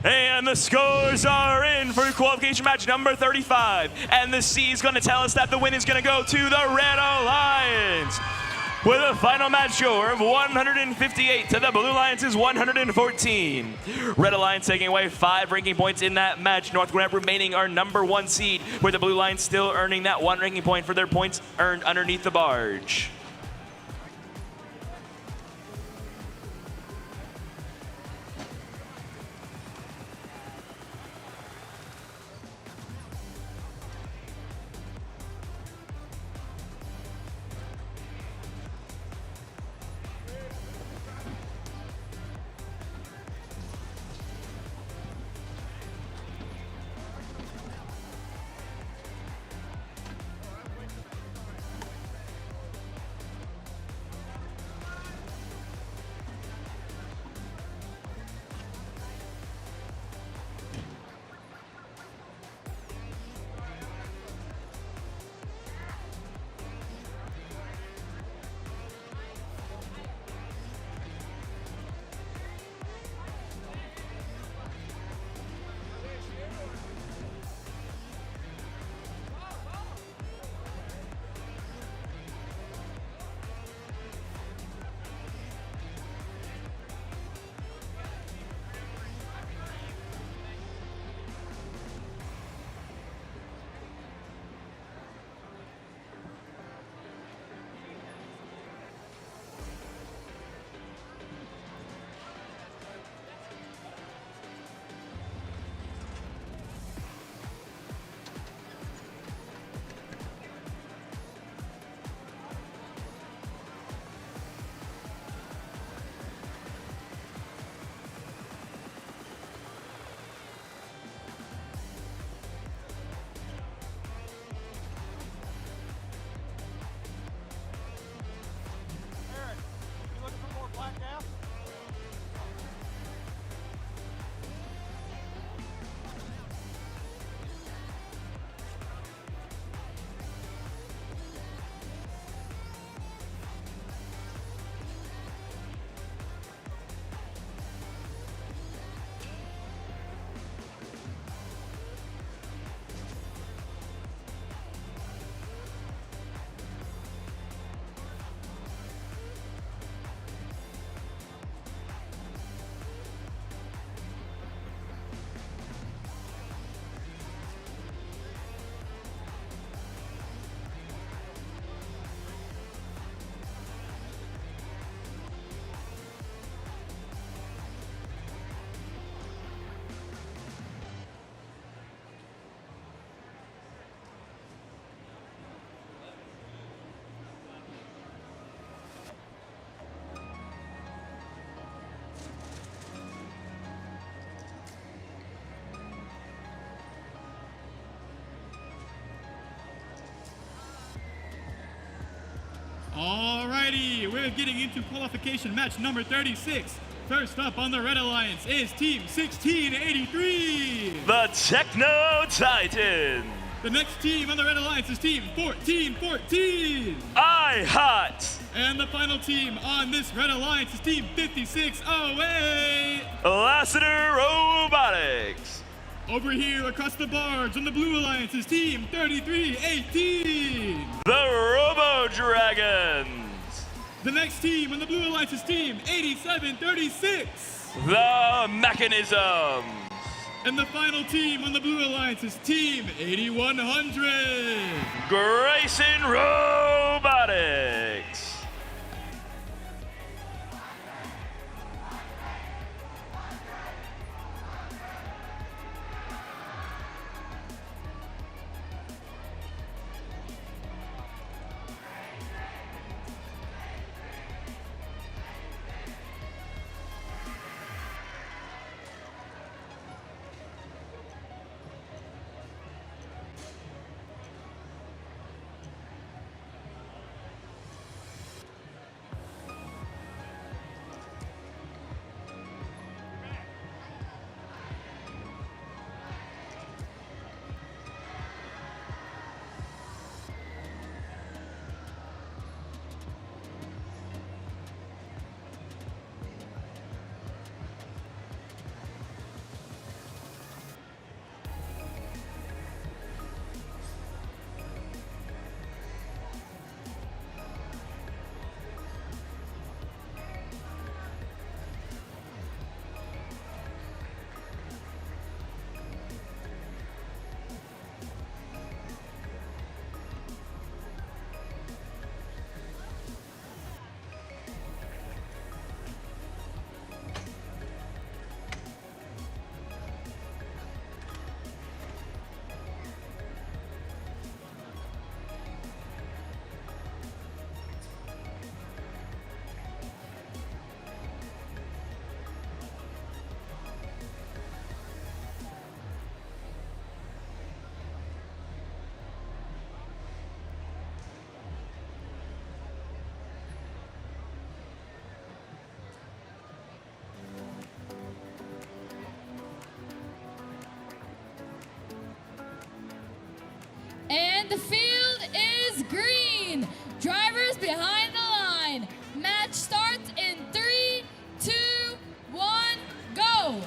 And the scores are in for qualification match number 35. And the C is going to tell us that the win is going to go to the Red Alliance, with a final match score of 158 to the Blue Alliance's 114. Red Alliance taking away 5 ranking points in that match. North Gwinnett remaining our number 1 seed, with the Blue Alliance still earning that 1 ranking point for their points earned underneath the barge. We're getting into qualification match number 36. First up on the Red Alliance is Team 1683. The Techno Titans. The next team on the Red Alliance is Team 1414. I-Hot. And the final team on this Red Alliance is Team 5608. Lassiter Robotics. Over here across the boards on the Blue Alliance is Team 3318. The Robo Dragons. The next team on the Blue Alliance is Team 8736. The Mechanisms. And the final team on the Blue Alliance is Team 8100. Grayson Robotics. And the field is green. Drivers behind the line. Match starts in 3, 2, 1, go.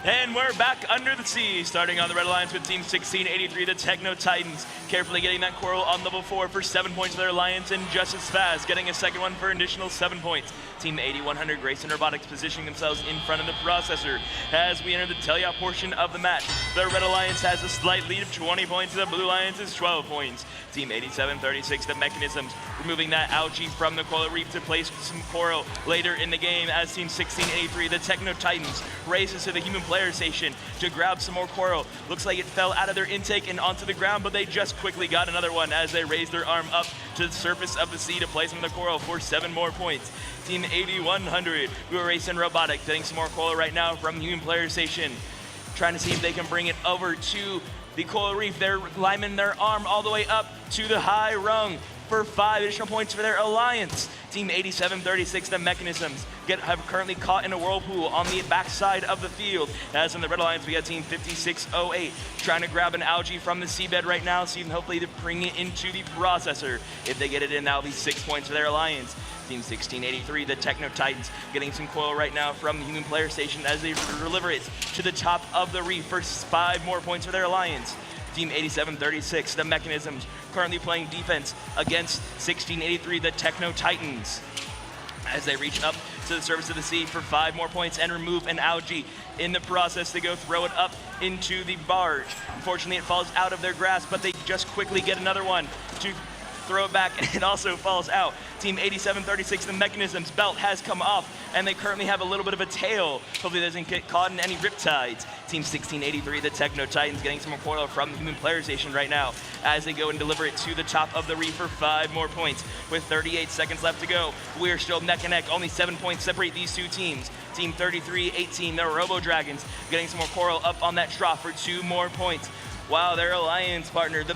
And we're back under the sea, starting on the Red Alliance with Team 1683, the Techno Titans, carefully getting that coral on level 4 for 7 points for their alliance, and just as fast, getting a second one for an additional 7 points. Team 8100, Grayson Robotics, positioning themselves in front of the processor. As we enter the teleop portion of the match, the Red Alliance has a slight lead of 20 points, and the Blue Alliance is 12 points. Team 8736, the Mechanisms, removing that algae from the coral reef to place some coral later in the game, as Team 1683, the Techno Titans, races to the human player station to grab some more coral. Looks like it fell out of their intake and onto the ground, but they just quickly got another one as they raised their arm up to the surface of the sea to place on the coral for 7 more points. Team 8100, we are racing Robotics, getting some more coral right now from human player station, trying to see if they can bring it over to the coral reef. They're lining their arm all the way up to the high rung for 5 additional points for their alliance. Team 8736, the Mechanisms, have currently caught in a whirlpool on the backside of the field. As in the Red Alliance, we got Team 5608 trying to grab an algae from the seabed right now, so hopefully to bring it into the processor. If they get it in, that'll be 6 points for their alliance. Team 1683, the Techno Titans, getting some coil right now from the human player station as they deliver it to the top of the reef for 5 more points for their alliance. Team 8736, the Mechanisms, currently playing defense against 1683, the Techno Titans, as they reach up to the surface of the sea for 5 more points and remove an algae. In the process, they go throw it up into the barge. Unfortunately, it falls out of their grasp, but they just quickly get another one to throw it back, and it also falls out. Team 8736, the Mechanisms, belt has come off, and they currently have a little bit of a tail. Hopefully it doesn't get caught in any riptides. Team 1683, the Techno Titans, getting some more coil from the human player station right now as they go and deliver it to the top of the reef for 5 more points. With 38 seconds left to go, we're still neck and neck. Only 7 points separate these two teams. Team 3318, the Robo Dragons, getting some more coral up on that trough for 2 more points. While their alliance partner, the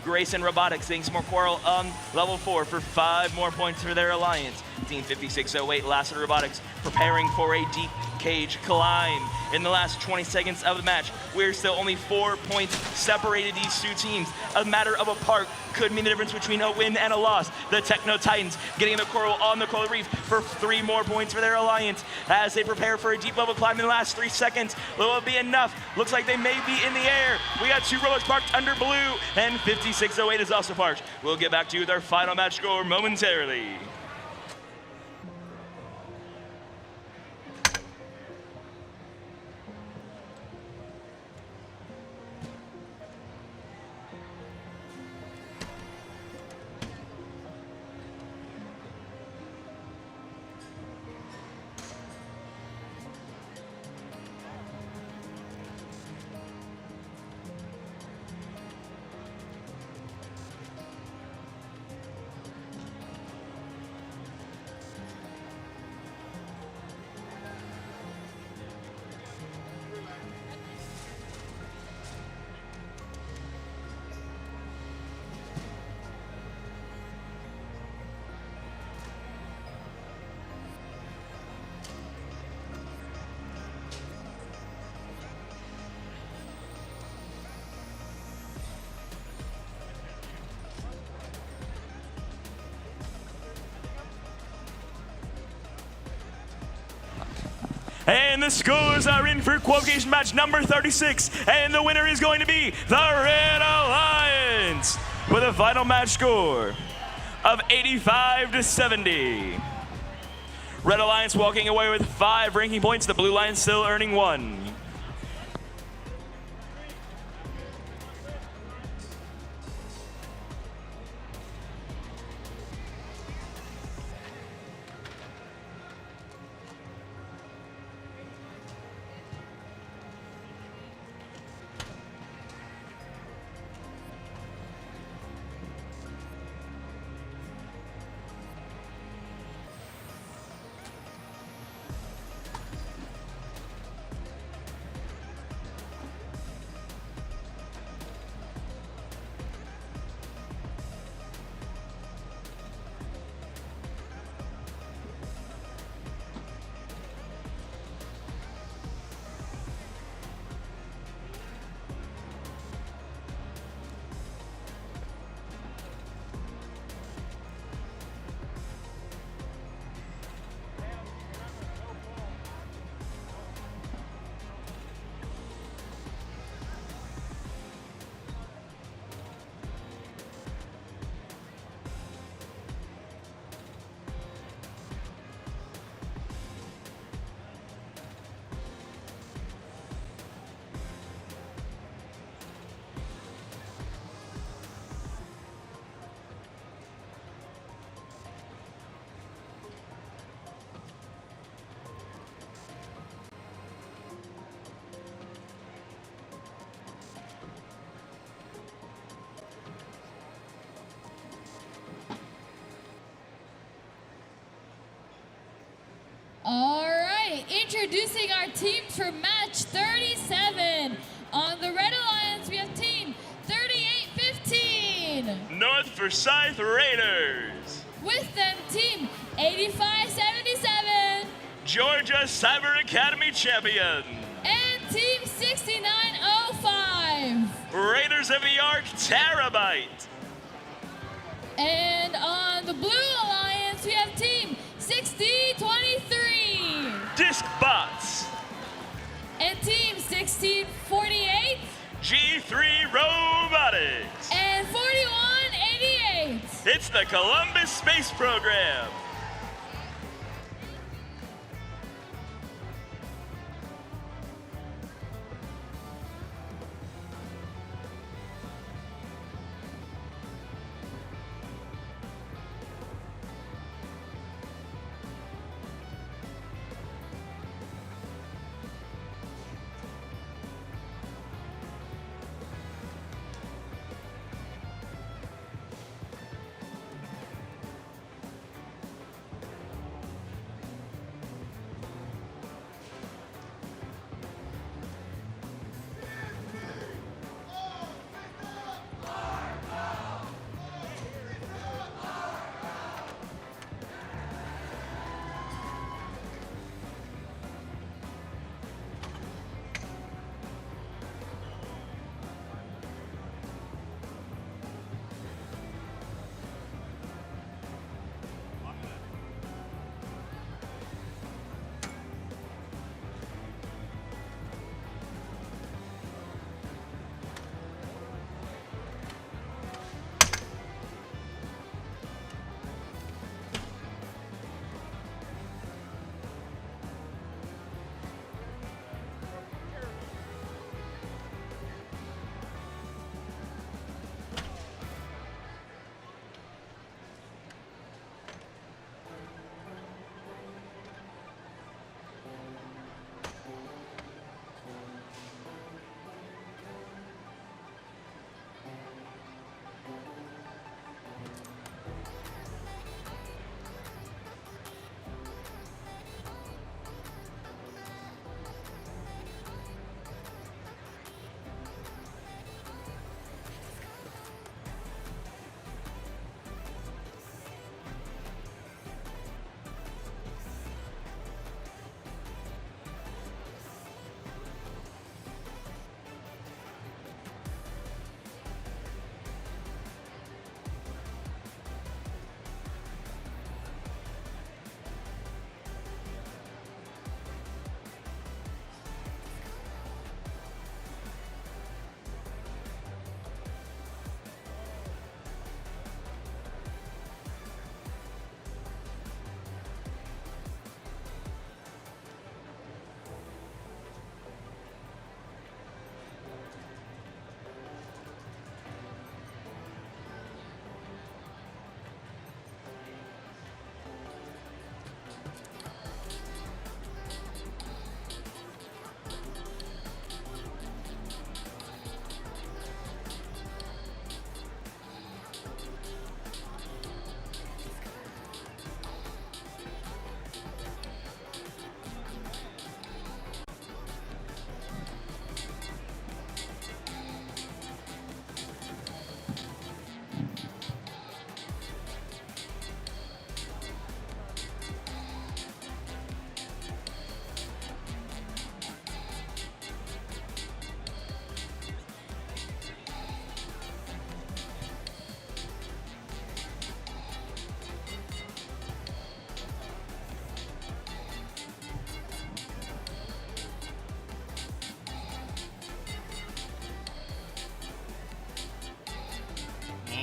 Grayson Robotics getting some more Quarrel on level 4 for 5 more points for their alliance. Team 5608 Lassiter Robotics preparing for a deep cage climb. In the last 20 seconds of the match, we're still only 4 points separated these two teams. A matter of a part could mean the difference between a win and a loss. The Techno Titans getting the Coral on the Coral Reef for 3 more points for their alliance as they prepare for a deep level climb in the last 3 seconds. Will it be enough? Looks like they may be in the air. We got 2 robots parked under blue, and 5608 is also parked. We'll get back to you with our final match score momentarily. And the scores are in for Qualification match number 36. And the winner is going to be the Red Alliance with a final match score of 85-70. Red Alliance walking away with 5 ranking points. The Blue Lions still earning 1. All right, introducing our teams for match 37. On the Red Alliance, we have team 3815. North Forsyth Raiders. With them, team 8577. Georgia Cyber Academy champion. And team 6905. Raiders of the Ark Terabyte. And on the Blue Alliance, we have team 6023. Discbots. And team 1648. G3 Robotics. And 4188. It's the Columbus Space Program.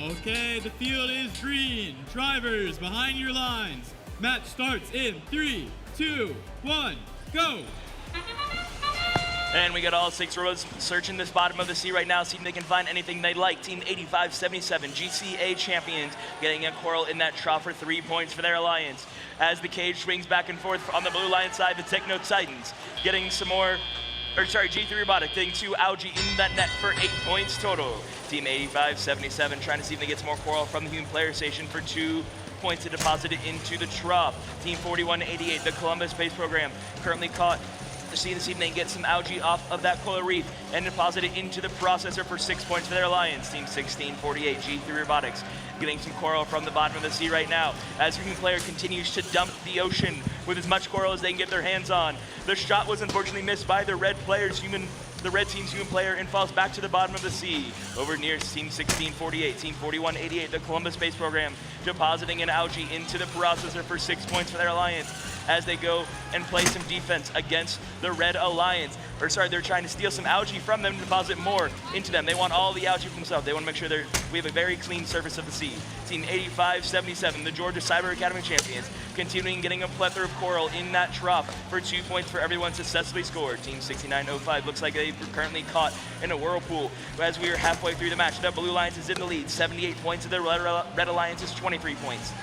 Okay, the field is green. Drivers, behind your lines. Match starts in 3, 2, 1, go! And we got all 6 rows searching this bottom of the sea right now, seeing if they can find anything they like. Team 8577, GCA champions, getting a coral in that trough for 3 points for their alliance. As the cage swings back and forth on the blue line side, the Techno Titans getting some more, G3 Robotic getting 2 algae in that net for 8 points total. Team 8577 trying to see if they get some more coral from the human player station for 2 points to deposit it into the trough. Team 4188, the Columbus Space Program, currently caught. See this evening get some algae off of that coral reef and deposit it into the processor for 6 points for their alliance. Team 1648, G3 Robotics, getting some coral from the bottom of the sea right now as human player continues to dump the ocean with as much coral as they can get their hands on. The shot was unfortunately missed by the red team's human player and falls back to the bottom of the sea. Over near Team 1648, Team 4188, the Columbus Space Program, depositing an algae into the processor for 6 points for their alliance as they go and play some defense against the Red Alliance. They're trying to steal some algae from them to deposit more into them. They want all the algae for themselves. They want to make sure we have a very clean surface of the sea. Team 8577, the Georgia Cyber Academy champions, continuing getting a plethora of coral in that trough for 2 points for everyone successfully scored. Team 6905 looks like they're currently caught in a whirlpool. As we are halfway through the match, the Blue Alliance is in the lead, 78 points, and the Red Alliance is 23 points.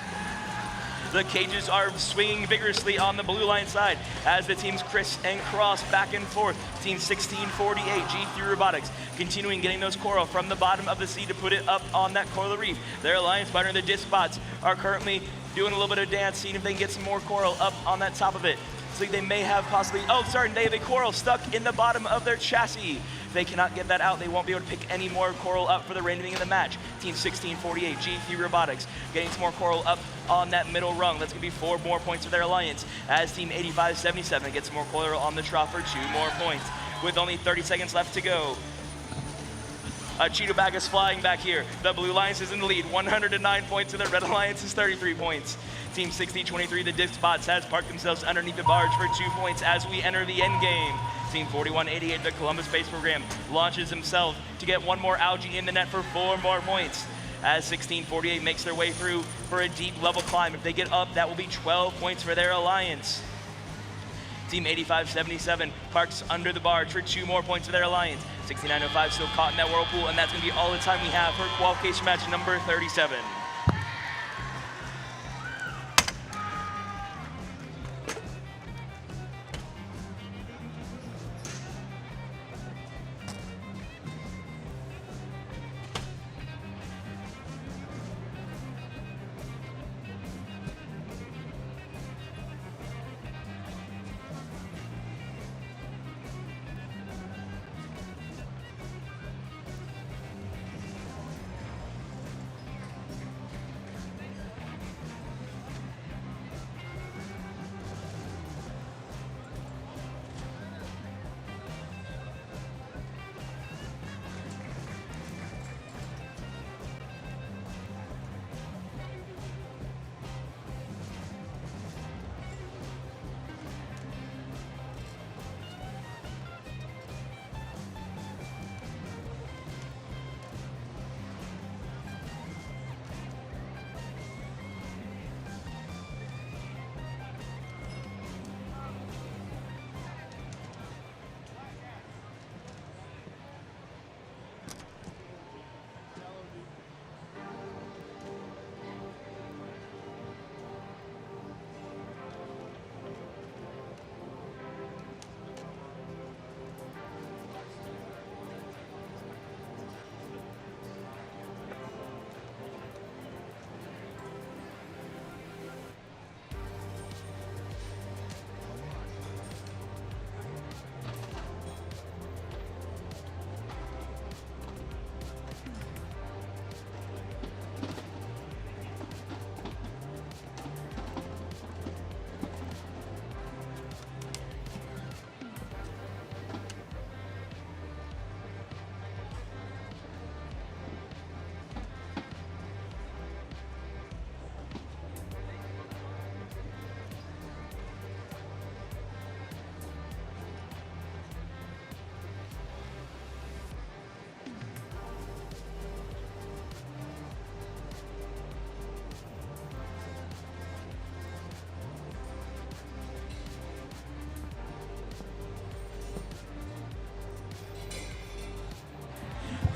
The cages are swinging vigorously on the blue line side as the teams criss and cross back and forth. Team 1648, G3 Robotics, continuing getting those coral from the bottom of the sea to put it up on that coral reef. Their alliance partner, the disc spots, are currently doing a little bit of dance, seeing if they can get some more coral up on that top of it. So they may have possibly, they have a coral stuck in the bottom of their chassis. If they cannot get that out, they won't be able to pick any more coral up for the remaining of the match. Team 1648, G3 Robotics, getting some more coral up on that middle rung. That's gonna be 4 more points for their alliance as Team 8577 gets some more coral on the trough for 2 more points. With only 30 seconds left to go, a Cheeto bag is flying back here. The Blue Alliance is in the lead, 109 points, and the Red Alliance is 33 points. Team 6023, the disc spots, has parked themselves underneath the barge for 2 points as we enter the end game. Team 4188, the Columbus Space Program, launches himself to get 1 more algae in the net for 4 more points. As 1648 makes their way through for a deep level climb. If they get up, that will be 12 points for their alliance. Team 8577 parks under the barge for 2 more points for their alliance. 6905 still caught in that whirlpool, and that's going to be all the time we have for qualification match number 37.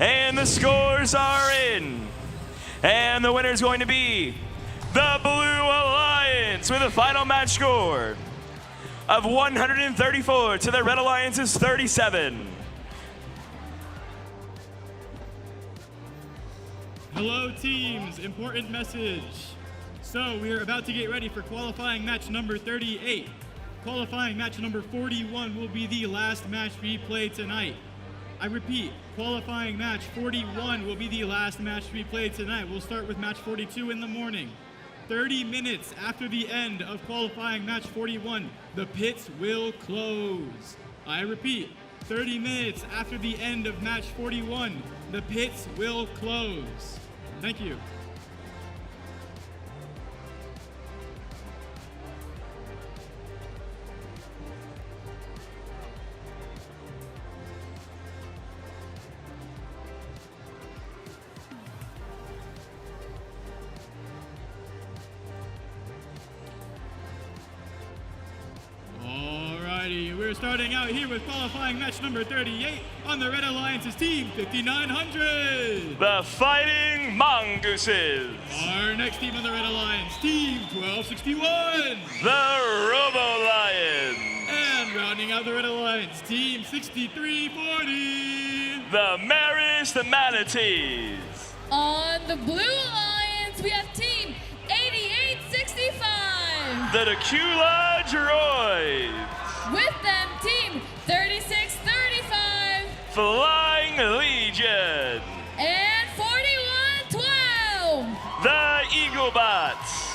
And the scores are in. And the winner is going to be the Blue Alliance with a final match score of 134 to the Red Alliance's 37. Hello teams, important message. So we are about to get ready for qualifying match number 38. Qualifying match number 41 will be the last match we play tonight. I repeat, qualifying match 41 will be the last match we play tonight. We'll start with match 42 in the morning. 30 minutes after the end of qualifying match 41, the pits will close. I repeat, 30 minutes after the end of match 41, the pits will close. Thank you. Alrighty, we're starting out here with qualifying match number 38 on the Red Alliance's team 5900. The Fighting Mongooses. Our next team on the Red Alliance, team 1261. The Robo Lions. And rounding out the Red Alliance, team 6340. The Marist Manatees. On the Blue Alliance, we have team 8865. The Tequila Droids. With them, team 3635. Flying Legion. And 4112. The Eaglebots.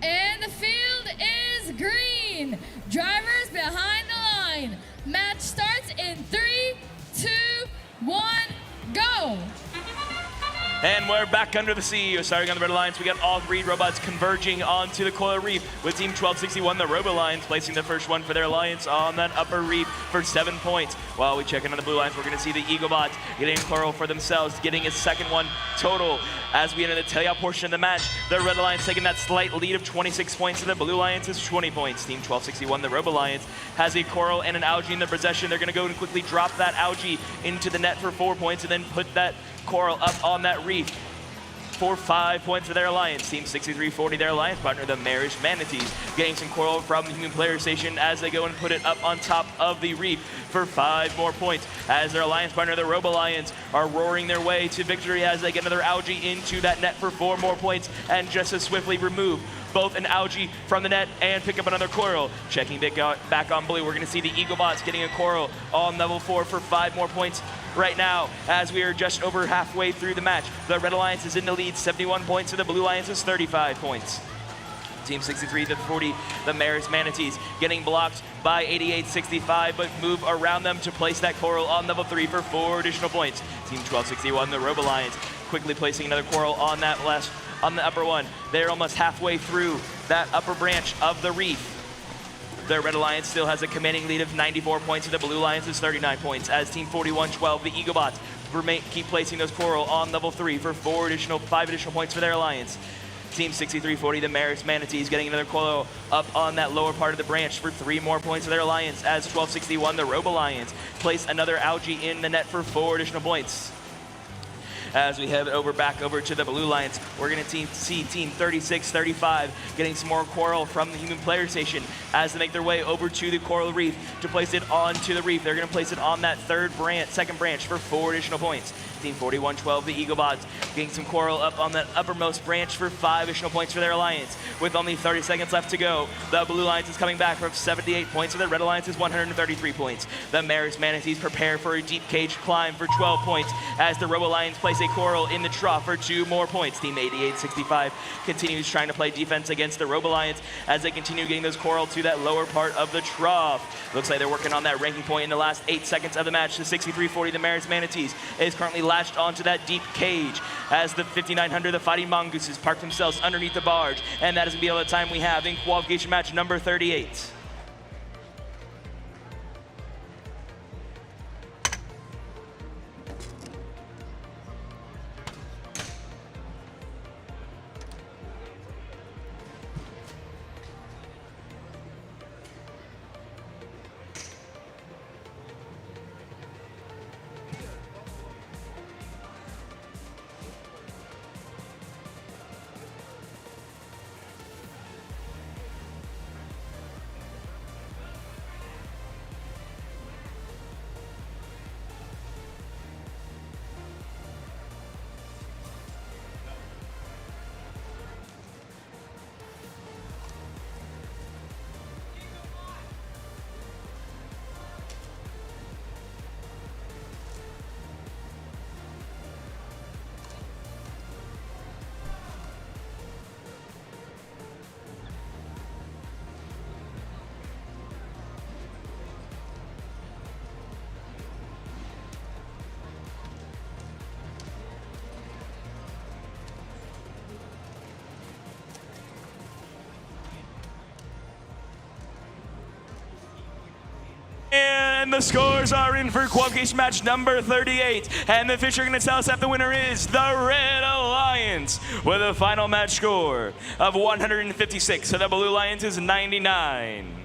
And the field is green. Drivers behind the line. Match starts in 3, 2, 1, go. And we're back under the sea. Starting on the Red Alliance, we got all three robots converging onto the coral reef, with Team 1261, the Robo Lions, placing the first one for their alliance on that upper reef for 7 points. While we check in on the Blue Lions, we're going to see the Eaglebots getting coral for themselves, getting a second one total. As we enter the tail portion of the match, the Red Alliance taking that slight lead of 26 points to the Blue Alliance's 20 points. Team 1261, the Robo Alliance, has a coral and an algae in their possession. They're going to go and quickly drop that algae into the net for 4 points and then put that coral up on that reef for 5 points for their alliance. Team 6340, their alliance partner, the Marish Manatees, getting some coral from the human player station as they go and put it up on top of the reef for 5 more points. As their alliance partner, the Robo Alliance, are roaring their way to victory as they get another algae into that net for 4 more points and just as swiftly remove both an algae from the net and pick up another coral. Checking back on blue, we're going to see the Eaglebots getting a coral on level 4 for 5 more points right now as we are just over halfway through the match. The Red Alliance is in the lead, 71 points to the Blue Alliance's 35 points. Team 63 to 40, the Maris Manatees, getting blocked by 8865, but move around them to place that coral on level 3 for 4 additional points. Team 1261, the Robo Alliance, quickly placing another coral on that on the upper one. They're almost halfway through that upper branch of the reef. The Red Alliance still has a commanding lead of 94 points to the Blue Alliance's 39 points as Team 4112, the Eaglebots, keep placing those coral on level 3 for 5 additional points for their alliance. Team 6340, the Maris Manatees, getting another coral up on that lower part of the branch for 3 more points for their alliance as 1261, the Robo Alliance, place another algae in the net for 4 additional points. As we head back over to the Blue Alliance, we're going to see Team 3635 getting some more coral from the human player station as they make their way over to the coral reef to place it onto the reef. They're going to place it on that second branch for 4 additional points. Team 4112, the Eaglebots, getting some coral up on that uppermost branch for 5 additional points for their alliance. With only 30 seconds left to go, the Blue Alliance is coming back from 78 points, and the Red Alliance is 133 points. The Maris Manatees prepare for a deep cage climb for 12 points as the Robo Alliance place a coral in the trough for 2 more points. Team 8865 continues trying to play defense against the Robo Alliance as they continue getting those coral to that lower part of the trough. Looks like they're working on that ranking point in the last 8 seconds of the match. The 6340, the Maris Manatees, is currently latched onto that deep cage as the 5900, the Fighting Mongooses, park themselves underneath the barge, and that is going to be all the time we have in qualification match number 38. And the scores are in for qualification match number 38. And the official are going to tell us that the winner is the Red Alliance with a final match score of 156. So the Blue Alliance is 99.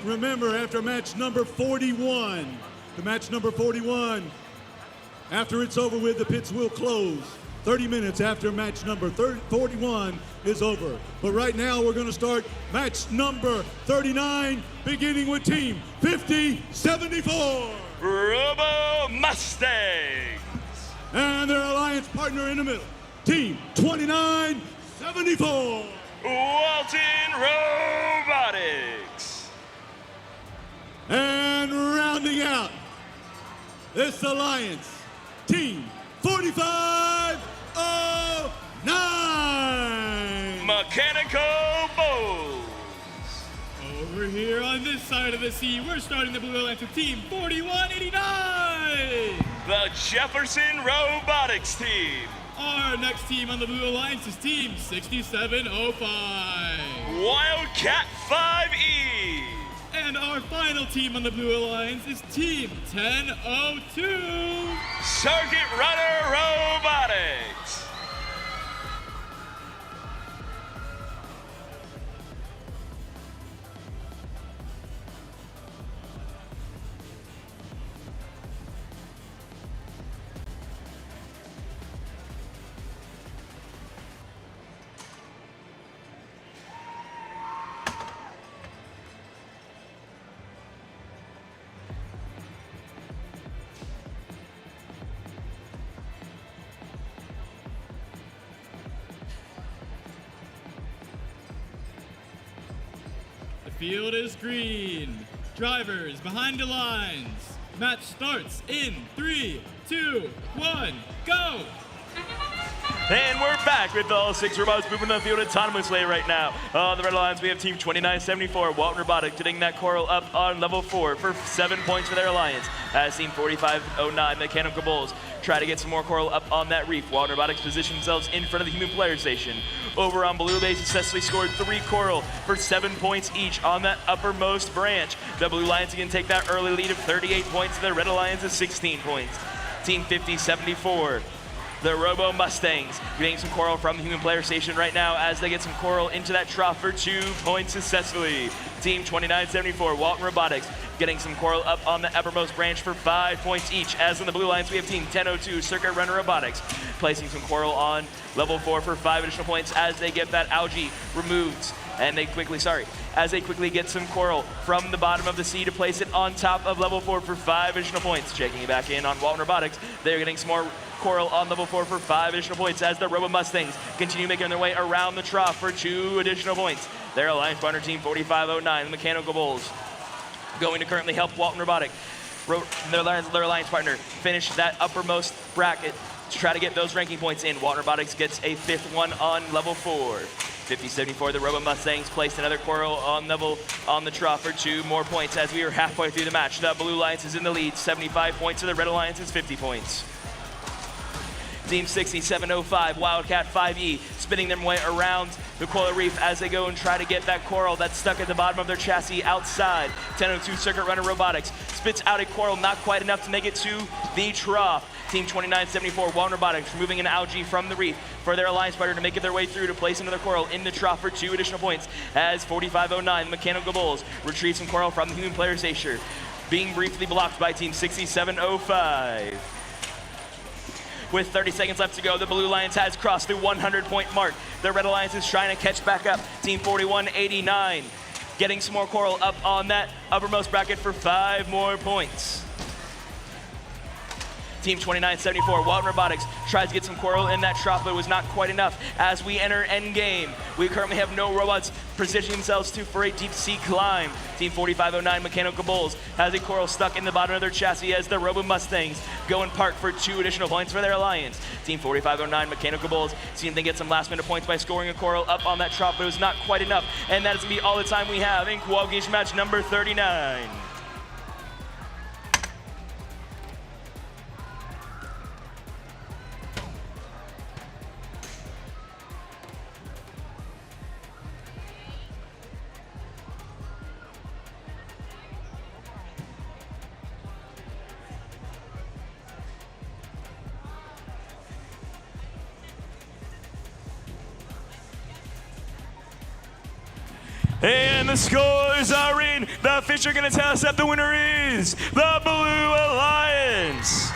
remember, after match number 41, after it's over with, the pits will close 30 minutes after match number 41 is over. But right now, we're going to start match number 39, beginning with Team 5074. Robo Mustangs. And their alliance partner in the middle, Team 2974. Walton Robotics. And rounding out this alliance, Team 4509. Mechanical Bulls. Over here on this side of the sea, we're starting the Blue Alliance with Team 4189. The Jefferson Robotics team. Our next team on the Blue Alliance is Team 6705. Wildcat 5E. And our final team on the Blue Alliance is Team 1002. Circuit Runner Robotics. The field is green. Drivers behind the lines. Match starts in 3, 2, 1, go! And we're back with all 6 robots moving the field autonomously right now. On the red lines, we have Team 2974, Walton Robotics, getting that coral up on level 4 for 7 points for their alliance. As Team 4509, Mechanical Bulls, try to get some more coral up on that reef. Walton Robotics position themselves in front of the human player station. Over on Blue, they successfully scored 3 coral for 7 points each on that uppermost branch. The Blue Alliance can take that early lead of 38 points. The Red Alliance is 16 points. Team 5074. The Robo Mustangs getting some coral from the human player station right now as they get some coral into that trough for 2 points successfully. Team 2974, Walton Robotics, getting some coral up on the uppermost branch for 5 points each. As in the Blue Alliance, we have Team 1002, Circuit Runner Robotics, placing some coral on level 4 for 5 additional points as they get that algae removed. And they quickly get some coral from the bottom of the sea to place it on top of level 4 for 5 additional points. Checking it back in on Walton Robotics, they're getting some more coral on level 4 for 5 additional points as the Robo Mustangs continue making their way around the trough for 2 additional points. Their alliance partner, Team 4509, the Mechanical Bulls, going to currently help Walton Robotics, their alliance partner, finish that uppermost bracket to try to get those ranking points in. Walton Robotics gets a 5th one on level 4. 5074, the Robo Mustangs placed another coral on the trough for 2 more points as we are halfway through the match. The Blue Alliance is in the lead, 75 points, and the Red Alliance is 50 points. Team 6705, Wildcat 5E, spinning their way around the coral reef as they go and try to get that coral that's stuck at the bottom of their chassis outside. 1002 Circuit Runner Robotics spits out a coral, not quite enough to make it to the trough. Team 2974, Walton Robotics, removing an algae from the reef for their alliance partner to make it their way through to place another coral in the trough for 2 additional points. As 4509, Mechanical Bulls, retrieve some coral from the human player station, being briefly blocked by Team 6705. With 30 seconds left to go, the Blue Alliance has crossed the 100-point mark. The Red Alliance is trying to catch back up. Team 4189 getting some more coral up on that uppermost bracket for 5 more points. Team 2974, Walton Robotics, tries to get some coral in that trough, but it was not quite enough. As we enter endgame, we currently have no robots positioning themselves for a deep sea climb. Team 4509, Mechanical Bulls, has a coral stuck in the bottom of their chassis as the Robo Mustangs go and park for 2 additional points for their alliance. Team 4509, Mechanical Bulls, see if they get some last minute points by scoring a coral up on that trough, but it was not quite enough. And that is going to be all the time we have in Qualification match number 39. And the scores are in. The official going to tell us that the winner is the Blue Alliance.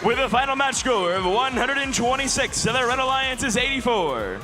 With a final match score of 126 to the Red Alliance's 84.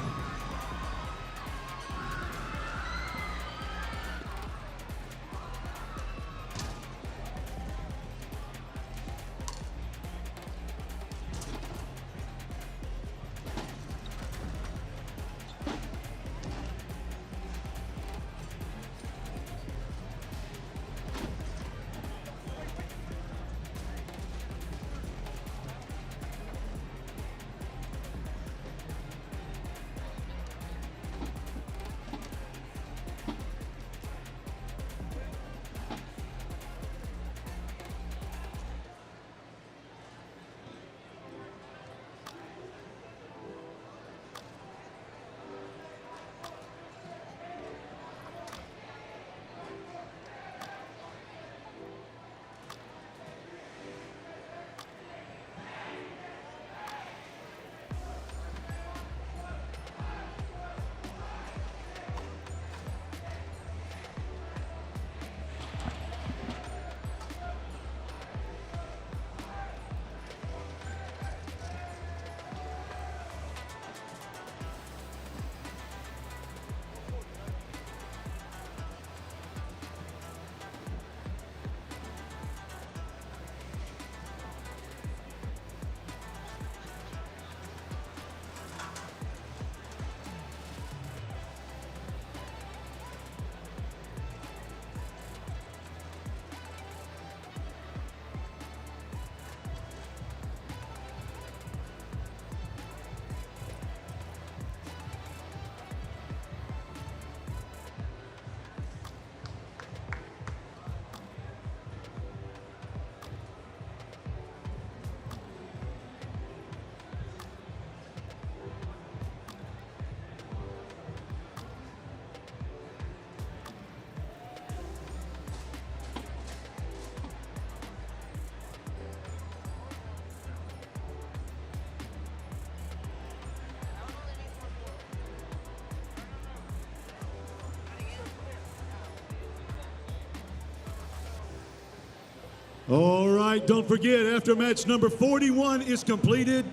All right, don't forget, after match number 41 is completed,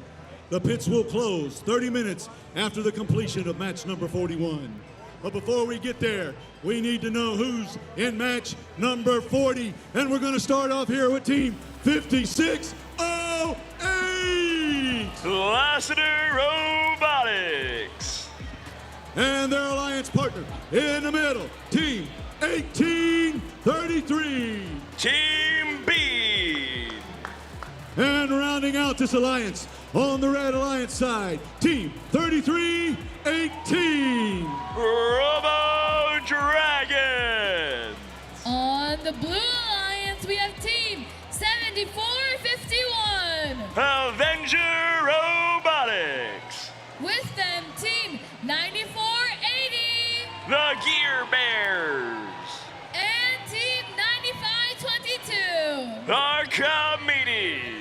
the pits will close 30 minutes after the completion of match number 41. But before we get there, we need to know who's in match number 40. And we're going to start off here with team 5608. Lassiter Robotics. And their alliance partner in the middle, team 1833. Team B. And rounding out this alliance on the Red Alliance side, team 3318. Robo Dragons. On the Blue Alliance, we have team 7451. Avenger Robotics. With them, team 9480. The Gear Bears. And team 9522. Archimedes.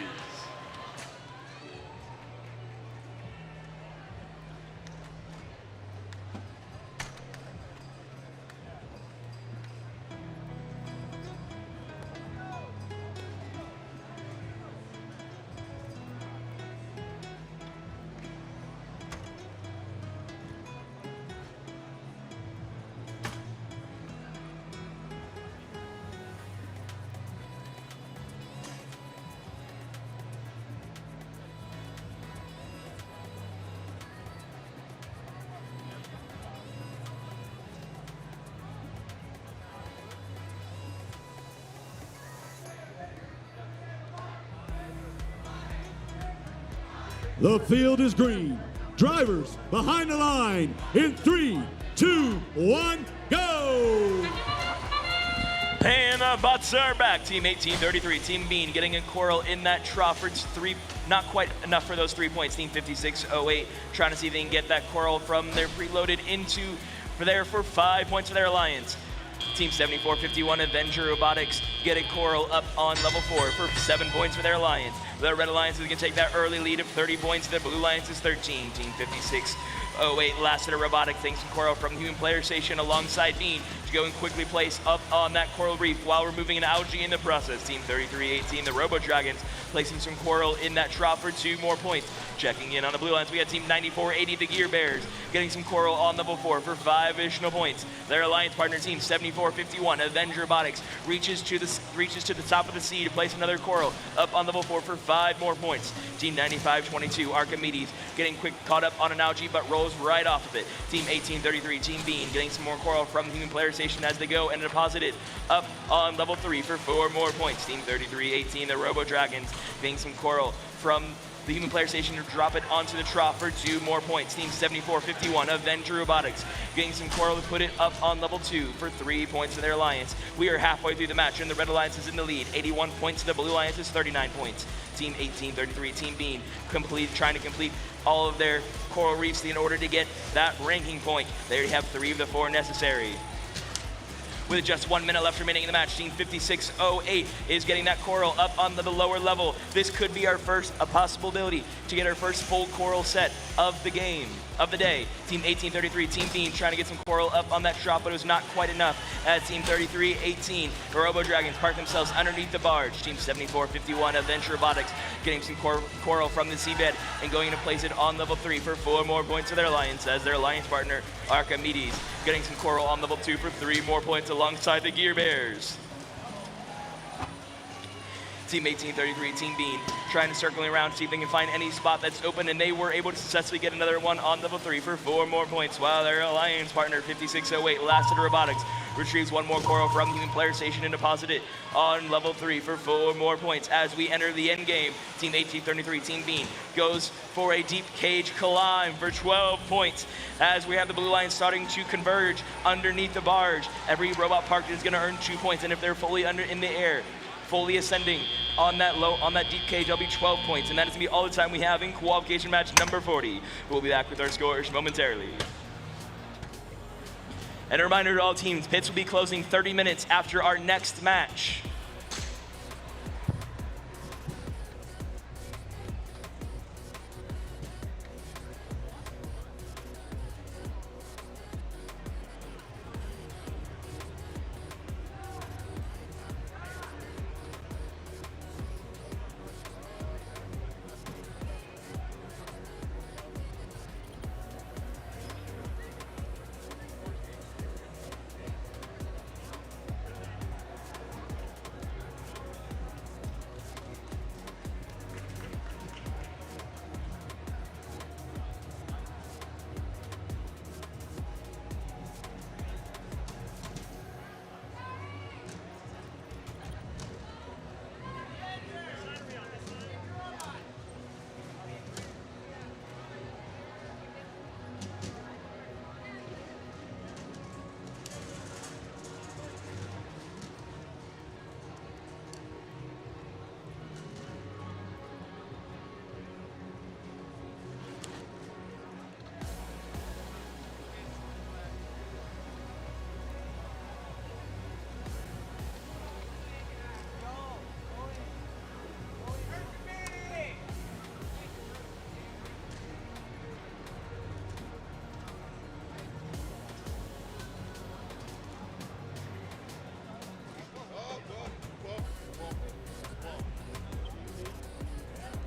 The field is green. Drivers behind the line in 3, 2, 1, go! And the butts are back. Team 1833, Team Bean getting a coral in that trough for three, not quite enough for those 3 points. Team 5608 trying to see if they can get that coral from their preloaded into for there for 5 points for their alliance. Team 7451 Avenger Robotics get a coral up on level 4 for 7 points for their alliance. The Red Alliance is going to take that early lead of 30 points. The Blue Alliance is 13. Team 5608 Lassiter Robotics takes some coral from Human Player Station alongside Bean. go and quickly place up on that coral reef while removing an algae in the process. Team 33-18, the Robo Dragons, placing some coral in that trough for 2 more points. Checking in on the blue lines, we had Team 94-80, the Gear Bears, getting some coral on level 4 for 5 additional points. Their alliance partner team 74-51, Avenge Robotics, reaches to the top of the sea to place another coral up on level 4 for 5 more points. Team 95-22, Archimedes, getting quick caught up on an algae but rolls right off of it. Team 18-33, Team Bean, getting some more coral from the Human Player Station as they go and deposit it up on level 3 for 4 more points. Team 33-18, the Robo Dragons, getting some coral from the Human Player Station to drop it onto the trough for 2 more points. Team 74-51, Avenger Robotics, getting some coral to put it up on level 2 for 3 points to their alliance. We are halfway through the match, and the Red Alliance is in the lead. 81 points to the Blue Alliance is 39 points. Team 18-33, Team Bean, trying to complete all of their coral reefs in order to get that ranking point. They already have 3 of the 4 necessary. With just 1 minute left remaining in the match, Team 56-08 is getting that coral up on the lower level. This could be our first possibility to get our first full coral set of the game, of the day. Team 18-33, Team Bean, trying to get some coral up on that trough, but it was not quite enough. As Team 33-18, the Robo Dragons park themselves underneath the barge. Team 74-51, Adventure Robotics, getting some coral from the seabed and going to place it on level 3 for 4 more points to their alliance, as their alliance partner, Archimedes, getting some coral on level 2 for 3 more points alongside the Gear Bears. Team 18-33, Team Bean, trying to circle around, see if they can find any spot that's open, and they were able to successfully get another one on level 3 for 4 more points, while their alliance partner, 56-08, Lasted Robotics, retrieves 1 more coral from the Human Player Station and deposit it on level 3 for 4 more points. As we enter the end game, Team 18-33, Team Bean, goes for a deep cage climb for 12 points. As we have the Blue Line starting to converge underneath the barge, every robot parked is going to earn 2 points, and if they're fully in the air, fully ascending on that deep cage, that'll be 12 points, and that is going to be all the time we have in qualification match number 40. We'll be back with our scores momentarily. And a reminder to all teams, pits will be closing 30 minutes after our next match.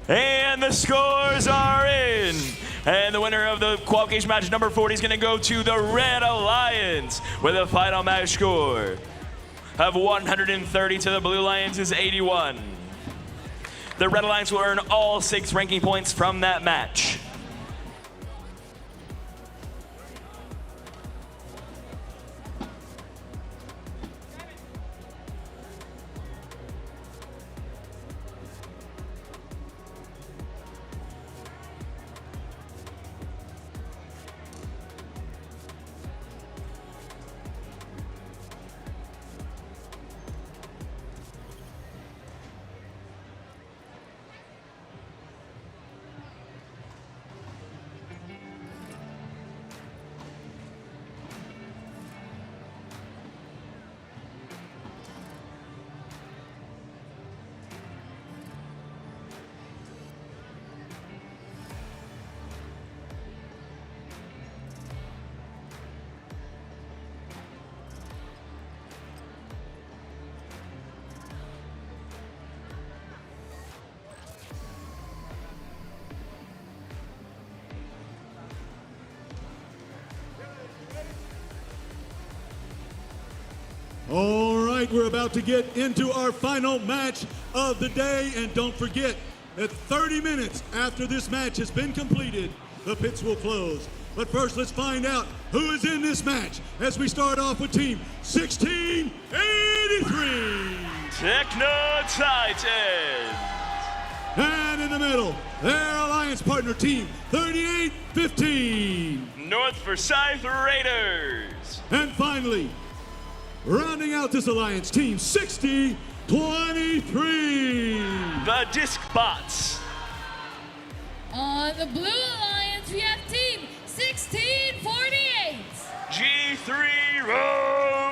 And the scores are in. And the winner of the qualification match number 40 is going to go to the Red Alliance with a final match score of 130 to the Blue Alliance's 81. The Red Alliance will earn all 6 ranking points from that match. All right, we're about to get into our final match of the day, and don't forget that 30 minutes after this match has been completed, the pits will close. But first, let's find out who is in this match as we start off with Team 1683. Techno Titans. And in the middle, their alliance partner, Team 3815. North Forsyth Raiders. And finally, rounding out this alliance, Team 6023. The Disc Bots. On the blue alliance, we have Team 1648. G3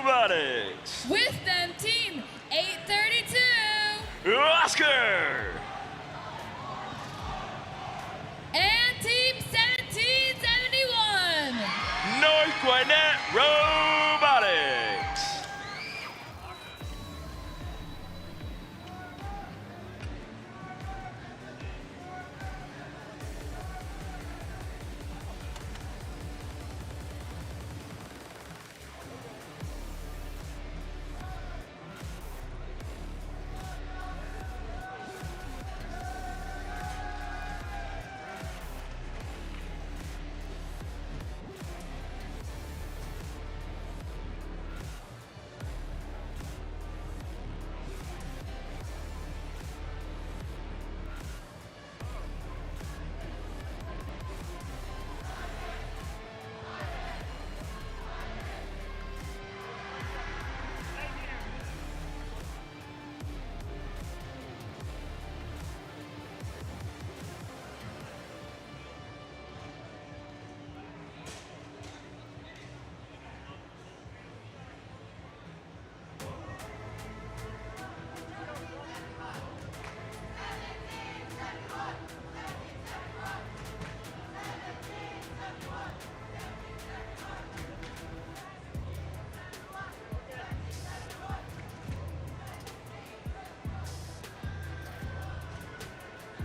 Robotics. With them, Team 832. Oscar. And Team 1771. North Gwinnett Robotics.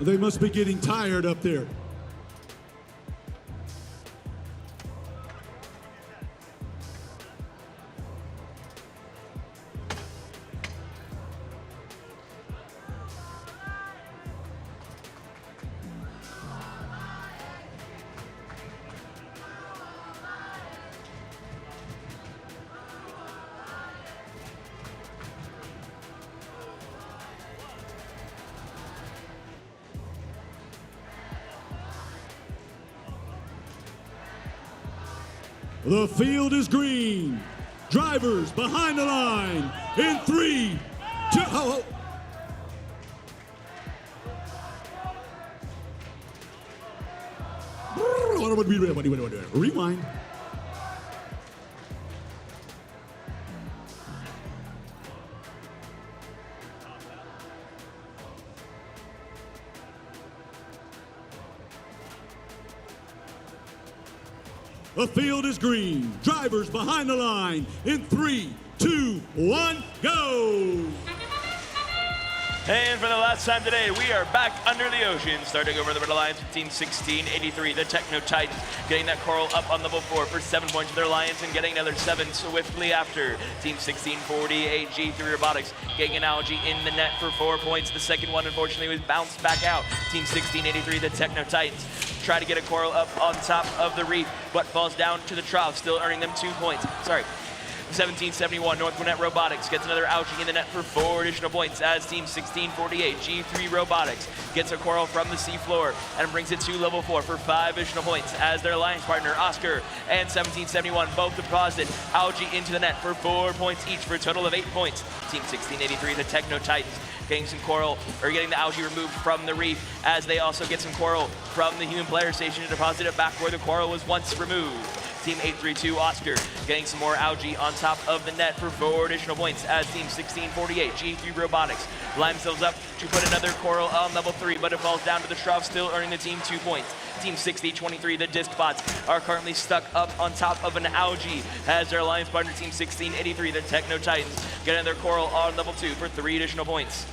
They must be getting tired up there. The field is green. Drivers behind the line in 3, 2, oh. Rewind. The field is green. Drivers behind the line in 3, 2, 1, go! And for the last time today, we are back under the ocean, starting over the Red Alliance with Team 1683, the Techno Titans, getting that coral up on level 4 for 7 points for their alliance and getting another 7 swiftly after. Team 1648, G3 Robotics, getting an algae in the net for 4 points. The second one, unfortunately, was bounced back out. Team 1683, the Techno Titans, try to get a coral up on top of the reef, but falls down to the trough, still earning them 2 points. 1771, North Gwinnett Robotics gets another algae in the net for 4 additional points as Team 1648, G3 Robotics, gets a coral from the seafloor and brings it to level 4 for 5 additional points as their alliance partner, Oscar and 1771, both deposit algae into the net for 4 points each for a total of 8 points. Team 1683, the Techno Titans, getting some coral, or getting the algae removed from the reef as they also get some coral from the human player station to deposit it back where the coral was once removed. Team 832, Oscar, getting some more algae on top of the net for 4 additional points as Team 1648, G3 Robotics, line themselves up to put another coral on level 3, but it falls down to the trough, still earning the team 2 points. Team 6023, the Disc Bots, are currently stuck up on top of an algae as their alliance partner, Team 1683, the Techno Titans, get another coral on level 2 for 3 additional points.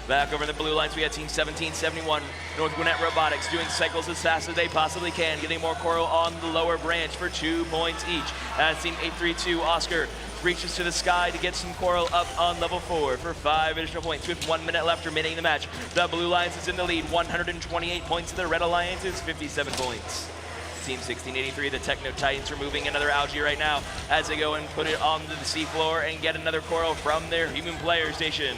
Back over the blue lines, we had Team 1771, North Gwinnett Robotics, doing cycles as fast as they possibly can, getting more coral on the lower branch for 2 points each. As Team 832, Oscar, reaches to the sky to get some coral up on level 4 for 5 additional points. With 1 minute left remaining in the match, the Blue Alliance is in the lead, 128 points to the Red Alliance is 57 points. Team 1683, the Techno Titans, removing another algae right now as they go and put it onto the seafloor and get another coral from their human player station.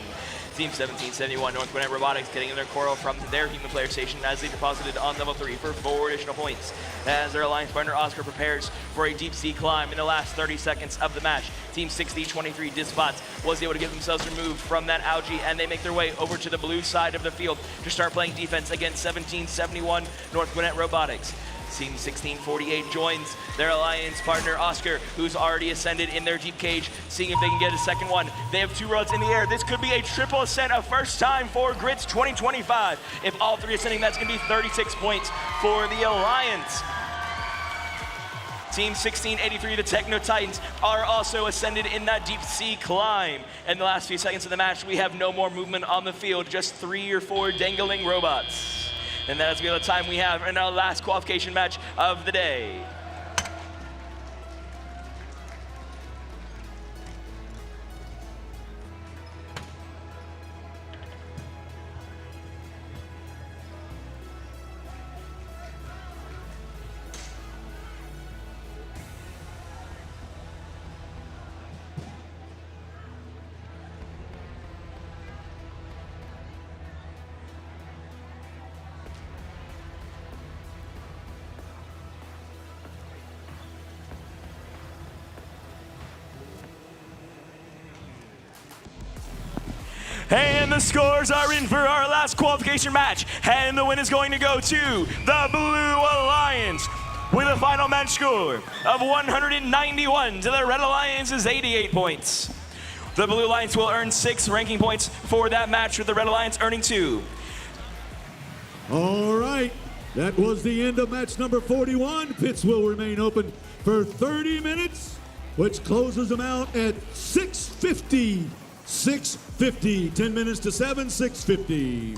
Team 1771, North Gwinnett Robotics, getting another coral from their human player station as they deposited on level 3 for 4 additional points. As their alliance partner Oscar prepares for a deep sea climb in the last 30 seconds of the match, Team 6023 Dispots was able to get themselves removed from that algae, and they make their way over to the blue side of the field to start playing defense against 1771 North Gwinnett Robotics. Team 1648 joins their alliance partner Oscar, who's already ascended in their deep cage, seeing if they can get a second one. They have 2 rods in the air. This could be a triple ascent, a first time for Grits 2025. If all 3 ascending, that's going to be 36 points for the alliance. Team 1683, the Techno Titans, are also ascended in that deep sea climb. In the last few seconds of the match, we have no more movement on the field, just 3 or 4 dangling robots. And that's going to be the time we have in our last qualification match of the day. And the scores are in for our last qualification match. And the win is going to go to the Blue Alliance with a final match score of 191 to the Red Alliance's 88 points. The Blue Alliance will earn 6 ranking points for that match, with the Red Alliance earning 2. All right, that was the end of match number 41. Pits will remain open for 30 minutes, which closes them out at 6:50. 6:50, 10 minutes to 7, 6:50.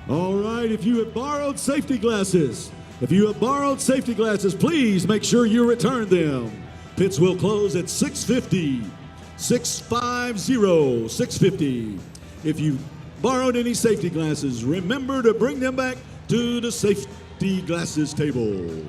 All right, if you have borrowed safety glasses, please make sure you return them. Pits will close at 6:50, 6:50, 6:50. If you borrowed any safety glasses, remember to bring them back to the safety glasses table.